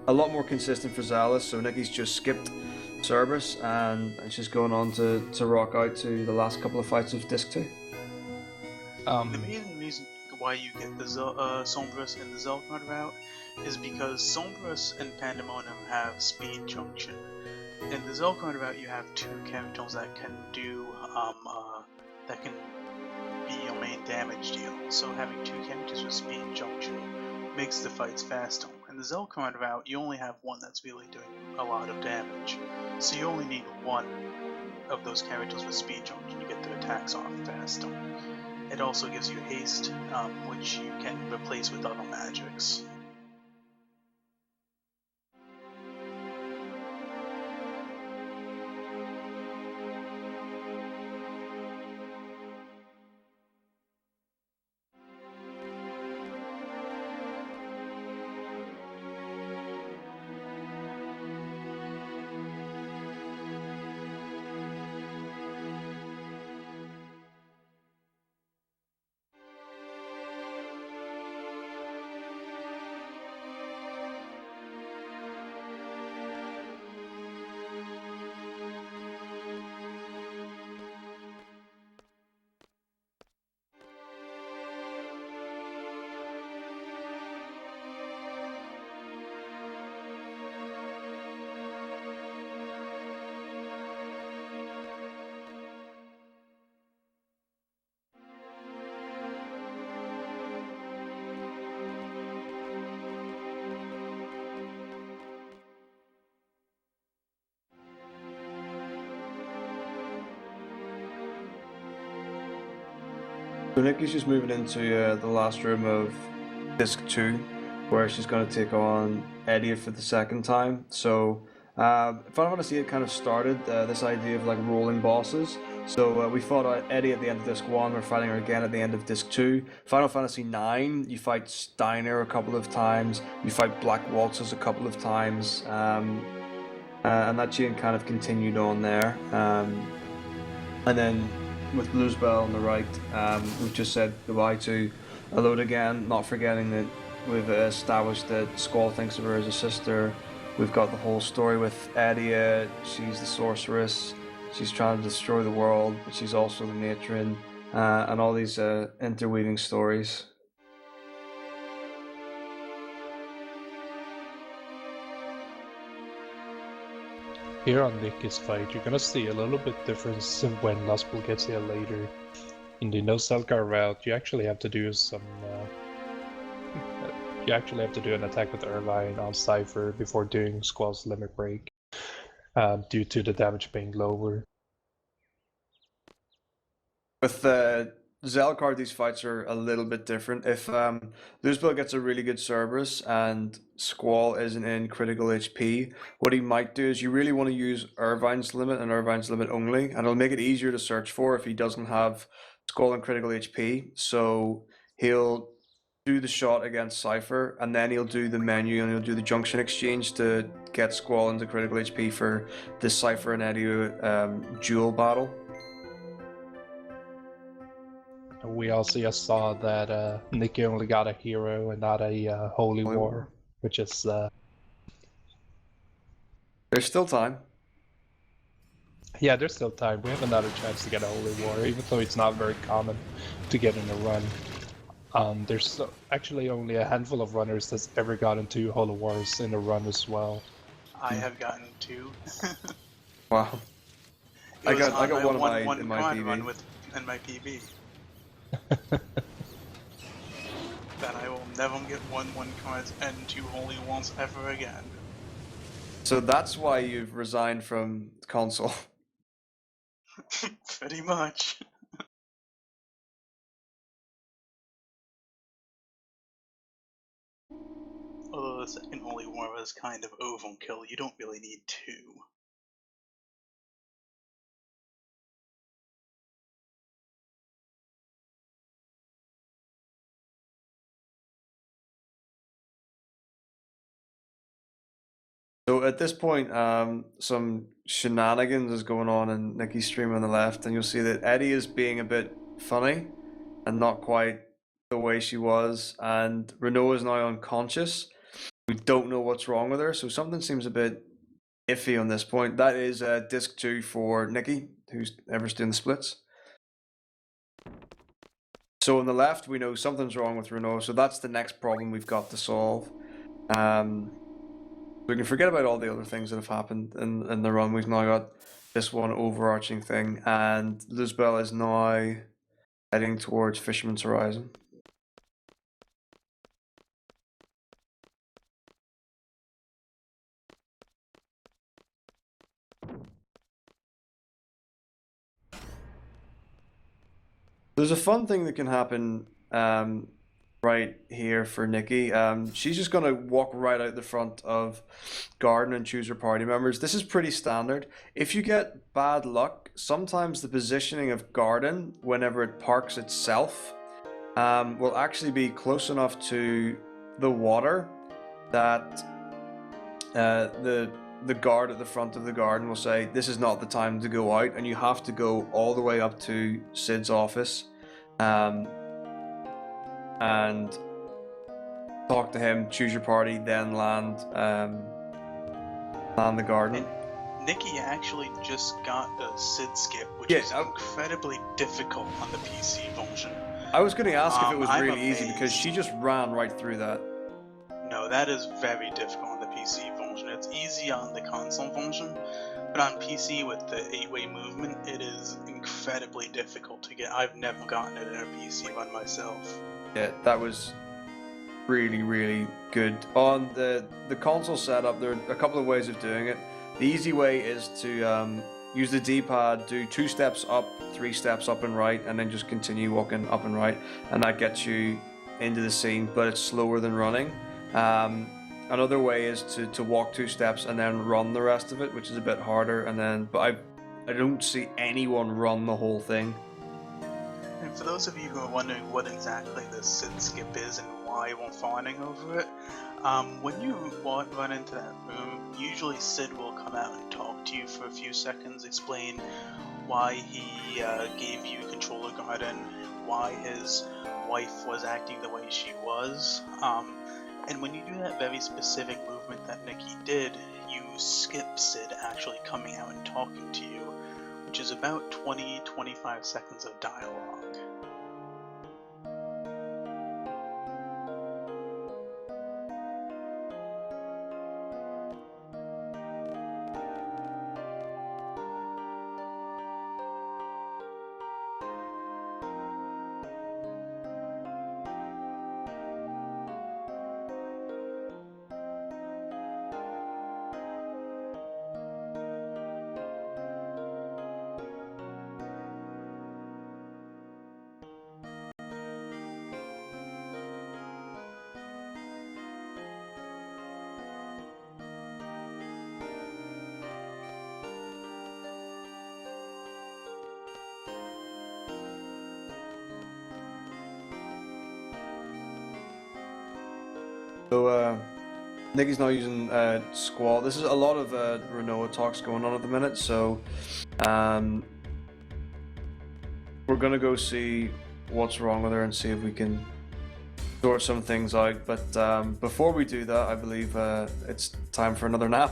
B: a lot more consistent for Zealous, so Nikki's just skipped Cerberus and she's going on to rock out to the last couple of fights of Disc 2.
D: The main reason why you get the Sombrus in the Zelcard route is because Sombrus and Pandemonium have Speed Junction. In the Zelcard route, you have two characters that can do that can be your main damage deal. So having two characters with Speed Junction makes the fights faster. In the Zelcard route, you only have one that's really doing a lot of damage. So you only need one of those characters with Speed Junction to get their attacks off faster. It also gives you haste, which you can replace with other magics.
B: So Nikki's just moving into the last room of Disc 2, where she's going to take on Eddie for the second time. So Final Fantasy it kind of started this idea of like rolling bosses. So we fought Eddie at the end of Disc 1, we're fighting her again at the end of Disc 2. Final Fantasy 9, you fight Steiner a couple of times, you fight Black Waltzes a couple of times, and that chain kind of continued on there. And then with Bluesbell on the right, we've just said goodbye to Alode again, not forgetting that we've established that Squall thinks of her as a sister. We've got the whole story with Adia. She's the sorceress. She's trying to destroy the world, but she's also the matron, and all these interweaving stories.
G: Here on Nikki's fight, you're gonna see a little bit difference when Lustful gets here later. In the No Selgar route, you actually have to do some. You actually have to do an attack with Irvine on Cypher before doing Squall's Limit Break, due to the damage being lower.
B: With Zelkard, these fights are a little bit different. If Luzbel gets a really good Cerberus and Squall isn't in critical HP, what he might do is you really want to use Irvine's Limit and Irvine's Limit only, and it'll make it easier to search for if he doesn't have Squall in critical HP. So he'll do the shot against Cypher, and then he'll do the menu and he'll do the junction exchange to get Squall into critical HP for this Cypher and Eddie duel battle.
G: We also just saw that Nikki only got a hero and not a Holy War, which is...
B: There's still time.
G: Yeah, there's still time. We have another chance to get a Holy War, even though it's not very common to get in a run. There's actually only a handful of runners that's ever gotten 2 Holy Wars in a run as well.
D: I have gotten 2.
B: Wow. I got one in my PB.
D: Run in my PB. That I will never get 1 cards and 2 Holy Ones ever again.
B: So that's why you've resigned from console.
D: Pretty much. Although the second Holy War is kind of overkill, you don't really need 2.
B: So at this point, some shenanigans is going on in Nikki's stream on the left, and you'll see that Eddie is being a bit funny and not quite the way she was, and Renault is now unconscious. We don't know what's wrong with her, so something seems a bit iffy on this point. That is disc 2 for Nikki, who's ever doing the splits. So on the left, we know something's wrong with Renault, so that's the next problem we've got to solve. We can forget about all the other things that have happened in the run. We've now got this one overarching thing, and Luzbel is now heading towards Fisherman's Horizon. There's a fun thing that can happen right here for Nikki. She's just going to walk right out the front of Garden and choose her party members. This is pretty standard. If you get bad luck, sometimes the positioning of Garden, whenever it parks itself, will actually be close enough to the water that the guard at the front of the garden will say, this is not the time to go out, and you have to go all the way up to Sid's office and talk to him, choose your party, then land the garden.
D: And Nikki actually just got a Sid skip, which is incredibly difficult on the PC version.
B: I was going to ask if it was
D: I'm
B: really easy,
D: amazed.
B: because she just ran right through that.
D: No, that is very difficult on the PC version. It's easy on the console version, but on PC with the 8-way movement, it is incredibly difficult to get. I've never gotten it in a PC run myself.
B: Yeah, that was really, really good. On the console setup, there are a couple of ways of doing it. The easy way is to use the D-pad, do 2 steps up, 3 steps up and right, and then just continue walking up and right, and that gets you into the scene, but it's slower than running. Another way is to walk 2 steps and then run the rest of it, which is a bit harder, and then, but I don't see anyone run the whole thing.
D: And for those of you who are wondering what exactly the Sid skip is and why you won't fawning over it, when you run into that room, usually Sid will come out and talk to you for a few seconds, explain why he gave you controller garden, why his wife was acting the way she was. And when you do that very specific movement that Nikki did, you skip Sid actually coming out and talking to you, which is about 20-25 seconds of dialogue.
B: So Nikki's now using Squall. This is a lot of Renoa talks going on at the minute, so we're gonna go see what's wrong with her and see if we can sort some things out. But before we do that, I believe it's time for another nap.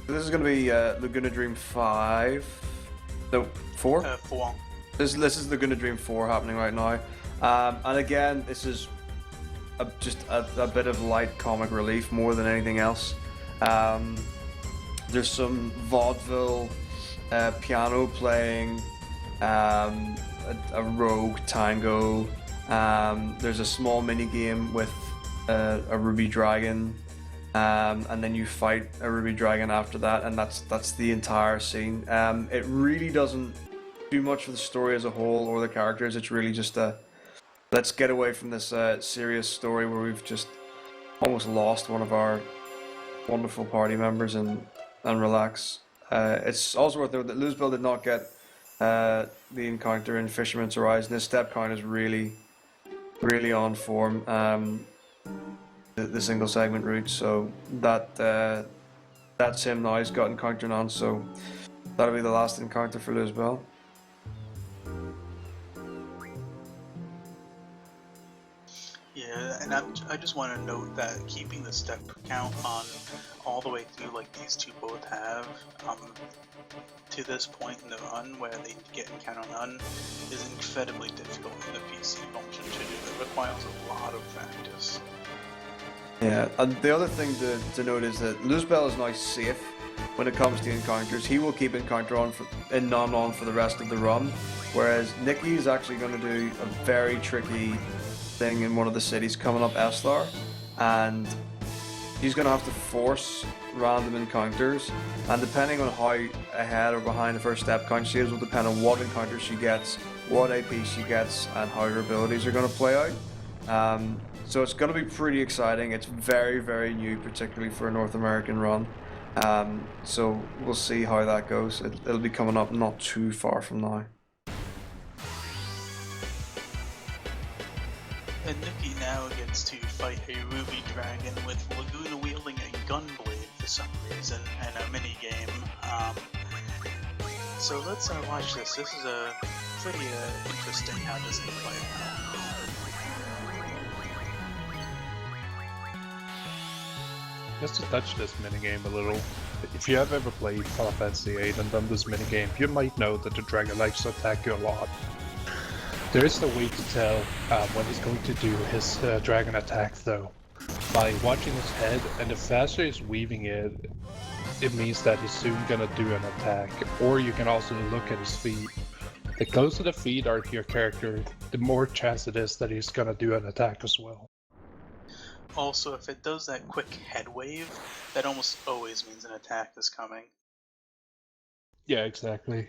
B: So this is gonna be Laguna Dream 5. No, 4?
D: 4.
B: This is Laguna Dream 4 happening right now. And again, this is just a bit of light comic relief more than anything else. There's some vaudeville piano playing, a rogue tango. There's a small mini game with a ruby dragon, and then you fight a ruby dragon after that, and that's the entire scene. It really doesn't do much for the story as a whole or the characters. It's really just let's get away from this serious story where we've just almost lost one of our wonderful party members and relax. It's also worth noting that Luzbel did not get the encounter in Fisherman's Horizon. His step count is really on form, the single segment route, so that's him now. He's got encounter on, so that'll be the last encounter for Luzbel.
D: Yeah, and I just want to note that keeping the step count on all the way through, like these two both have, to this point in the run where they get encounter none, is incredibly difficult in the PC function to do. It requires a lot of practice.
B: Yeah, and the other thing to note is that Luzbel is now safe when it comes to encounters. He will keep encounter on and none on for the rest of the run, whereas Nikki is actually going to do a very tricky thing in one of the cities coming up Eslar, and she's going to have to force random encounters, and depending on how ahead or behind the first step count she is will depend on what encounters she gets, what AP she gets, and how her abilities are going to play out. So it's going to be pretty exciting. It's very new, particularly for a North American run. So we'll see how that goes. It'll be coming up not too far from now.
D: And Nikki now gets to fight a ruby dragon with Laguna wielding a gunblade for some reason and a mini game. So let's watch this. This is pretty interesting how this can play out.
G: Just to touch this minigame a little, if you have ever played Final Fantasy VIII and done this minigame, you might know that the dragon likes to attack you a lot. There is a way to tell when he's going to do his dragon attack though. By watching his head, and the faster he's weaving it, it means that he's soon gonna do an attack. Or you can also look at his feet. The closer the feet are to your character, the more chance it is that he's gonna do an attack as well.
D: Also, if it does that quick head wave, that almost always means an attack is coming.
G: Yeah, exactly.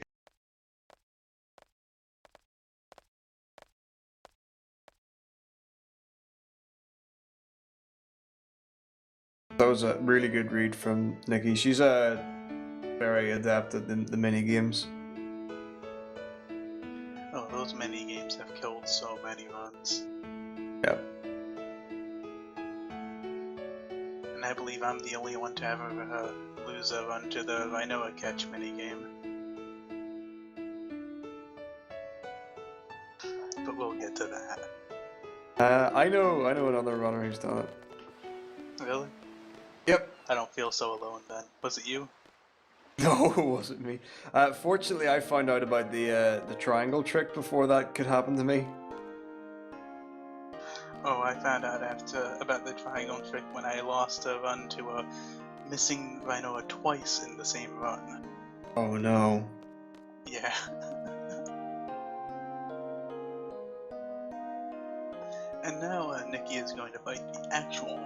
B: That was a really good read from Nikki. She's very adept at the mini games.
D: Oh, those mini games have killed so many runs.
B: Yeah.
D: And I believe I'm the only one to ever lose a run to the Rhinoa catch minigame. But we'll get to that.
B: I know another runner who's done it.
D: Really?
B: Yep.
D: I don't feel so alone then. Was it you?
B: No, it wasn't me. Fortunately, I found out about the triangle trick before that could happen to me.
D: Oh, I found out about the triangle trick when I lost a run to a missing Rhinoa twice in the same run.
B: Oh no.
D: Yeah. And now Nikki is going to fight the actual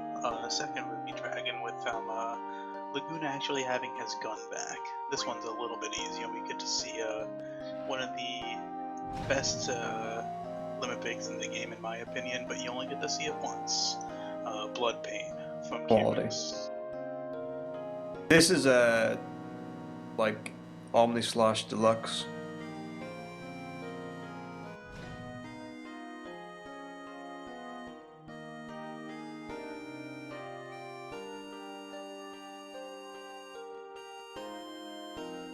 D: second Ruby Dragon with Laguna actually having his gun back. This one's a little bit easier. We get to see one of the best limit breaks in the game, in my opinion, but you only get to see it once. Blood Pain from
B: Quality.
D: Kyrus.
B: This is like Omni/Slash Deluxe.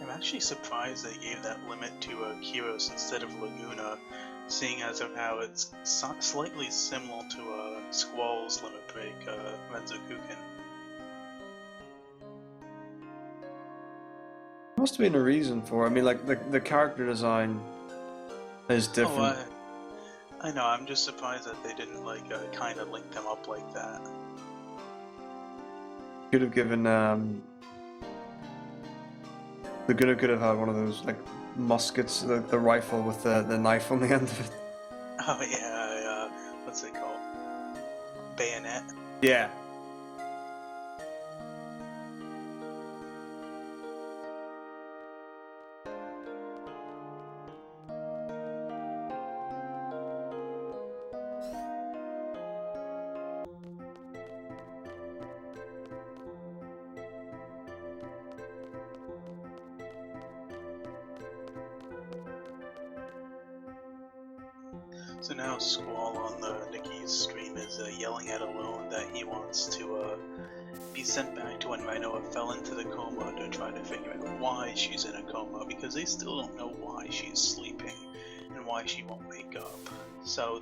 D: I'm actually surprised they gave that limit to Kyrus instead of Laguna, seeing as of how it's slightly similar to Squall's limit break, Renzokuken.
B: Must have been a reason for it. I mean, like the character design is different.
D: Oh, I know. I'm just surprised that they didn't like kind of link them up like that.
B: Could have given Laguna could have had one of those like muskets, the rifle with the knife on the end of it.
D: Oh yeah, what's it called? Bayonet.
B: Yeah.
D: So now Squall on Nikki's stream is yelling at Alone that he wants to be sent back to when Rhinoa fell into the coma to try to figure out why she's in a coma, because they still don't know why she's sleeping and why she won't wake up. So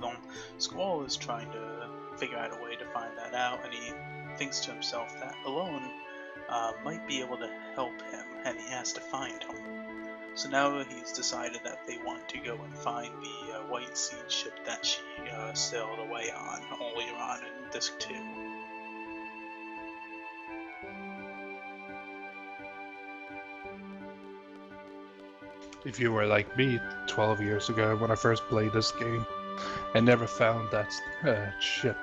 D: Squall is trying to figure out a way to find that out, and he thinks to himself that Alone might be able to help him, and he has to find him. So now he's decided that they want to go and find the White Seed ship that she sailed away on earlier on in Disc 2.
G: If you were like me 12 years ago when I first played this game, I never found that ship.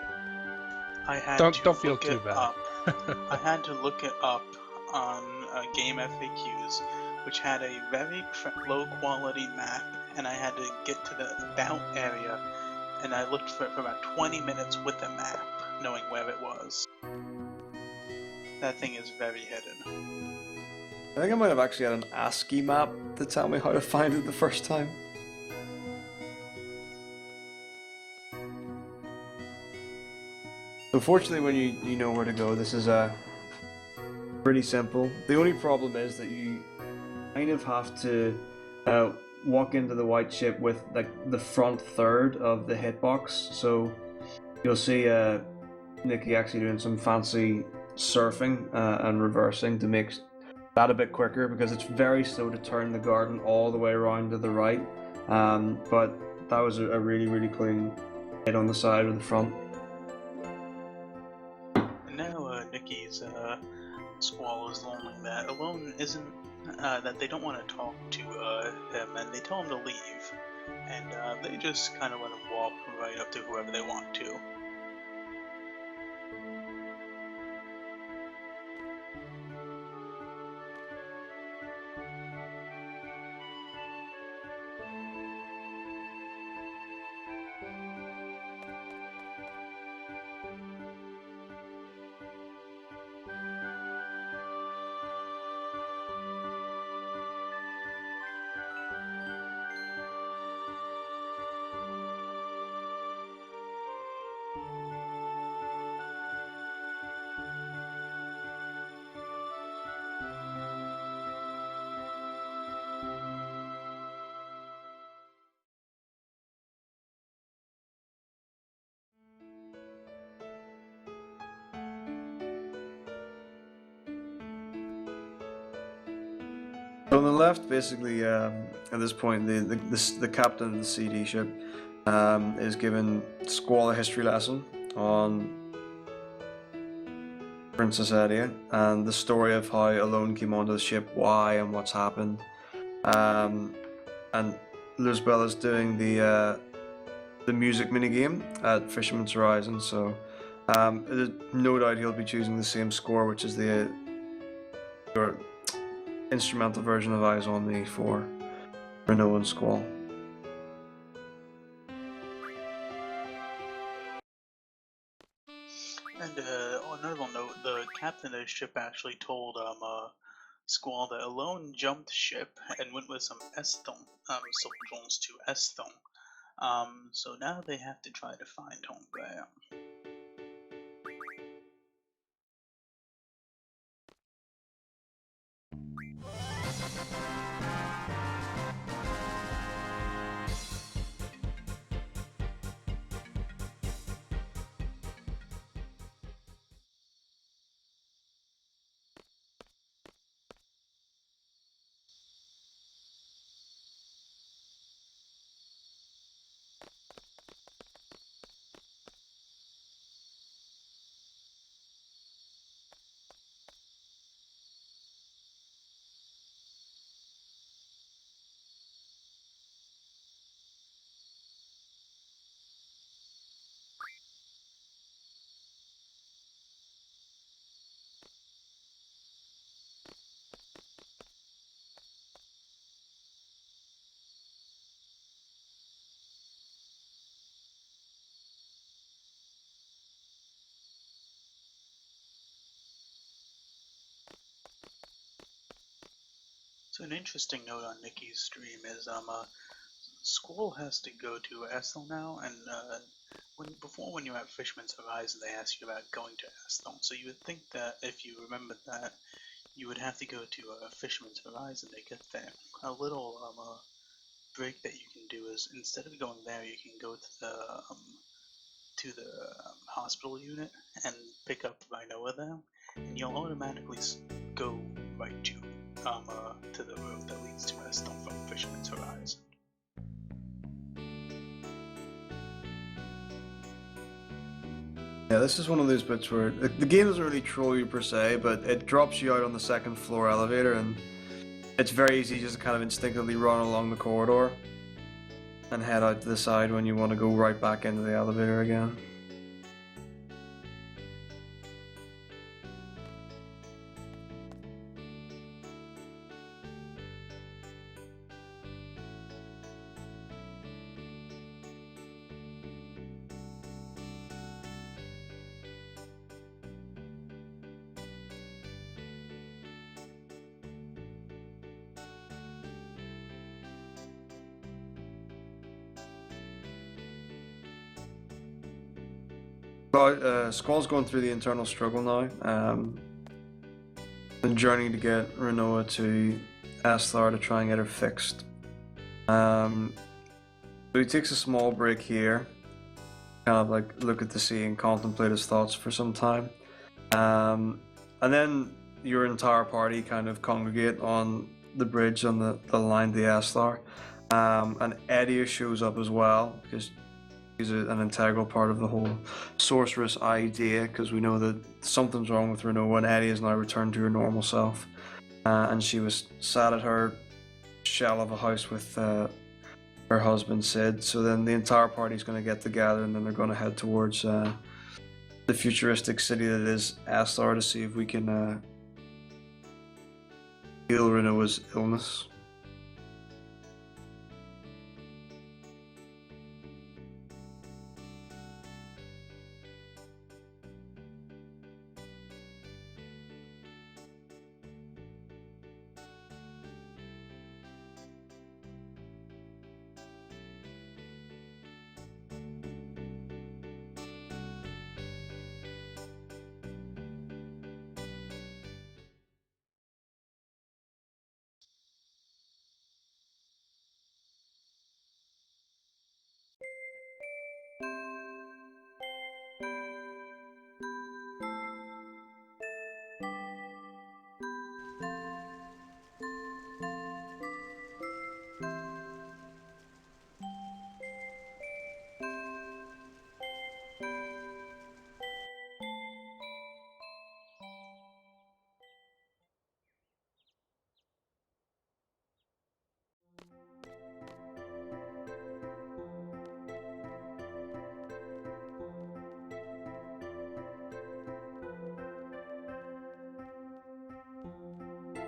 D: I had
G: Don't
D: to
G: feel
D: look
G: too
D: it
G: bad.
D: up. I had to look it up on Game FAQs, which had a very low quality map, and I had to get to the About area, and I looked for it for about 20 minutes with the map, knowing where it was. That thing is very hidden.
B: I think I might have actually had an ASCII map to tell me how to find it the first time. So fortunately, when you know where to go, this is pretty simple. The only problem is that you kind of have to walk into the white ship with like the front third of the hitbox. So you'll see Nikki actually doing some fancy surfing and reversing to make that a bit quicker, because it's very slow to turn the garden all the way around to the right. But that was a really clean hit on the side or the front.
D: And now Nikki's Squall is learning that Alone isn't, that they don't want to talk to him, and they tell him to leave. And they just kind of let him walk right up to whoever they want to.
B: On the left, basically, at this point, the captain of the CD ship is given Squall a history lesson on Princess Edia and the story of how Alone came onto the ship, why, and what's happened. And Luzbel is doing the music minigame at Fisherman's Horizon, so there's no doubt he'll be choosing the same score, which is the instrumental version of Eyes on Me for Renault and Squall.
D: And on another note, the captain of the ship actually told Squall that Alone jumped ship and went with some Eston soldiers to Eston. So now they have to try to find home there. So an interesting note on Nikki's stream is Squall has to go to Estel now, and when you're at Fisherman's Horizon, they ask you about going to Estel. So you would think that if you remembered that, you would have to go to Fisherman's Horizon to get there. A little break that you can do is instead of going there, you can go to the hospital unit and pick up Rhinoa there, and you'll automatically go right to the road that leads to Estel from Fisherman's Horizon.
B: Yeah, this is one of those bits where the game doesn't really troll you per se, but it drops you out on the second floor elevator, and it's very easy just to kind of instinctively run along the corridor and head out to the side when you want to go right back into the elevator again. But Squall's going through the internal struggle now. The journey to get Renoa to Asthar to try and get her fixed. So he takes a small break here, kind of like look at the sea and contemplate his thoughts for some time. And then your entire party kind of congregate on the bridge on the line to the Asthar. And Edia shows up as well, because he's an integral part of the whole sorceress idea, because we know that something's wrong with Renoa, and Eddie has now returned to her normal self. And she was sat at her shell of a house with her husband Sid. So then the entire party's going to get together, and then they're going to head towards the futuristic city that is Astar to see if we can heal Renoa's illness.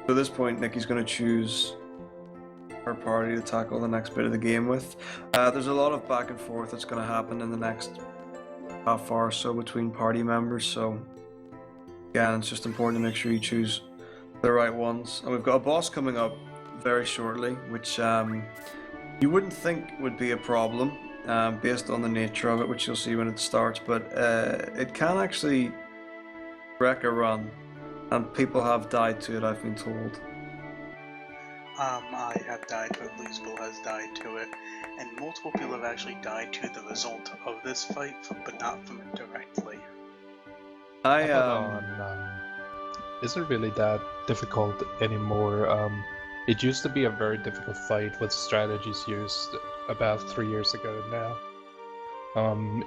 B: So at this point, Nikki's going to choose her party to tackle the next bit of the game with. There's a lot of back and forth that's going to happen in the next half hour or so between party members, so again, it's just important to make sure you choose the right ones. And we've got a boss coming up very shortly, which you wouldn't think would be a problem based on the nature of it, which you'll see when it starts, but it can actually wreck a run, and people have died to it, I've been told.
D: I have died to it, Luzbel has died to it, and multiple people have actually died to the result of this fight, but not from it directly.
G: Abaddon isn't really that difficult anymore. It used to be a very difficult fight with strategies used about 3 years ago now.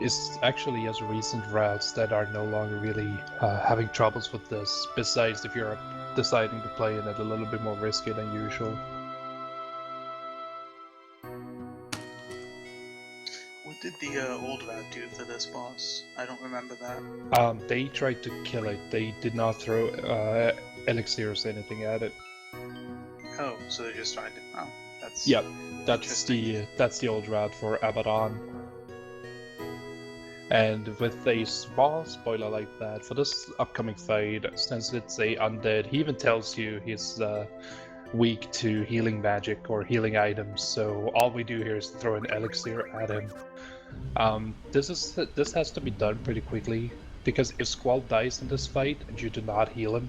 G: It's actually as recent routes that are no longer really having troubles with this, besides if you're deciding to play in it a little bit more risky than usual.
D: What did the old route do for this boss? I don't remember that.
G: They tried to kill it. They did not throw elixirs or anything at it.
D: Oh, so they just tried to. Oh, that's.
G: Yep, that's the old route for Abaddon. And with a small spoiler like that, for this upcoming fight, since it's a undead, he even tells you he's weak to healing magic or healing items, so all we do here is throw an elixir at him. This has to be done pretty quickly, because if Squall dies in this fight and you do not heal him,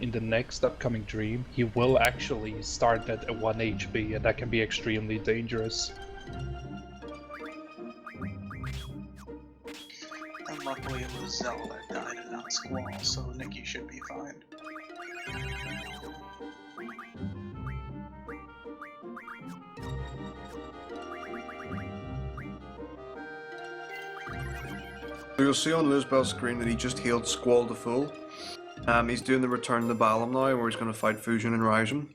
G: in the next upcoming dream, he will actually start at a 1 HP, and that can be extremely dangerous.
D: And luckily it was Zell that died and not Squall, so Nikki should be fine.
B: So you'll see on Luzbel's screen that he just healed Squall to full. He's doing the Return to Balam now, where he's going to fight Fusion and Raijin.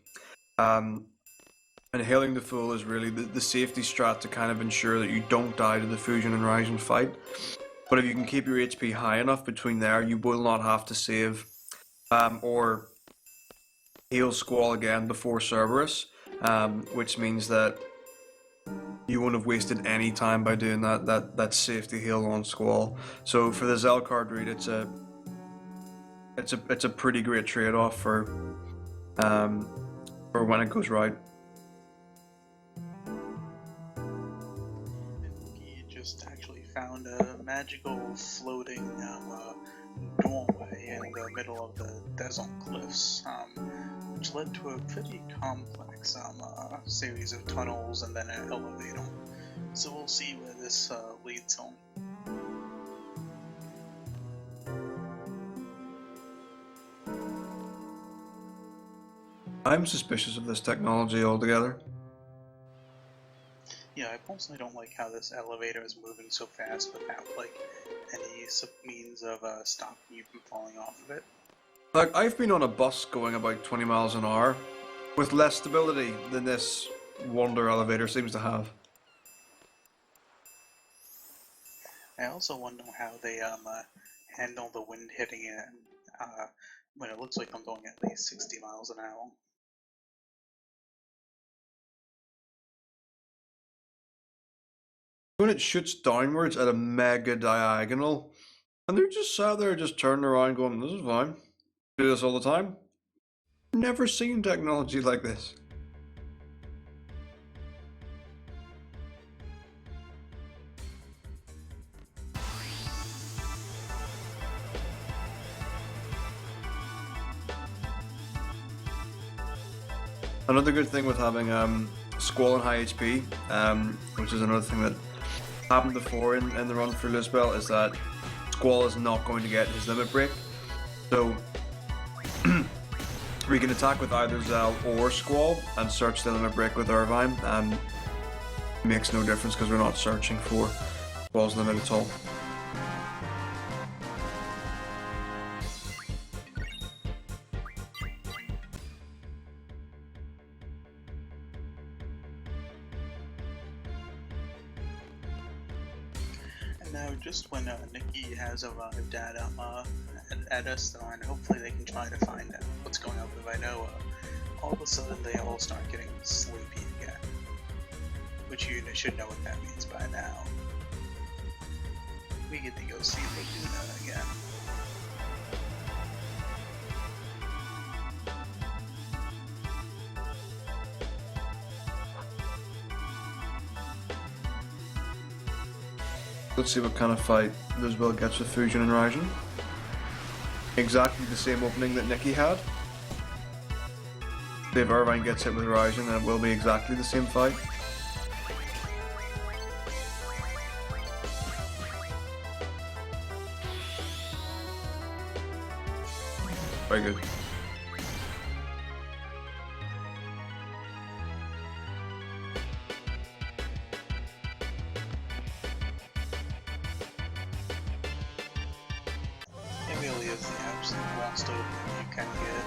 B: And healing the full is really the safety strat to kind of ensure that you don't die to the Fusion and Raijin fight. But if you can keep your HP high enough between there, you will not have to save or heal Squall again before Cerberus, which means that you won't have wasted any time by doing that safety heal on Squall. So for the Zell card read, it's a pretty great trade-off for when it goes right.
D: He just actually found a magical floating doorway in the middle of the desert cliffs, which led to a pretty complex series of tunnels and then an elevator. So we'll see where this leads on.
B: I'm suspicious of this technology altogether.
D: Yeah, I personally don't like how this elevator is moving so fast without like any means of stopping you from falling off of it.
B: Like, I've been on a bus going about 20 miles an hour with less stability than this Wonder elevator seems to have.
D: I also wonder how they handle the wind hitting it when it looks like I'm going at least 60 miles an hour.
B: When it shoots downwards at a mega diagonal, and they're just sat there just turning around going, this is fine. Do this all the time. Never seen technology like this. Another good thing with having Squall and high HP, which is another thing that happened before in the run for Luzbel, is that Squall is not going to get his limit break. So we can attack with either Zell or Squall and search the limit break with Irvine, and it makes no difference because we're not searching for Squall's limit at all.
D: Now, just when Nikki has arrived at at us though, and hopefully they can try to find out what's going on with Vinoa. All of a sudden they all start getting sleepy again. Which you should know what that means by now. We get to go see Laguna again.
B: Let's see what kind of fight Luzbel gets with Fusion and Raijin. Exactly the same opening that Nikki had. If Irvine gets hit with Raijin, then it will be exactly the same fight. Very good.
D: It really is the absolute monster you can get.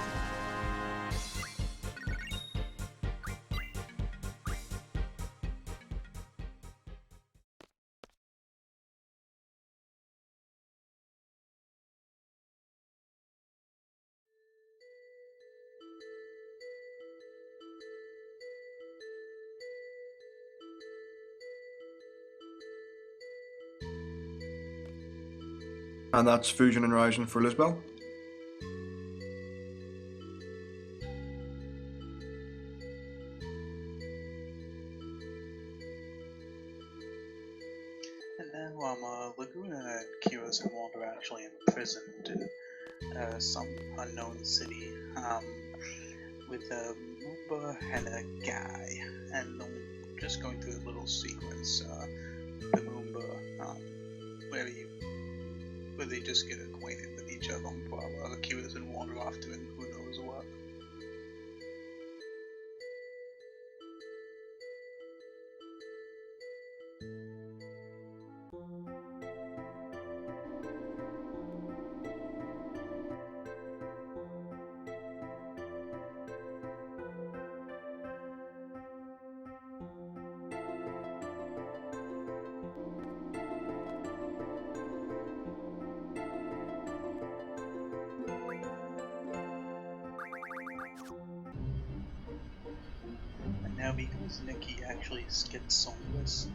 B: And that's Fusion and Raijin for Luzbel.
D: And then while Laguna and Kira's and Wald are actually imprisoned in some unknown city with a Moomba and a guy, and just going through a little sequence. The Moomba, where they just get acquainted with each other while Kira's and Wald are off doing who knows what. Now, because Nikki actually skipped Songless,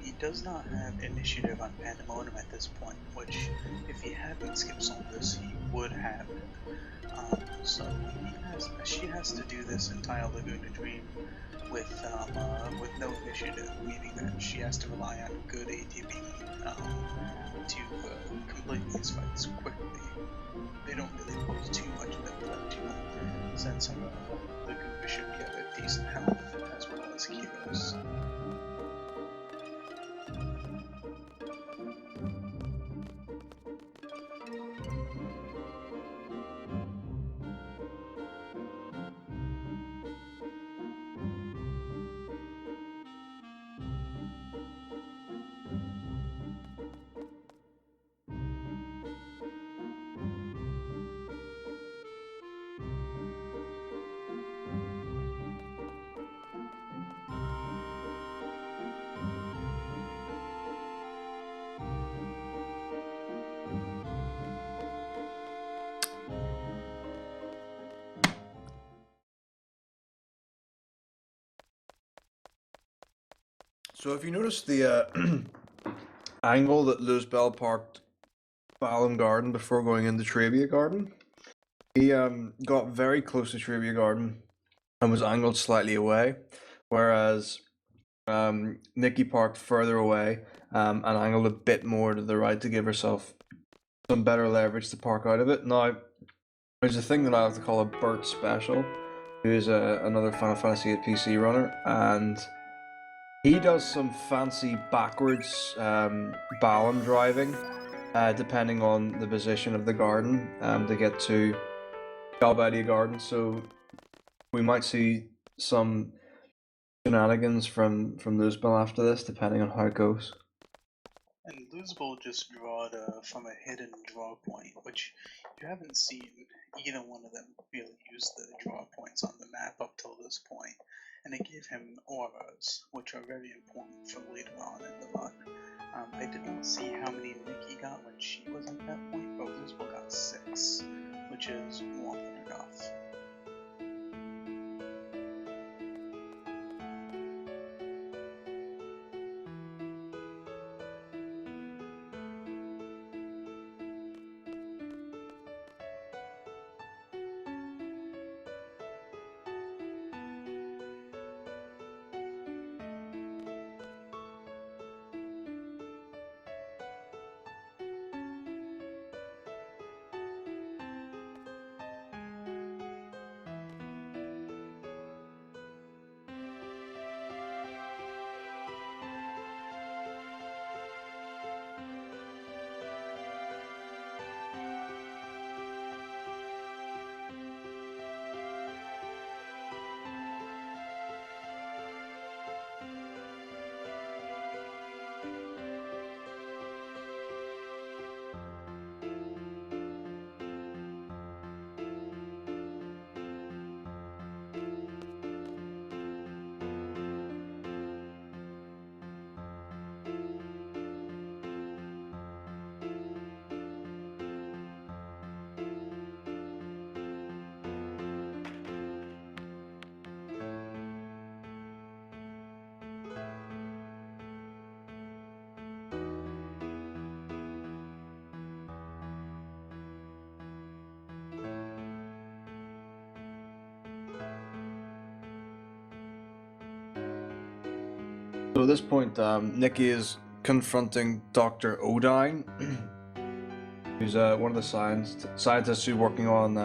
D: he does not have initiative on Pandemonium at this point, which, if he hadn't skipped Songless, he would have it. So she has to do this entire Laguna Dream with no initiative, meaning that she has to rely on good ATB to complete these fights quickly. They don't really pose too much of a threat to him, since Laguna should get a decent health as well as Kiros.
B: So if you notice the angle that Luzbel parked Balam Garden before going into Trabia Garden, he got very close to Trabia Garden and was angled slightly away, whereas Nikki parked further away and angled a bit more to the right to give herself some better leverage to park out of it. Now, there's a thing that I have to call a Burt Special, who is another Final Fantasy VIII PC runner, and he does some fancy backwards Balam driving, depending on the position of the garden, to get to Galbadia Garden. So we might see some shenanigans from Luzbel after this, depending on how it goes.
D: And Luzbel just drawed from a hidden draw point, which you haven't seen either one of them really use the draw points on the map up till this point. and it gave him auras, which are very important for later on in the run. I did not see how many Nikki got when she was at that point, but Roosevelt got 6, which is more than enough.
B: So at this point, Nikki is confronting Dr. Odine, who's one of the scientists who's working on.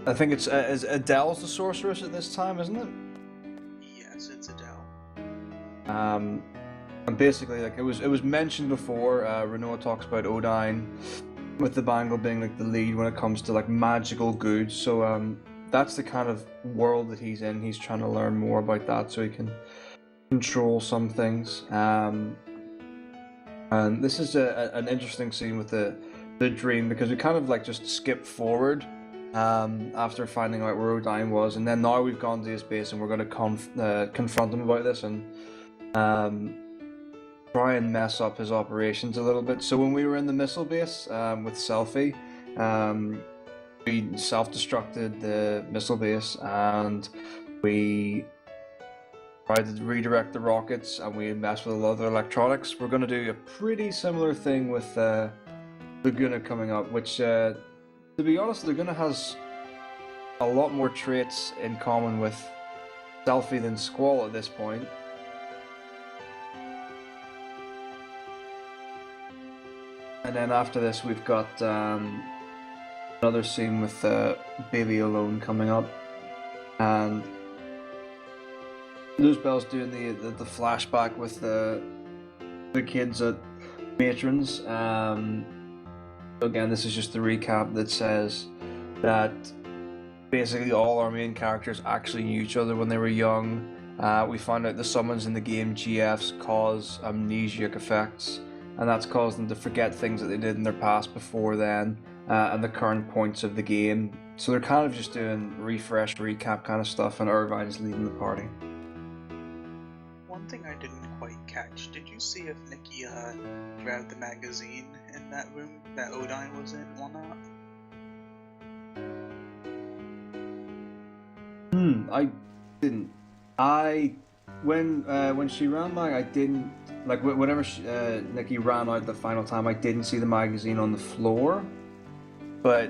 B: I think it's Adele's the sorceress at this time, isn't it?
D: Yes, it's Adele.
B: And basically, like it was mentioned before. Renoa talks about Odine, with the bangle being like the lead when it comes to like magical goods. So that's the kind of world that he's in. He's trying to learn more about that so he can control some things. And this is an interesting scene with the dream, because we kind of like just skip forward after finding out where Odine was, and then now we've gone to his base and we're going to confront him about this and try and mess up his operations a little bit. So when we were in the missile base with Selfie, we self-destructed the missile base and we tried to redirect the rockets and we messed with a lot of the electronics. We're going to do a pretty similar thing with Laguna coming up, which to be honest, Laguna has a lot more traits in common with Selfie than Squall at this point. And then after this we've got another scene with Baby Alone coming up, and Luzbel's doing the flashback with the kids at Matrons. Again, this is just the recap that says that basically all our main characters actually knew each other when they were young. We found out the summons in the game GFs cause amnesiac effects, and that's caused them to forget things that they did in their past before then, and the current points of the game. So they're kind of just doing refresh, recap kind of stuff, and Irvine's leading the party.
D: One thing I didn't quite catch, did you see if Nikki grabbed the magazine in that room that Odine was in or not?
B: I didn't. When she ran by, I didn't, like whenever Nikki ran out the final time, I didn't see the magazine on the floor. But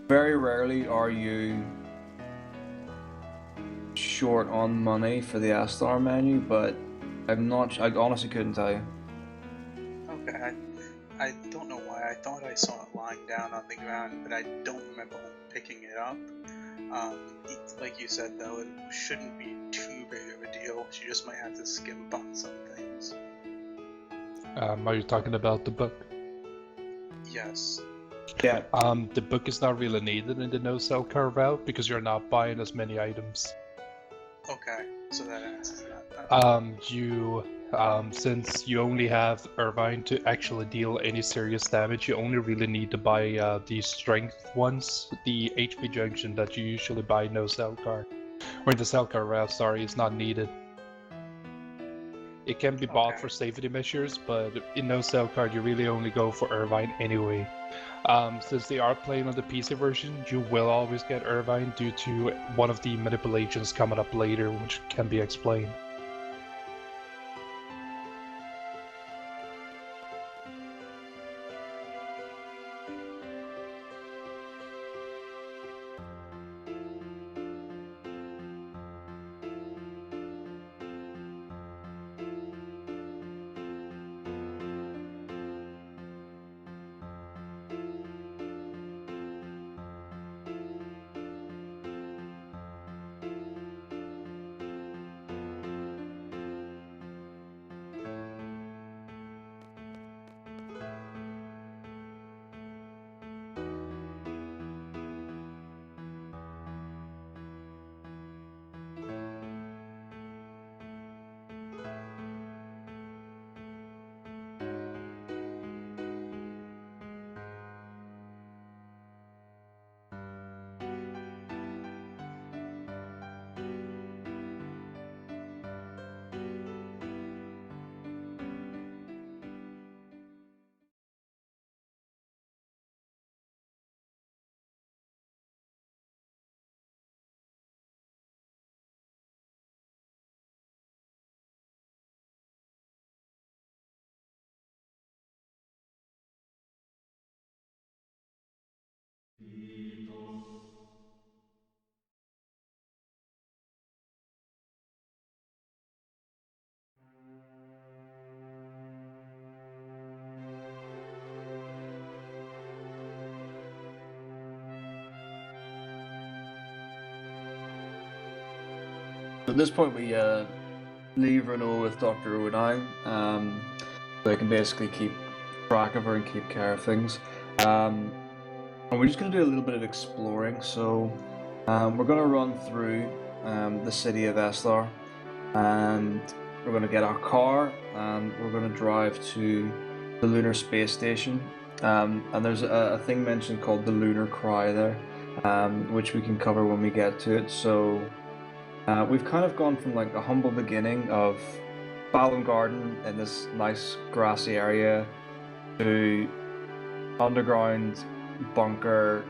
B: very rarely are you short on money for the Astar menu, but I honestly couldn't tell you.
D: Okay, I don't know why. I thought I saw it lying down on the ground, but I don't remember picking it up. Like you said, though, it shouldn't be too big of a deal. She just might have to skimp on some things.
G: Are you talking about the book?
D: Yes.
B: Yeah.
G: The book is not really needed in the no-sell carve-out because you're not buying as many items.
D: Okay, so that answers that.
G: Since you only have Irvine to actually deal any serious damage, you only really need to buy the strength ones, the HP junction that you usually buy no cell card. Or the cell card route, sorry, is not needed. It can be bought
D: Okay.
G: for safety measures, but in no cell card you really only go for Irvine anyway. Since they are playing on the PC version, you will always get Irvine due to one of the manipulations coming up later, which can be explained.
B: At this point, we leave Renault with Dr. O'Nine, so they can basically keep track of her and keep care of things. And we're just going to do a little bit of exploring. So we're going to run through the city of Eslar, and we're going to get our car, and we're going to drive to the lunar space station. And there's a thing mentioned called the Lunar Cry there, which we can cover when we get to it. So we've kind of gone from like a humble beginning of Balam Garden in this nice grassy area to underground bunker,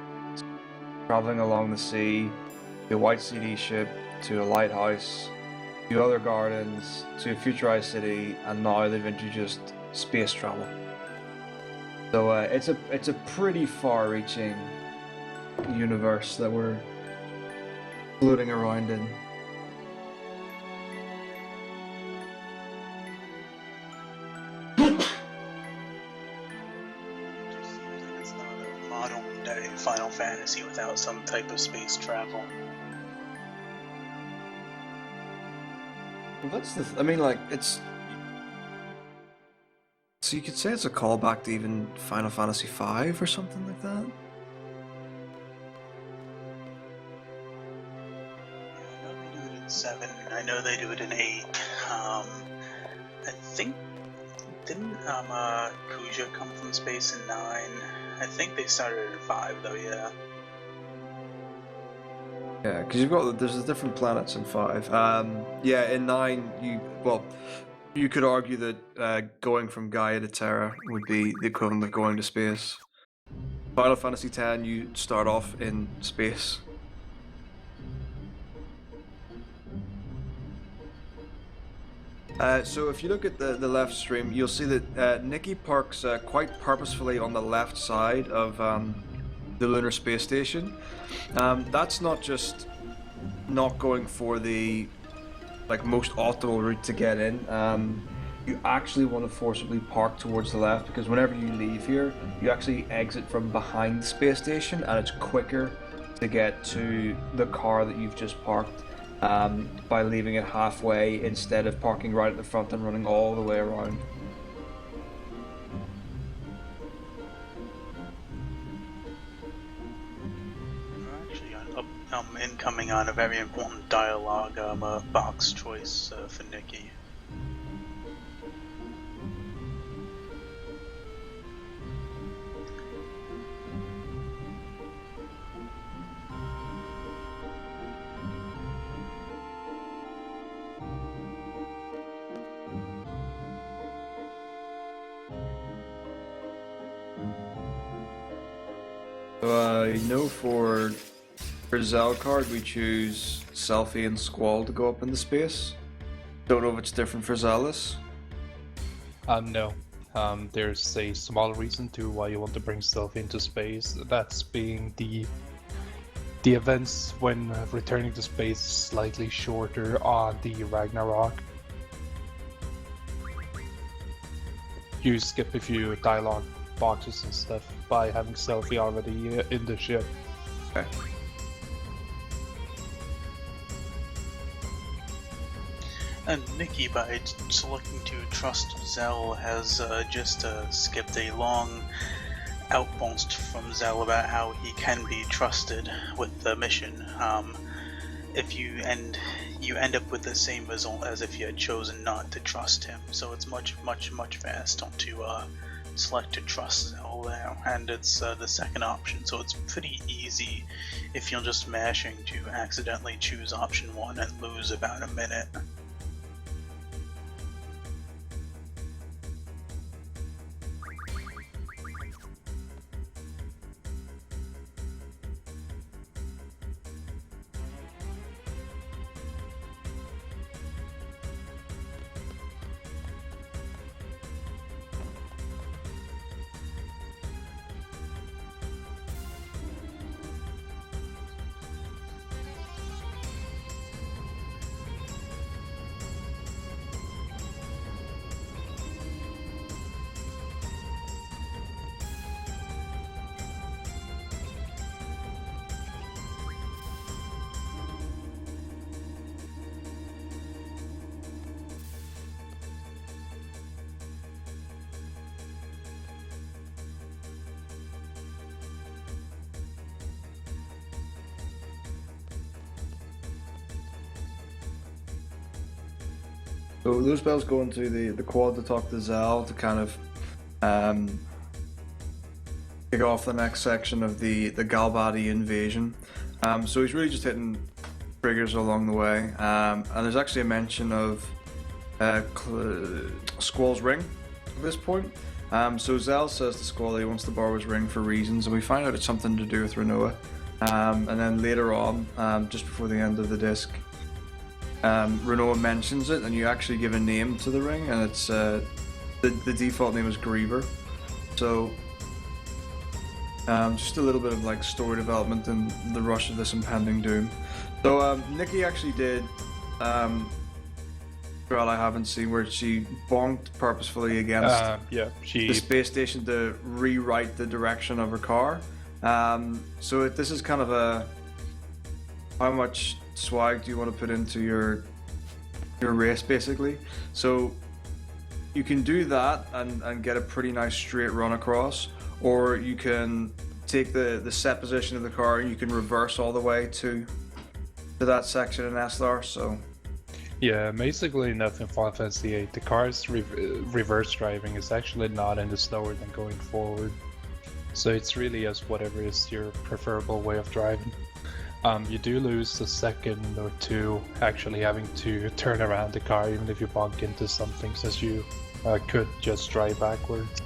B: traveling along the sea, to a white CD ship, to a lighthouse, to other gardens, to a futurized city, and now they've introduced space travel. So it's a pretty far-reaching universe that we're floating around in.
D: Just seems like it's not a modern day Final Fantasy without some type of space travel.
B: Well, that's I mean, like, it's. So you could say it's a callback to even Final Fantasy V or something like that?
D: Yeah, I know they do it in 7, I know they do it in 8. I think, didn't Kuja come from space in 9? I think they started in 5 though, yeah.
B: Yeah, because there's the different planets in 5. Yeah, in 9 you could argue that going from Gaia to Terra would be the equivalent of going to space. Final Fantasy X, you start off in space. So if you look at the left stream, you'll see that Nikki parks quite purposefully on the left side of the Lunar Space Station. That's not just not going for the most optimal route to get in. You actually want to forcibly park towards the left, because whenever you leave here, you actually exit from behind the space station, and it's quicker to get to the car that you've just parked by leaving it halfway instead of parking right at the front and running all the way around.
D: Actually, I'm in coming on a very important dialogue, a box choice for Nikki.
B: So, for Zell card, we choose Selfie and Squall to go up into space. Don't know if it's different for Zealous.
G: No. There's a small reason to why you want to bring Selfie into space. That's being the events when returning to space is slightly shorter on the Ragnarok. You skip a few dialogue boxes and stuff by having Selfie already in the ship.
B: Okay.
D: And Nikki, by selecting to trust Zell, has just skipped a long outburst from Zell about how he can be trusted with the mission. If you end up with the same result as if you had chosen not to trust him. So it's much faster to select to trust Zell there, and it's the second option. So it's pretty easy if you're just mashing to accidentally choose option 1 and lose about a minute.
B: So those bells go into the quad to talk to Zell to kind of kick off the next section of the Galbadi invasion. So he's really just hitting triggers along the way. And there's actually a mention of Squall's ring at this point. So Zell says to Squall he wants to borrow his ring for reasons, and we find out it's something to do with Renoa. And then later on, just before the end of the disc, Renoa mentions it, and you actually give a name to the ring, and it's the default name is Griever. So just a little bit of like story development in the rush of this impending doom. So Nikki actually did girl I haven't seen, where she bonked purposefully against the space station to rewrite the direction of her car. So this is kind of a how much swag do you want to put into your race, basically. So you can do that and get a pretty nice straight run across, or you can take the set position of the car and you can reverse all the way to that section in SLR. So
G: yeah, basically nothing Final Fantasy VIII. The car's reverse driving is actually not any slower than going forward. So it's really as whatever is your preferable way of driving. You do lose a second or two actually having to turn around the car even if you bonk into something, since you could just drive backwards.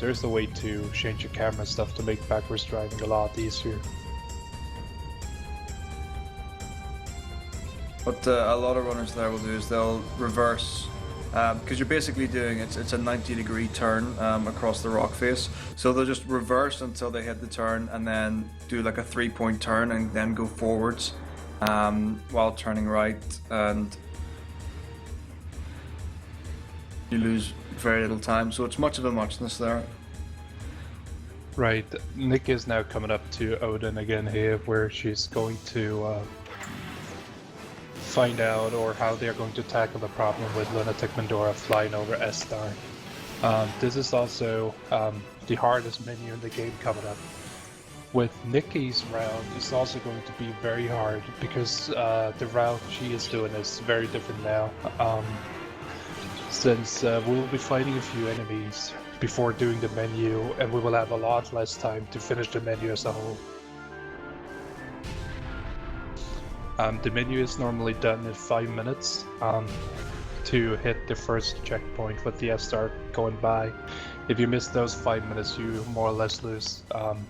G: There's a way to change your camera stuff to make backwards driving a lot easier.
B: What a lot of runners there will do is they'll reverse, because you're basically doing it's a 90-degree turn across the rock face. So they'll just reverse until they hit the turn, and then do like a 3-point turn, and then go forwards while turning right, and you lose very little time. So it's much of a muchness there.
G: Right, Nick is now coming up to Odin again here, where she's going to find out or how they're going to tackle the problem with Lunatic Mandora flying over S-Star. This is also the hardest menu in the game coming up. With Nikki's round, it's also going to be very hard because the route she is doing is very different now. Since we'll be fighting a few enemies before doing the menu, and we will have a lot less time to finish the menu as a whole. The menu is normally done in 5 minutes to hit the first checkpoint with the S-Star going by. If you miss those 5 minutes, you more or less lose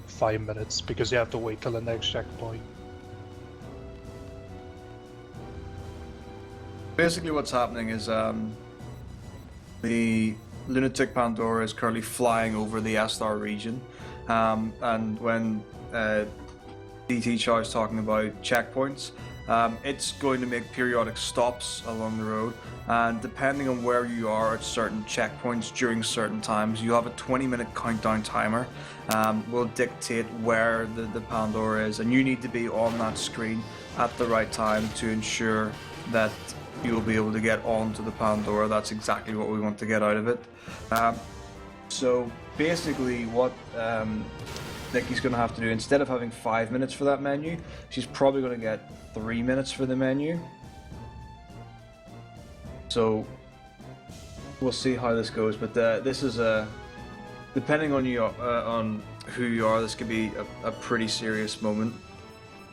G: 5 minutes because you have to wait till the next checkpoint.
B: Basically what's happening is the Lunatic Pandora is currently flying over the S-Star region, and when DT Chow is talking about checkpoints, it's going to make periodic stops along the road, and depending on where you are at certain checkpoints during certain times, you have a 20-minute countdown timer. Will dictate where the Pandora is, and you need to be on that screen at the right time to ensure that you'll be able to get onto the Pandora. That's exactly what we want to get out of it. So basically what Nikki's going to have to do, instead of having 5 minutes for that menu, she's probably going to get 3 minutes for the menu. So we'll see how this goes, but this is depending on you on who you are, this could be a pretty serious moment.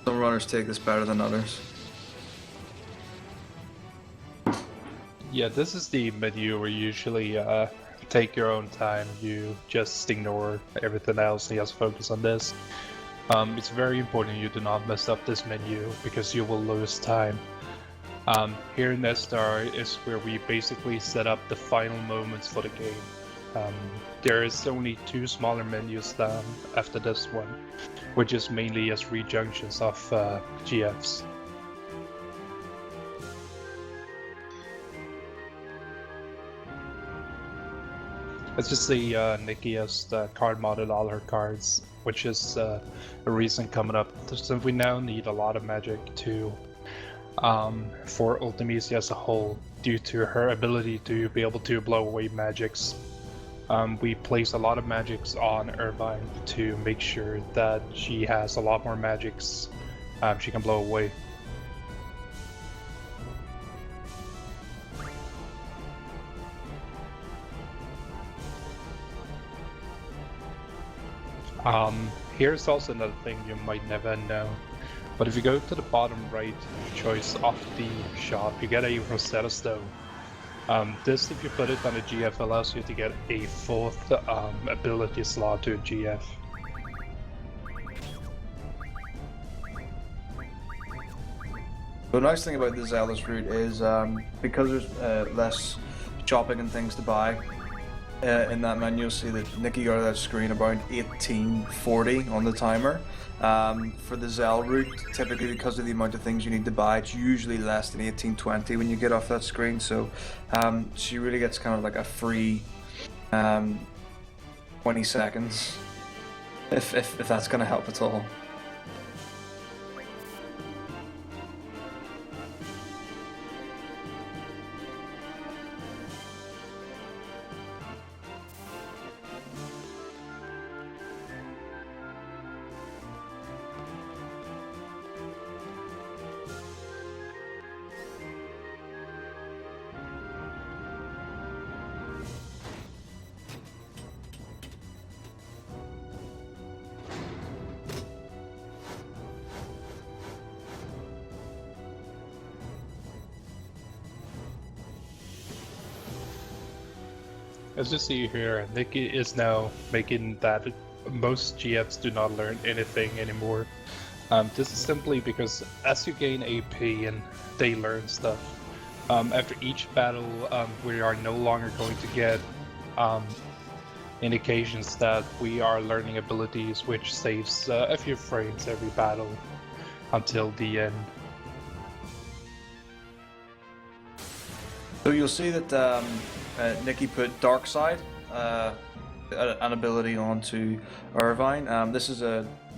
B: Some runners take this better than others.
G: Yeah, this is the menu where you usually take your own time. You just ignore everything else and just focus on this. It's very important you do not mess up this menu because you will lose time. Here in S-Star is where we basically set up the final moments for the game. There is only 2 smaller menus after this one, which is mainly just rejunctions of GFs. Let's just say Nikki has card modded all her cards, which is a reason coming up. So we now need a lot of magic for Ultimacia as a whole, due to her ability to be able to blow away magics. We place a lot of magics on Irvine to make sure that she has a lot more magics she can blow away. Here's also another thing you might never know, but if you go to the bottom right choice of the shop, you get a Rosetta Stone. This, if you put it on a GF, allows you to get a 4th ability slot to a GF.
B: The nice thing about the Zealous route is because there's less shopping and things to buy, in that menu you'll see that Nikki got that screen about 1840 on the timer. For the Zell route, typically because of the amount of things you need to buy, it's usually less than 1820 when you get off that screen, so she really gets kind of like a free 20 seconds, if that's going to help at all.
G: As you see here, Nikki is now making that most GFs do not learn anything anymore. This is simply because as you gain AP and they learn stuff, after each battle we are no longer going to get indications that we are learning abilities, which saves a few frames every battle until the end.
B: So you'll see that Nikki put Dark Side, an ability onto Irvine. This is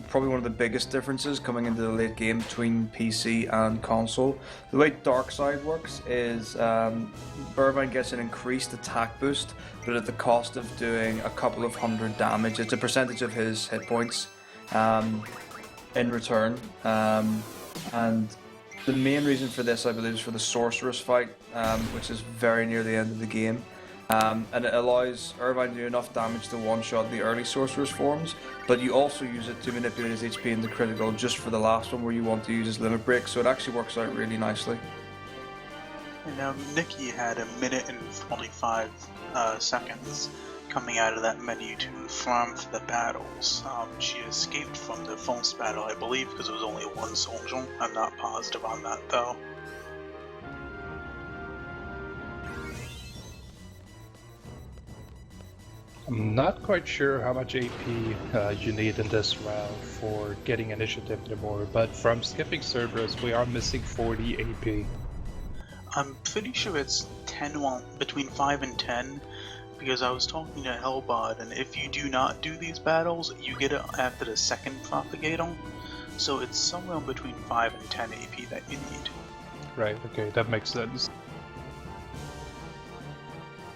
B: probably one of the biggest differences coming into the late game between PC and console. The way Dark Side works is Irvine gets an increased attack boost, but at the cost of doing a couple of hundred damage. It's a percentage of his hit points in return. And the main reason for this, I believe, is for the sorceress fight, which is very near the end of the game. And it allows Irvine to do enough damage to one-shot the early sorceress forms, but you also use it to manipulate his HP into critical just for the last one where you want to use his limit break, so it actually works out really nicely.
D: And Nikki had 1 minute and 25 seconds coming out of that menu to farm for the battles. She escaped from the first battle, I believe, because it was only one soldier. I'm not positive on that though.
G: I'm not quite sure how much AP you need in this round for getting initiative anymore, but from skipping Cerberus, we are missing 40 AP.
D: I'm pretty sure it's 10, between 5 and 10, because I was talking to Hellbot, and if you do not do these battles, you get it after the second propagator. So it's somewhere between 5 and 10 AP that you need.
G: Right, okay, that makes sense.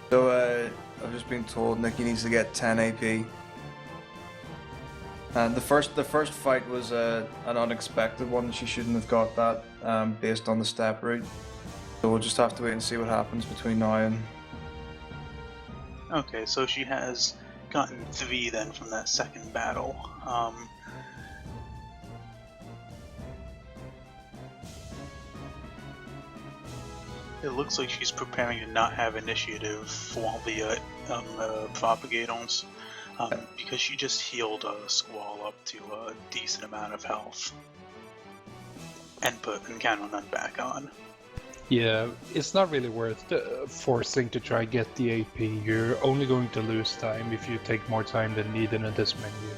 B: So I've just been told Nikki needs to get 10 AP. And the first fight was an unexpected one. She shouldn't have got that based on the step route. So we'll just have to wait and see what happens between now and...
D: Okay, so she has gotten 3 then from that second battle. It looks like she's preparing to not have initiative for the propagators, because she just healed Squall up to a decent amount of health and put Encounter None back on.
G: Yeah, it's not really worth forcing to try get the AP. You're only going to lose time if you take more time than needed in this menu.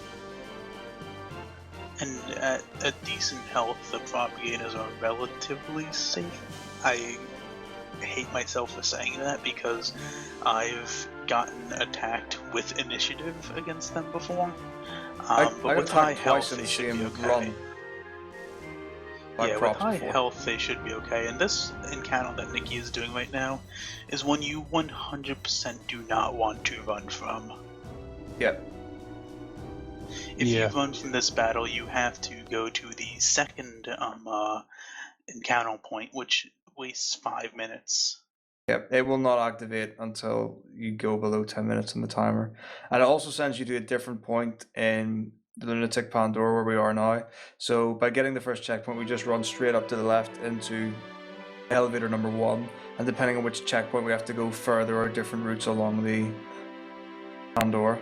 D: And at a decent health, the propagators are relatively safe. I hate myself for saying that because I've gotten attacked with initiative against them before. But with high health, they should be okay. Yeah, with high health, they should be okay. And this encounter that Nikki is doing right now is one you 100% do not want to run from.
B: Yep.
D: If you run from this battle, you have to go to the second encounter point, which wastes 5 minutes.
B: Yep, it will not activate until you go below 10 minutes on the timer. And it also sends you to a different point in the Lunatic Pandora where we are now. So by getting the first checkpoint, we just run straight up to the left into elevator number 1. And depending on which checkpoint, we have to go further or different routes along the Pandora.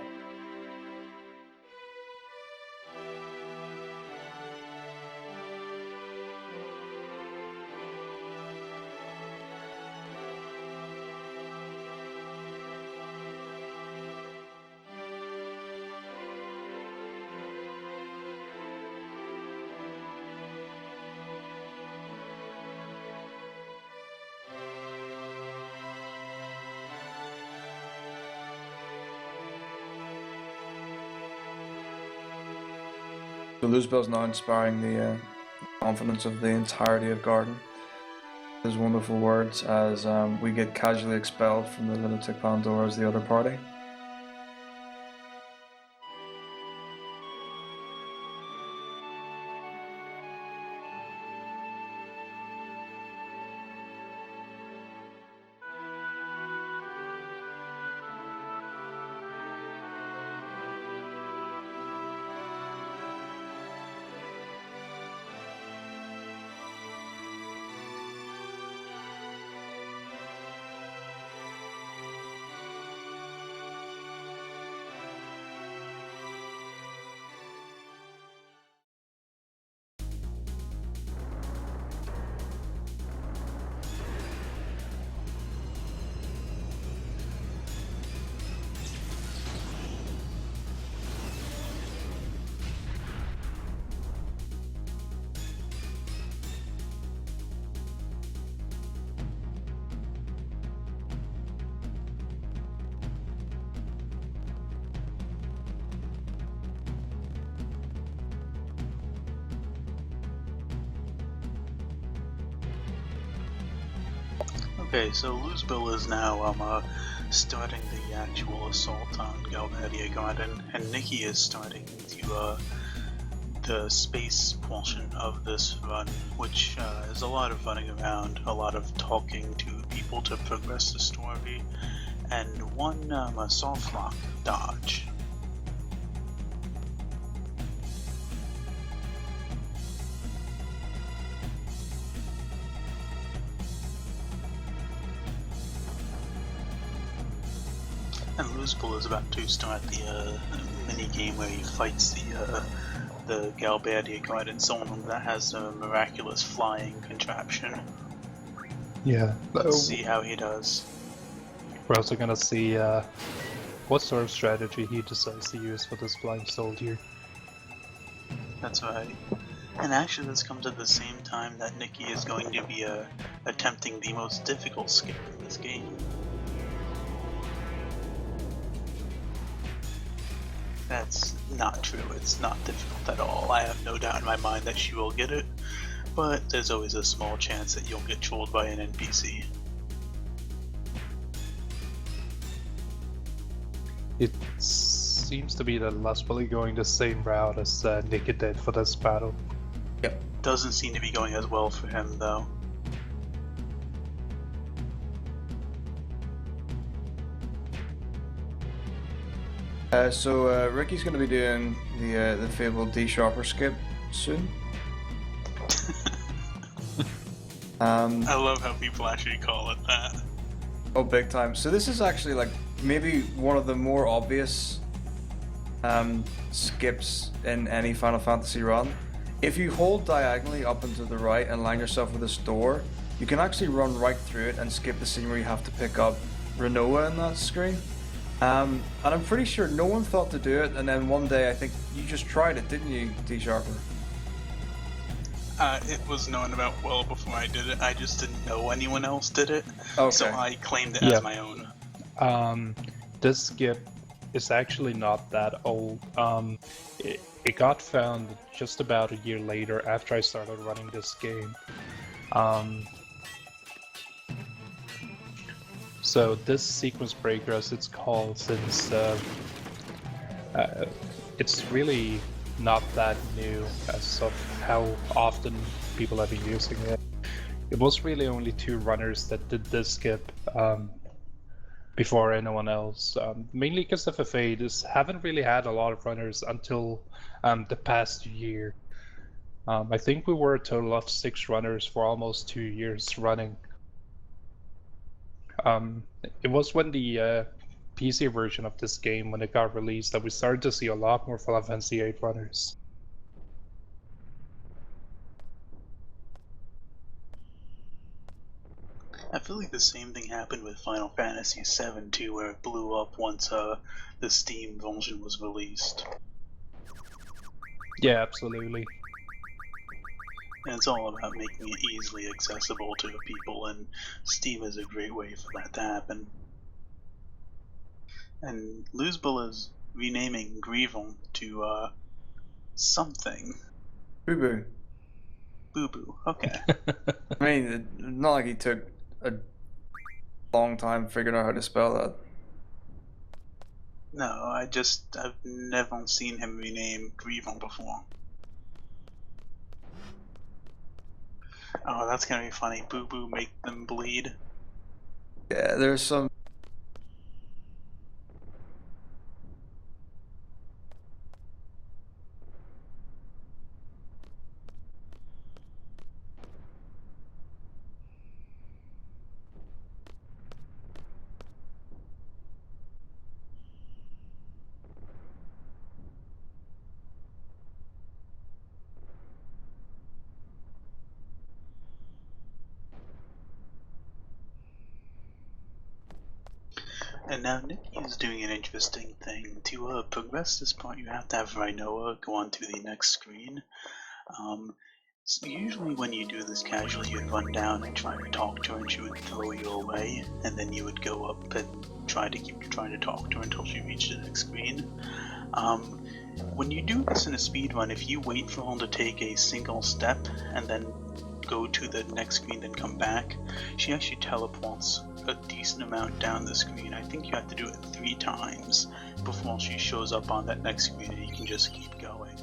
B: So Luzbel's now inspiring the confidence of the entirety of Garden. His wonderful words as we get casually expelled from the Lunatic Pandora as the other party.
D: Okay, so Luzbel is now starting the actual assault on Galvadia Garden, and Nikki is starting to the space portion of this run, which is a lot of running around, a lot of talking to people to progress the story, and one soft lock dodge. And Luzbel is about to start the mini game where he fights the Galbadia guidance someone that has a miraculous flying contraption.
G: Yeah.
D: Let's see how he does.
G: We're also gonna see what sort of strategy he decides to use for this flying soldier.
D: That's right. And actually this comes at the same time that Nikki is going to be attempting the most difficult skip in this game. That's not true, it's not difficult at all. I have no doubt in my mind that she will get it, but there's always a small chance that you'll get trolled by an NPC.
G: It seems to be that Luzbel going the same route as Nikki did for this battle.
B: Yep.
D: Doesn't seem to be going as well for him though.
B: So Ricky's going to be doing the fabled D sharper skip soon.
D: I love how people actually call it that.
B: Oh, big time. So this is actually like maybe one of the more obvious skips in any Final Fantasy run. If you hold diagonally up and to the right and line yourself with this door, you can actually run right through it and skip the scene where you have to pick up Renoa in that screen. And I'm pretty sure no one thought to do it, and then one day I think you just tried it, didn't you, D Sharper?
D: It was known about well before I did it. I just didn't know anyone else did it,
B: Okay.
D: so I claimed it as my own.
G: This skip is actually not that old. It got found just about a year later after I started running this game. So this sequence breaker, as it's called, since it's really not that new as of how often people have been using it. It was really only 2 runners that did this skip before anyone else. Mainly because FFA haven't really had a lot of runners until the past year. I think we were a total of 6 runners for almost 2 years running. It was when the PC version of this game, when it got released, that we started to see a lot more Final Fantasy VIII runners.
D: I feel like the same thing happened with Final Fantasy VII too, where it blew up once the Steam version was released.
G: Yeah, absolutely.
D: And it's all about making it easily accessible to people, and Steam is a great way for that to happen. And Luzbel is renaming Grievon to something.
B: Boo boo.
D: Boo Boo. Okay.
B: I mean, not like he took a long time figuring out how to spell that.
D: No, I've never seen him rename Grievon before. Oh, that's gonna be funny. Boo Boo make them bleed.
B: Yeah, there's some.
D: And now Nikki is doing an interesting thing. To progress this part, you have to have Rinoa go on to the next screen. So usually when you do this casually, you'd run down and try to talk to her and she would throw you away, and then you would go up and try to keep trying to talk to her until she reached the next screen. When you do this in a speedrun, if you wait for her to take a single step and then go to the next screen then come back, she actually teleports a decent amount down the screen. I think you have to do it 3 times before she shows up on that next screen and you can just keep going.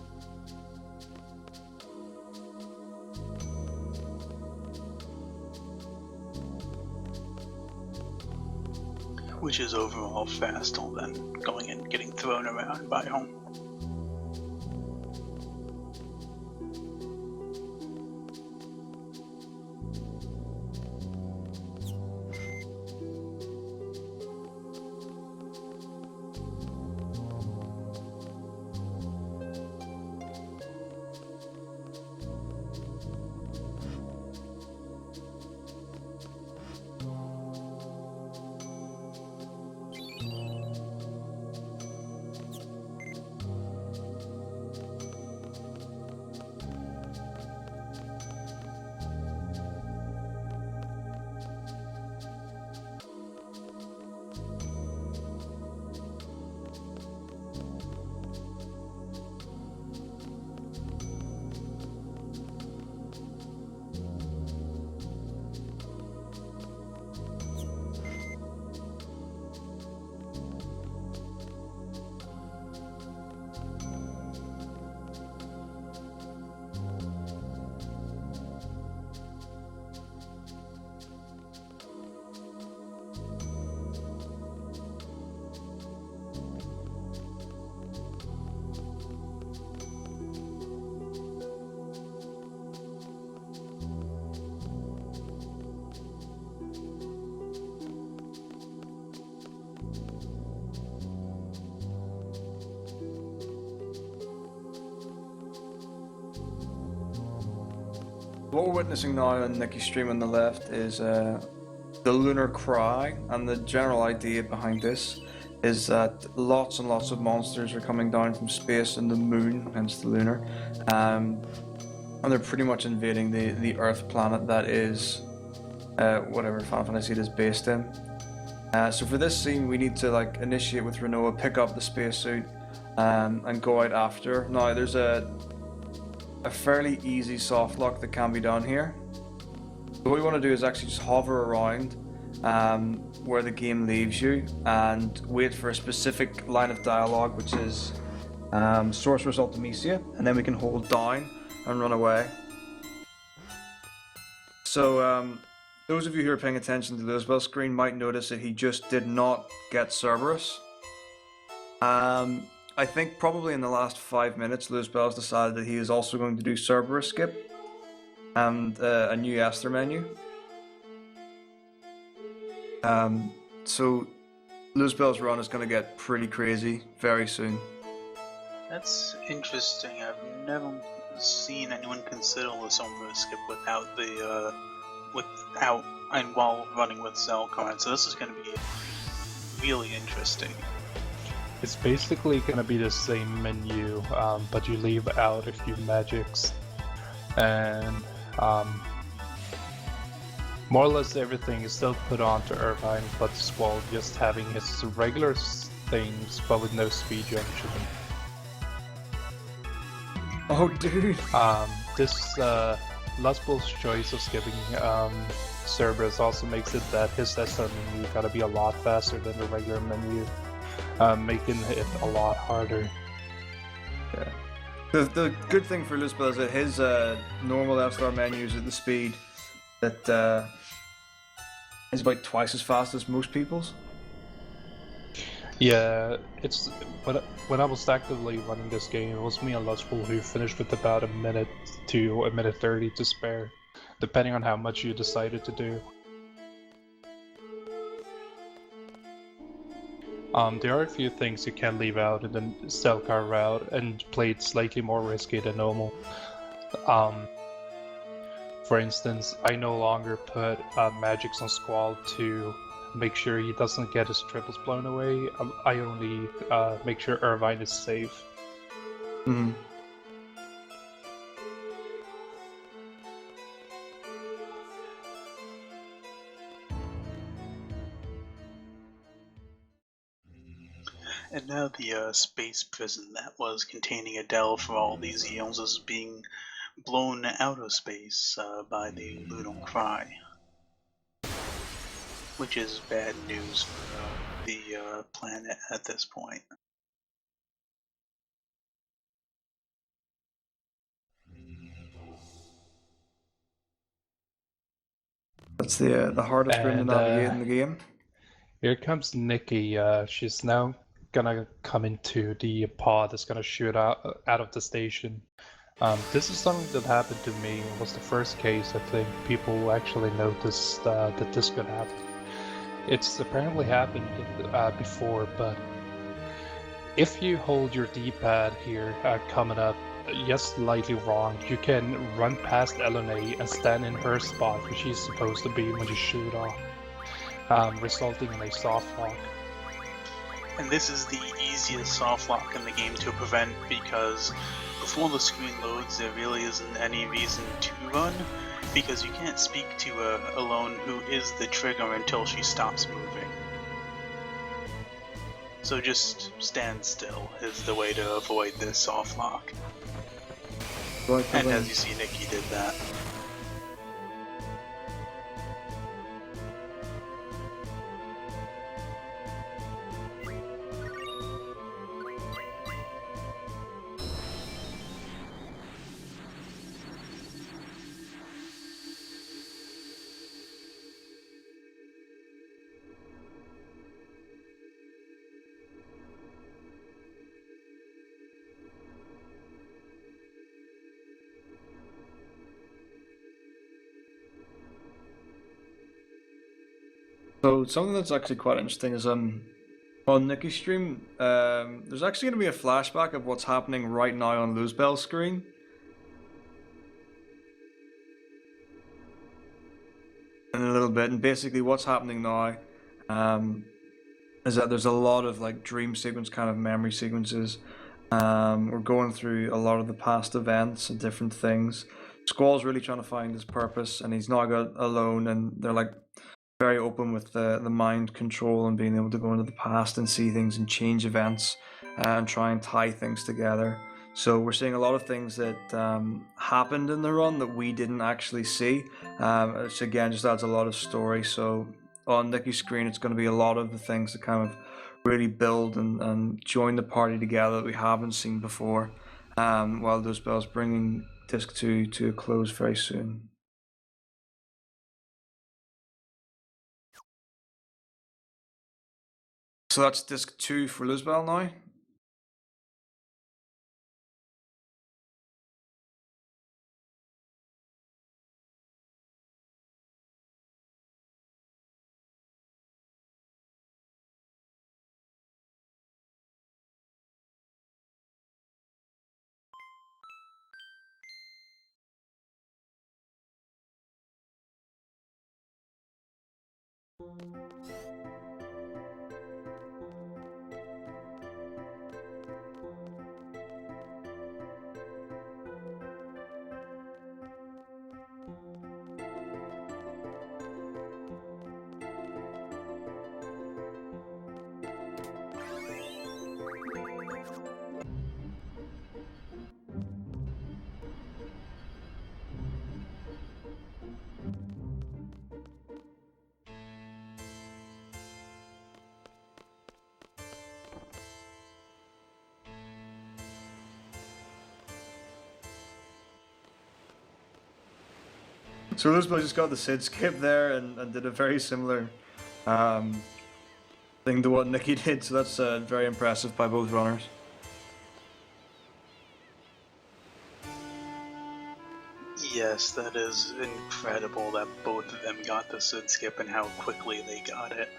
D: which is overall faster than going and getting thrown around by home.
B: What we're witnessing now on Nicky's stream on the left is the Lunar Cry, and the general idea behind this is that lots and lots of monsters are coming down from space and the moon, hence the lunar, and they're pretty much invading the Earth planet that is whatever Final Fantasy it is based in. So for this scene, we need to like initiate with Renoa, pick up the spacesuit, and go out after. Now there's a fairly easy soft lock that can be done here. So what we want to do is actually just hover around where the game leaves you and wait for a specific line of dialogue, which is Sorcerer's Ultimecia, and then we can hold down and run away. So those of you who are paying attention to the Lizbel screen might notice that he just did not get Cerberus. I think probably in the last 5 minutes, Lizbel's decided that he is also going to do Cerberus skip and a new Esther menu. So Lizbel's run is going to get pretty crazy very soon.
D: That's interesting. I've never seen anyone consider the Cerberus skip without and while running with Cell command. So this is going to be really interesting.
G: It's basically going to be the same menu, but you leave out a few magics, and more or less everything is still put onto Irvine, but Squall just having his regular things, but with no speed junction.
B: Oh, dude!
G: This Lustball's choice of skipping Cerberus also makes it that his SR menu gotta be a lot faster than the regular menu. Making it a lot harder.
B: Yeah. The good thing for Lizbel is that his normal SR menu is at the speed that is about twice as fast as most people's.
G: Yeah, it's when I was actively running this game, it was me and Lustball who finished with about a minute to a minute 30 to spare, depending on how much you decided to do. There are a few things you can leave out in the Stelkar route and play it slightly more risky than normal. For instance, I no longer put magics on Squall to make sure he doesn't get his triples blown away. I only make sure Irvine is safe.
B: Mm-hmm.
D: And now the space prison that was containing Adele for all these eons is being blown out of space by the Lunar Cry, which is bad news for the planet at this point.
B: That's the hardest room to
G: And,
B: navigate in the game.
G: Here comes Nikki. She's now gonna come into the pod that's gonna shoot out of the station. This is something that happened to me. It was the first case I think people actually noticed that this could happen. It's apparently happened before, but if you hold your D-pad here coming up just slightly wrong, you can run past Elena and stand in her spot where she's supposed to be when you shoot off, resulting in a soft lock.
D: And this is the easiest soft lock in the game to prevent because before the screen loads there really isn't any reason to run because you can't speak to Alone who is the trigger until she stops moving. So just stand still is the way to avoid this soft lock. And as you see, Nikki did that.
B: So something that's actually quite interesting is on Nikki's stream, there's actually going to be a flashback of what's happening right now on Luzbel's screen. In a little bit, and basically what's happening now is that there's a lot of like dream sequence kind of memory sequences. We're going through a lot of the past events and different things. Squall's really trying to find his purpose, and he's now got Alone, and they're like very open with the mind control and being able to go into the past and see things and change events and try and tie things together. So we're seeing a lot of things that happened in the run that we didn't actually see, which again just adds a lot of story. So on Nikki's screen it's going to be a lot of the things that kind of really build and join the party together that we haven't seen before, while Luzbel's bringing Disc 2 to a close very soon. So that's Disc 2 for Luzbel now. So Luzbel just got the Sid skip there and did a very similar thing to what Nikki did, so that's very impressive by both runners.
D: Yes, that is incredible that both of them got the Sid skip and how quickly they got it.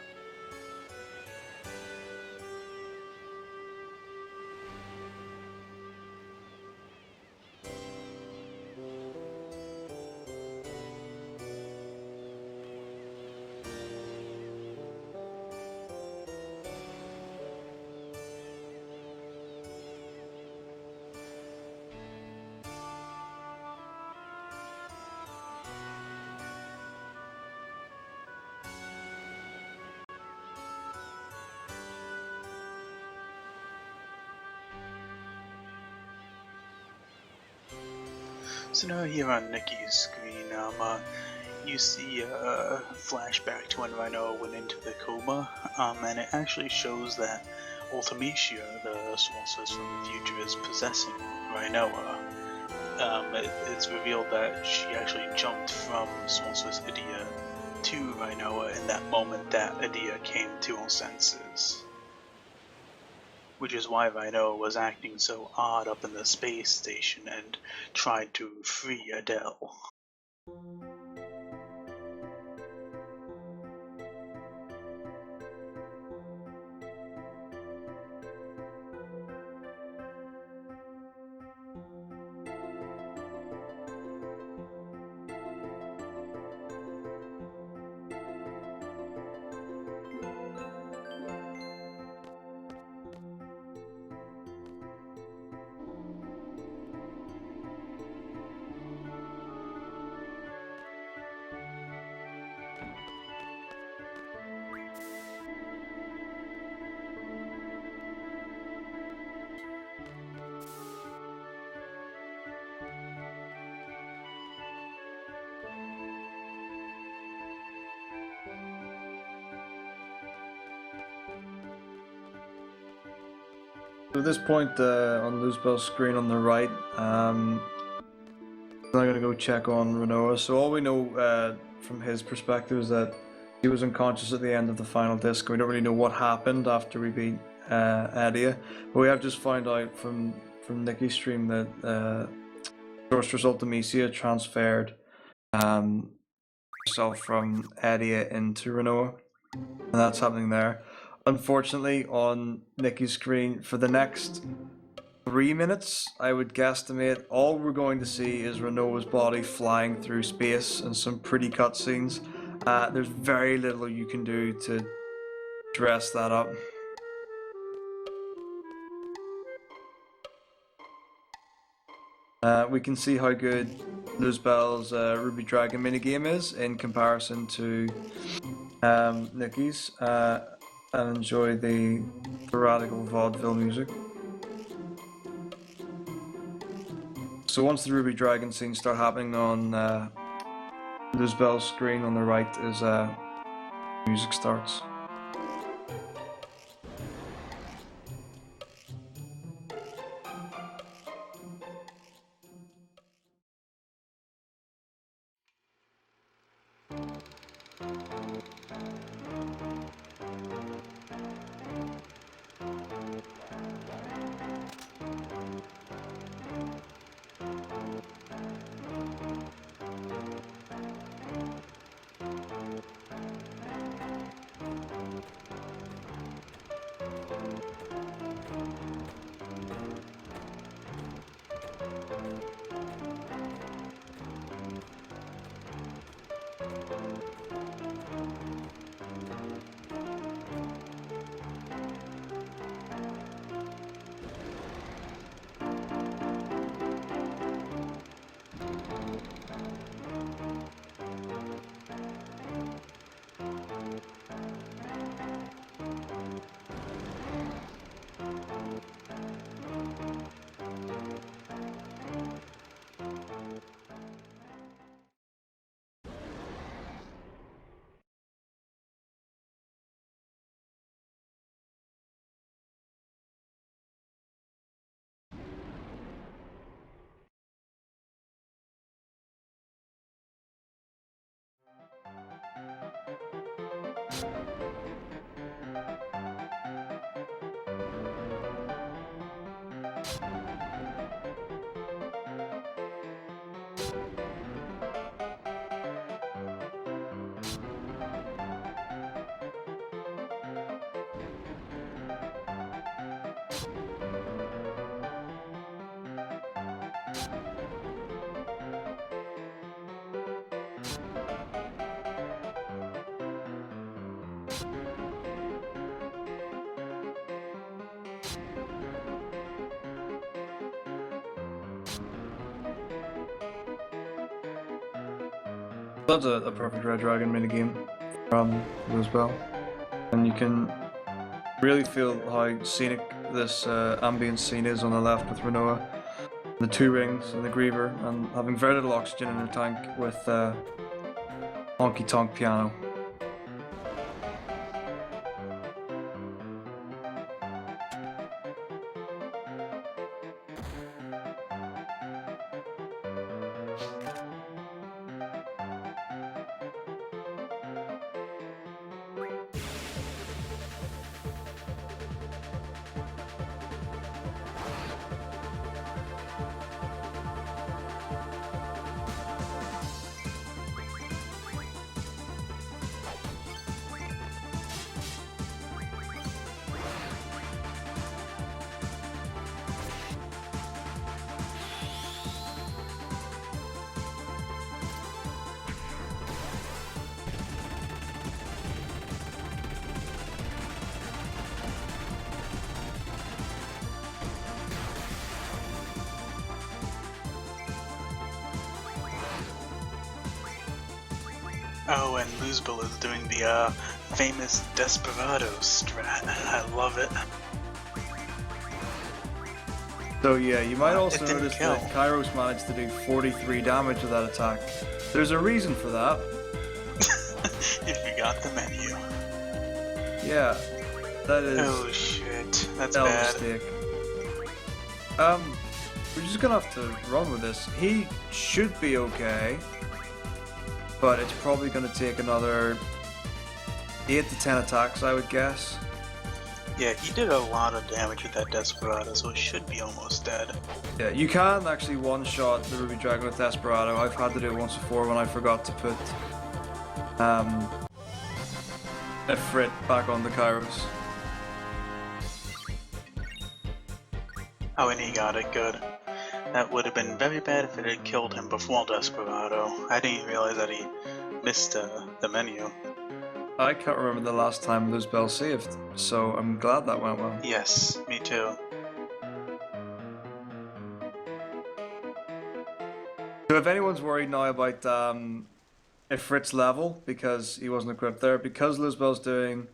D: So now here on Nikki's screen, you see a flashback to when Rhino went into the coma, and it actually shows that Ultimecia, the sorceress from the future, is possessing Rhinoa. It's revealed that she actually jumped from Sorceress Idia to Rinoa in that moment that Adia came to her senses. Which is why Rinoa was acting so odd up in the space station and tried to free Adele.
B: So at this point on Luzbel's screen on the right, I'm going to go check on Renoa. So all we know from his perspective is that he was unconscious at the end of the final disc. We don't really know what happened after we beat Adia, but we have just found out from Nikki's stream that Sorceress Ultimecia transferred herself from Adia into Renoa, and that's happening there. Unfortunately, on Nikki's screen, for the next 3 minutes, I would guesstimate, all we're going to see is Renoa's body flying through space and some pretty cutscenes. There's very little you can do to dress that up. We can see how good Luzbel's Ruby Dragon minigame is in comparison to Nikki's, and enjoy the radical vaudeville music. So once the Ruby Dragon scenes start happening on Luzbel's screen on the right is music starts. That's a perfect Red Dragon minigame from Luzbel, and you can really feel how scenic this ambient scene is on the left with Renoa, the two rings and the Griever, and having very little oxygen in her tank with honky tonk piano.
D: Oh, and Luzbel is doing the famous Desperado strat. I love it.
B: So yeah, you might
D: It
B: also
D: didn't
B: notice
D: kill.
B: that Kairos managed to do 43 damage with that attack. There's a reason for that.
D: You forgot the menu.
B: Yeah, that is
D: Oh shit, that's
B: L
D: bad.
B: mistake. We're just gonna have to run with this. He should be okay, but it's probably gonna take another 8 to 10 attacks, I would guess.
D: Yeah, he did a lot of damage with that Desperado, so he should be almost dead.
B: Yeah, you can actually one-shot the Ruby Dragon with Desperado. I've had to do it once before when I forgot to put Ifrit back on the Kairos.
D: Oh, and he got it, good. That would have been very bad if it had killed him before Desperado. I didn't realize that he missed the menu.
B: I can't remember the last time those bells saved, so I'm glad that went well.
D: Yes, me too.
B: So if anyone's worried now about Ifrit's level, because he wasn't equipped there, because Luzbel's doing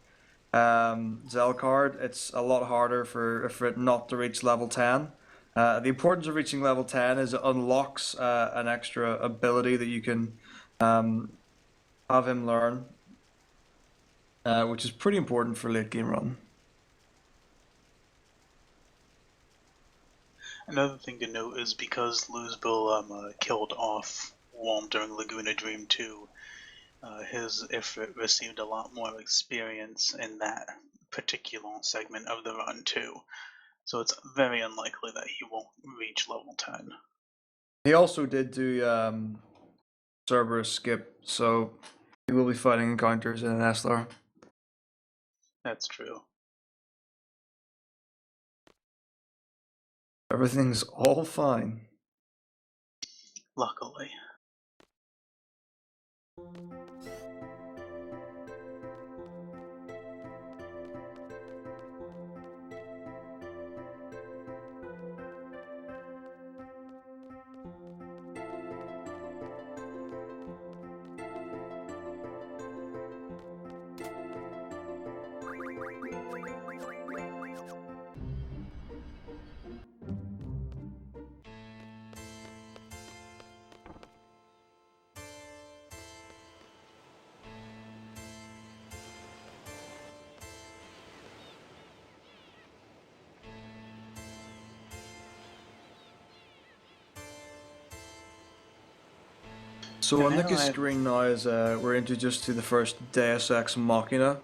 B: Zelcard, it's a lot harder for Ifrit not to reach level 10. The importance of reaching level 10 is it unlocks an extra ability that you can have him learn, which is pretty important for late game run.
D: Another thing to note is because Luzbel killed off Worm during Laguna Dream 2, his Ifrit received a lot more experience in that particular segment of the run too. So it's very unlikely that he won't reach level 10.
B: He also did do Cerberus skip, so he will be fighting encounters in an Eslar.
D: That's true.
B: Everything's all fine.
D: Luckily.
B: So on
D: Now
B: Nicky's
D: I've-
B: screen now is we're introduced to the first Deus Ex Machina.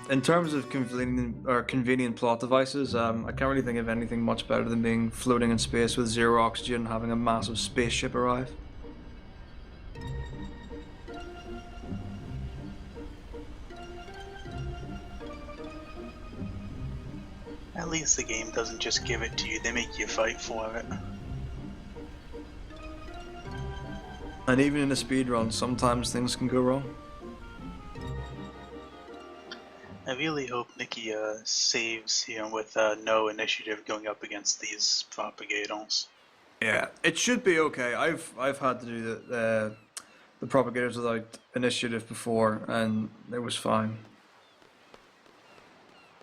B: In terms of convenient plot devices, I can't really think of anything much better than being floating in space with zero oxygen and having a massive spaceship arrive.
D: At least the game doesn't just give it to you, they make you fight for it.
B: And even in a speedrun, sometimes things can go wrong.
D: I really hope Nikki saves here with no initiative going up against these propagators.
B: Yeah, it should be okay. I've had to do the propagators without initiative before, and it was fine.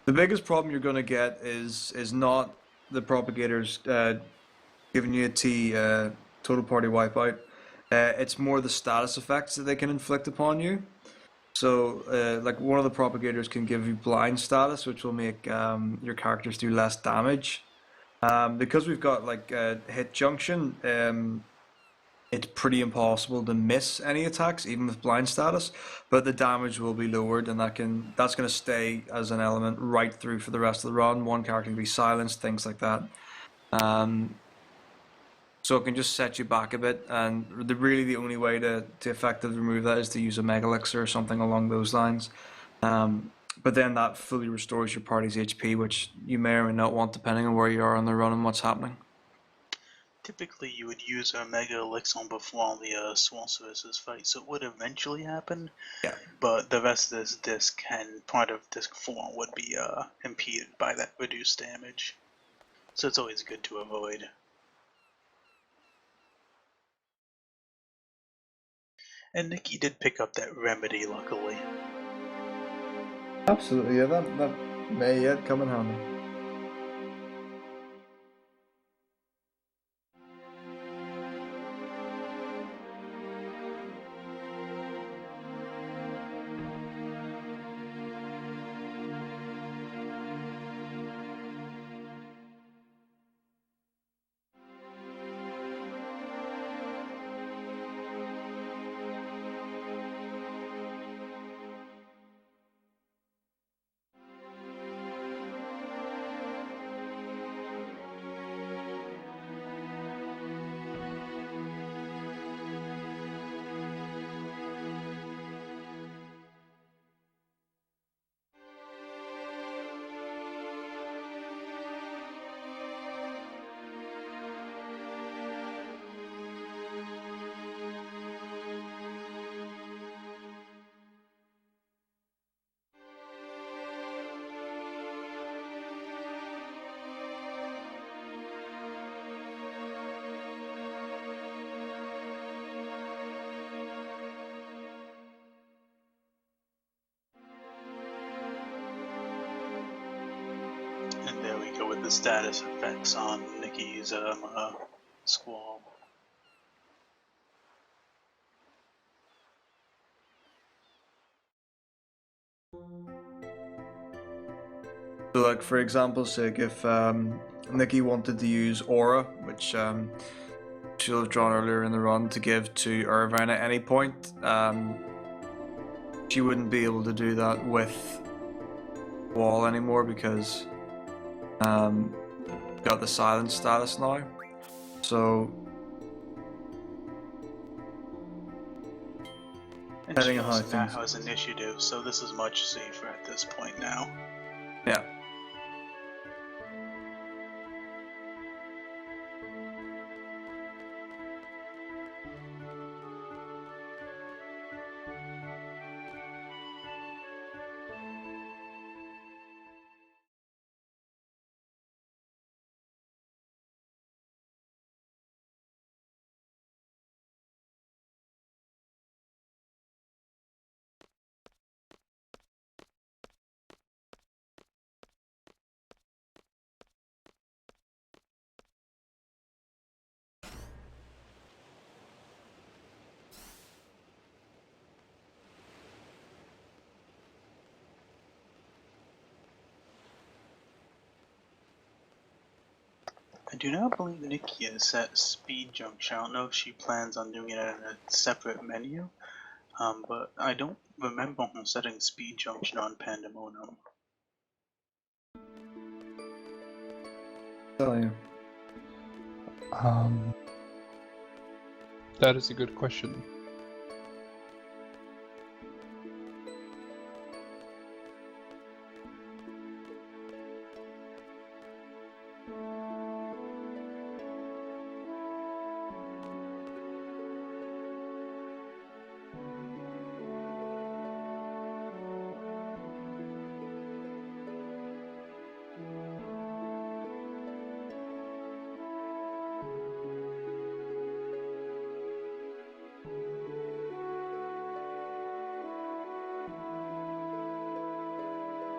B: The biggest problem you're going to get is not the propagators giving you a total party wipeout. It's more the status effects that they can inflict upon you. So, like one of the propagators can give you blind status, which will make your characters do less damage. Because we've got like a hit junction, it's pretty impossible to miss any attacks, even with blind status. But the damage will be lowered, and that's going to stay as an element right through for the rest of the run. One character can be silenced, things like that. So it can just set you back a bit, and really the only way to effectively remove that is to use a Mega Elixir or something along those lines. But then that fully restores your party's HP, which you may or may not want depending on where you are on the run and what's happening.
D: Typically you would use a Mega Elixir before the Sorceress's fight, so it would eventually happen.
B: Yeah.
D: But the rest of this disc and part of disc 4 would be impeded by that reduced damage. So it's always good to avoid. And Nikki did pick up that remedy, luckily.
B: Absolutely, yeah, that may yet come in handy.
D: And there we go with the status effects on Nikki's squall.
B: So, like for example's sake, if Nikki wanted to use Aura, which she'll have drawn earlier in the run, to give to Irvine at any point, she wouldn't be able to do that with Wall anymore because got the silence status now. So
D: And
B: Depending
D: she
B: on how
D: also now
B: things-
D: has initiative, so this is much safer at this point now.
B: yeah.
D: I do not believe Nikki has set speed junction. I don't know if she plans on doing it in a separate menu, but I don't remember her setting speed junction on Pandemonium.
B: Tell you.
G: That is a good question.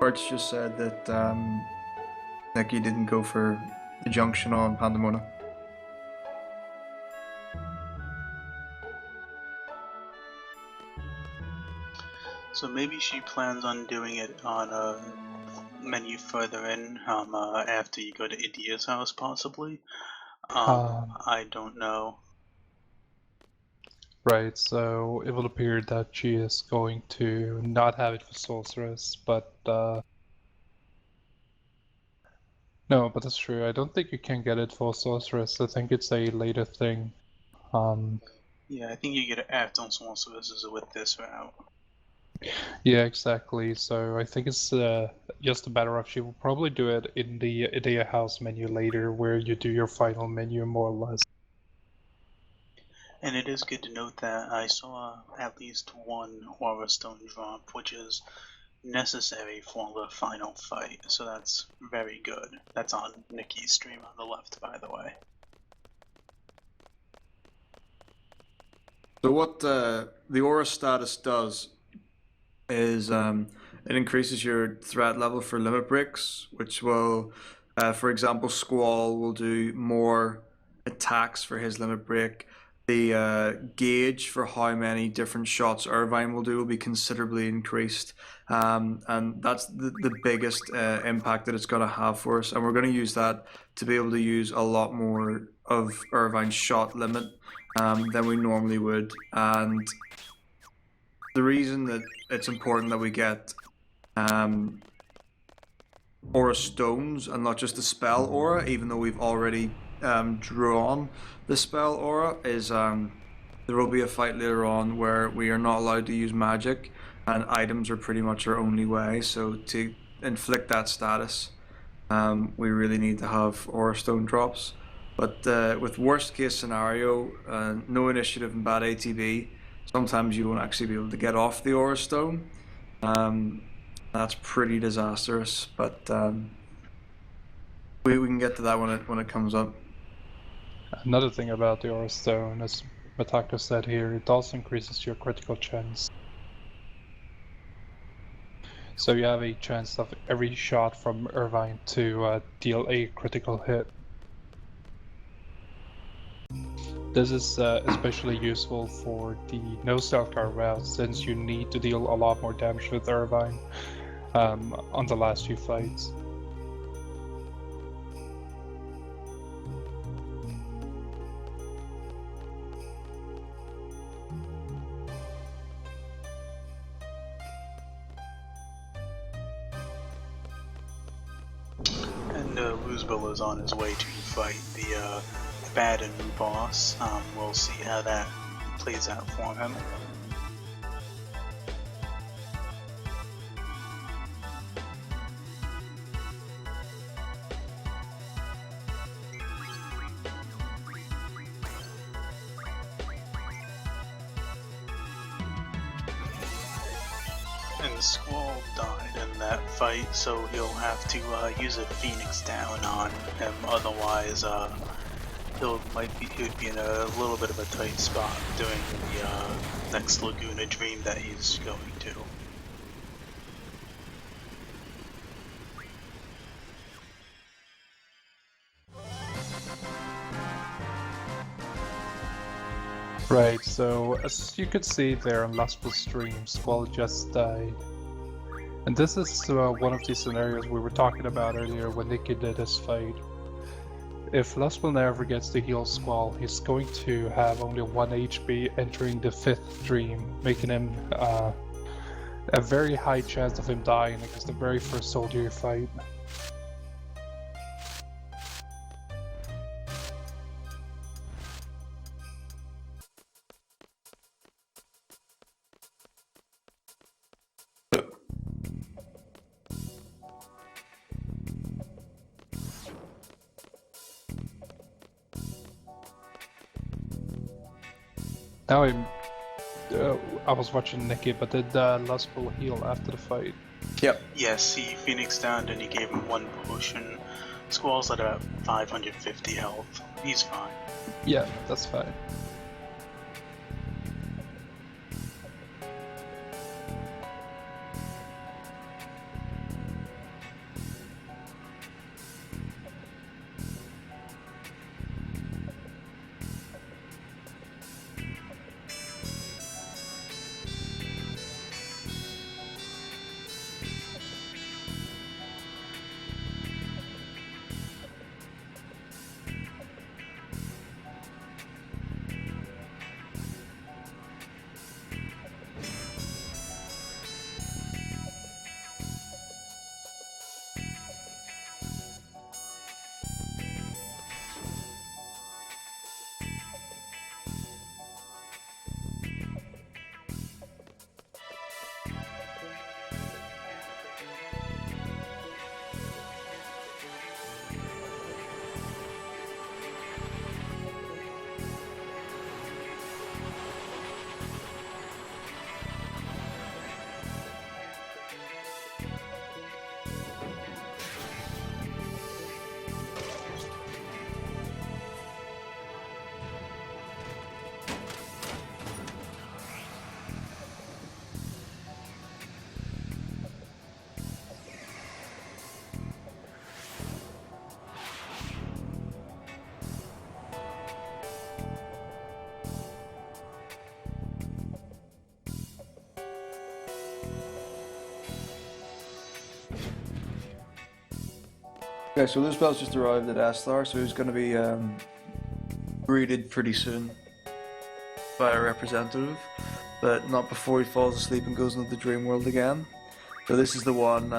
B: Arch just said that Nikki didn't go for the junction on Pandemonium.
D: So maybe she plans on doing it on a menu further in, after you go to Idia's house, possibly. I don't know.
G: Right, so it will appear that she is going to not have it for Sorceress, but no, but that's true. I don't think you can get it for Sorceress. I think it's a later thing.
D: Yeah, I think you get it after on Sorceresses with this route.
G: Yeah, exactly. So I think it's just a matter of she will probably do it in the Idea House menu later, where you do your final menu more or less.
D: And it is good to note that I saw at least one Aura Stone drop, which is necessary for the final fight, so that's very good. That's on Nikki's stream on the left, by the way.
B: So what the aura status does is it increases your threat level for limit breaks, which will, for example, Squall will do more attacks for his limit break. The gauge for how many different shots Irvine will do will be considerably increased, and that's the biggest impact that it's going to have for us. And we're going to use that to be able to use a lot more of Irvine's shot limit than we normally would. And the reason that it's important that we get aura stones and not just the spell aura, even though we've already drawn the spell aura, is there will be a fight later on where we are not allowed to use magic, and items are pretty much our only way. So to inflict that status, we really need to have aura stone drops. But with worst case scenario, no initiative and bad ATB, sometimes you won't actually be able to get off the aura stone. That's pretty disastrous, but we can get to that when it comes up.
G: Another thing about the Aura Stone, as Matako said here, it also increases your critical chance. So you have a chance of every shot from Irvine to deal a critical hit. This is especially useful for the no self-guard route, since you need to deal a lot more damage with Irvine on the last few fights.
D: And Luzbel is on his way to fight the bad and new boss. We'll see how that plays out for him. And Squall died in that fight, so he'll have to use a Phoenix down on him. Otherwise, he'd be in a little bit of a tight spot doing the next Laguna Dream that he's going to.
G: Right, so as you could see there on Lustful stream, Squall just died. And this is one of these scenarios we were talking about earlier when Nikki did his fight. If Lustful never gets to heal Squall, he's going to have only 1 HP entering the 5th dream, making him a very high chance of him dying against the very first soldier you fight. Now I was watching Nikki, but did Lustful heal after the fight?
B: Yep.
D: Yes, he Phoenix downed and he gave him 1 potion. Squall's at about 550 health. He's fine.
G: Yeah, that's fine.
B: Okay, so Lizbel's just arrived at Astar, so he's going to be greeted pretty soon by a representative, but not before he falls asleep and goes into the dream world again. So this is the one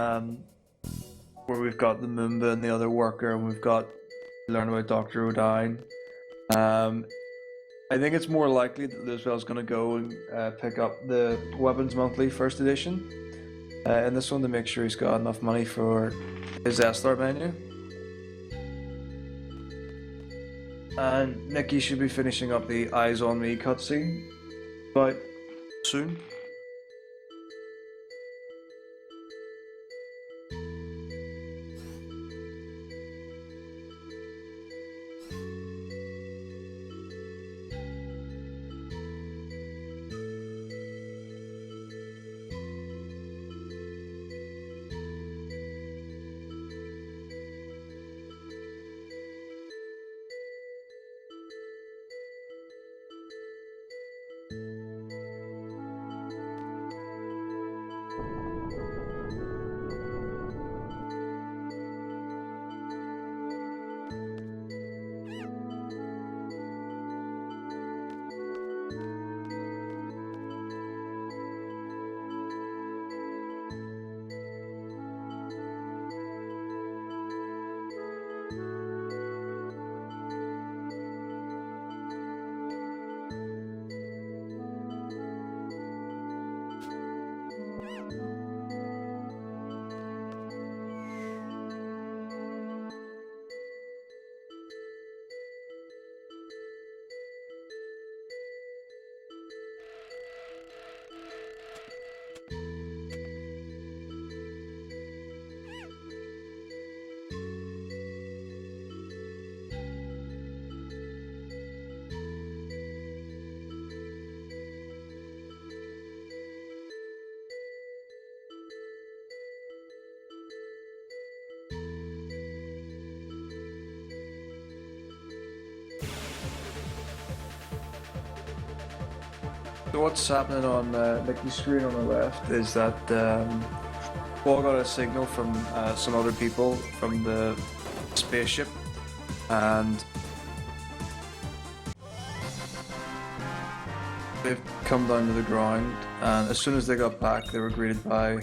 B: where we've got the Moomba and the other worker, and we've got learn about Dr. O'Dine. I think it's more likely that Lizbel's going to go and pick up the Weapons Monthly first edition in this one to make sure he's got enough money for his Astar menu. And Nikki should be finishing up the Eyes on Me cutscene quite soon. So what's happening on Nikki's screen on the left is that Paul got a signal from some other people from the spaceship, and they've come down to the ground, and as soon as they got back they were greeted by a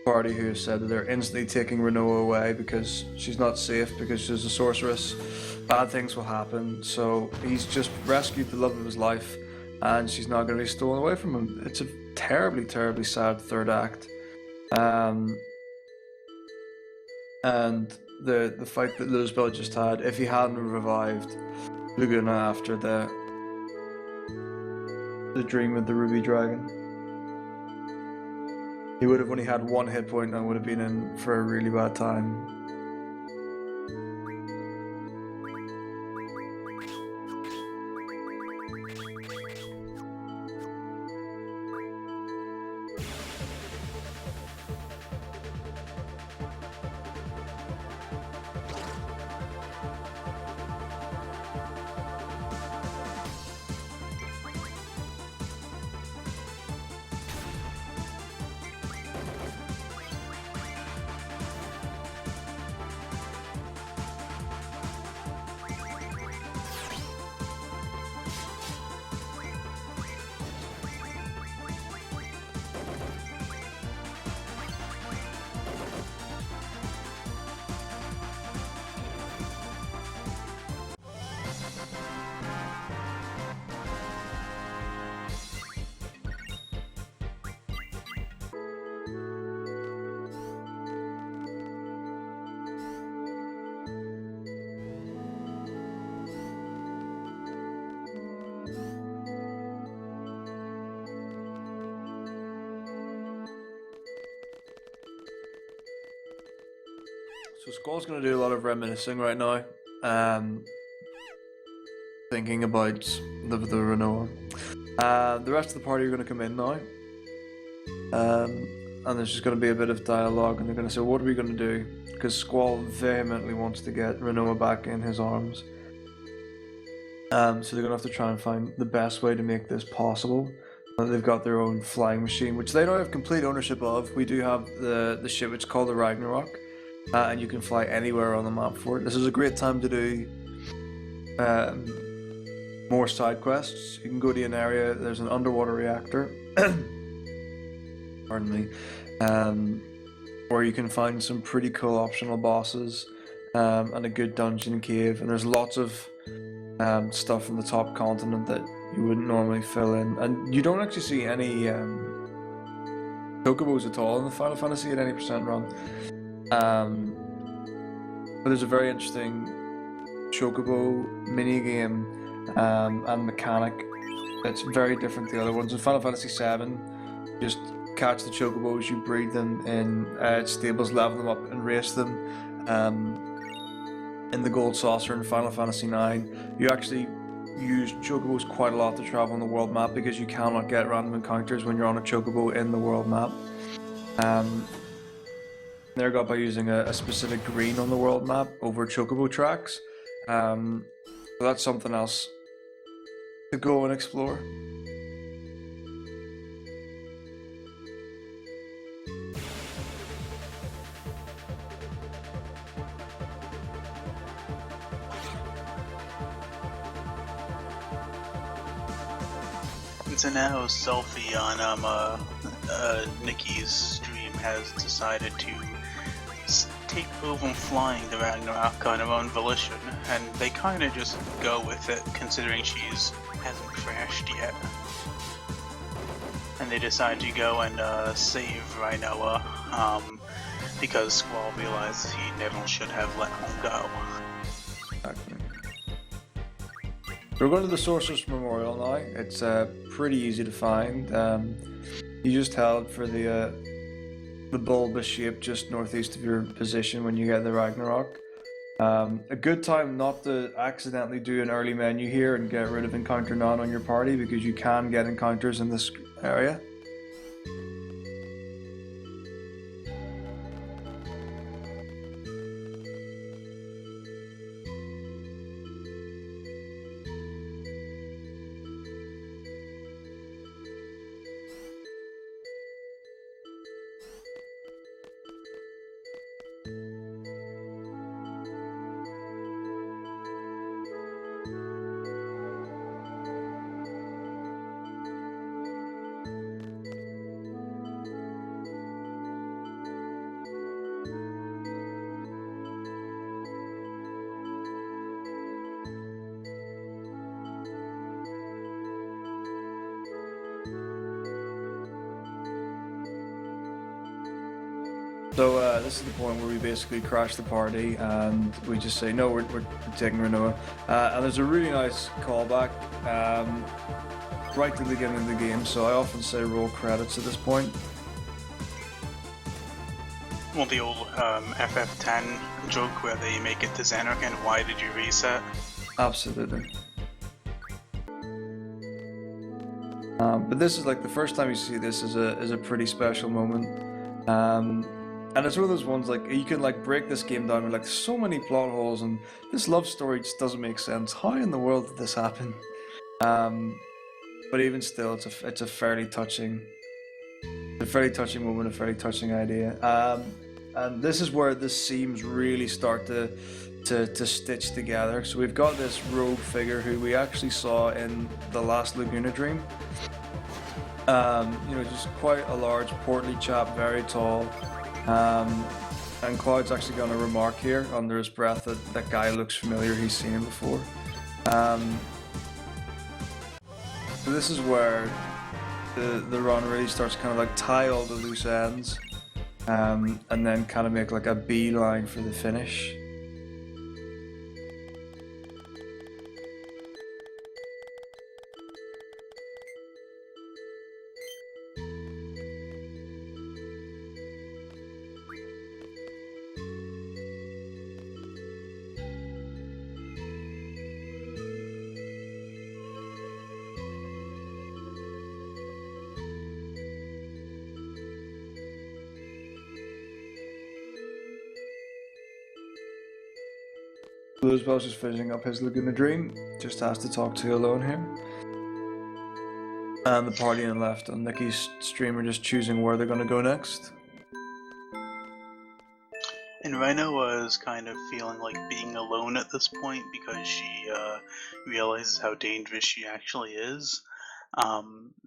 B: party who said that they're instantly taking Renoa away because she's not safe, because she's a sorceress. Bad things will happen, so he's just rescued the love of his life and she's not going to be stolen away from him. It's a terribly, terribly sad third act. And the fight that Lizbel just had, if he hadn't revived Luguna after the dream with the ruby dragon, he would have only had one hit point and would have been in for a really bad time. So Skull's going to do a lot of reminiscing right now, thinking about the Renoa. The rest of the party are going to come in now, and there's just going to be a bit of dialogue, and they're going to say, what are we going to do? Because Squall vehemently wants to get Renoa back in his arms. So they're going to have to try and find the best way to make this possible. They've got their own flying machine, which they don't have complete ownership of. We do have the ship which is called the Ragnarok. and you can fly anywhere on the map for it. This is a great time to do more side quests. You can go to an area, there's an underwater reactor, pardon me, where you can find some pretty cool optional bosses and a good dungeon cave, and there's lots of stuff from the top continent that you wouldn't normally fill in, and you don't actually see any chocobos at all in the Final Fantasy at any percent run. But there's a very interesting chocobo minigame and mechanic that's very different to the other ones. In Final Fantasy VII, just catch the chocobos, you breed them in stables, level them up, and race them. In the Gold Saucer in Final Fantasy IX, you actually use chocobos quite a lot to travel on the world map because you cannot get random encounters when you're on a chocobo in the world map. They're got by using a specific green on the world map over chocobo tracks. So that's something else to go and explore.
D: So now Selfie on Nikki's stream has decided to take over flying the Ragnarok on her own volition, and they kind of just go with it considering she's hasn't crashed yet. And they decide to go and save Rhinoa because Squall realizes he never should have let him go.
B: Exactly. We're going to the Sorcerer's Memorial now. It's pretty easy to find. You just held for the bulbous shape just northeast of your position when you get the Ragnarok. A good time not to accidentally do an early menu here and get rid of Encounter None on your party, because you can get encounters in this area. So this is the point where we basically crash the party and we just say, no, we're taking Rinoa. And there's a really nice callback right to the beginning of the game, so I often say roll credits at this point.
D: Well, the old FF10 joke where they make it to Xanark and why did you reset?
B: Absolutely. But this is like the first time you see this is a pretty special moment. And it's one of those ones like you can like break this game down with like so many plot holes, and this love story just doesn't make sense. How in the world did this happen? But even still, it's a fairly touching moment, a fairly touching idea. And this is where the seams really start to stitch together. So we've got this rogue figure who we actually saw in the last Laguna Dream. You know, just quite a large, portly chap, very tall. And Cloud's actually going to remark here under his breath that that guy looks familiar, he's seen him before. So this is where the run really starts to kind of like tie all the loose ends, and then kind of make like a beeline for the finish. Bluesbell's just finishing up his Laguna Dream, just has to talk to you alone here. And the party on left on Nikki's stream are just choosing where they're going to go next.
D: And Rhinoa is kind of feeling like being alone at this point because she realizes how dangerous she actually is.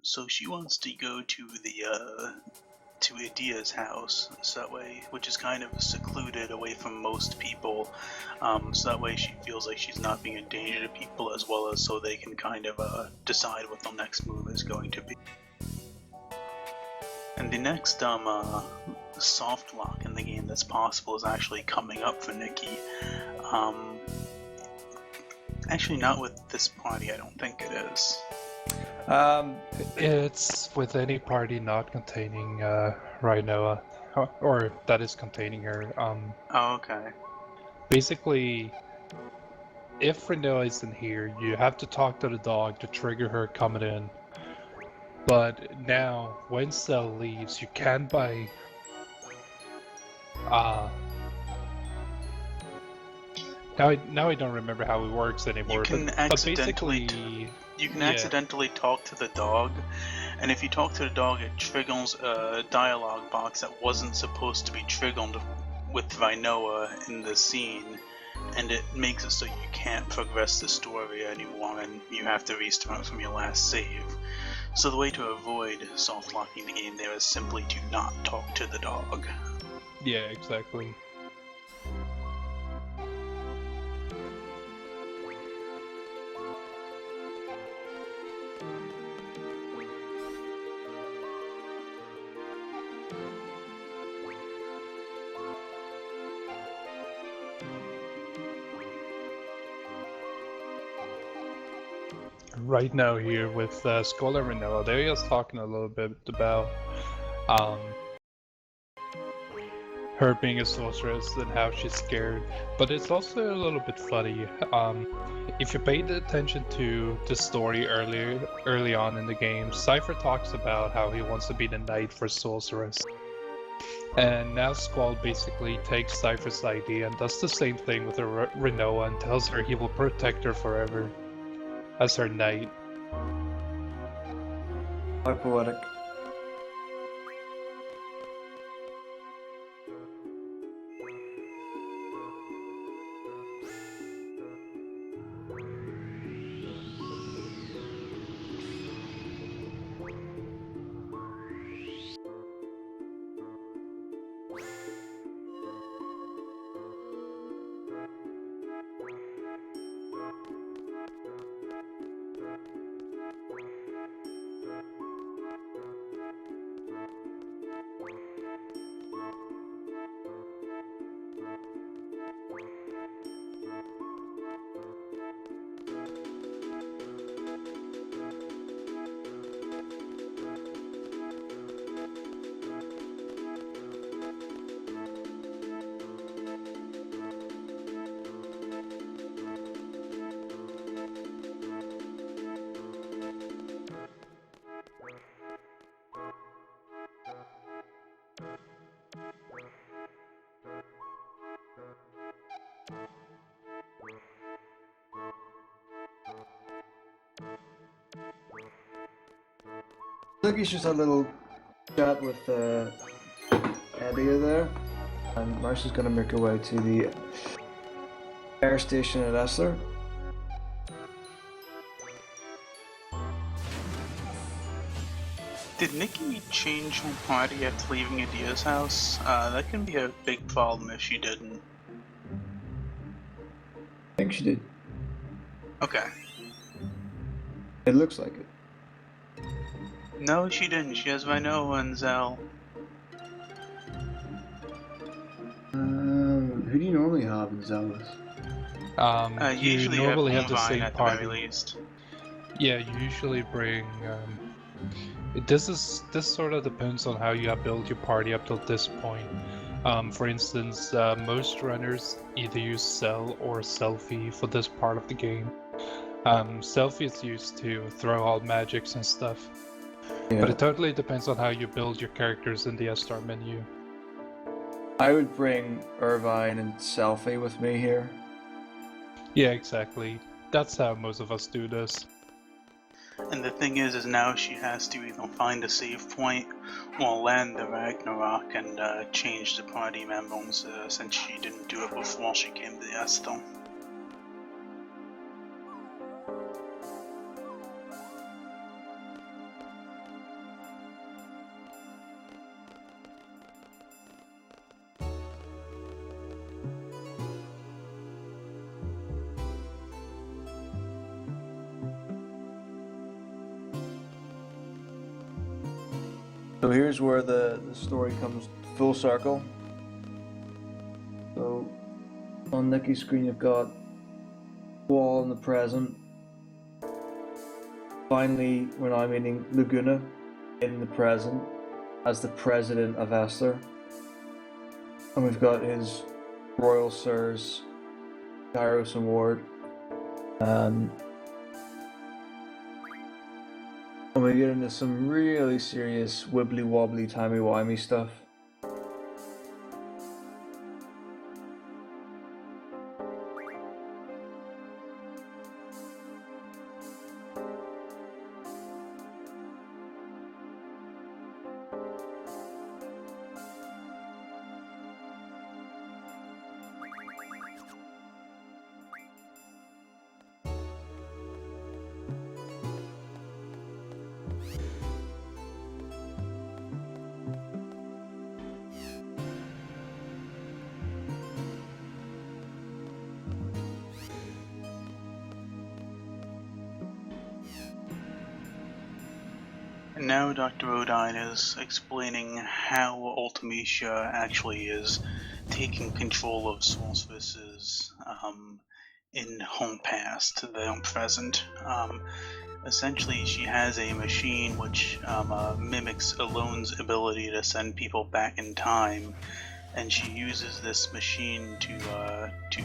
D: So she wants to go to the to Idia's house, so that way, which is kind of secluded away from most people. So that way she feels like she's not being a danger to people, as well as so they can kind of decide what the next move is going to be. And the next soft lock in the game that's possible is actually coming up for Nikki. Actually, not with this party, I don't think it is.
G: It's with any party not containing Rhinoa, or that is containing her.
D: Oh, okay.
G: Basically, if Rhinoa isn't here, you have to talk to the dog to trigger her coming in. But now, when Cell leaves, you can buy. Now I don't remember how it works anymore.
D: You can
G: but
D: accidentally
G: basically,
D: you can
G: yeah.
D: accidentally talk to the dog, and if you talk to the dog, it triggers a dialogue box that wasn't supposed to be triggered with Rhinoa in the scene, and it makes it so you can't progress the story anymore, and you have to restart from your last save. So the way to avoid soft locking the game there is simply to not talk to the dog.
G: Yeah, exactly. Right now here with Skull and Rhinoa, they're just talking a little bit about her being a sorceress and how she's scared, but it's also a little bit funny. If you paid attention to the story early on in the game, Cypher talks about how he wants to be the knight for sorceress. And now Squall basically takes Cypher's idea and does the same thing with her Rhinoa and tells her he will protect her forever as her knight.
B: How poetic. I think he's just a little chat with Eddie there, and Marcia's gonna make her way to the air station at Esler.
D: Did Nikki change her party after leaving Idia's house? That can be a big problem if she didn't.
B: I think she did.
D: Okay.
B: It looks like it.
D: No, she didn't. She has Rhinoa and Zell.
B: Who do you normally have in Zealous?
D: You
G: You
D: usually
G: normally
D: have
G: have the
D: Vine
G: same
D: at the
G: party.
D: very least.
G: Yeah, you usually bring. This sort of depends on how you have built your party up till this point. For instance, most runners either use Cell or Selfie for this part of the game. Selfie is used to throw all magics and stuff,
B: Yeah.
G: but it totally depends on how you build your characters in the S-Star menu.
B: I would bring Irvine and Selfie with me here.
G: Yeah, exactly. That's how most of us do this.
D: And the thing is now she has to either find a save point or land the Ragnarok and change the party members since she didn't do it before she came to Estel.
B: So here's where the story comes full circle. So on Nikki's screen you've got Wall in the present. Finally, we're now meeting Laguna in the present as the president of Esther. And we've got his Royal Sirs, Kairos and Ward. And we get into some really serious wibbly wobbly timey wimey stuff.
D: And now Dr. Odine is explaining how Ultimecia actually is taking control of Sorceress's in home past, their present. Essentially, she has a machine which mimics Alone's ability to send people back in time, and she uses this machine to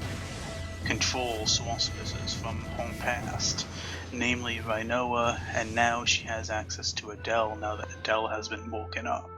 D: control sorceresses from home past, namely Rhinoa, and now she has access to Adele now that Adele has been woken up.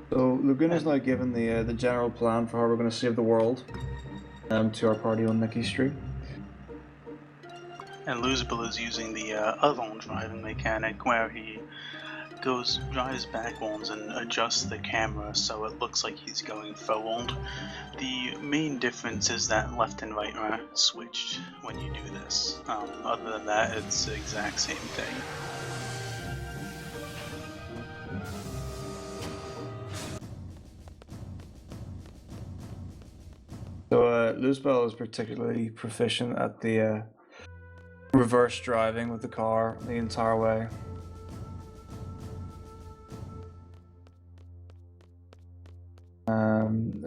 B: So Laguna's now given the general plan for how we're going to save the world to our party on Nikki Street.
D: And Luzbel is using the other driving mechanic where he drives backwards and adjusts the camera so it looks like he's going forward. The main difference is that left and right are switched when you do this. Other than that, it's the exact same thing.
B: So Luzbel is particularly proficient at the reverse driving with the car the entire way.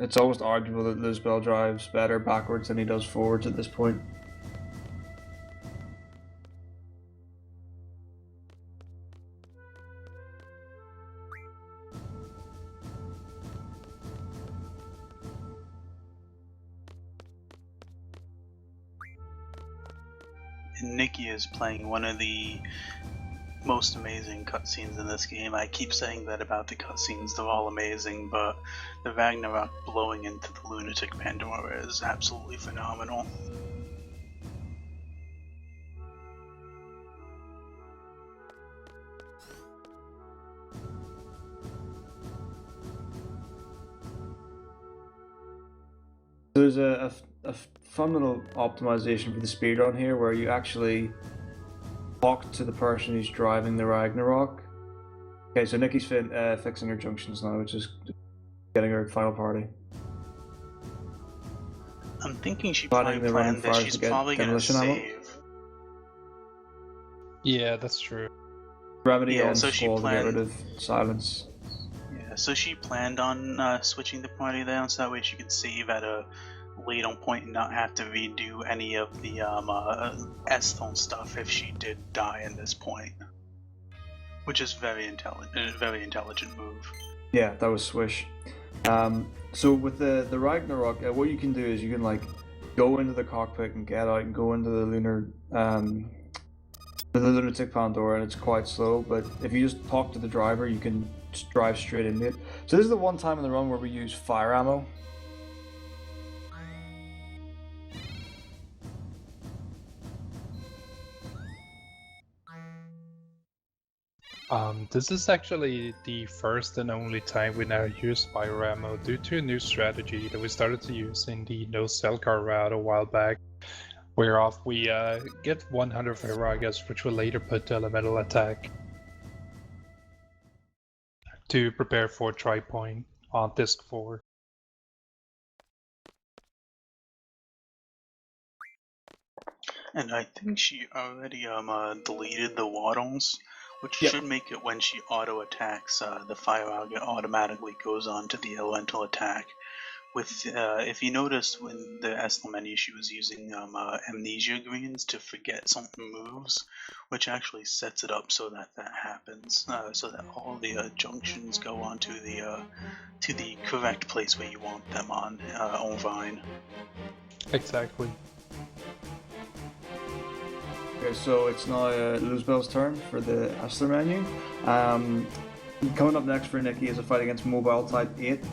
B: It's almost arguable that Luzbel drives better backwards than he does forwards at this point.
D: And Nikki is playing one of the most amazing cutscenes in this game. I keep saying that about the cutscenes, they're all amazing, but the Ragnarok blowing into the lunatic Pandora is absolutely phenomenal.
B: There's a a fun little optimization for the speedrun here, where you actually talk to the person who's driving the Ragnarok. Okay, so Nikki's fixing her junctions now, which is getting her final party.
D: I'm thinking she
B: Planning
D: probably
B: the running
D: planned that
B: fires
D: she's
B: to get
D: probably gonna
B: demolition ammo?
D: save.
G: Yeah, that's true.
B: Remedy
D: Yeah,
B: on
D: so she
B: Squall to get
D: planned-
B: rid of silence.
D: Yeah, so she planned on switching the party down so that way she could save at a later point and not have to redo any of the Esthon stuff if she did die in this point. Which is very intelligent move.
B: Yeah, that was Swish. So with the Ragnarok, what you can do is you can like go into the cockpit and get out and go into the lunatic Pandora, and it's quite slow. But if you just talk to the driver, you can just drive straight into it. So this is the one time in the run where we use fire ammo.
G: This is actually the first and only time we now use fire ammo due to a new strategy that we started to use in the no cell car route a while back, whereof we get 100 Viragas, which will later put to elemental attack to prepare for Tri-Point on disc 4.
D: And I think she already deleted the waddles, which
B: Yep.
D: should make it when she auto attacks, the fire auger automatically goes on to the elemental attack. With if you noticed when the Esthel menu, she was using amnesia greens to forget something moves, which actually sets it up so that that happens, so that all the junctions go on to the correct place where you want them on Vine.
G: Exactly.
B: Okay, so it's now Luzbel's turn for the Esther menu. Coming up next for Nikki is a fight against Mobile Type 8.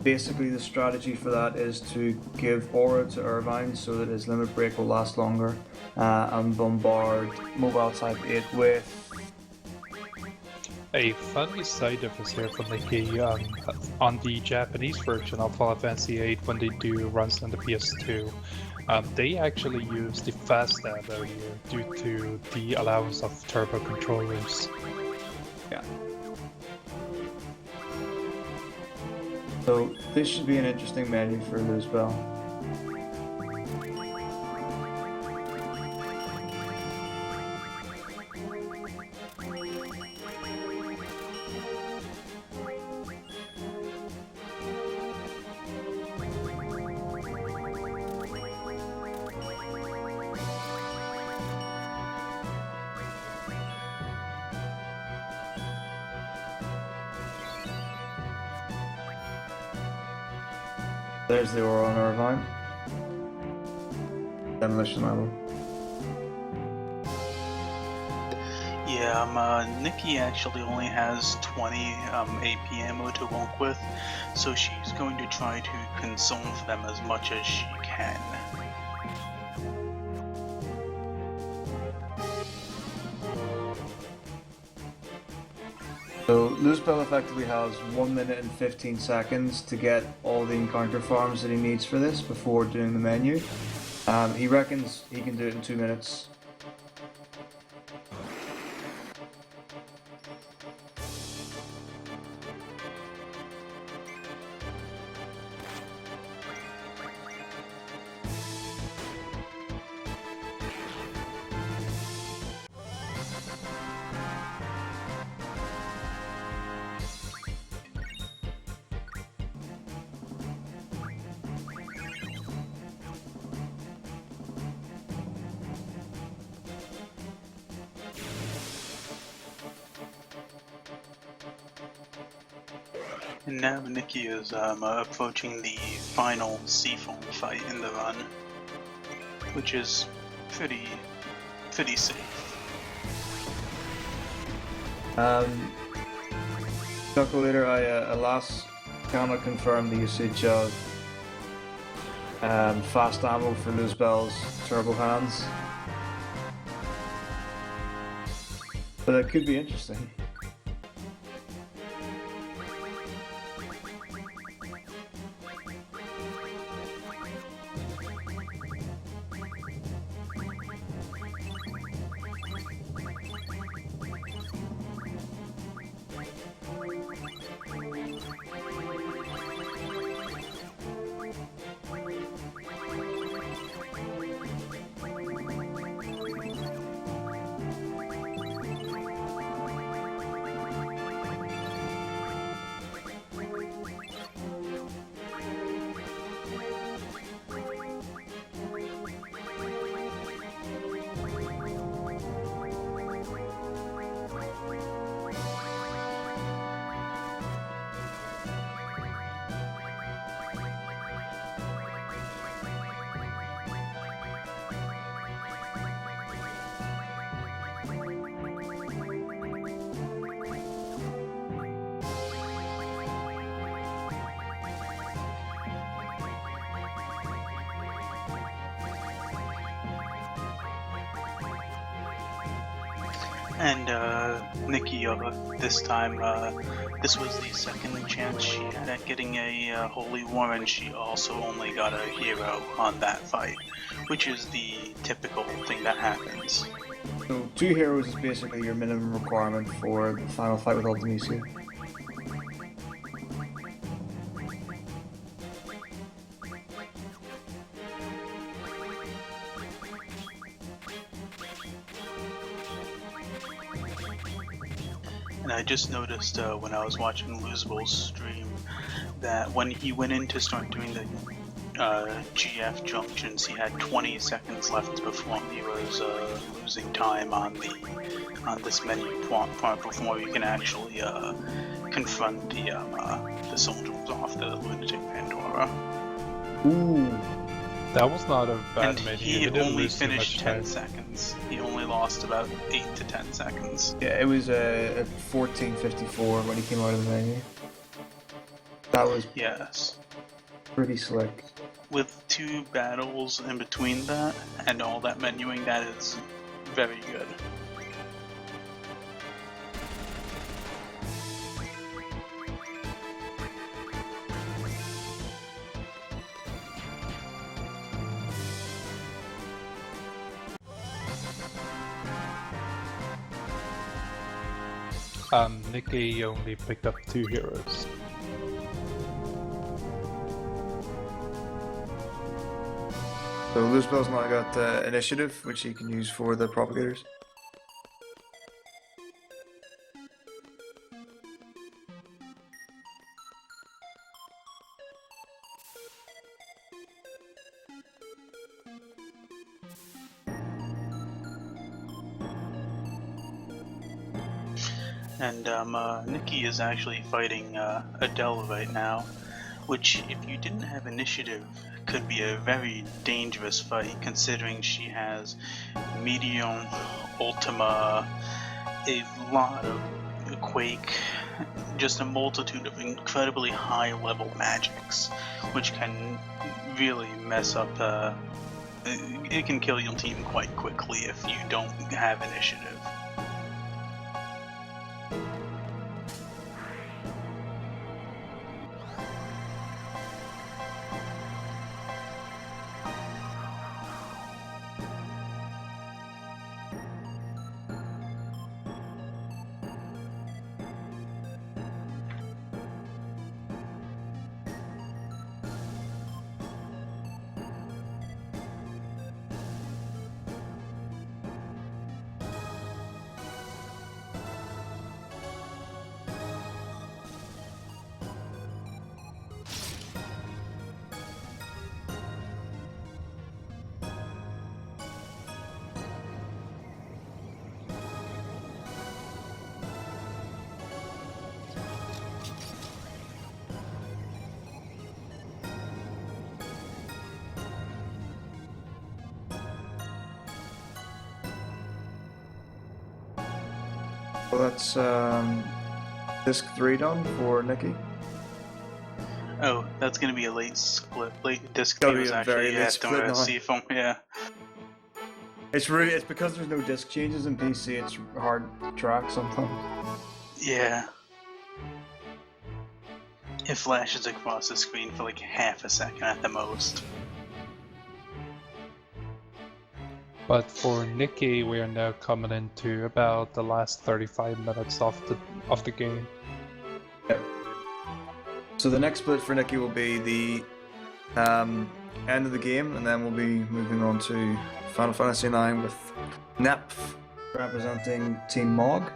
B: Basically, the strategy for that is to give aura to Irvine so that his limit break will last longer, and bombard Mobile Type 8 with...
G: A funny side difference here from Nikki, on the Japanese version of Final Fantasy VIII, when they do runs on the PS2, they actually use the fast stab area due to the allowance of turbo controllers.
B: Yeah. So this should be an interesting menu for Luzbel. There's the aura on Irvine. Demolition level.
D: Yeah, Nikki actually only has 20 AP ammo to work with, so she's going to try to conserve them as much as she can.
B: So Luzbel effectively has 1 minute and 15 seconds to get all the encounter farms that he needs for this before doing the menu. He reckons he can do it in 2 minutes.
D: And now Nikki is approaching the final Seafoam fight in the run, which is pretty safe.
B: Calculator, I last cannot confirm the usage of fast ammo for Luzbel's turbo hands, but it could be interesting.
D: And Nikki, this time, this was the second chance she had at getting a Holy War, and she also only got a hero on that fight, which is the typical thing that happens.
B: So 2 heroes is basically your minimum requirement for the final fight with Ultimisia.
D: And I just noticed when I was watching Losable's stream that when he went in to start doing the GF junctions, he had 20 seconds left before he was losing time on this menu part before you can actually confront the soldiers off the Lunatic Pandora.
B: Ooh.
G: That was not a bad
D: And
G: menu.
D: he
G: didn't
D: only
G: lose too
D: finished
G: much
D: 10
G: time.
D: seconds. He only lost about 8 to 10 seconds.
B: Yeah, it was at 14:54 when he came out of the menu. That was
D: Yes.
B: pretty slick.
D: With 2 battles in between that and all that menuing, that is very good.
G: Nikki only picked up 2 heroes.
B: So Luzbel's now got initiative, which he can use for the propagators.
D: And Nikki is actually fighting Adele right now, which, if you didn't have initiative, could be a very dangerous fight, considering she has medium, Ultima, a lot of Quake, just a multitude of incredibly high-level magics, which can really mess up. It can kill your team quite quickly if you don't have initiative.
B: Well, that's disc 3 done for Nikki.
D: Oh, that's gonna be a late split. Late disc
B: Gotta
D: 2
B: be
D: is
B: a
D: actually
B: very late
D: at
B: split now.
D: Seafoam, yeah.
B: It's because there's no disc changes in PC. It's hard to track sometimes.
D: Yeah. It flashes across the screen for like half a second at the most.
G: But for Nikki, we are now coming into about the last 35 minutes of the game.
B: Yep. So the next split for Nikki will be the end of the game, and then we'll be moving on to Final Fantasy IX with Neph representing Team Mog.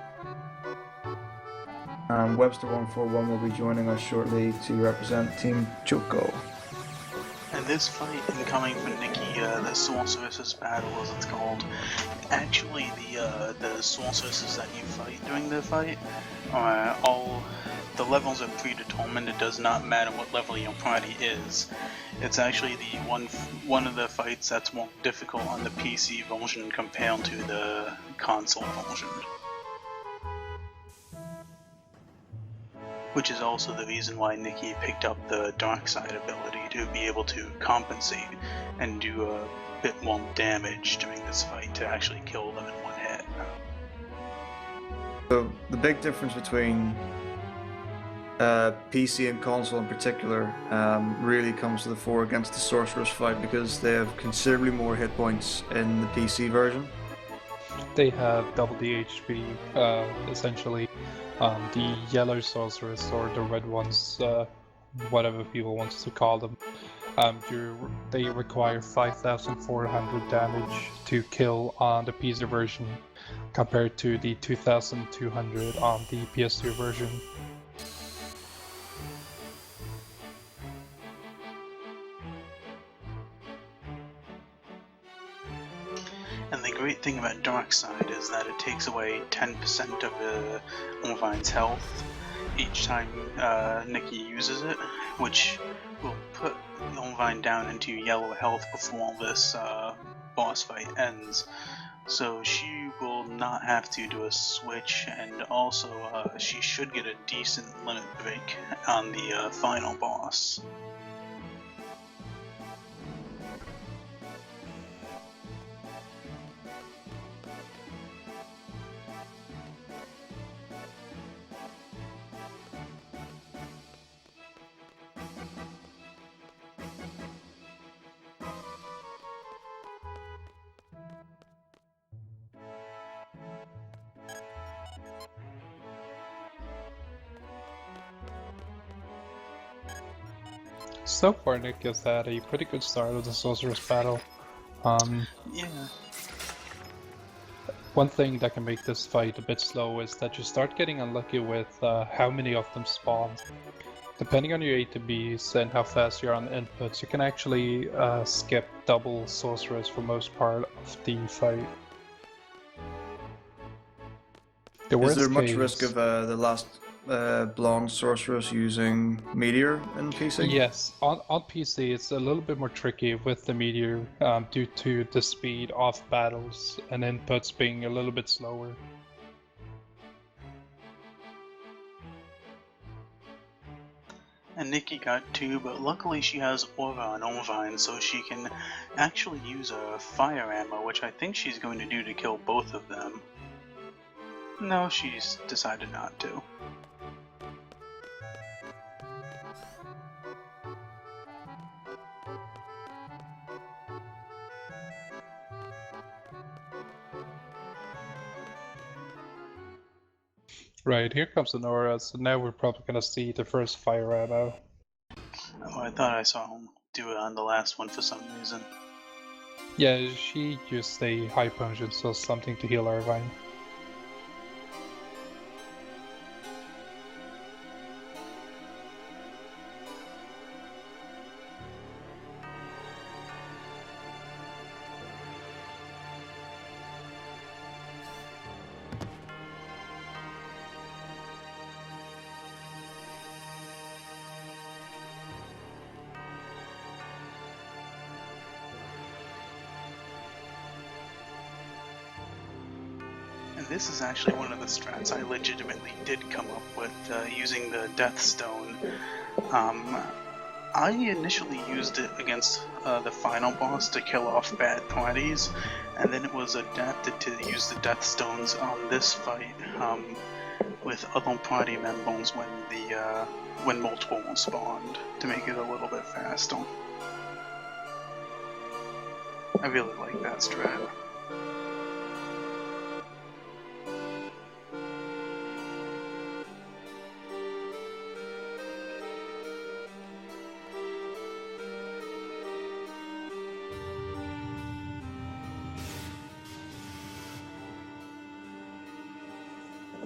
B: And Webster141 will be joining us shortly to represent Team Choco.
D: And this fight, incoming for Nikki, the Sorceress's battle as it's called, actually the Sorceresses that you fight during the fight, all the levels are predetermined. It does not matter what level your party is. It's actually the one of the fights that's more difficult on the PC version compared to the console version. Which is also the reason why Nikki picked up the Dark Side ability, to be able to compensate and do a bit more damage during this fight to actually kill them in one hit.
B: So the big difference between PC and console in particular really comes to the fore against the Sorceress fight because they have considerably more hit points in the PC version.
G: They have double the HP, essentially. The yellow sorceress or the red ones, whatever people wants to call them, they require 5,400 damage to kill on the PC version, compared to the 2,200 on the PS2 version.
D: And the great thing about Dark Side is that it takes away 10% of Olvine's health each time Nikki uses it, which will put Olvine down into yellow health before this boss fight ends. So she will not have to do a switch, and also she should get a decent limit break on the final boss.
G: So far, Nick has had a pretty good start of the Sorceress battle.
D: Yeah.
G: One thing that can make this fight a bit slow is that you start getting unlucky with how many of them spawn. Depending on your A to Bs and how fast you're on the inputs, you can actually skip double Sorceress for most part of the fight.
B: Is there much risk of the last blonde sorceress using Meteor in PC?
G: Yes, on PC it's a little bit more tricky with the Meteor due to the speed of battles and inputs being a little bit slower.
D: And Nikki got 2, but luckily she has Aura on Olvine, so she can actually use a fire ammo, which I think she's going to do to kill both of them. No, she's decided not to.
G: Right, here comes an aura, so now we're probably gonna see the first fire ammo.
D: Oh, I thought I saw him do it on the last one for some reason.
G: Yeah, she used a high potion, so something to heal Irvine.
D: And this is actually one of the strats I legitimately did come up with using the Death Stone. I initially used it against the final boss to kill off bad parties, and then it was adapted to use the Death Stones on this fight with other party members when multiple ones spawned to make it a little bit faster. I really like that strat.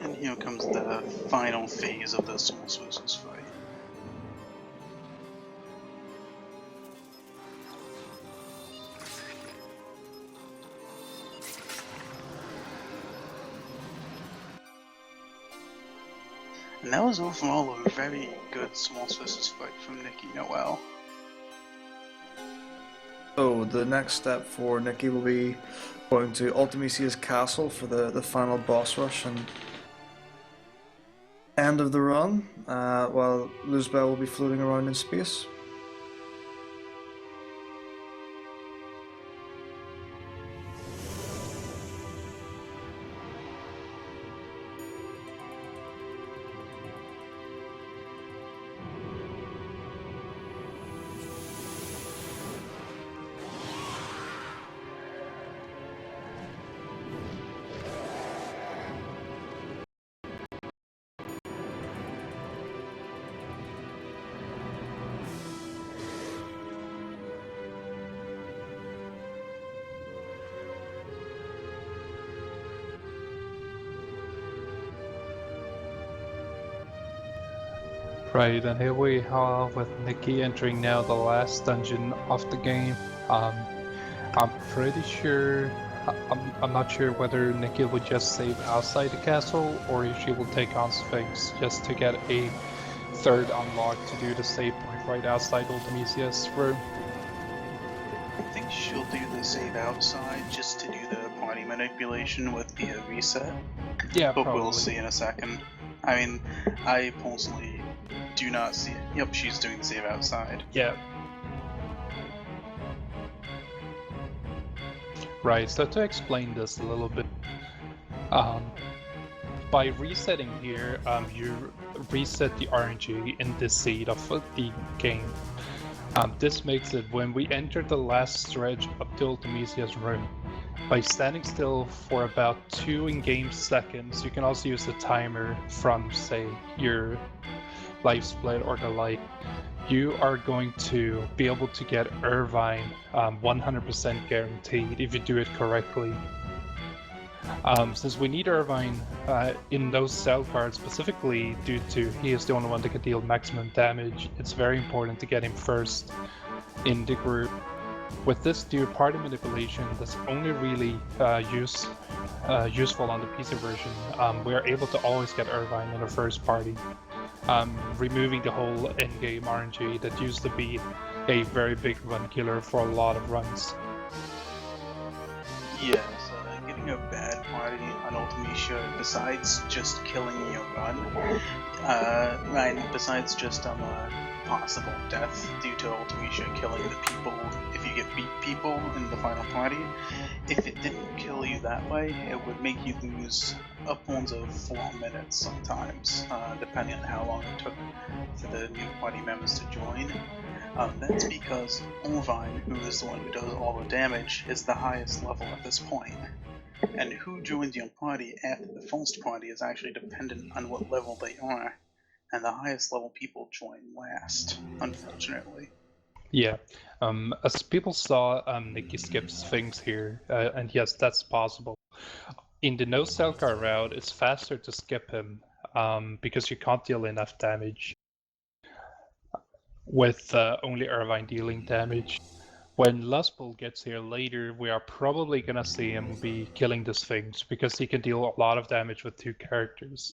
D: And here comes the final phase of the Souls vs. fight. And that was overall a very good Souls vs. fight from Nikki Noel.
B: So the next step for Nikki will be going to Ultimisia's castle for the final boss rush and end of the run, while Luzbel will be floating around in space.
G: Right, and here we are with Nikki entering now the last dungeon of the game. I'm pretty sure, I'm not sure whether Nikki will just save outside the castle or if she will take on Sphinx just to get a third unlock to do the save point right outside Ultimisia's room.
D: I think she'll do the save outside just to do the party manipulation with the reset.
G: Yeah,
D: But
G: probably.
D: we'll see in a second. I mean, I personally do not see it. Yep, she's doing the save outside.
G: Yeah. Right, so to explain this a little bit, by resetting here, you reset the RNG in this seed of the game. This makes it when we enter the last stretch up to Ultimisia's room, by standing still for about 2 in-game seconds, you can also use the timer from, say, your life split or the like. You are going to be able to get Irvine 100% guaranteed if you do it correctly. Since we need Irvine in those cell cards specifically due to he is the only one that can deal maximum damage, it's very important to get him first in the group. With this due party manipulation that's only really useful on the PC version, we are able to always get Irvine in the first party, removing the whole endgame RNG that used to be a very big run killer for a lot of runs.
D: Yes, getting a bad party on Ultimisia, besides just killing your run, and besides just possible death due to Ultimisia killing the people, if you get beat people in the final party, if it didn't kill you that way, it would make you lose upwards of 4 minutes sometimes, depending on how long it took for the new party members to join. That's because Irvine, who is the one who does all the damage, is the highest level at this point. And who joins your party after the first party is actually dependent on what level they are. And the highest level people join last, unfortunately.
G: Yeah, as people saw, Nikki skips Sphinx here, and yes, that's possible. In the no Selkar route, it's faster to skip him, because you can't deal enough damage with only Irvine dealing damage. When Lustbull gets here later, we are probably gonna see him be killing the Sphinx, because he can deal a lot of damage with 2 characters.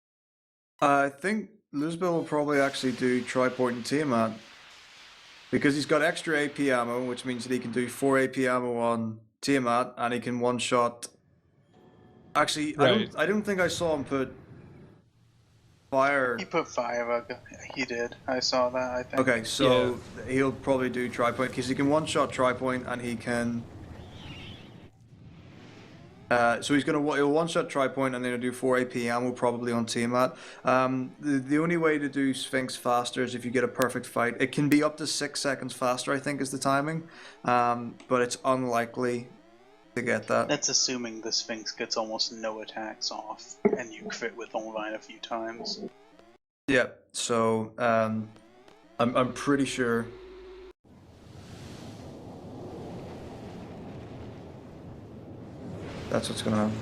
B: I think Luzbel will probably actually do Triport and Tiamat. Because he's got extra AP ammo, which means that he can do 4 AP ammo on Tiamat, and he can one-shot... Actually,
G: Right.
B: I don't think I saw him put fire...
D: He put fire, he did. I saw that, I think.
B: Okay, so he'll probably do Tripoint, because he can one-shot Tripoint, and he can... so he'll one-shot Tripoint, and then he'll do 4 AP ammo probably on Tiamat. The only way to do Sphinx faster is if you get a perfect fight. It can be up to 6 seconds faster, I think, is the timing. But it's unlikely to get that.
D: That's assuming the Sphinx gets almost no attacks off, and you crit with Irvine a few times.
B: Yeah, so I'm pretty sure. That's what's gonna happen.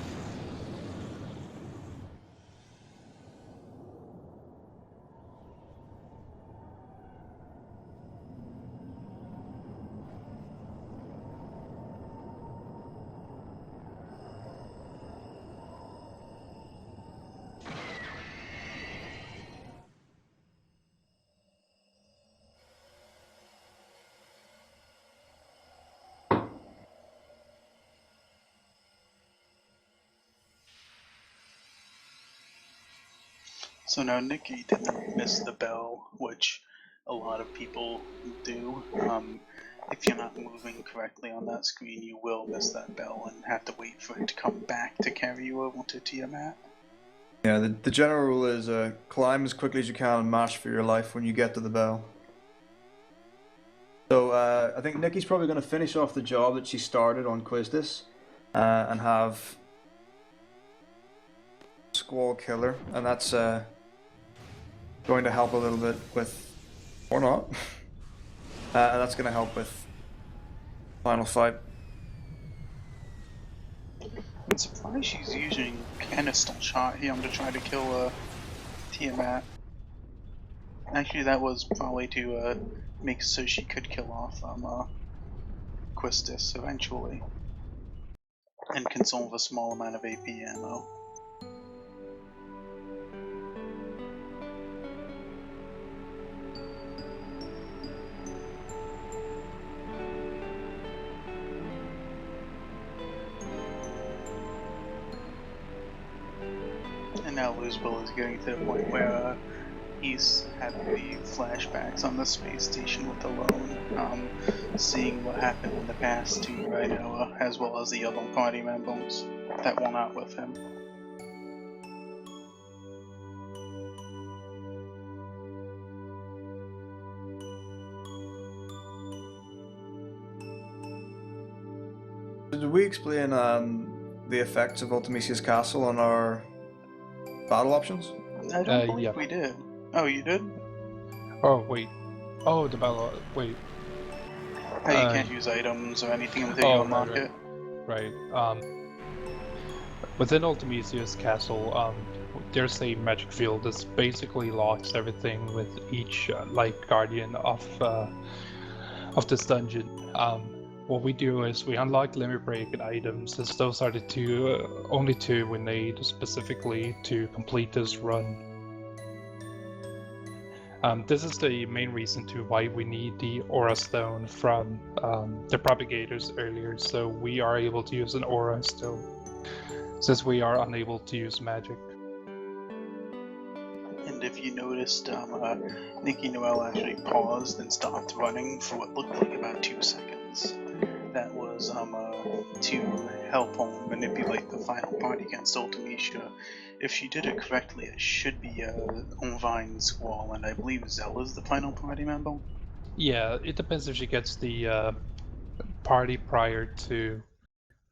D: So now Nikki didn't miss the bell, which a lot of people do. If you're not moving correctly on that screen, you will miss that bell and have to wait for it to come back to carry you over to Tiamat.
B: Yeah, the general rule is climb as quickly as you can and mash for your life when you get to the bell. So I think Nikki's probably going to finish off the job that she started on Quizdas and have Squall Killer, and that's going to help a little bit with, or not, and that's going to help with final fight.
D: I'm surprised she's using Canister Shot here to try to kill Tiamat. Actually, that was probably to make so she could kill off Quistis eventually, and consume a small amount of AP ammo. And now Luzbel is getting to the point where he's having the flashbacks on the space station with Alone, seeing what happened in the past to Rhinoa, as well as the other party members that were not with him.
B: Did we explain the effects of Ultimisia's castle on our battle options?
D: I don't believe
G: yeah.
D: we did. Oh, you did?
G: Oh, wait. Oh, the battle. Wait.
D: How you
G: Uh,
D: can't use items or anything until
G: oh,
D: you unlock
G: right,
D: it?
G: Right. Within Ultimisia's castle, there's a magic field that basically locks everything with each like guardian of this dungeon. What we do is we unlock limit break and items, as those are the only two we need specifically to complete this run. This is the main reason to why we need the Aura Stone from the Propagators earlier, so we are able to use an Aura Stone, since we are unable to use magic.
D: And if you noticed, Nikki Noel actually paused and stopped running for what looked like about 2 seconds. That was to help him manipulate the final party against Ultimisia. If she did it correctly, it should be Onvine Squall, and I believe Zella's the final party member.
G: Yeah, it depends if she gets the party prior to.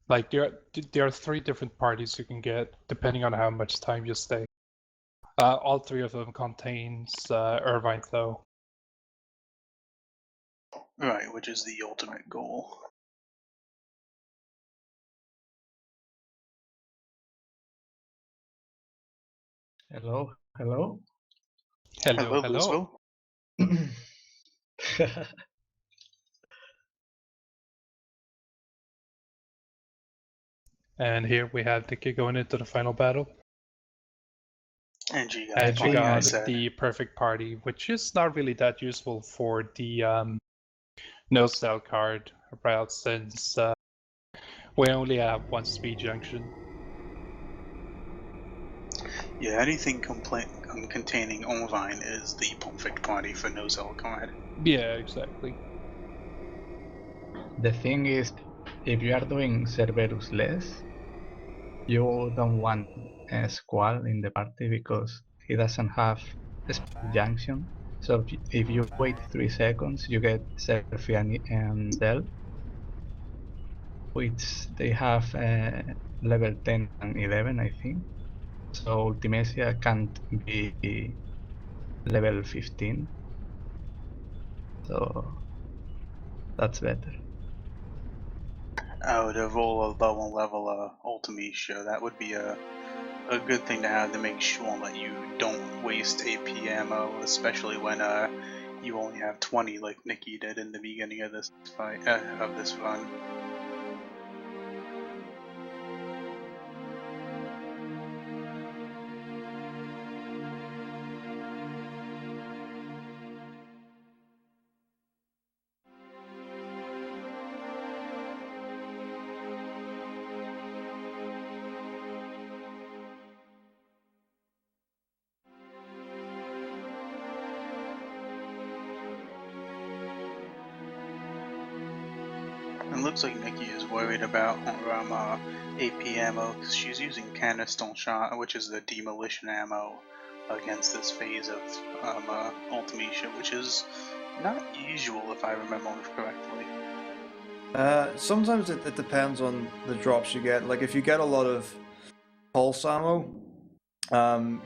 G: Like there are 3 different parties you can get depending on how much time you stay. All 3 of them contains Irvine though.
D: Right, which is the ultimate goal.
F: Hello, hello.
G: Hello,
D: Louisville.
G: And here we have Nikki going into the final battle.
D: And she got
G: And she
F: think
G: got
F: I
D: said.
G: the perfect party, which is not really that useful for the no style card route, since we only have 1 speed junction.
D: Yeah, anything containing Onvine is the perfect party for no cell card.
G: Yeah, exactly.
F: The thing is, if you are doing Cerberus less, you don't want a Squall in the party because he doesn't have a speed junction. So if you wait 3 seconds, you get Serphi and Del, which they have level 10 and 11, I think. So Ultimecia can't be level 15. So that's better.
D: I would roll a lower level Ultimecia. That would be a good thing to have to make sure that you don't waste AP ammo, especially when you only have 20 like Nikki did in the beginning of this fight of this run. It looks like Nikki is worried about her AP ammo because she's using canister shot, which is the demolition ammo, against this phase of Ultimecia, which is not usual if I remember correctly.
B: Sometimes it depends on the drops you get. Like if you get a lot of pulse ammo,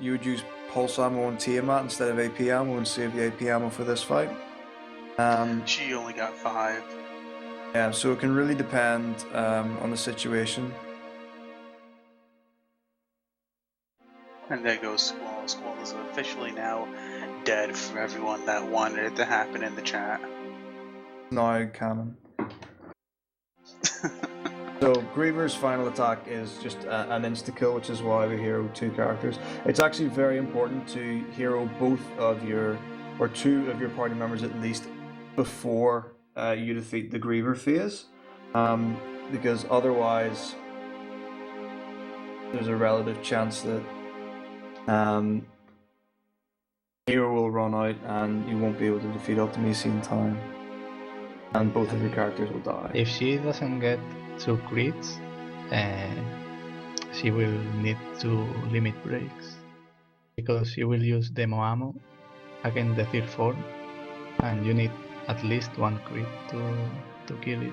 B: you would use pulse ammo on Tiamat instead of AP ammo and save the AP ammo for this fight.
D: She only got 5.
B: Yeah, so it can really depend on the situation.
D: And there goes Squall. Squall is officially now dead for everyone that wanted it to happen in the chat.
B: Now canon. So Griever's final attack is just an insta-kill, which is why we hero 2 characters. It's actually very important to hero both of your, or 2 of your party members at least, before you defeat the Griever phase, because otherwise there's a relative chance that hero will run out and you won't be able to defeat Ultimacy in time, and both of your characters will die.
F: If she doesn't get 2 crits, she will need to limit breaks, because she will use demo ammo against the third form, and you need at least 1 crit to kill it.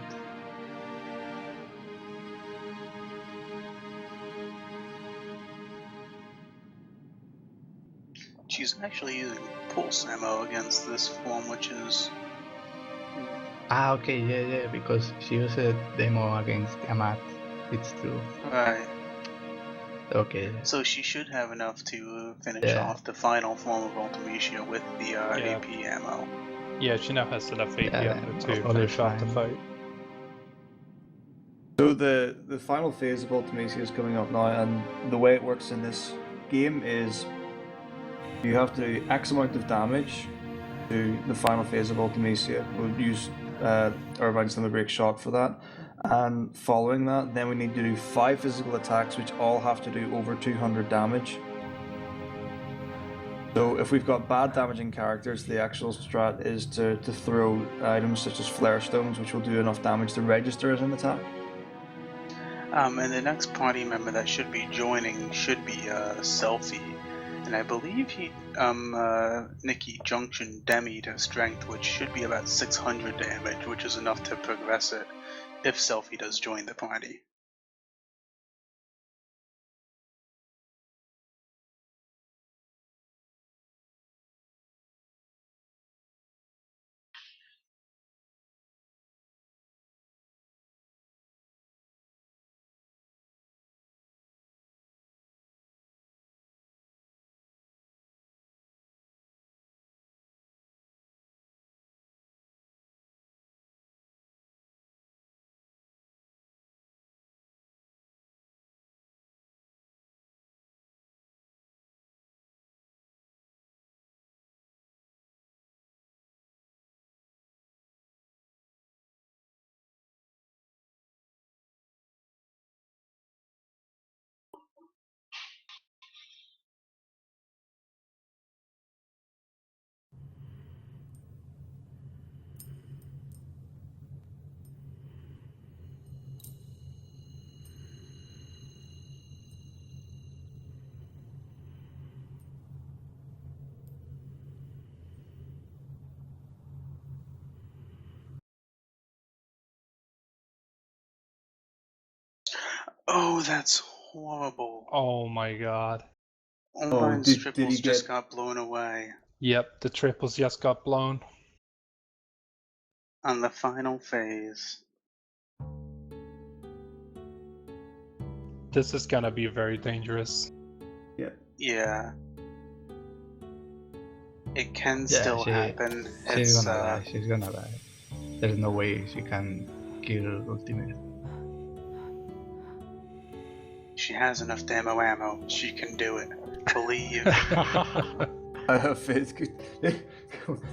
D: She's actually using pulse ammo against this form, which is...
F: Okay, yeah, because she used demo against Amat. It's true.
D: Right.
F: Okay.
D: So she should have enough to finish off the final form of Ultimacia with the AP ammo.
G: Yeah, she now has enough AP ammo to
F: all
G: finish off the
F: fine.
G: fight.
B: So the final phase of Ultimacia is coming up now, and the way it works in this game is you have to do X amount of damage to the final phase of Ultimacia. We'll use Irvine's Limit Break shot for that. And following that, then we need to do 5 physical attacks, which all have to do over 200 damage. So if we've got bad damaging characters, the actual strat is to throw items such as Flare Stones, which will do enough damage to register as an attack.
D: And the next party member that should be joining should be Selfie. And I believe Nikki Junction Demi'd her strength, which should be about 600 damage, which is enough to progress it if Selfie does join the party. Oh, that's horrible.
G: Oh my god.
D: Orbine's
B: did
D: triples
B: he
D: just
B: get-
D: got blown away
G: Yep, the triples just got blown.
D: on the final phase.
G: This is gonna be very dangerous.
D: Yeah. It can still happen.
F: She's
D: It's,
F: gonna die. She's gonna die. There's no way she can kill Ultimate.
D: She has enough demo ammo. She can do it. Believe.
B: I have faith.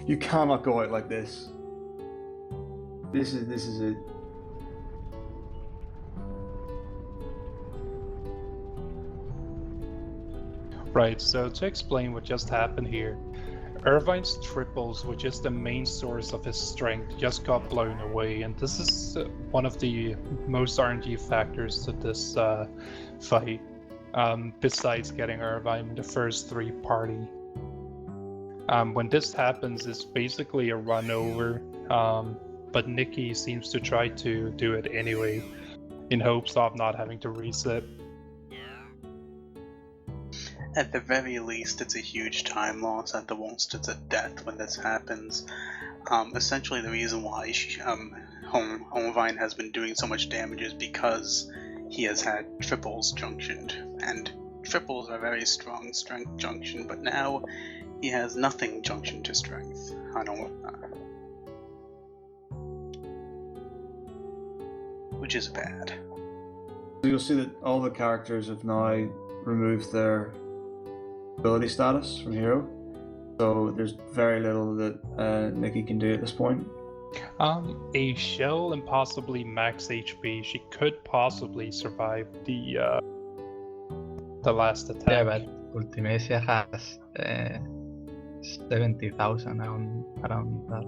B: You cannot go out like this. This is it.
G: Right, so to explain what just happened here, Irvine's triples, which is the main source of his strength, just got blown away, and this is one of the most RNG factors to this fight, besides getting Irvine in the first 3 party. When this happens, it's basically a run over, but Nikki seems to try to do it anyway, in hopes of not having to reset.
D: At the very least, it's a huge time loss. At the worst, it's a death when this happens. Essentially, the reason why Homevine has been doing so much damage is because he has had triples junctioned, and triples are very strong strength junction, but now he has nothing junction to strength. I don't which is bad.
B: So you'll see that all the characters have now removed their ability status from hero. So there's very little that Nikki can do at this point.
G: A shell and possibly max HP. She could possibly survive the last attack.
F: Yeah, but Ultimacia has 70,000 around that.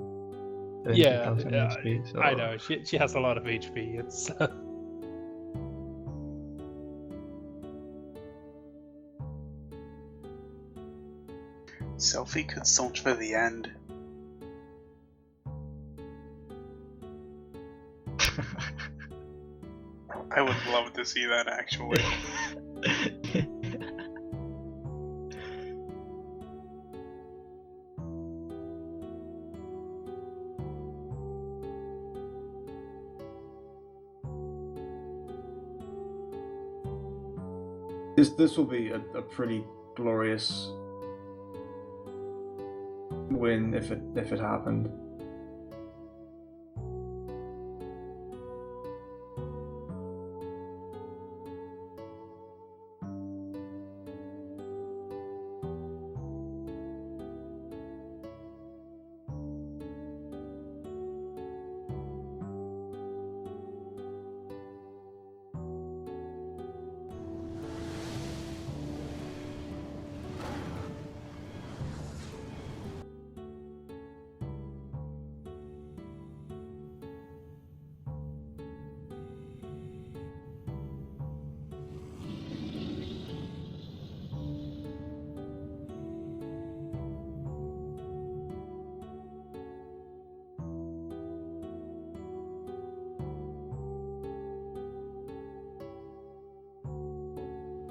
F: 70,000 HP. So...
G: I know. She has a lot of HP. It's.
D: Selphie could search for the end. I would love to see that actually.
B: This will be a pretty glorious win if it happened.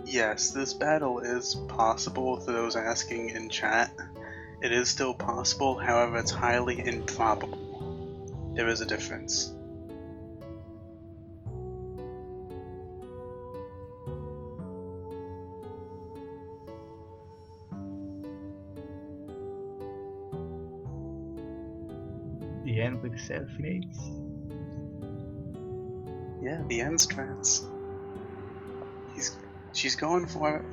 D: Yes, this battle is possible for those asking in chat. It is still possible, however it's highly improbable. There is a difference.
F: The end with self-mates.
D: Yeah, the end strats. She's going for it.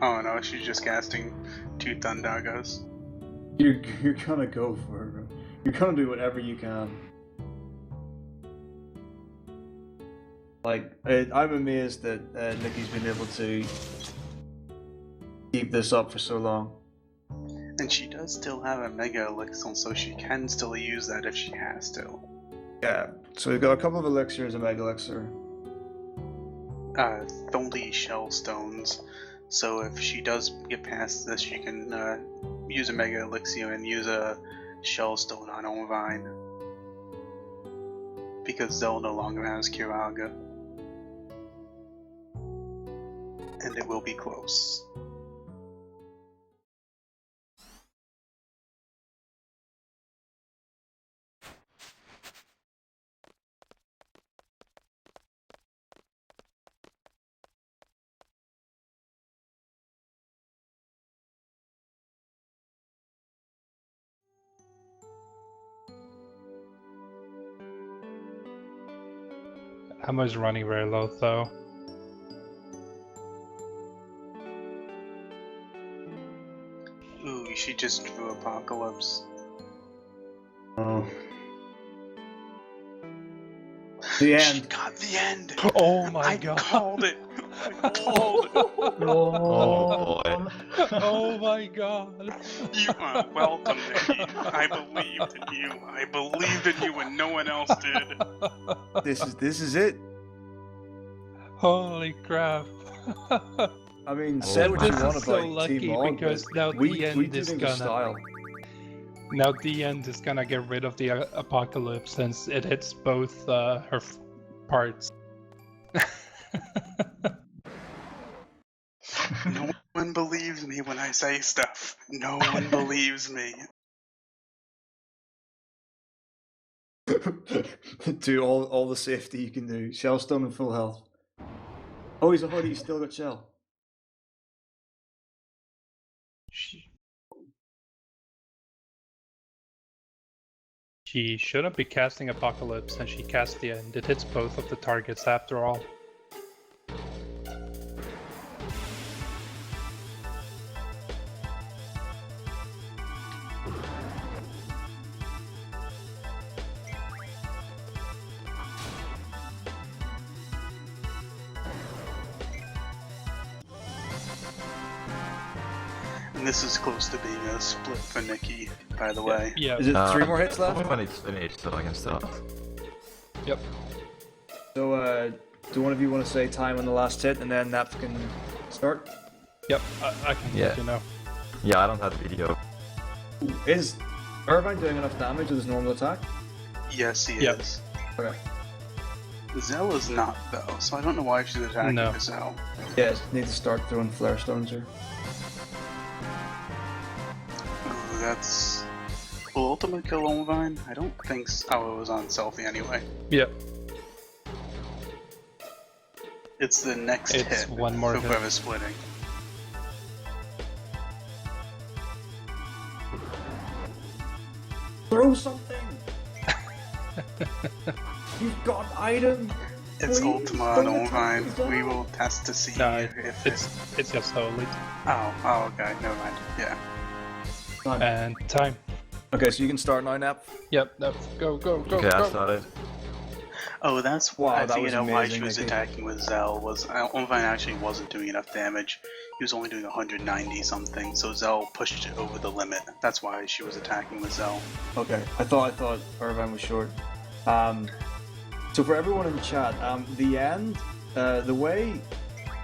D: Oh no, she's just casting 2 Thundagas.
B: You're gonna go for it, bro. You're gonna do whatever you can. Like, I'm amazed that Nikki's been able to keep this up for so long.
D: And she does still have a Mega Elixir, so she can still use that if she has to.
B: Yeah, so we've got a couple of elixirs, a Mega Elixir.
D: Only shell stones. So if she does get past this, she can use a Mega Elixir and use a shell stone on Orvine. Because Zell no longer has Kiraga. And it will be close.
G: Ammo's running very low though.
D: Ooh, she just drew Apocalypse.
B: Oh. The end.
D: She got the end!
G: Oh my
D: I
G: god.
D: called it! I called it!
A: Oh boy.
G: Oh my god.
D: You are welcome, Nikki. I believed in you. I believed in you when no one else did.
B: This is it.
G: Holy crap.
B: I mean, say what you
G: This
B: want
G: is so
B: about
G: lucky
B: Team On,
G: because
B: but
G: now
B: we
G: the
B: did
G: end
B: it
G: is
B: in
G: gonna
B: style.
G: now the end is gonna get rid of the apocalypse since it hits both her parts.
D: No one believes me when I say stuff. No one believes me.
B: Do all the safety you can do. Shellstone and full health. Oh, he's a hoodie. He's still got shell.
G: She shouldn't be casting Apocalypse, and she cast the End. It hits both of the targets after all.
D: And this is close to being a split for Nikki, by the way.
G: Yeah.
B: Is it 3 more hits left?
H: When it's finished, so I can start.
G: Yep.
B: So, do one of you want to say time on the last hit, and then Nap can start?
G: Yep. I can
H: Yeah.
G: let you know.
H: Yeah, I don't have video.
B: Is Irvine doing enough damage with his normal attack?
D: Yes, he
G: Yep.
D: is.
B: Okay.
D: Zell is not, though, so I don't know why she's attacking
G: No.
D: Zell.
B: Yes, need to start throwing flare stones here.
D: Ooh, that's... Will ultimate kill Olmvine? I don't think so. Oh, it was on Selfie anyway.
G: Yep.
D: It's the next
G: It's
D: hit
G: one more
D: for
G: hit.
D: whoever's splitting.
B: Throw something! You've got item!
D: It's
B: Please,
D: Ultima on
B: don't attack
D: Olmvine.
B: Zell.
D: We will test to see
G: No,
D: if
G: it's just holy.
D: Oh, okay, never mind. Yeah.
G: And time.
B: Okay, so you can start now, Nap.
G: Yep. Go. Go.
H: Okay, I
G: Go.
H: started.
D: Oh, that's
B: Wow,
D: why I
B: that
D: figured
B: was
D: out why she
B: amazing,
D: was
B: Nikki.
D: attacking with Zell. Was Olmvine actually wasn't doing enough damage. He was only doing 190 something, so Zell pushed it over the limit. That's why she was attacking with Zell.
B: Okay, I thought Irvine was short. So for everyone in the chat, the end, the way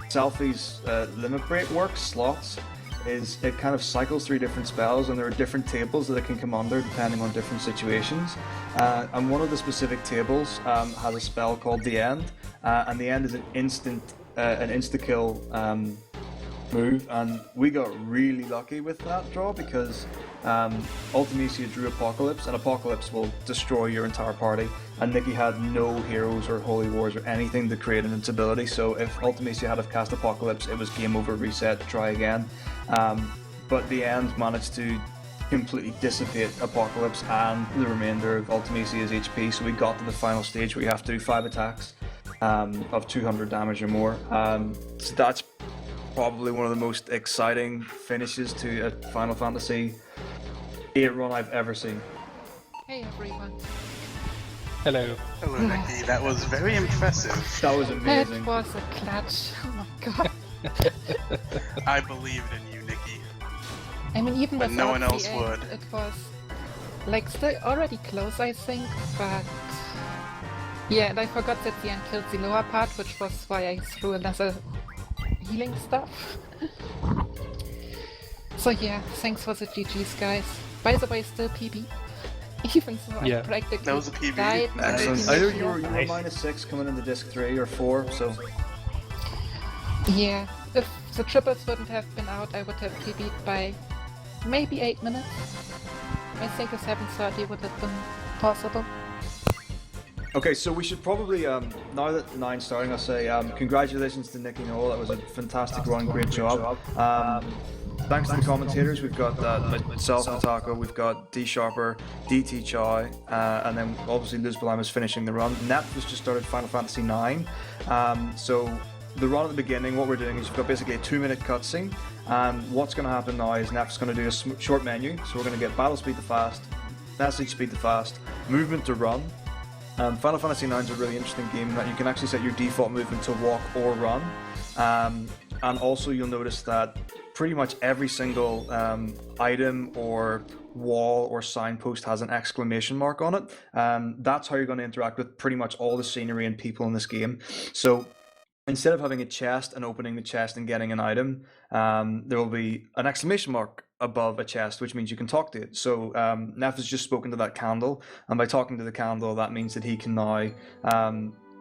B: Selfie's limit break works, slots, is it kind of cycles through different spells, and there are different tables that it can come under depending on different situations. And one of the specific tables has a spell called the End, and the End is an insta-kill move, and we got really lucky with that draw because Ultimecia drew Apocalypse, and Apocalypse will destroy your entire party, and Nikki had no heroes or holy wars or anything to create an invincibility, so if Ultimecia had have cast Apocalypse, it was game over, reset, try again. But the End managed to completely dissipate Apocalypse and the remainder of Ultimecia's HP, so we got to the final stage where you have to do 5 attacks of 200 damage or more. So that's probably one of the most exciting finishes to a Final Fantasy VIII run I've ever seen.
I: Hey everyone.
G: Hello.
D: Hello, Nikki. That was very impressive.
B: That was
I: That
B: amazing.
I: was a clutch. Oh my god.
D: I believed in you, Nikki.
I: I mean, even
D: But no
I: without
D: one
I: the
D: else
I: aim,
D: would.
I: it was like still already close, I think, but yeah, and I forgot that the end killed the lower part, which was why I threw another healing stuff. So yeah, thanks for the GG's, guys. By the way, still PB. Even though
G: Yeah.
I: I practically
D: That was a PB.
I: died.
B: Excellent.
D: Nice.
B: I know you were
G: Nice.
B: -6 coming into disc 3 or 4, so
I: Yeah, if the triples wouldn't have been out, I would have PB'd by maybe 8 minutes. I think a 7:30 would have been possible.
B: okay, so we should probably, now that the 9's starting, I'll say congratulations to Nikki Noel. That was a fantastic run, great job. Thanks to the commentators, we've got myself, Nataka, we've got D Sharper, DT Chai, and then obviously Luz Balama's finishing the run. Nep was just started Final Fantasy IX. So the run at the beginning, what we're doing is you've got basically a 2-minute cutscene, and what's going to happen now is Nep's going to do a short menu. So we're going to get battle speed to fast, message speed to fast, movement to run. Final Fantasy IX is a really interesting game in that you can actually set your default movement to walk or run. And also you'll notice that pretty much every single item or wall or signpost has an exclamation mark on it. That's how you're going to interact with pretty much all the scenery and people in this game. So instead of having a chest and opening the chest and getting an item, there will be an exclamation mark above a chest, which means you can talk to it. So Neff has just spoken to that candle, and by talking to the candle, that means that he can now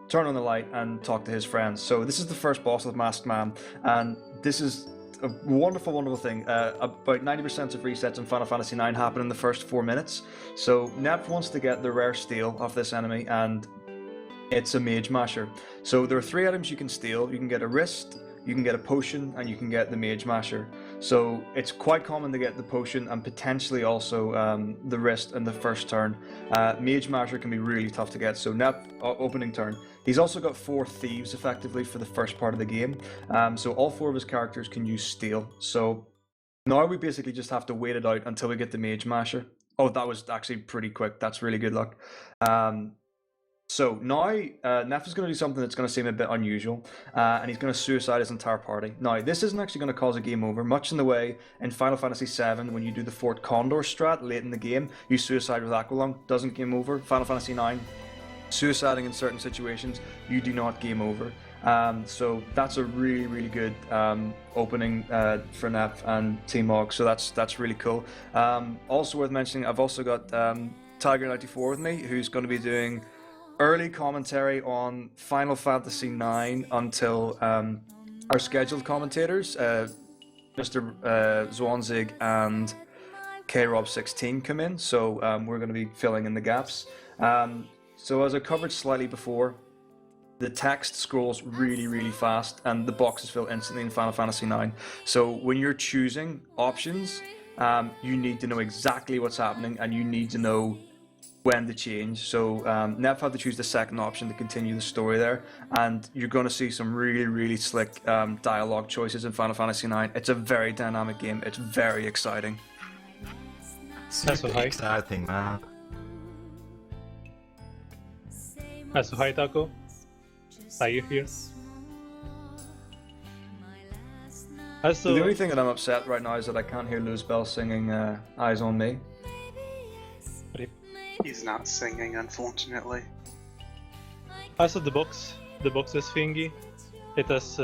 B: turn on the light and talk to his friends. So this is the first boss of Masked Man, and this is a wonderful, wonderful thing. About 90% of resets in Final Fantasy IX happen in the first 4 minutes. So Neff wants to get the rare steal off this enemy, and it's a Mage Masher. So there are 3 items you can steal. You can get a wrist, you can get a potion, and you can get the Mage Masher. So it's quite common to get the potion and potentially also the wrist in the first turn. Mage Masher can be really tough to get, so Nep, opening turn. He's also got 4 thieves effectively for the first part of the game, so all 4 of his characters can use steal. So now we basically just have to wait it out until we get the Mage Masher. Oh, that was actually pretty quick. That's really good luck. So now Neff is going to do something that's going to seem a bit unusual, and he's going to suicide his entire party. Now, this isn't actually going to cause a game over, much in the way in Final Fantasy VII, when you do the Fort Condor strat late in the game, you suicide with Aqualung, doesn't game over. Final Fantasy IX, suiciding in certain situations, you do not game over. So that's a really, really good opening for Neff and Team Hawk, so that's really cool. Also worth mentioning, I've also got Tiger94 with me, who's going to be doing early commentary on Final Fantasy IX until our scheduled commentators, Mr. Zwanzig and KRob16 come in, so we're going to be filling in the gaps. So as I covered slightly before, the text scrolls really, really fast and the boxes fill instantly in Final Fantasy IX. So when you're choosing options, you need to know exactly what's happening and you need to know when to change. So Nev had to choose the second option to continue the story there, and you're going to see some really, really slick dialogue choices in Final Fantasy IX. It's a very dynamic game. It's very exciting.
H: Super
F: so high.
H: exciting, man.
F: So hi Taco. Are you here?
B: The only thing that I'm upset right now is that I can't hear Luz Bell singing Eyes on Me.
D: He's not singing, unfortunately.
F: Also the boxes thingy, it has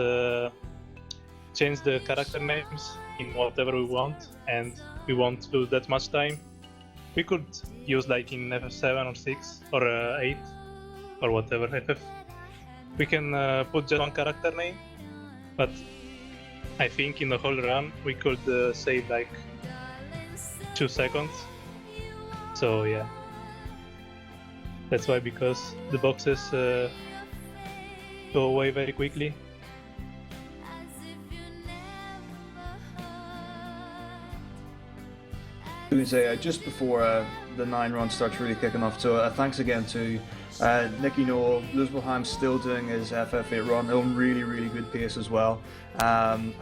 F: changed the character names in whatever we want, and we won't lose that much time. We could use like in FF7 or 6 or 8 or whatever FF. We can put just one character name, but I think in the whole run we could save like 2 seconds. So yeah. That's why, because the boxes go away very quickly.
B: Just before the 9 run starts really kicking off, so thanks again to Nicky Noel. Luzbelheim's still doing his FF8 run at a really, really good pace as well, and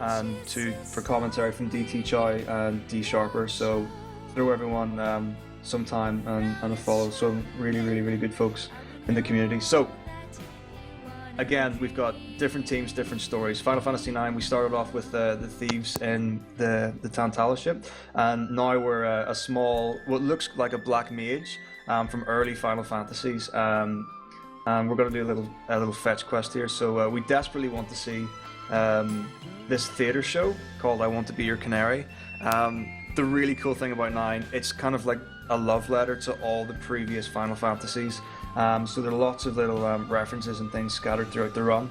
B: for commentary from DT Chow and D Sharper. So throw everyone some time and a follow. Some really, really, really good folks in the community. So again, we've got different teams, different stories. Final Fantasy IX, we started off with the thieves in the Tantala ship, and now we're a small, what looks like a black mage from early Final Fantasies, and we're going to do a little fetch quest here. So we desperately want to see this theater show called I Want to Be Your Canary. The really cool thing about 9, it's kind of like a love letter to all the previous Final Fantasies. So there are lots of little references and things scattered throughout the run.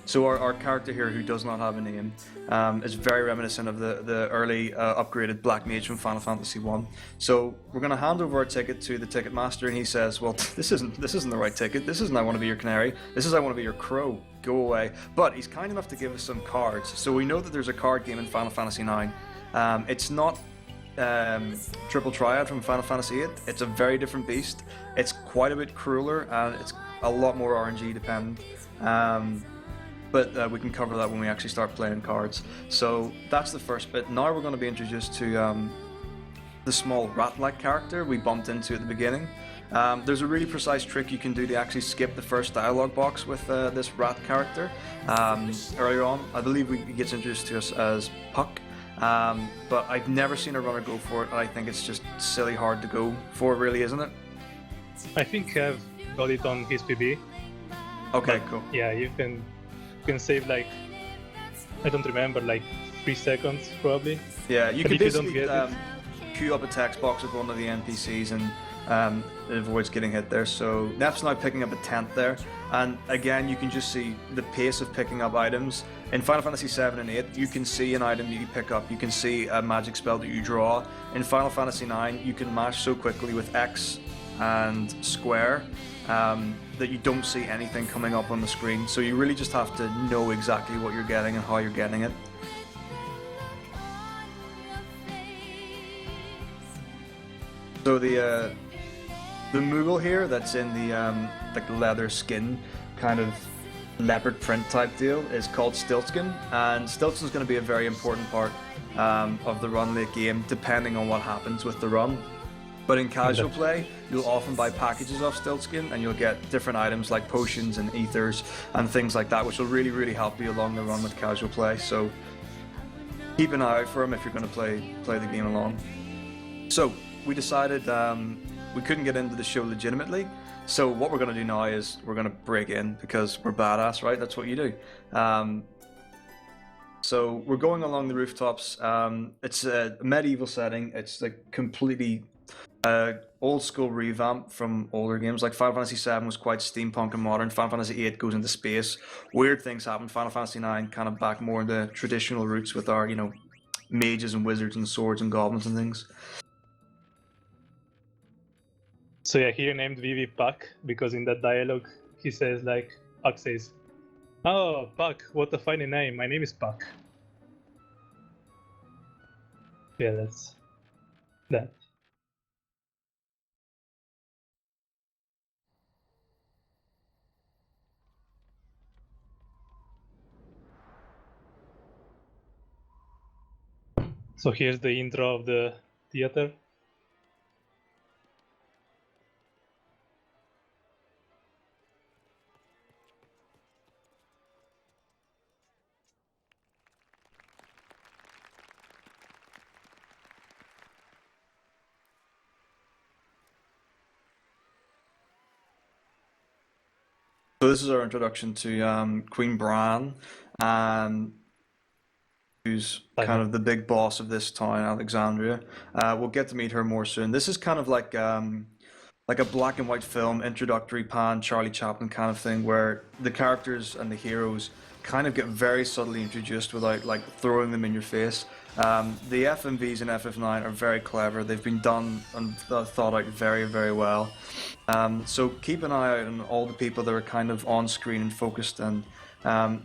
B: So our character here, who does not have a name, is very reminiscent of the early upgraded Black Mage from Final Fantasy 1. So we're going to hand over our ticket to the ticket master, and he says, "Well, this isn't the right ticket. This isn't I Want to Be Your Canary. This is I Want to Be Your Crow. Go away." But he's kind enough to give us some cards. So we know that there's a card game in Final Fantasy 9. It's not Triple Triad from Final Fantasy VIII. It's a very different beast. It's quite a bit crueler and it's a lot more RNG dependent. But we can cover that when we actually start playing cards. So that's the first bit. Now we're going to be introduced to the small rat-like character we bumped into at the beginning. There's a really precise trick you can do to actually skip the first dialogue box with this rat character. Earlier on, I believe he gets introduced to us as Puck. But I've never seen a runner go for it, and I think it's just silly hard to go for, really, isn't it?
F: I think I've got it on his PB.
B: Okay,
F: but
B: cool.
F: Yeah, you can save like, I don't remember, like 3 seconds probably.
B: Yeah, you
F: but
B: can
F: if
B: basically
F: you don't get it,
B: queue up a text box with one of the NPCs and it avoids getting hit there. So Neff's now picking up a tent there, and again you can just see the pace of picking up items. In Final Fantasy 7 and 8, you can see an item that you pick up, you can see a magic spell that you draw. In Final Fantasy 9, you can mash so quickly with X and square that you don't see anything coming up on the screen. So you really just have to know exactly what you're getting and how you're getting it. So the Moogle here that's in the like leather skin kind of leopard print type deal is called Stiltskin, and Stiltskin's going to be a very important part of the run late game, depending on what happens with the run. But in casual play, you'll often buy packages of Stiltskin, and you'll get different items like potions and ethers and things like that, which will really, really help you along the run with casual play. So keep an eye out for them if you're going to play the game along. So we decided we couldn't get into the show legitimately. So what we're going to do now is we're going to break in because we're badass, right? That's what you do. So we're going along the rooftops. It's a medieval setting. It's like completely old school revamp from older games. Like Final Fantasy VII was quite steampunk and modern. Final Fantasy VIII goes into space. Weird things happen. Final Fantasy IX kind of back more into traditional roots with our, mages and wizards and swords and goblins and things.
F: So yeah, he named Vivi Puck because in that dialogue he says Puck says, "Oh, Puck, what a funny name. My name is Puck." Yeah, that's that. So here's the intro of the theater.
B: So this is our introduction to Queen Bran, who's kind of the big boss of this town, Alexandria. We'll get to meet her more soon. This is kind of like a black and white film, introductory pan, Charlie Chaplin kind of thing, where the characters and the heroes kind of get very subtly introduced without throwing them in your face. The FMVs in FF9 are very clever. They've been done and thought out very, very well. So keep an eye out on all the people that are kind of on screen and focused, and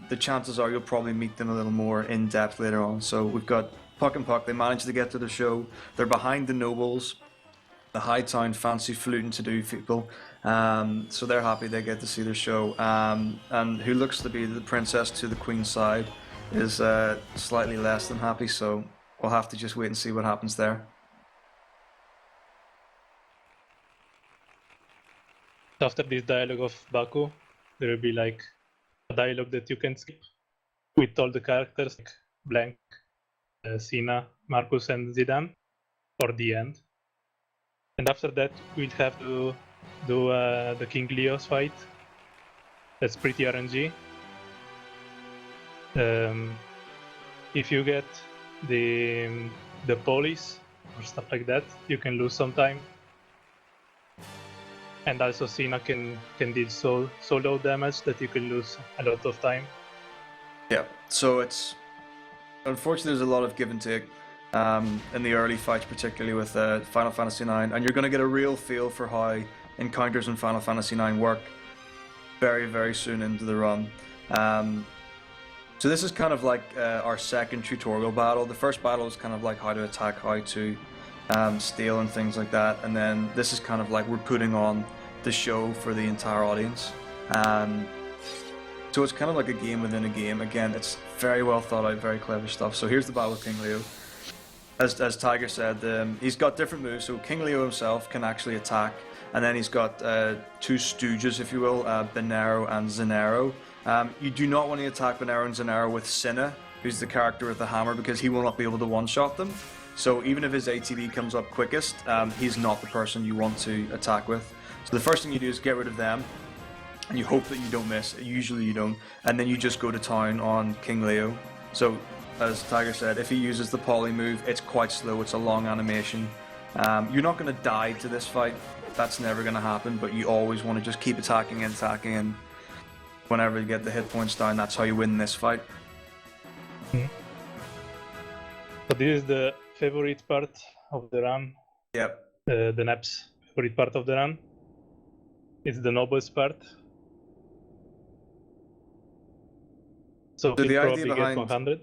B: the chances are you'll probably meet them a little more in depth later on. So we've got Puck and Puck. They managed to get to the show. They're behind the nobles, the Hightown fancy fluting to do people. So they're happy they get to see their show. And who looks to be the princess to the queen's side is slightly less than happy. So we'll have to just wait and see what happens there.
F: After this dialogue of Baku, there will be a dialogue that you can skip with all the characters like Blank, Sina, Marcus, and Zidane, or the end. And after that, we'll have to do the King Leo's fight. That's pretty RNG. If you get the police or stuff like that, you can lose some time. And also Sina can deal so low damage that you can lose a lot of time.
B: Yeah, so it's unfortunately there's a lot of give and take in the early fights, particularly with Final Fantasy IX, and you're going to get a real feel for how encounters in Final Fantasy IX work very, very soon into the run. So this is kind of like our second tutorial battle. The first battle is kind of like how to attack, how to steal and things like that, and then this is kind of like we're putting on the show for the entire audience. So it's kind of like a game within a game. Again, it's very well thought out, very clever stuff. So here's the battle with King Leo. As Tiger said, he's got different moves. So King Leo himself can actually attack, and then he's got two stooges, if you will, Benero and Zenero. You do not want to attack Benero and Zenero with Cinna, who's the character with the hammer, because he will not be able to one-shot them. So even if his ATB comes up quickest, he's not the person you want to attack with. So the first thing you do is get rid of them, and you hope that you don't miss. Usually you don't, and then you just go to town on King Leo. So as Tiger said, if he uses the poly move, it's quite slow. It's a long animation. You're not going to die to this fight. That's never going to happen, but you always want to just keep attacking and attacking, and whenever you get the hit points down, that's how you win this fight.
F: So this is the favorite part of the run.
B: Yep.
F: The Nap's favorite part of the run. It's the nobles part. So
B: the
F: he'll
B: idea
F: probably
B: behind
F: get 100.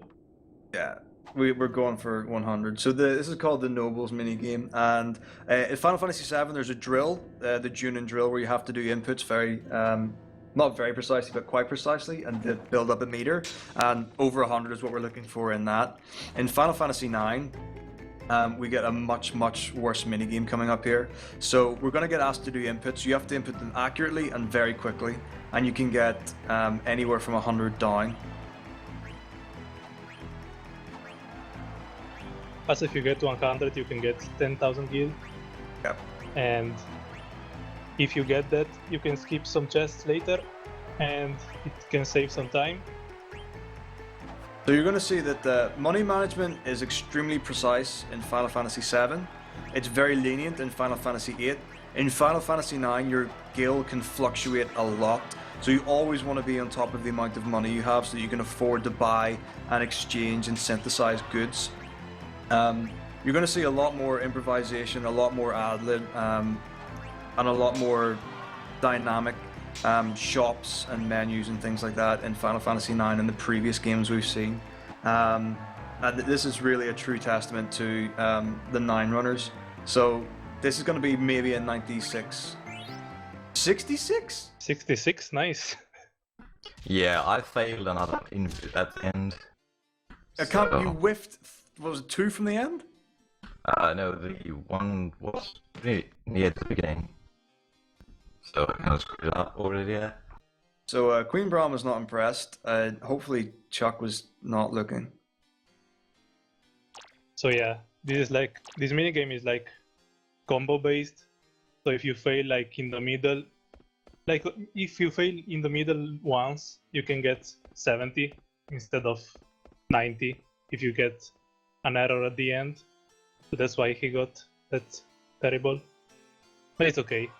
B: Yeah. we're going for 100. So this is called the Nobles minigame, and in Final Fantasy VII there's a drill, the Junin drill, where you have to do inputs very, not very precisely, but quite precisely, and to build up a meter, and over 100 is what we're looking for in that. In Final Fantasy IX, we get a much worse minigame coming up here. So we're going to get asked to do inputs. You have to input them accurately and very quickly, and you can get anywhere from 100 down.
J: Plus, if you get to 100, you can get 10,000 gil.
B: Yep.
J: And if you get that, you can skip some chests later, and it can save some time.
B: So you're going to see that the money management is extremely precise in Final Fantasy VII. It's very lenient in Final Fantasy VIII. In Final Fantasy IX, your gil can fluctuate a lot. So you always want to be on top of the amount of money you have so that you can afford to buy and exchange and synthesize goods. You're going to see a lot more improvisation, a lot more ad-lib, and a lot more dynamic shops and menus and things like that in Final Fantasy IX and the previous games we've seen. And this is really a true testament to the Nine Runners. So this is going to be maybe a 96. 66?
J: 66, nice.
H: Yeah, I failed another input at the end.
B: You whiffed, what was it, 2 from the end?
H: No, the one was pretty near the beginning. So I kind of screwed it up already, yeah.
B: So Queen Brahm was not impressed. Hopefully Chuck was not looking.
J: So yeah, this minigame is like combo based. So if you fail like in the middle, like if you fail in the middle once, you can get 70 instead of 90 if you get an error at the end. So that's why he got that terrible. But it's okay.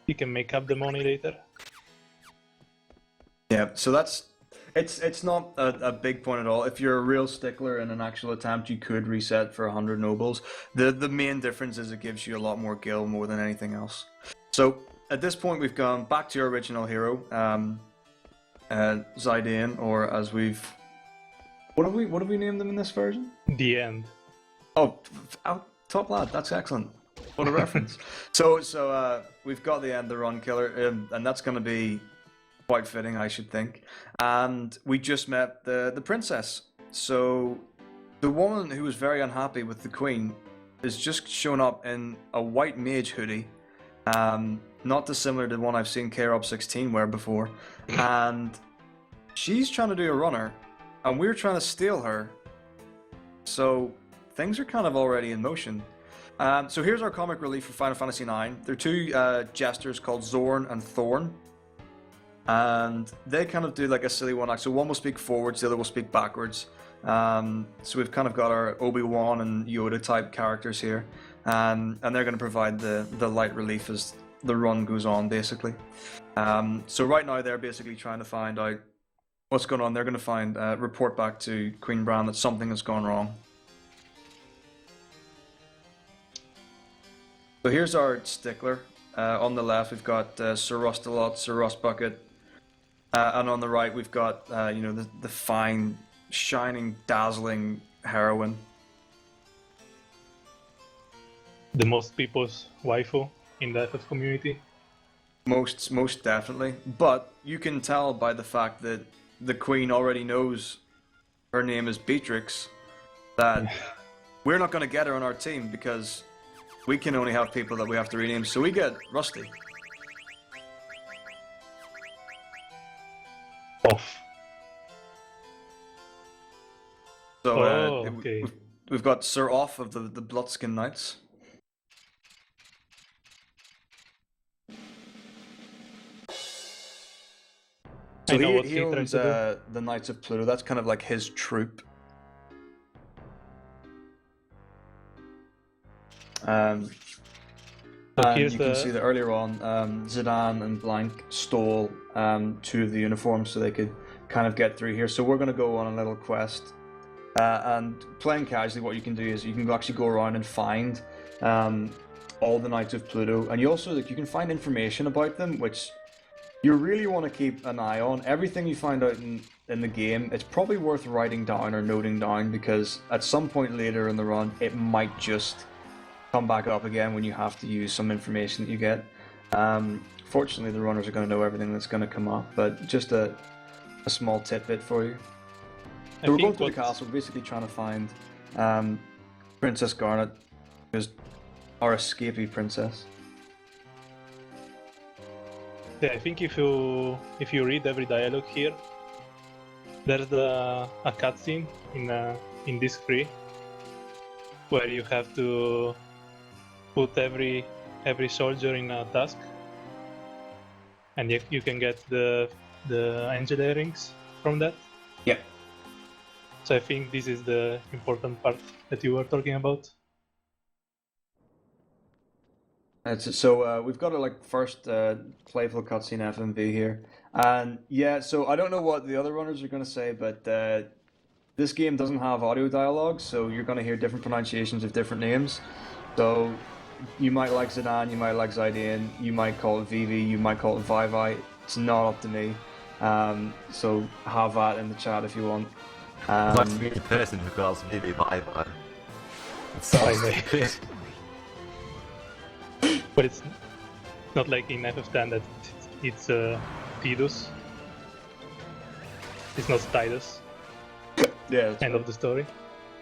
J: You can make up the money later.
B: Yeah, so it's not a big point at all. If you're a real stickler in an actual attempt, you could reset for 100 nobles. The main difference is it gives you a lot more gil more than anything else. So at this point we've gone back to your original hero, Zidane, or as we've what have we named them in this version?
J: The End.
B: Oh, top lad, that's excellent. What a reference. So we've got the End, the Run Killer, and that's going to be quite fitting, I should think. And we just met the princess. So the woman who was very unhappy with the queen is just shown up in a white mage hoodie, not dissimilar to one I've seen K-Rob 16 wear before. And she's trying to do a runner, and we're trying to steal her. So things are kind of already in motion. So here's our comic relief for Final Fantasy IX. There are two jesters called Zorn and Thorn. And they kind of do like a silly one act. So one will speak forwards, the other will speak backwards. So we've kind of got our Obi-Wan and Yoda type characters here. And they're going to provide the light relief as the run goes on, basically. So right now they're basically trying to find out what's going on. They're going to report back to Queen Brahm that something has gone wrong. So here's our stickler. On the left we've got Sir Rustalot, Sir Rustbucket. And on the right we've got the fine, shining, dazzling heroine.
J: The most people's waifu in the FF community.
B: Most definitely. But you can tell by the fact that the queen already knows her name is Beatrix that we're not going to get her on our team because we can only have people that we have to rename. So we get Rusty.
J: Off.
B: So
J: okay.
B: we've got Sir Off of the Bloodskin Knights. So he owns the Knights of Pluto. That's kind of like his troop. And you can see that earlier on, Zidane and Blank stole 2 of the uniforms so they could kind of get through here. So we're going to go on a little quest. And playing casually, what you can do is you can actually go around and find all the Knights of Pluto. And you also you can find information about them, which you really want to keep an eye on everything you find out in the game. It's probably worth writing down or noting down, because at some point later in the run, it might just come back up again when you have to use some information that you get. Fortunately, the runners are going to know everything that's going to come up, but just a small tidbit for you. So we're going to the castle, basically trying to find Princess Garnet, who's our escapee princess.
J: Yeah, I think if you read every dialogue here, there's a cutscene in disc 3 where you have to put every soldier in a task, and you can get the angel earrings from that.
B: Yeah.
J: So I think this is the important part that you were talking about.
B: So we've got a first playful cutscene FMV here, and yeah. So I don't know what the other runners are going to say, but this game doesn't have audio dialogue, so you're going to hear different pronunciations of different names. So you might like Zidane, you might like Zidane, you might call it VIII, you might call it VIII. It's not up to me. So have that in the chat if you want.
H: I'd like to meet the person who calls VIII. It's so stupid.
J: But it's not like in FF10 that it's Tidus. It's not Tidus.
B: Yeah.
J: End of the story.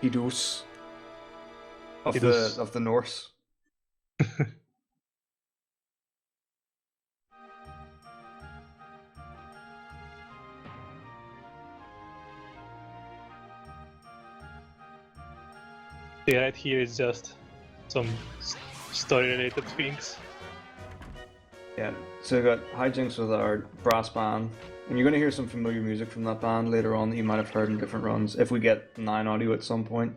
B: Tidus. Of the Norse.
J: Yeah, right here is just some story-related things.
B: Yeah, so we've got hijinks with our brass band, and you're going to hear some familiar music from that band later on that you might have heard in different runs, if we get 9 audio at some point.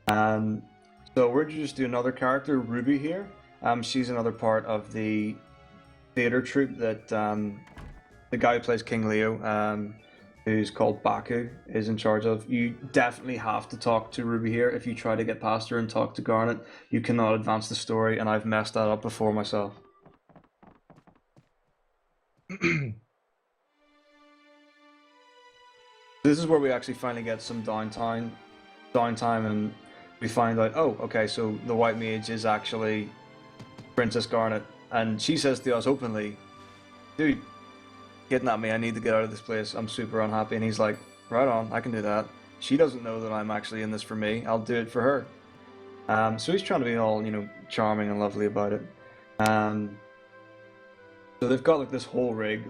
B: So we're just do another character, Ruby here. She's another part of the theater troupe that the guy who plays King Leo, who's called Baku, is in charge of. You definitely have to talk to Ruby here. If you try to get past her and talk to Garnet, you cannot advance the story, and I've messed that up before myself. This is where we actually finally get some downtime, and we find out, oh, okay, so the White Mage is actually Princess Garnet, and she says to us openly, dude, kidnap me, I need to get out of this place, I'm super unhappy. And he's like, right on, I can do that. She doesn't know that I'm actually in this for me, I'll do it for her. So he's trying to be all, charming and lovely about it. So they've got this whole rig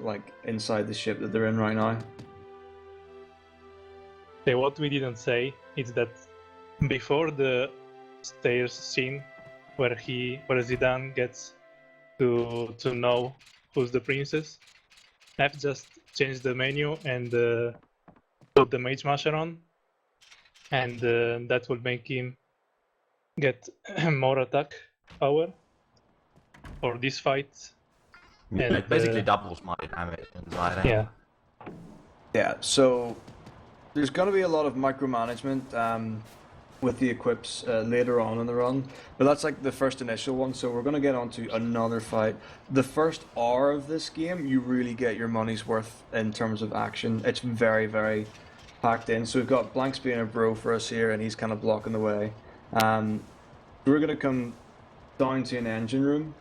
B: inside the ship that they're in right now.
J: Okay, what we didn't say is that before the stairs scene where Zidane gets to know who's the princess, I've just changed the menu and put the Mage Masher on, and that will make him get more attack power for this fight.
H: Yeah,
J: And,
H: it basically doubles my damage inside.
J: Yeah.
B: Yeah, so there's going to be a lot of micromanagement with the equips later on in the run, but that's the first initial one, so we're going to get on to another fight. The first hour of this game, you really get your money's worth in terms of action. It's very, very packed in. So we've got Blanks being a bro for us here, and he's kind of blocking the way. We're going to come down to an engine room.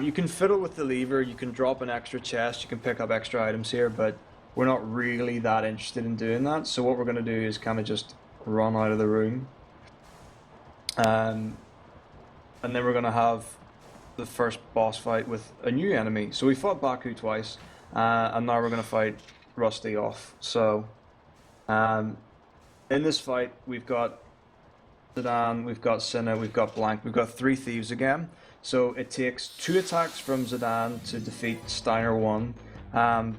B: You can fiddle with the lever, you can drop an extra chest, you can pick up extra items here, but we're not really that interested in doing that. So what we're going to do is kind of just run out of the room. And then we're going to have the first boss fight with a new enemy. So we fought Baku twice, and now we're going to fight Rusty off. So in this fight, we've got Zidane, we've got Cinna, we've got Blank, we've got 3 thieves again. So it takes 2 attacks from Zidane to defeat Steiner 1,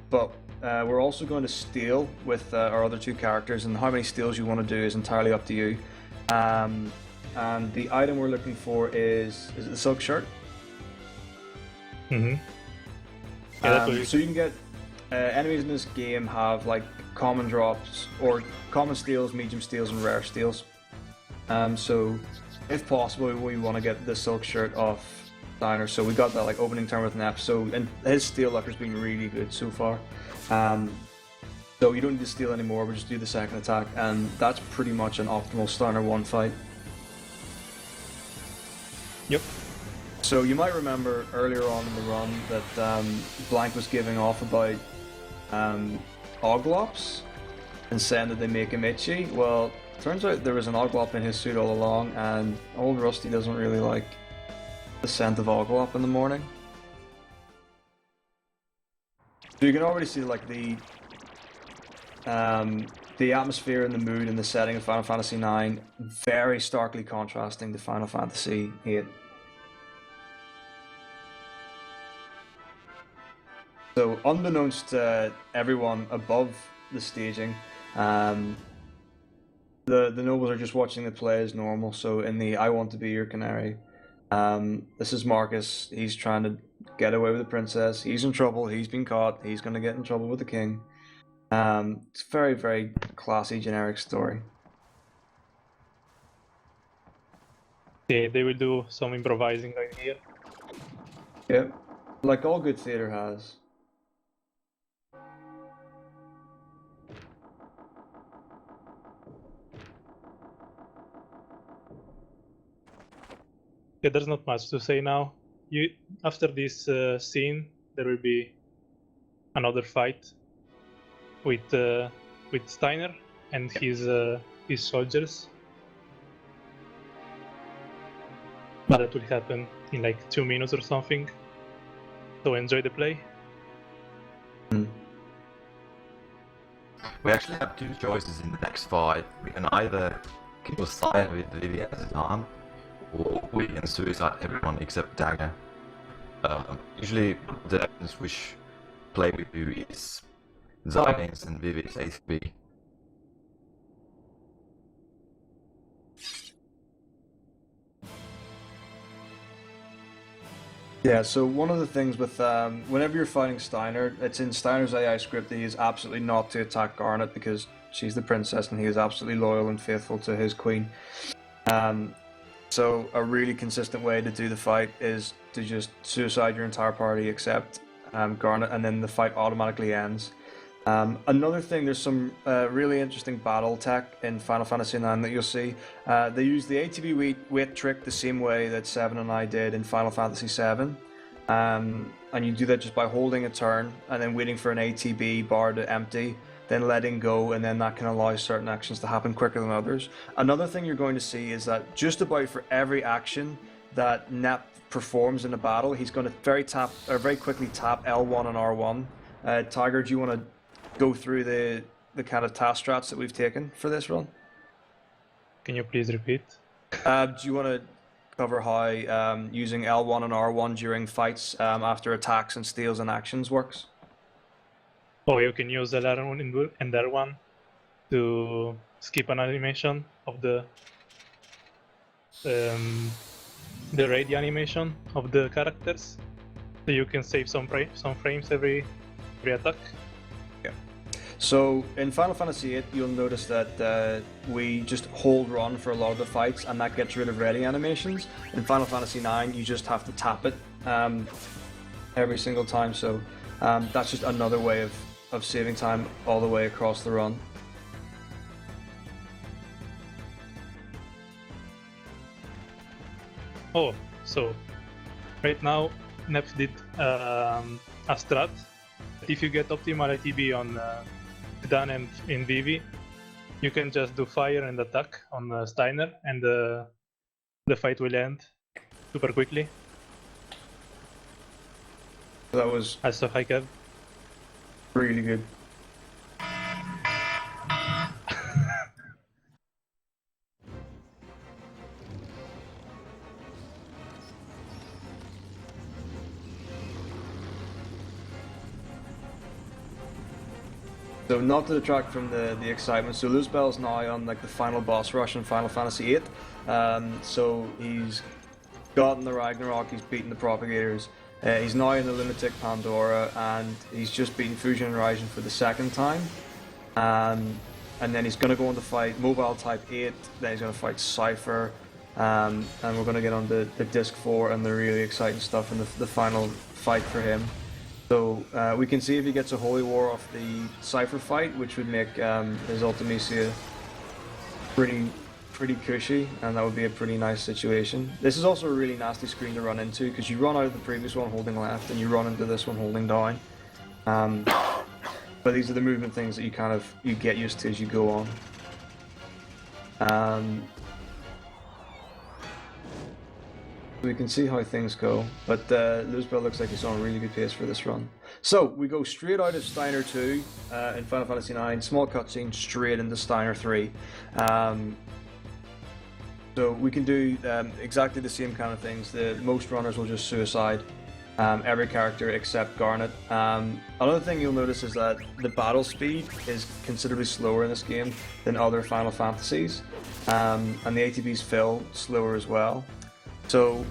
B: but we're also going to steal with our other 2 characters, and how many steals you want to do is entirely up to you. And the item we're looking for is it the silk shirt?
J: Mm-hmm. Yeah,
B: so you can get enemies in this game have common drops or common steals, medium steals, and rare steals. So if possible, we want to get the silk shirt off Steiner, so we got that like opening turn with an episode, and his Steel Lucker's been really good so far. So you don't need to steal anymore, we just do the second attack, and that's pretty much an optimal Steiner 1 fight.
J: Yep.
B: So you might remember earlier on in the run that Blank was giving off about Oglops and saying that they make him itchy. Well, turns out there was an Oglop in his suit all along, and old Rusty doesn't really like the scent of Oglop in the morning. So you can already see like the atmosphere and the mood and the setting of Final Fantasy IX very starkly contrasting to Final Fantasy VIII. So, unbeknownst to everyone above the staging, the nobles are just watching the play as normal. So, in the I Want to Be Your Canary, this is Marcus. He's trying to get away with the princess. He's in trouble. He's been caught. He's going to get in trouble with the king. It's a very, very classy, generic story.
J: Yeah, they will do some improvising right here.
B: Yep, like all good theater has.
J: Yeah, there's not much to say now. After this scene, there will be another fight with Steiner and his soldiers. But that will happen in like 2 minutes or something. So enjoy the play.
H: We actually have 2 choices in the next fight. We can either kill Steiner with Vivi as his arm, or we can suicide everyone except Dagger. Usually the weapons which play with you is Zyganes and Vivi's ACB.
B: Yeah, so one of the things with whenever you're fighting Steiner, it's in Steiner's AI script that he is absolutely not to attack Garnet because she's the princess and he is absolutely loyal and faithful to his queen. So a really consistent way to do the fight is to just suicide your entire party except Garnet, and then the fight automatically ends. Another thing, there's some really interesting battle tech in Final Fantasy IX that you'll see. They use the ATB wait trick the same way that 7 and I did in Final Fantasy VII. And you do that just by holding a turn and then waiting for an ATB bar to empty, then letting go, and then that can allow certain actions to happen quicker than others. Another thing you're going to see is that just about for every action that Nep performs in a battle, he's going to very quickly tap L1 and R1. Tiger, do you want to go through the kind of task strats that we've taken for this run?
J: Can you please repeat?
B: Do you want to cover how using L1 and R1 during fights after attacks and steals and actions works?
J: Oh, you can use L1 and R1 to skip an animation of the raid animation of the characters, so you can save some frames every attack.
B: Yeah. So in Final Fantasy VIII, you'll notice that we just hold run for a lot of the fights, and that gets rid of ready animations. In Final Fantasy IX, you just have to tap it every single time. So that's just another way of saving time all the way across the run.
J: Oh, so right now Nep did a strat. If you get optimal ITB on Dan and in Vivi, you can just do fire and attack on Steiner, and the fight will end super quickly.
B: That was
J: Also high cap.
B: really good. So not to detract from the excitement, so Luzbel's now on like the final boss rush in Final Fantasy VIII. So he's gotten the Ragnarok, he's beaten the Propagators, he's now in the Lunatic Pandora, and he's just beaten Fusion and Rising for the second time. And then he's going to go on to fight Mobile Type 8, then he's going to fight Cypher, and we're going to get on the disc 4 and the really exciting stuff in the final fight for him. So we can see if he gets a Holy War off the Cypher fight, which would make his Ultimecia pretty cushy, and that would be a pretty nice situation. This is also a really nasty screen to run into, because you run out of the previous one holding left, and you run into this one holding down. But these are the movement things that you get used to as you go on. We can see how things go, but Luzbel looks like he's on a really good pace for this run. So we go straight out of Steiner 2 in Final Fantasy IX, small cutscene, straight into Steiner 3. So we can do exactly the same kind of things. Most runners will just suicide every character except Garnet. Another thing you'll notice is that the battle speed is considerably slower in this game than other Final Fantasies, and the ATBs fill slower as well. So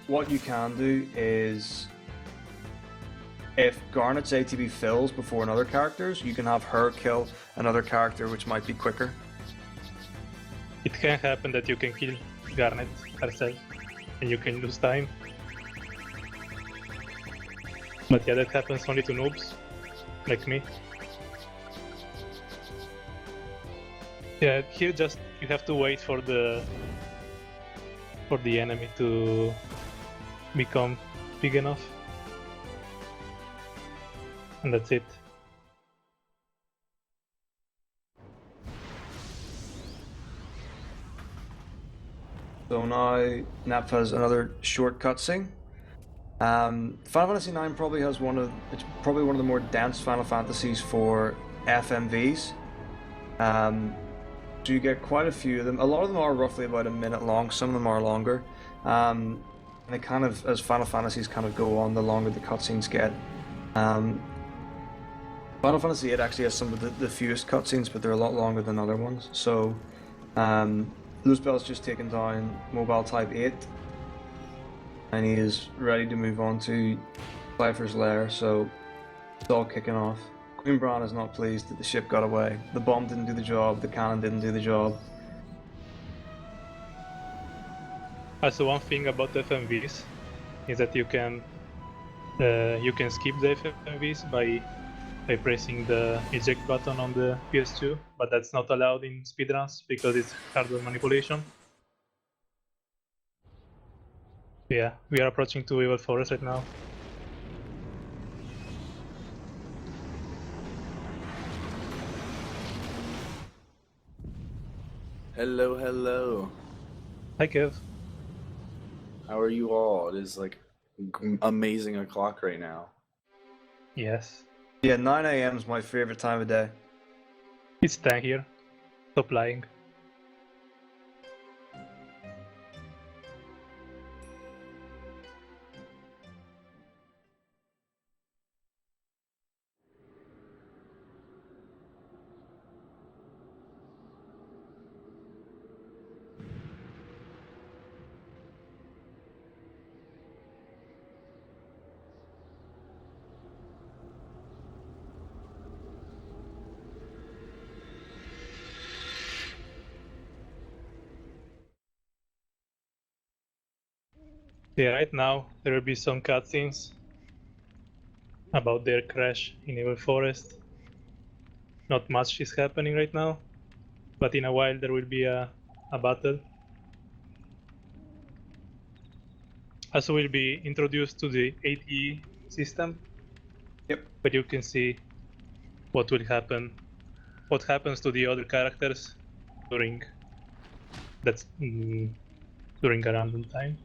B: what you can do is, if Garnet's ATB fills before another character's, you can have her kill another character, which might be quicker.
J: It can happen that you can kill Garnet herself and you can lose time. But yeah, that happens only to noobs like me. Yeah, here just you have to wait for the enemy to become big enough. And that's it.
B: So now Nap has another short cutscene. Final Fantasy IX probably has it's probably one of the more dense Final Fantasies for FMVs. So you get quite a few of them. A lot of them are roughly about a minute long, some of them are longer. And they kind of, as Final Fantasies kind of go on, the longer the cutscenes get. Final Fantasy VIII actually has some of the fewest cutscenes, but they're a lot longer than other ones. So Luzbel's just taken down Mobile Type 8, and he is ready to move on to Cypher's lair, so it's all kicking off. Queen Bran is not pleased that the ship got away. The bomb didn't do the job, the cannon didn't do the job.
J: Also, one thing about FMVs is that you can skip the FMVs by pressing the eject button on the PS2, but that's not allowed in speedruns because it's hardware manipulation. Yeah, we are approaching to Evil Forest right now.
K: Hello, hello.
J: Hi, Kev.
K: How are you all? It is like amazing o'clock right now.
J: Yes.
B: Yeah, 9 AM is my favorite time of day.
J: It's 10 here. Stop lying. Yeah, right now there will be some cutscenes about their crash in Evil Forest. Not much is happening right now, but in a while there will be a battle. Also, we'll be introduced to the ATE system.
B: Yep.
J: But you can see what will happen, what happens to the other characters during during a random time.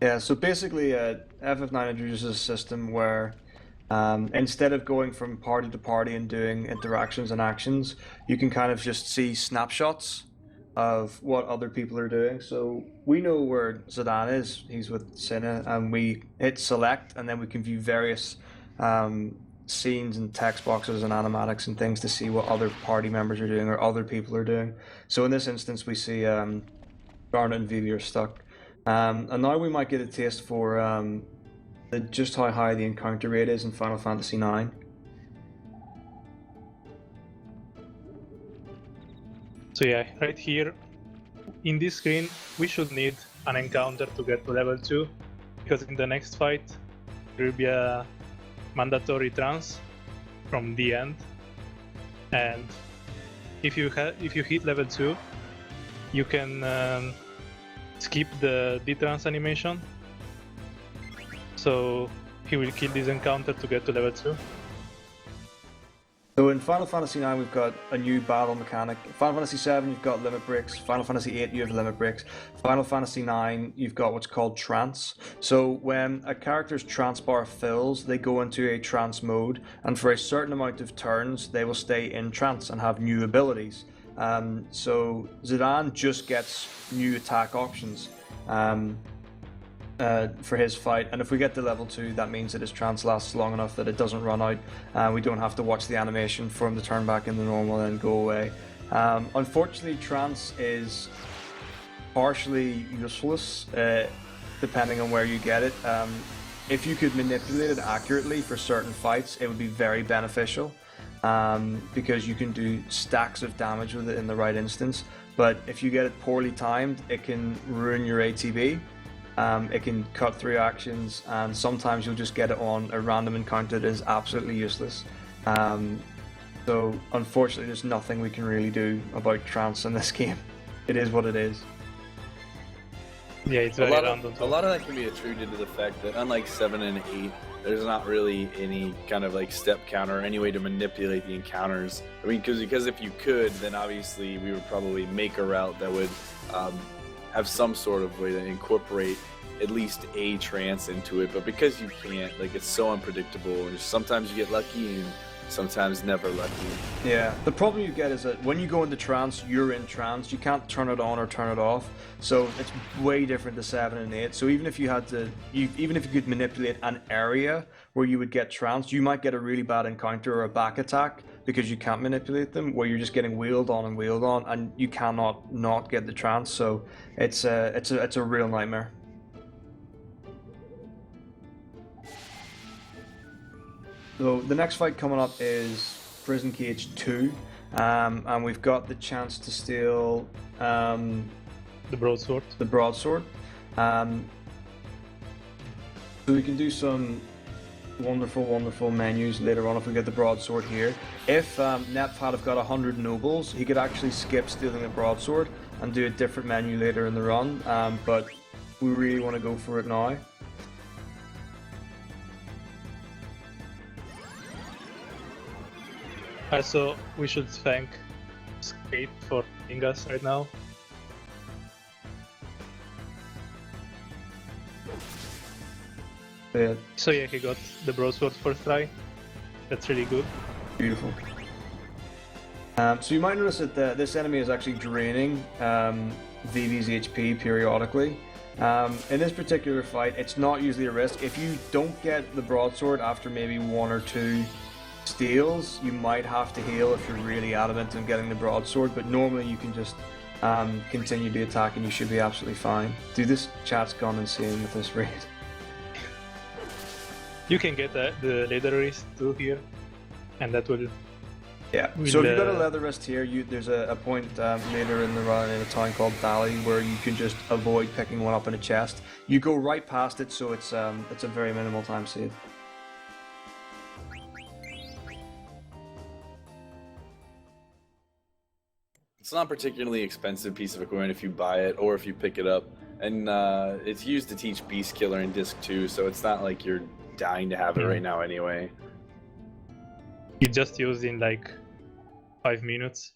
B: Yeah, so basically FF9 introduces a system where instead of going from party to party and doing interactions and actions, you can kind of just see snapshots of what other people are doing. So we know where Zidane is, he's with Senna, and we hit select, and then we can view various scenes and text boxes and animatics and things to see what other party members are doing or other people are doing. So in this instance, we see Garnet and Vivi are stuck. And now we might get a taste for just how high the encounter rate is in Final Fantasy IX.
J: So yeah, right here, in this screen, we should need an encounter to get to level 2, because in the next fight, there will be a mandatory trance from the end, and if you hit level 2, you can skip the D-trance animation, so he will kill this encounter to get to level 2.
B: So in Final Fantasy IX, we've got a new battle mechanic. Final Fantasy VII, you've got limit breaks. Final Fantasy VIII, you have limit breaks. Final Fantasy IX, you've got what's called trance. So when a character's trance bar fills, they go into a trance mode, and for a certain amount of turns, they will stay in trance and have new abilities. So Zidane just gets new attack options for his fight, and if we get to level 2, that means that his trance lasts long enough that it doesn't run out, and we don't have to watch the animation for him to turn back into normal and go away. Unfortunately, trance is partially useless depending on where you get it. If you could manipulate it accurately for certain fights, it would be very beneficial, because you can do stacks of damage with it in the right instance, but if you get it poorly timed, it can ruin your ATB. It can cut through actions, and sometimes you'll just get it on a random encounter that is absolutely useless. So unfortunately, there's nothing we can really do about trance in this game. It is what it is.
J: Yeah, it's very random.
K: A lot of that can be attributed to the fact that unlike 7 and 8, there's not really any kind of like step counter or any way to manipulate the encounters. I mean, because if you could, then obviously we would probably make a route that would have some sort of way to incorporate at least a trance into it, but because you can't, like, it's so unpredictable, and sometimes you get lucky and sometimes never lucky. Yeah, the problem you get is that when you go into trance, you're in trance. You can't turn it on or turn it off, so it's way different to 7 and 8. So even if you had to, even if you could manipulate an area where you would get trance, you might get a really bad encounter or a back attack because you can't manipulate them, where you're just getting wheeled on, and you cannot not get the trance. So it's a real nightmare. So the next fight coming up is Prison Cage 2, and we've got the chance to steal
J: the broadsword.
B: So we can do some wonderful menus later on if we get the broadsword here. If Nephat have got 100 nobles, he could actually skip stealing the broadsword and do a different menu later in the run, but we really want to go for it now.
J: Also, we should thank Skate for playing us right now.
B: Yeah.
J: So yeah, he got the broadsword first try. That's really good.
B: Beautiful. So you might notice that this enemy is actually draining Vivi's HP periodically. In this particular fight, it's not usually a risk. If you don't get the broadsword after maybe 1 or 2 steals, you might have to heal if you're really adamant on getting the broadsword, but normally you can just continue the attack and you should be absolutely fine. Dude, this chat's gone insane with this raid.
J: You can get the leather wrist too here, and that will...
B: Yeah, so if you've got a leather wrist here, there's a point later in the run in a town called Dali where you can just avoid picking one up in a chest. You go right past it, so it's a very minimal time save.
K: It's not a particularly expensive piece of equipment if you buy it or if you pick it up, and it's used to teach Beast Killer in Disc 2, so it's not like you're dying to have it right now anyway.
J: You just used in like 5 minutes.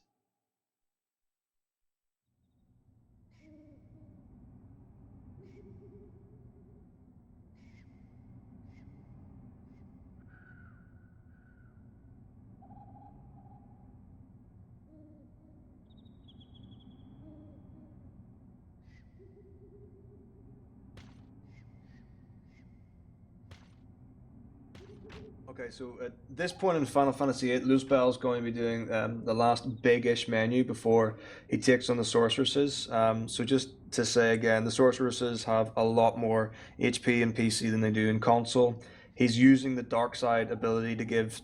B: Okay, so at this point in Final Fantasy VIII, Luzbel is going to be doing the last big-ish menu before he takes on the sorceresses. So just to say again, the sorceresses have a lot more HP and PC than they do in console. He's using the dark side ability to give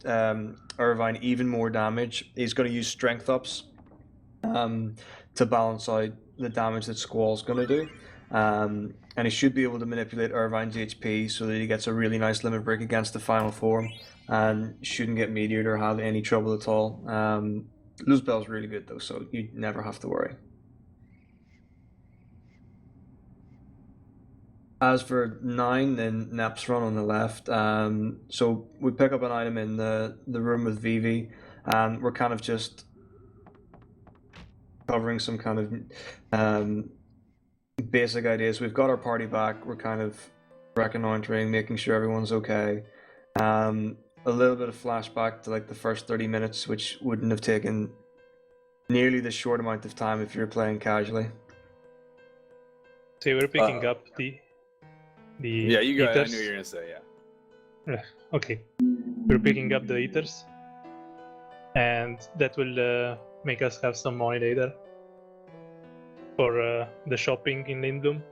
B: Irvine even more damage. He's going to use strength ups to balance out the damage that Squall's going to do. And he should be able to manipulate Irvine's HP so that he gets a really nice limit break against the final form and shouldn't get meteored or have any trouble at all. Lose Bell's really good though, so you never have to worry. As for 9, then Nep's run on the left. So we pick up an item in the room with VIII, and we're kind of just covering some kind of basic ideas. We've got our party back. We're kind of reconnoitering, making sure everyone's okay. A little bit of flashback to like the first 30 minutes, which wouldn't have taken nearly this short amount of time if you were playing casually.
J: So we're picking up the
K: Yeah, you go ahead. I
J: eaters.
K: knew you were gonna say yeah.
J: Okay, we're picking up the eaters, and that will make us have some money later for the shopping in Lindblom.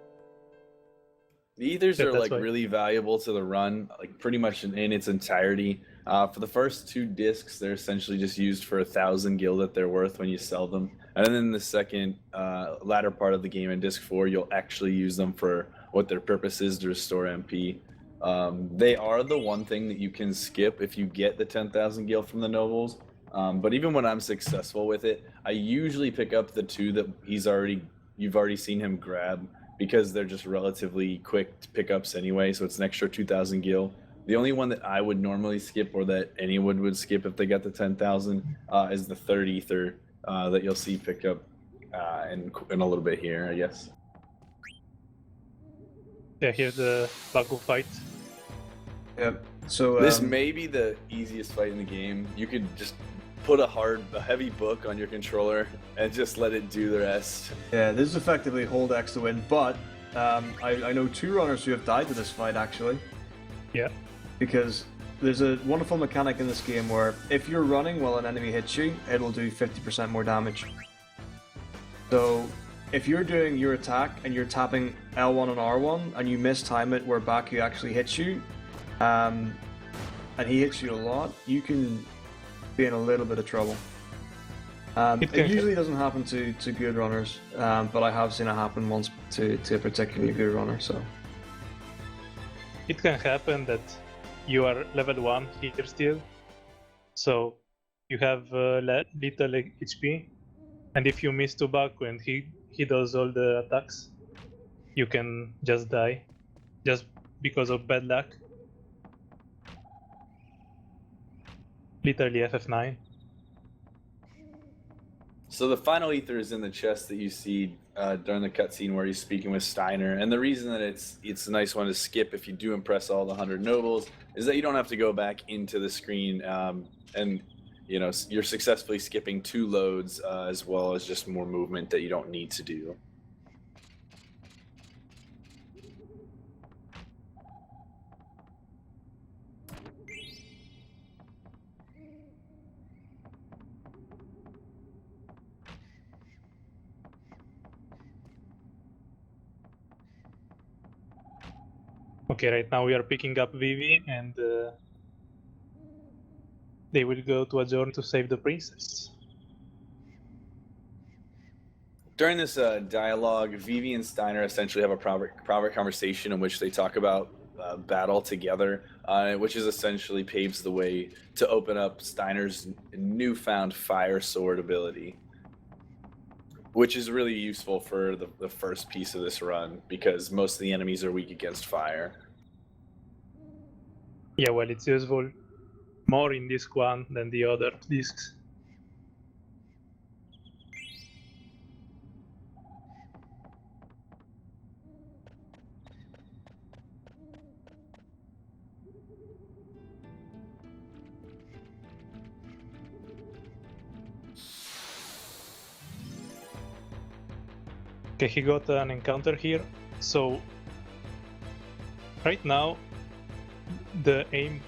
K: The ethers
J: Yeah,
K: are
J: that's
K: like
J: why.
K: really valuable to the run, like pretty much in its entirety. For the first 2 discs, they're essentially just used for 1,000 gil that they're worth when you sell them, and then in the second latter part of the game in disc 4, you'll actually use them for what their purpose is, to restore MP. They are the one thing that you can skip if you get the 10,000 gil from the nobles. But even when I'm successful with it, I usually pick up the 2 that you've already seen him grab, because they're just relatively quick pickups anyway, so it's an extra 2,000 gil. The only one that I would normally skip, or that anyone would skip if they got the 10,000, is the 3rd ether that you'll see pick up in a little bit here, I guess.
J: Yeah, here's the Baku fight.
B: Yep. So
K: This may be the easiest fight in the game. You could just put a heavy book on your controller and just let it do the rest.
B: yeah, this is effectively hold X to win, but I know 2 runners who have died to this fight actually.
J: Yeah.
B: Because there's a wonderful mechanic in this game where if you're running while an enemy hits you, it'll do 50% more damage. So if you're doing your attack and you're tapping L1 and R1 and you mistime it where Baku actually hits you, and he hits you a lot, you can be in a little bit of trouble. It usually doesn't happen to good runners, but I have seen it happen once to a particularly good runner. So
J: It can happen that you are level 1 here still, so you have little HP, and if you miss to Baku and he does all the attacks, you can just die, just because of bad luck. Literally FF9.
K: So the final ether is in the chest that you see during the cutscene where he's speaking with Steiner, and the reason that it's a nice one to skip if you do impress all the 100 nobles is that you don't have to go back into the screen, and you're successfully skipping 2 loads as well as just more movement that you don't need to do.
J: Okay, right now we are picking up Vivi, and they will go to Azorn to save the princess.
K: During this dialogue, Vivi and Steiner essentially have a private conversation in which they talk about battle together, which is essentially paves the way to open up Steiner's newfound fire sword ability, which is really useful for the first piece of this run, because most of the enemies are weak against fire.
J: Yeah, well, it's useful more in disc 1 than the other discs. Okay, he got an encounter here, so right now the aim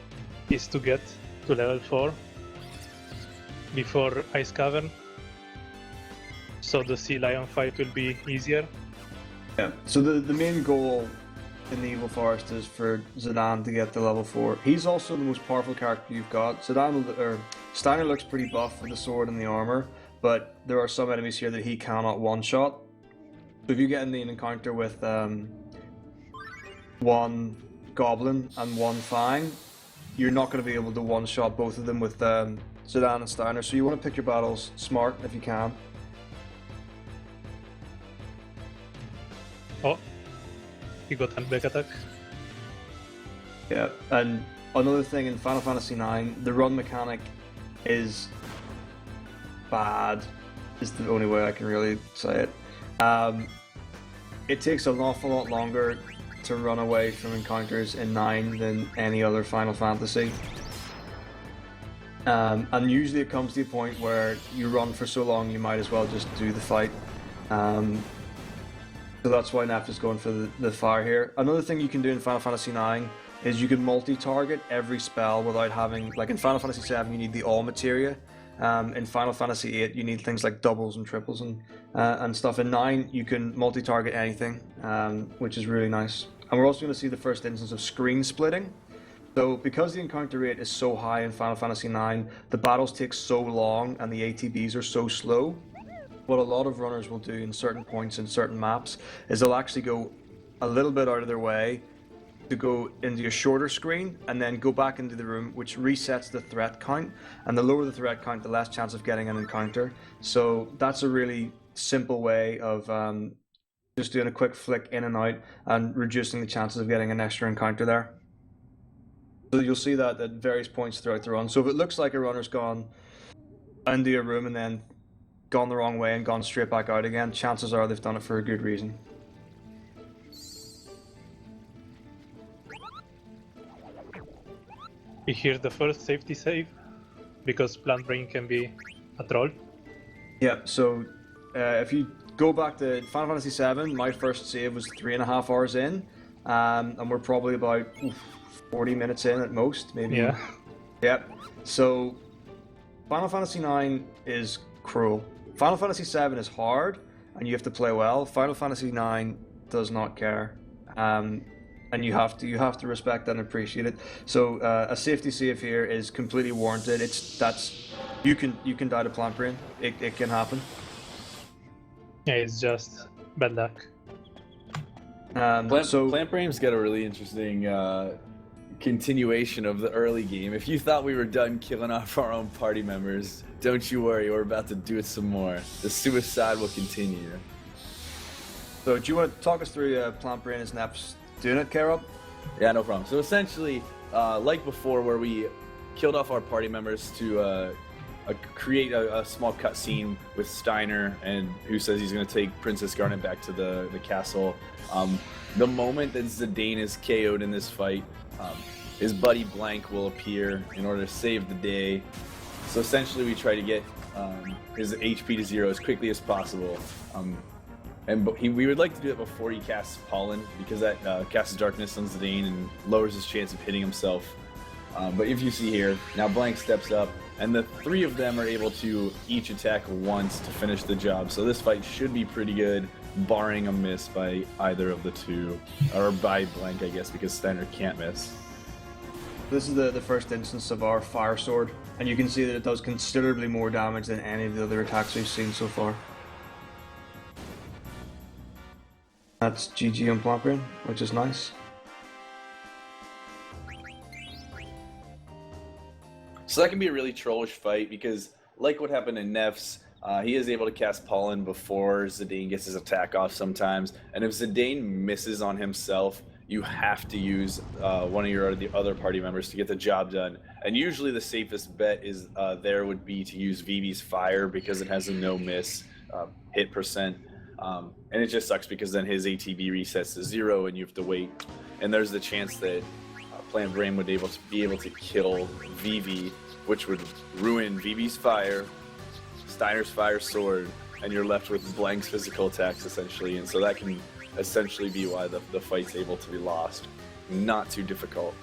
J: is to get to level 4 before Ice Cavern, so the Sea Lion fight will be easier.
B: yeah, so the main goal in the Evil Forest is for Zidane to get to level 4. He's also the most powerful character you've got. Steiner looks pretty buff with the sword and the armor, but there are some enemies here that he cannot one-shot. So if you get in an encounter with one Goblin and one Fang, you're not going to be able to one-shot both of them with Zidane and Steiner, so you want to pick your battles smart if you can.
J: Oh, he got a back attack.
B: Yeah, and another thing in Final Fantasy IX, the run mechanic is bad, is the only way I can really say it. It takes an awful lot longer to run away from encounters in 9 than any other Final Fantasy. And usually it comes to a point where you run for so long you might as well just do the fight. So that's why Nef is going for the fire here. Another thing you can do in Final Fantasy IX is you can multi-target every spell without having, like in Final Fantasy VII you need the all materia. In Final Fantasy VIII you need things like doubles and triples and stuff. In 9 you can multi-target anything, which is really nice. And we're also going to see the first instance of screen splitting. So because the encounter rate is so high in Final Fantasy IX, the battles take so long and the ATBs are so slow, what a lot of runners will do in certain points in certain maps is they'll actually go a little bit out of their way to go into a shorter screen and then go back into the room, which resets the threat count. And the lower the threat count, the less chance of getting an encounter. So that's a really simple way of just doing a quick flick in and out and reducing the chances of getting an extra encounter there. So you'll see that at various points throughout the run. So if it looks like a runner's gone into a room and then gone the wrong way and gone straight back out again, chances are they've done it for a good reason.
J: Here's the first safety save, because Plant Brain can be a troll.
B: Yeah, so if you go back to Final Fantasy VII, my first save was 3.5 hours in, and we're probably about 40 minutes in at most, maybe.
J: Yeah.
B: Yep. So Final Fantasy IX is cruel. Final Fantasy VII is hard, and you have to play well. Final Fantasy IX does not care, and you have to respect that and appreciate it. So a safety save here is completely warranted. You can die to Plant Brain. It can happen.
J: Yeah, it's just bad luck.
K: Plant Brain's got a really interesting continuation of the early game. If you thought we were done killing off our own party members, don't you worry, we're about to do it some more. The suicide will continue.
B: So do you want to talk us through Plant Brain as Nep's doing it, Karob?
K: Yeah, no problem. So essentially, like before, where we killed off our party members to create a small cutscene with Steiner, and who says he's going to take Princess Garnet back to the castle. The moment that Zidane is KO'd in this fight, his buddy Blank will appear in order to save the day. So essentially, we try to get his HP to 0 as quickly as possible. We would like to do it before he casts Pollen, because that casts Darkness on Zidane and lowers his chance of hitting himself. But if you see here, now Blank steps up, and the 3 of them are able to each attack once to finish the job. So this fight should be pretty good, barring a miss by either of the 2, or by Blank, I guess, because Steiner can't miss.
B: This is the first instance of our Fire Sword, and you can see that it does considerably more damage than any of the other attacks we've seen so far. That's GG on Plant Brain, which is nice.
K: So that can be a really trollish fight, because like what happened in Nef's, he is able to cast Pollen before Zidane gets his attack off sometimes, and if Zidane misses on himself, you have to use one of your other party members to get the job done. And usually the safest bet is would be to use VIII's Fire, because it has a no miss hit percent. And it just sucks because then his ATB resets to 0 and you have to wait. And there's the chance that Plant Brain would be able to kill VIII, which would ruin VIII's Fire, Steiner's Fire Sword, and you're left with Blank's physical attacks essentially. And so that can essentially be why the fight's able to be lost. Not too difficult.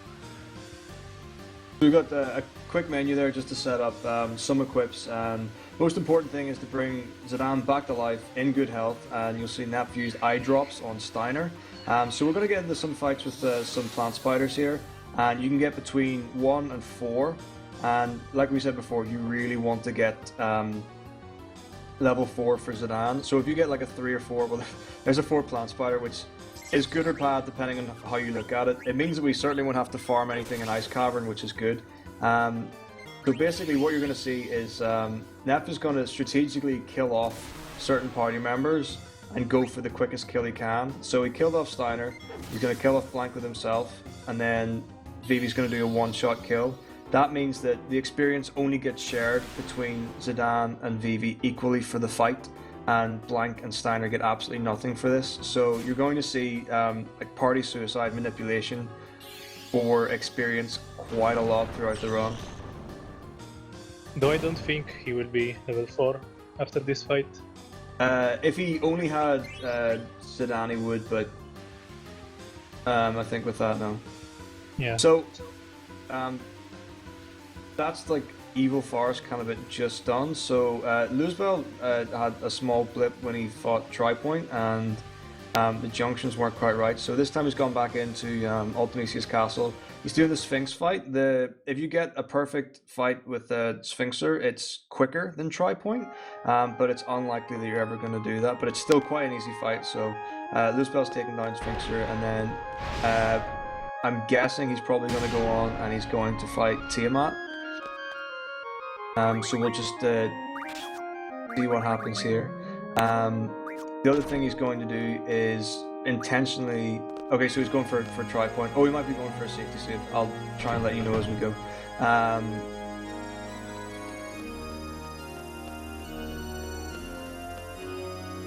B: We've got a quick menu there just to set up some equips, and most important thing is to bring Zidane back to life in good health, and you'll see Nap used eye drops on Steiner. So we're going to get into some fights with some plant spiders here, and you can get between 1 and 4, and like we said before, you really want to get level 4 for Zidane. So if you get like a 3 or 4, well, there's a 4 plant spider, which is good or bad depending on how you look at it. It means that we certainly won't have to farm anything in Ice Cavern, which is good. So basically what you're going to see is Nef is going to strategically kill off certain party members and go for the quickest kill he can. So he killed off Steiner, he's going to kill off Blank with himself, and then Vivi's going to do a one-shot kill. That means that the experience only gets shared between Zidane and Vivi equally for the fight, and Blank and Steiner get absolutely nothing for this. So you're going to see like party suicide manipulation for experience quite a lot throughout the run.
J: Though I don't think he will be level 4 after this fight.
B: If he only had Zidane, he would, but I think with that, no.
J: Yeah.
B: So, that's like Evil Forest kind of it just done. So, Luzbel had a small blip when he fought Tripoint, and the junctions weren't quite right. So this time he's gone back into Ultimisia's castle. He's doing the Sphinx fight. If you get a perfect fight with the Sphinxer, it's quicker than Tripoint, but it's unlikely that you're ever going to do that. But it's still quite an easy fight. So Luzbel's taking down Sphinxer, and then I'm guessing he's probably going to go on and he's going to fight Tiamat. So we'll just see what happens here. The other thing he's going to do is intentionally... Okay, so he's going for Tripoint. Oh, he might be going for a safety save. I'll try and let you know as we go.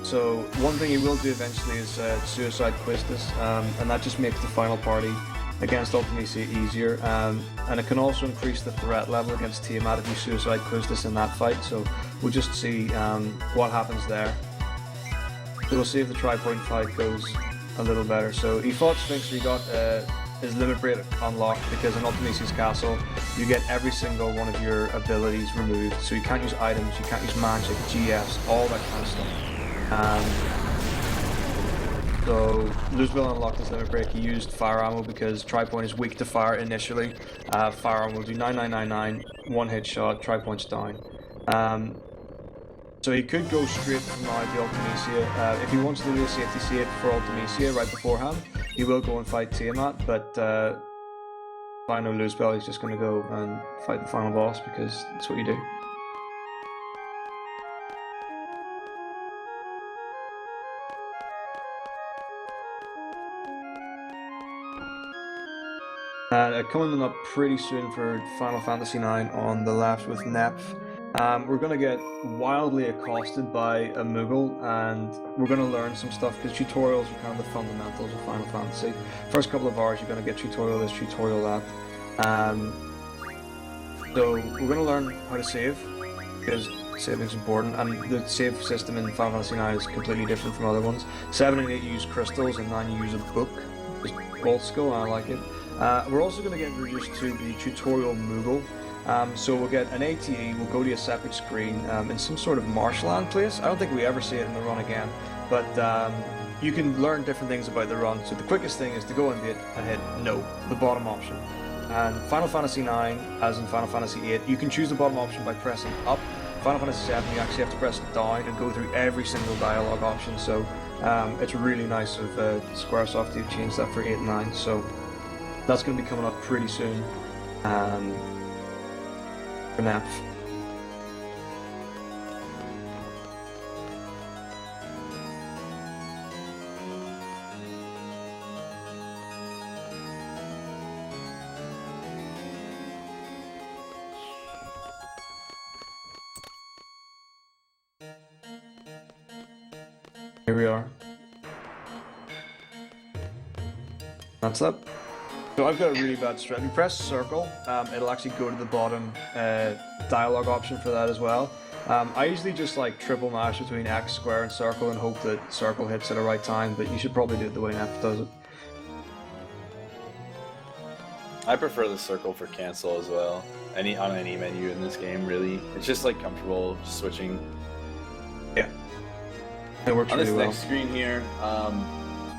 B: So one thing he will do eventually is Suicide Quistis, and that just makes the final party against Ultimisia easier, and it can also increase the threat level against Tiamat if you Suicide Quistis in that fight, so we'll just see what happens there. So we'll see if the Tripoint fight goes a little better. So he fought Sphinx, he got his Limit Break unlocked because in Ultimisia's castle you get every single one of your abilities removed, so you can't use items, you can't use magic, GFs, all that kind of stuff. So Luzbel unlocked his Limit Break. He used Fire Ammo because Tripoint is weak to fire initially. Fire Ammo will do 9999, one hit shot, Tripoint's down. So he could go straight from now to Ultimisia. If he wants to do a safety save for Ultimisia right beforehand, he will go and fight Tiamat, but if I know Luzbel, he's just going to go and fight the final boss because that's what you do. Coming up pretty soon for Final Fantasy IX on the left with Nep. We're going to get wildly accosted by a Moogle, and we're going to learn some stuff because tutorials are kind of the fundamentals of Final Fantasy. First couple of hours you're going to get tutorial this, tutorial that. So we're going to learn how to save because saving is important, and the save system in Final Fantasy IX is completely different from other ones. 7 and 8 you use crystals, and 9 you use a book. It's old school, and I like it. We're also going to get introduced to the tutorial Moogle. So we'll get an ATE, we'll go to a separate screen in some sort of marshland place. I don't think we ever see it in the run again, but you can learn different things about the run. So the quickest thing is to go in and hit no, the bottom option. And Final Fantasy IX, as in Final Fantasy VIII, you can choose the bottom option by pressing up. Final Fantasy VII, you actually have to press down and go through every single dialogue option. So it's really nice of Squaresoft to change that for 8 and 9. So that's going to be coming up pretty soon. For Nep. Here we are. That's up. So I've got a really bad strat. If you press circle, it'll actually go to the bottom dialogue option for that as well. I usually just like triple mash between X, square, and circle and hope that circle hits at the right time, but you should probably do it the way Nep does it.
K: I prefer the circle for cancel as well. On any menu in this game, really. It's just like comfortable just switching.
B: Yeah. It works
K: on
B: really
K: this
B: well.
K: next screen here,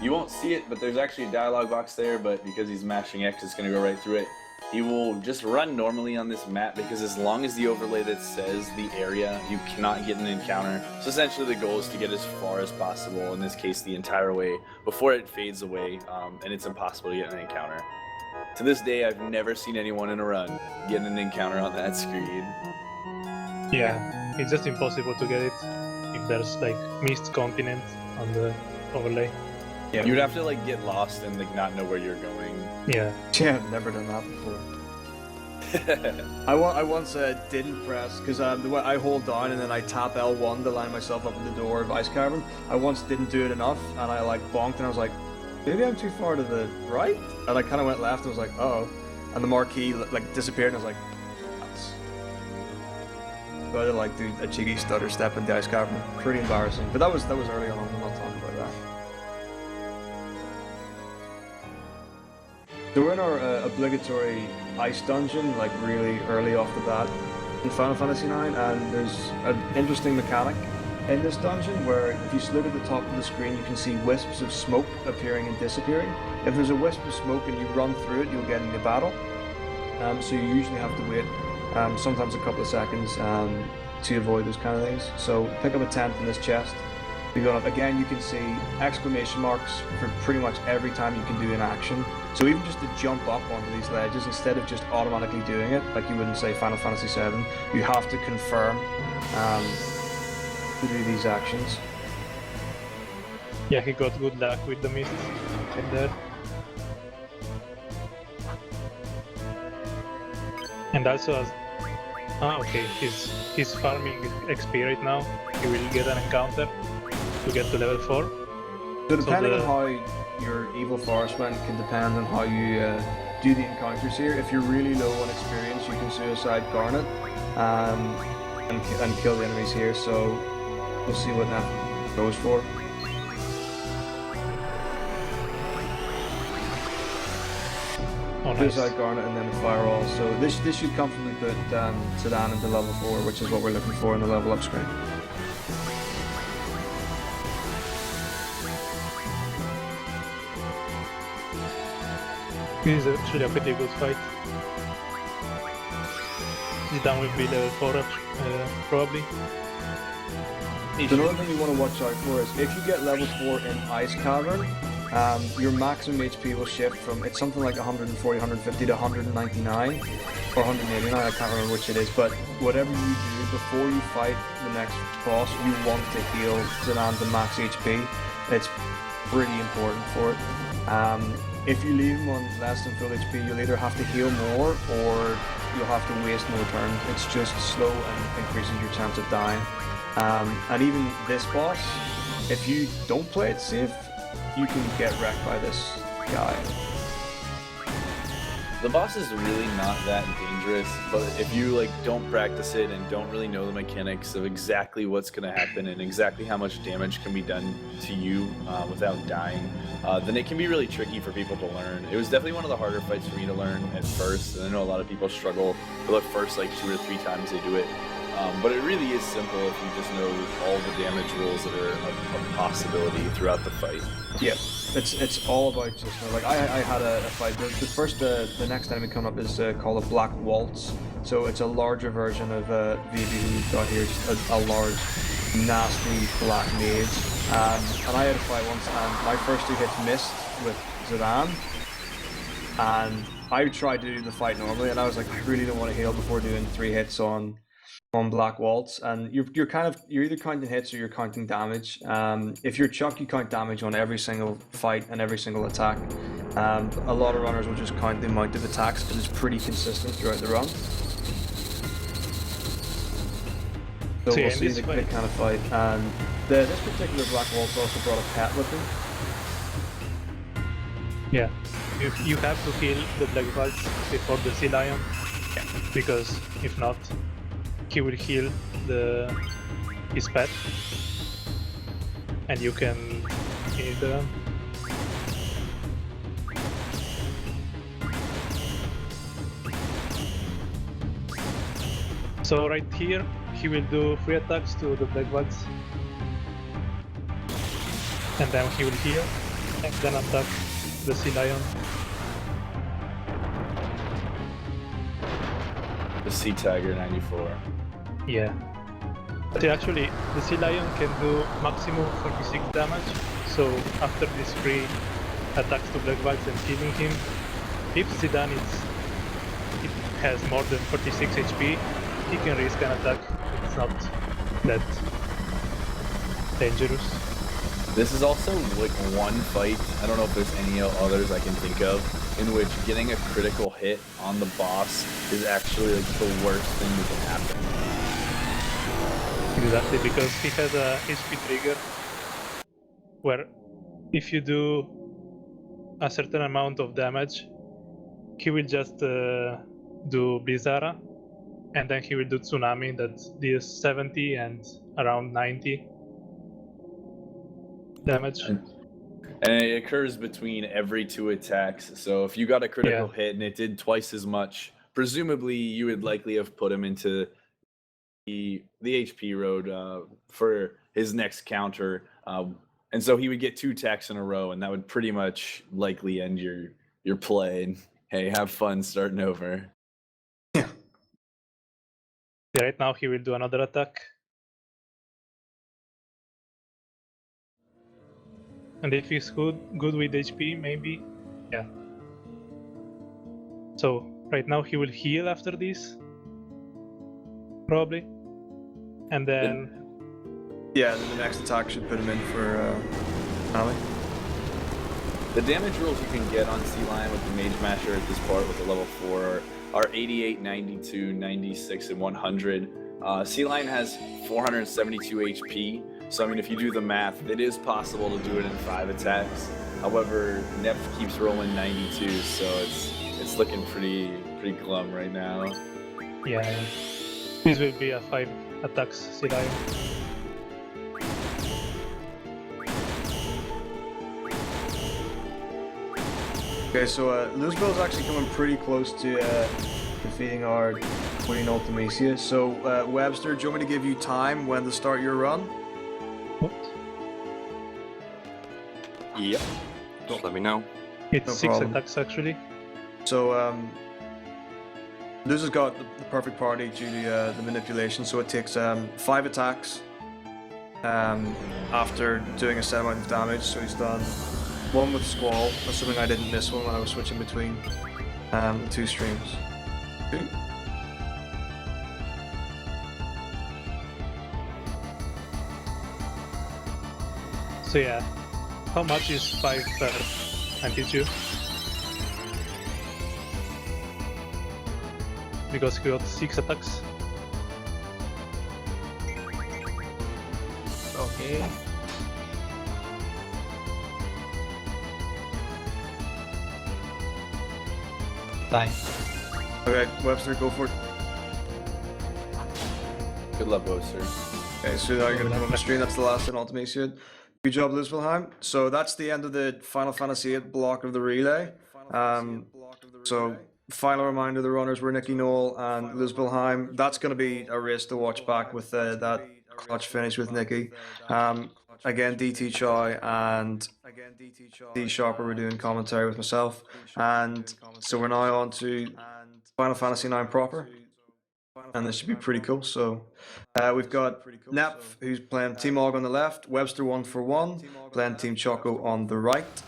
K: you won't see it, but there's actually a dialogue box there, but because he's mashing X, it's going to go right through it. he will just run normally on this map because as long as the overlay that says the area, you cannot get an encounter. So essentially the goal is to get as far as possible, in this case the entire way, before it fades away, and it's impossible to get an encounter. To this day, I've never seen anyone in a run get an encounter on that screen.
J: Yeah, it's just impossible to get it if there's like missed continent on the overlay.
B: Yeah,
K: You'd have to like get lost and like not know where you're going.
J: Yeah.
B: Yeah, I've never done that before. I once didn't press because the way I hold down and then I tap L1 to line myself up at the door of Ice Cavern. I once didn't do it enough and I like bonked and I was like, maybe I'm too far to the right, and I kind of went left and was like, oh, and the marquee like disappeared and I was like, that's. So I had to like do a cheeky stutter step in the Ice Cavern. Pretty embarrassing, but that was early on. I'm not talking about that. So we're in our obligatory ice dungeon, like really early off the bat in Final Fantasy IX, and there's an interesting mechanic in this dungeon where if you look at the top of the screen, you can see wisps of smoke appearing and disappearing. If there's a wisp of smoke and you run through it, you'll get into battle. So you usually have to wait, sometimes a couple of seconds, to avoid those kind of things. So pick up a tent in this chest. You go up again. You can see exclamation marks for pretty much every time you can do an action. So even just to jump up onto these ledges, instead of just automatically doing it like you would in say Final Fantasy VII, you have to confirm to do these actions.
J: Yeah, he got good luck with the mist in there. And also, okay, he's farming XP right now. He will get an encounter to get to level 4.
B: So depending on how your Evil Forest went can depend on how you do the encounters here. If you're really low on experience, you can suicide Garnet and kill the enemies here. So we'll see what that goes for.
J: Oh, nice.
B: Suicide Garnet and then Firewall. So this should comfortably put Sedan into level 4, which is what we're looking for in the level up screen.
J: This is actually a pretty good fight. Zidane will be level 4 probably.
B: So another thing you want to watch out for is if you get level 4 in Ice Cavern, your maximum HP will shift from, it's something like 140, 150 to 199 or 189, I can't remember which it is, but whatever you do before you fight the next boss, you want to heal Zidane to max HP. It's pretty important for it. If you leave him on less than full HP, you'll either have to heal more or you'll have to waste more turns. It's just slow and increases your chance of dying. And even this boss, if you don't play it safe, you can get wrecked by this guy.
K: The boss is really not that dangerous, but if you like don't practice it and don't really know the mechanics of exactly what's going to happen and exactly how much damage can be done to you without dying, then it can be really tricky for people to learn. It was definitely one of the harder fights for me to learn at first, and I know a lot of people struggle for the first like 2 or 3 times they do it. But it really is simple if you just know all the damage rules that are a possibility throughout the fight.
B: Yeah, it's all about just like I had a fight. The next enemy coming up is called a Black Waltz. So it's a larger version of VIII we've got here, just a large, nasty black mage. And I had a fight once, and my first 2 hits missed with Zidane, and I tried to do the fight normally, and I was like, I really don't want to heal before doing 3 hits on Black Waltz, and you're either counting hits or you're counting damage. If you're Chuck, you count damage on every single fight and every single attack. A lot of runners will just count the amount of attacks because it's pretty consistent throughout the run. So we'll see the kind of fight. And this particular Black Waltz also brought a pet with him.
J: Yeah, you have to kill the Black Waltz before the Sea Lion, because if not, he will heal his pet, and you can kill them. So right here, he will do 3 attacks to the Black Waltz, and then he will heal, and then attack the Sea Lion.
K: Sea Tiger 94.
J: Yeah. But actually, the Sea Lion can do maximum 46 damage, so after these 3 attacks to Black Vials and killing him, if Zidane it has more than 46 HP, he can risk an attack. It's not that dangerous.
K: This is also like one fight, I don't know if there's any others I can think of, in which getting a critical hit on the boss is actually like the worst thing that can happen.
J: Exactly, because he has a HP trigger where if you do a certain amount of damage, he will just do Bizarra, and then he will do Tsunami that deals 70 and around 90 damage.
K: And it occurs between every 2 attacks, so if you got a critical hit and it did twice as much, presumably you would likely have put him into the HP road for his next counter, and so he would get 2 attacks in a row, and that would pretty much likely end your play. And hey, have fun starting over.
J: Yeah, right now he will do another attack. And if he's good with HP, maybe, yeah. So right now he will heal after this, probably, and then
B: Yeah, then the next attack should put him in for Ali.
K: The damage rolls you can get on Sea Lion with the Mage Masher at this part with the level 4 are 88, 92, 96, and 100. Sea Lion has 472 HP, so I mean if you do the math, it is possible to do it in 5 attacks. However, Nep keeps rolling 92, so it's looking pretty glum right now.
J: yeah, this will be a 5 attacks Sea Lion.
B: Okay, so Luzbel's actually coming pretty close to defeating our Queen Ultimacia. So Webster, do you want me to give you time when to start your run?
J: What?
L: Yep. Just let me know.
J: It's
B: No
J: 6
B: problem.
J: attacks actually.
B: So Luz has got the perfect party due to the manipulation, so it takes 5 attacks after doing a set amount of damage. So he's done 1 with Squall, assuming I didn't miss one when I was switching between the 2 streams. 2.
J: So yeah, how much is 5 per anti-2? Because he got 6 attacks.
F: Okay. Time.
B: Okay, Webster, go for it.
K: Good luck, Webster.
B: Okay, so now you're going to come on the screen. That's the last in Ultimacia. Good job, Luzbelheim. So that's the end of the Final Fantasy VIII block of the relay. So final reminder, the runners were Nicky Knoll and Luzbelheim. That's going to be a race to watch back with that clutch finish with Nicky. Again, DT Choi and D Sharper were doing commentary with myself. And so we're now on to Final Fantasy IX proper. And this should be pretty cool. So we've got Nep, who's playing Team Og on the left, Webster 141, playing Team Choco on the right.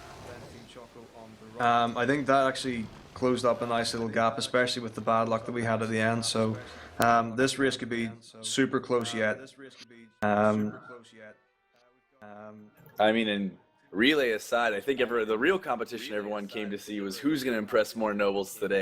B: I think that actually closed up a nice little gap, especially with the bad luck that we had at the end. So this race could be super close yet.
K: I mean, and relay aside, I think the real competition everyone came to see was who's going to impress more nobles today.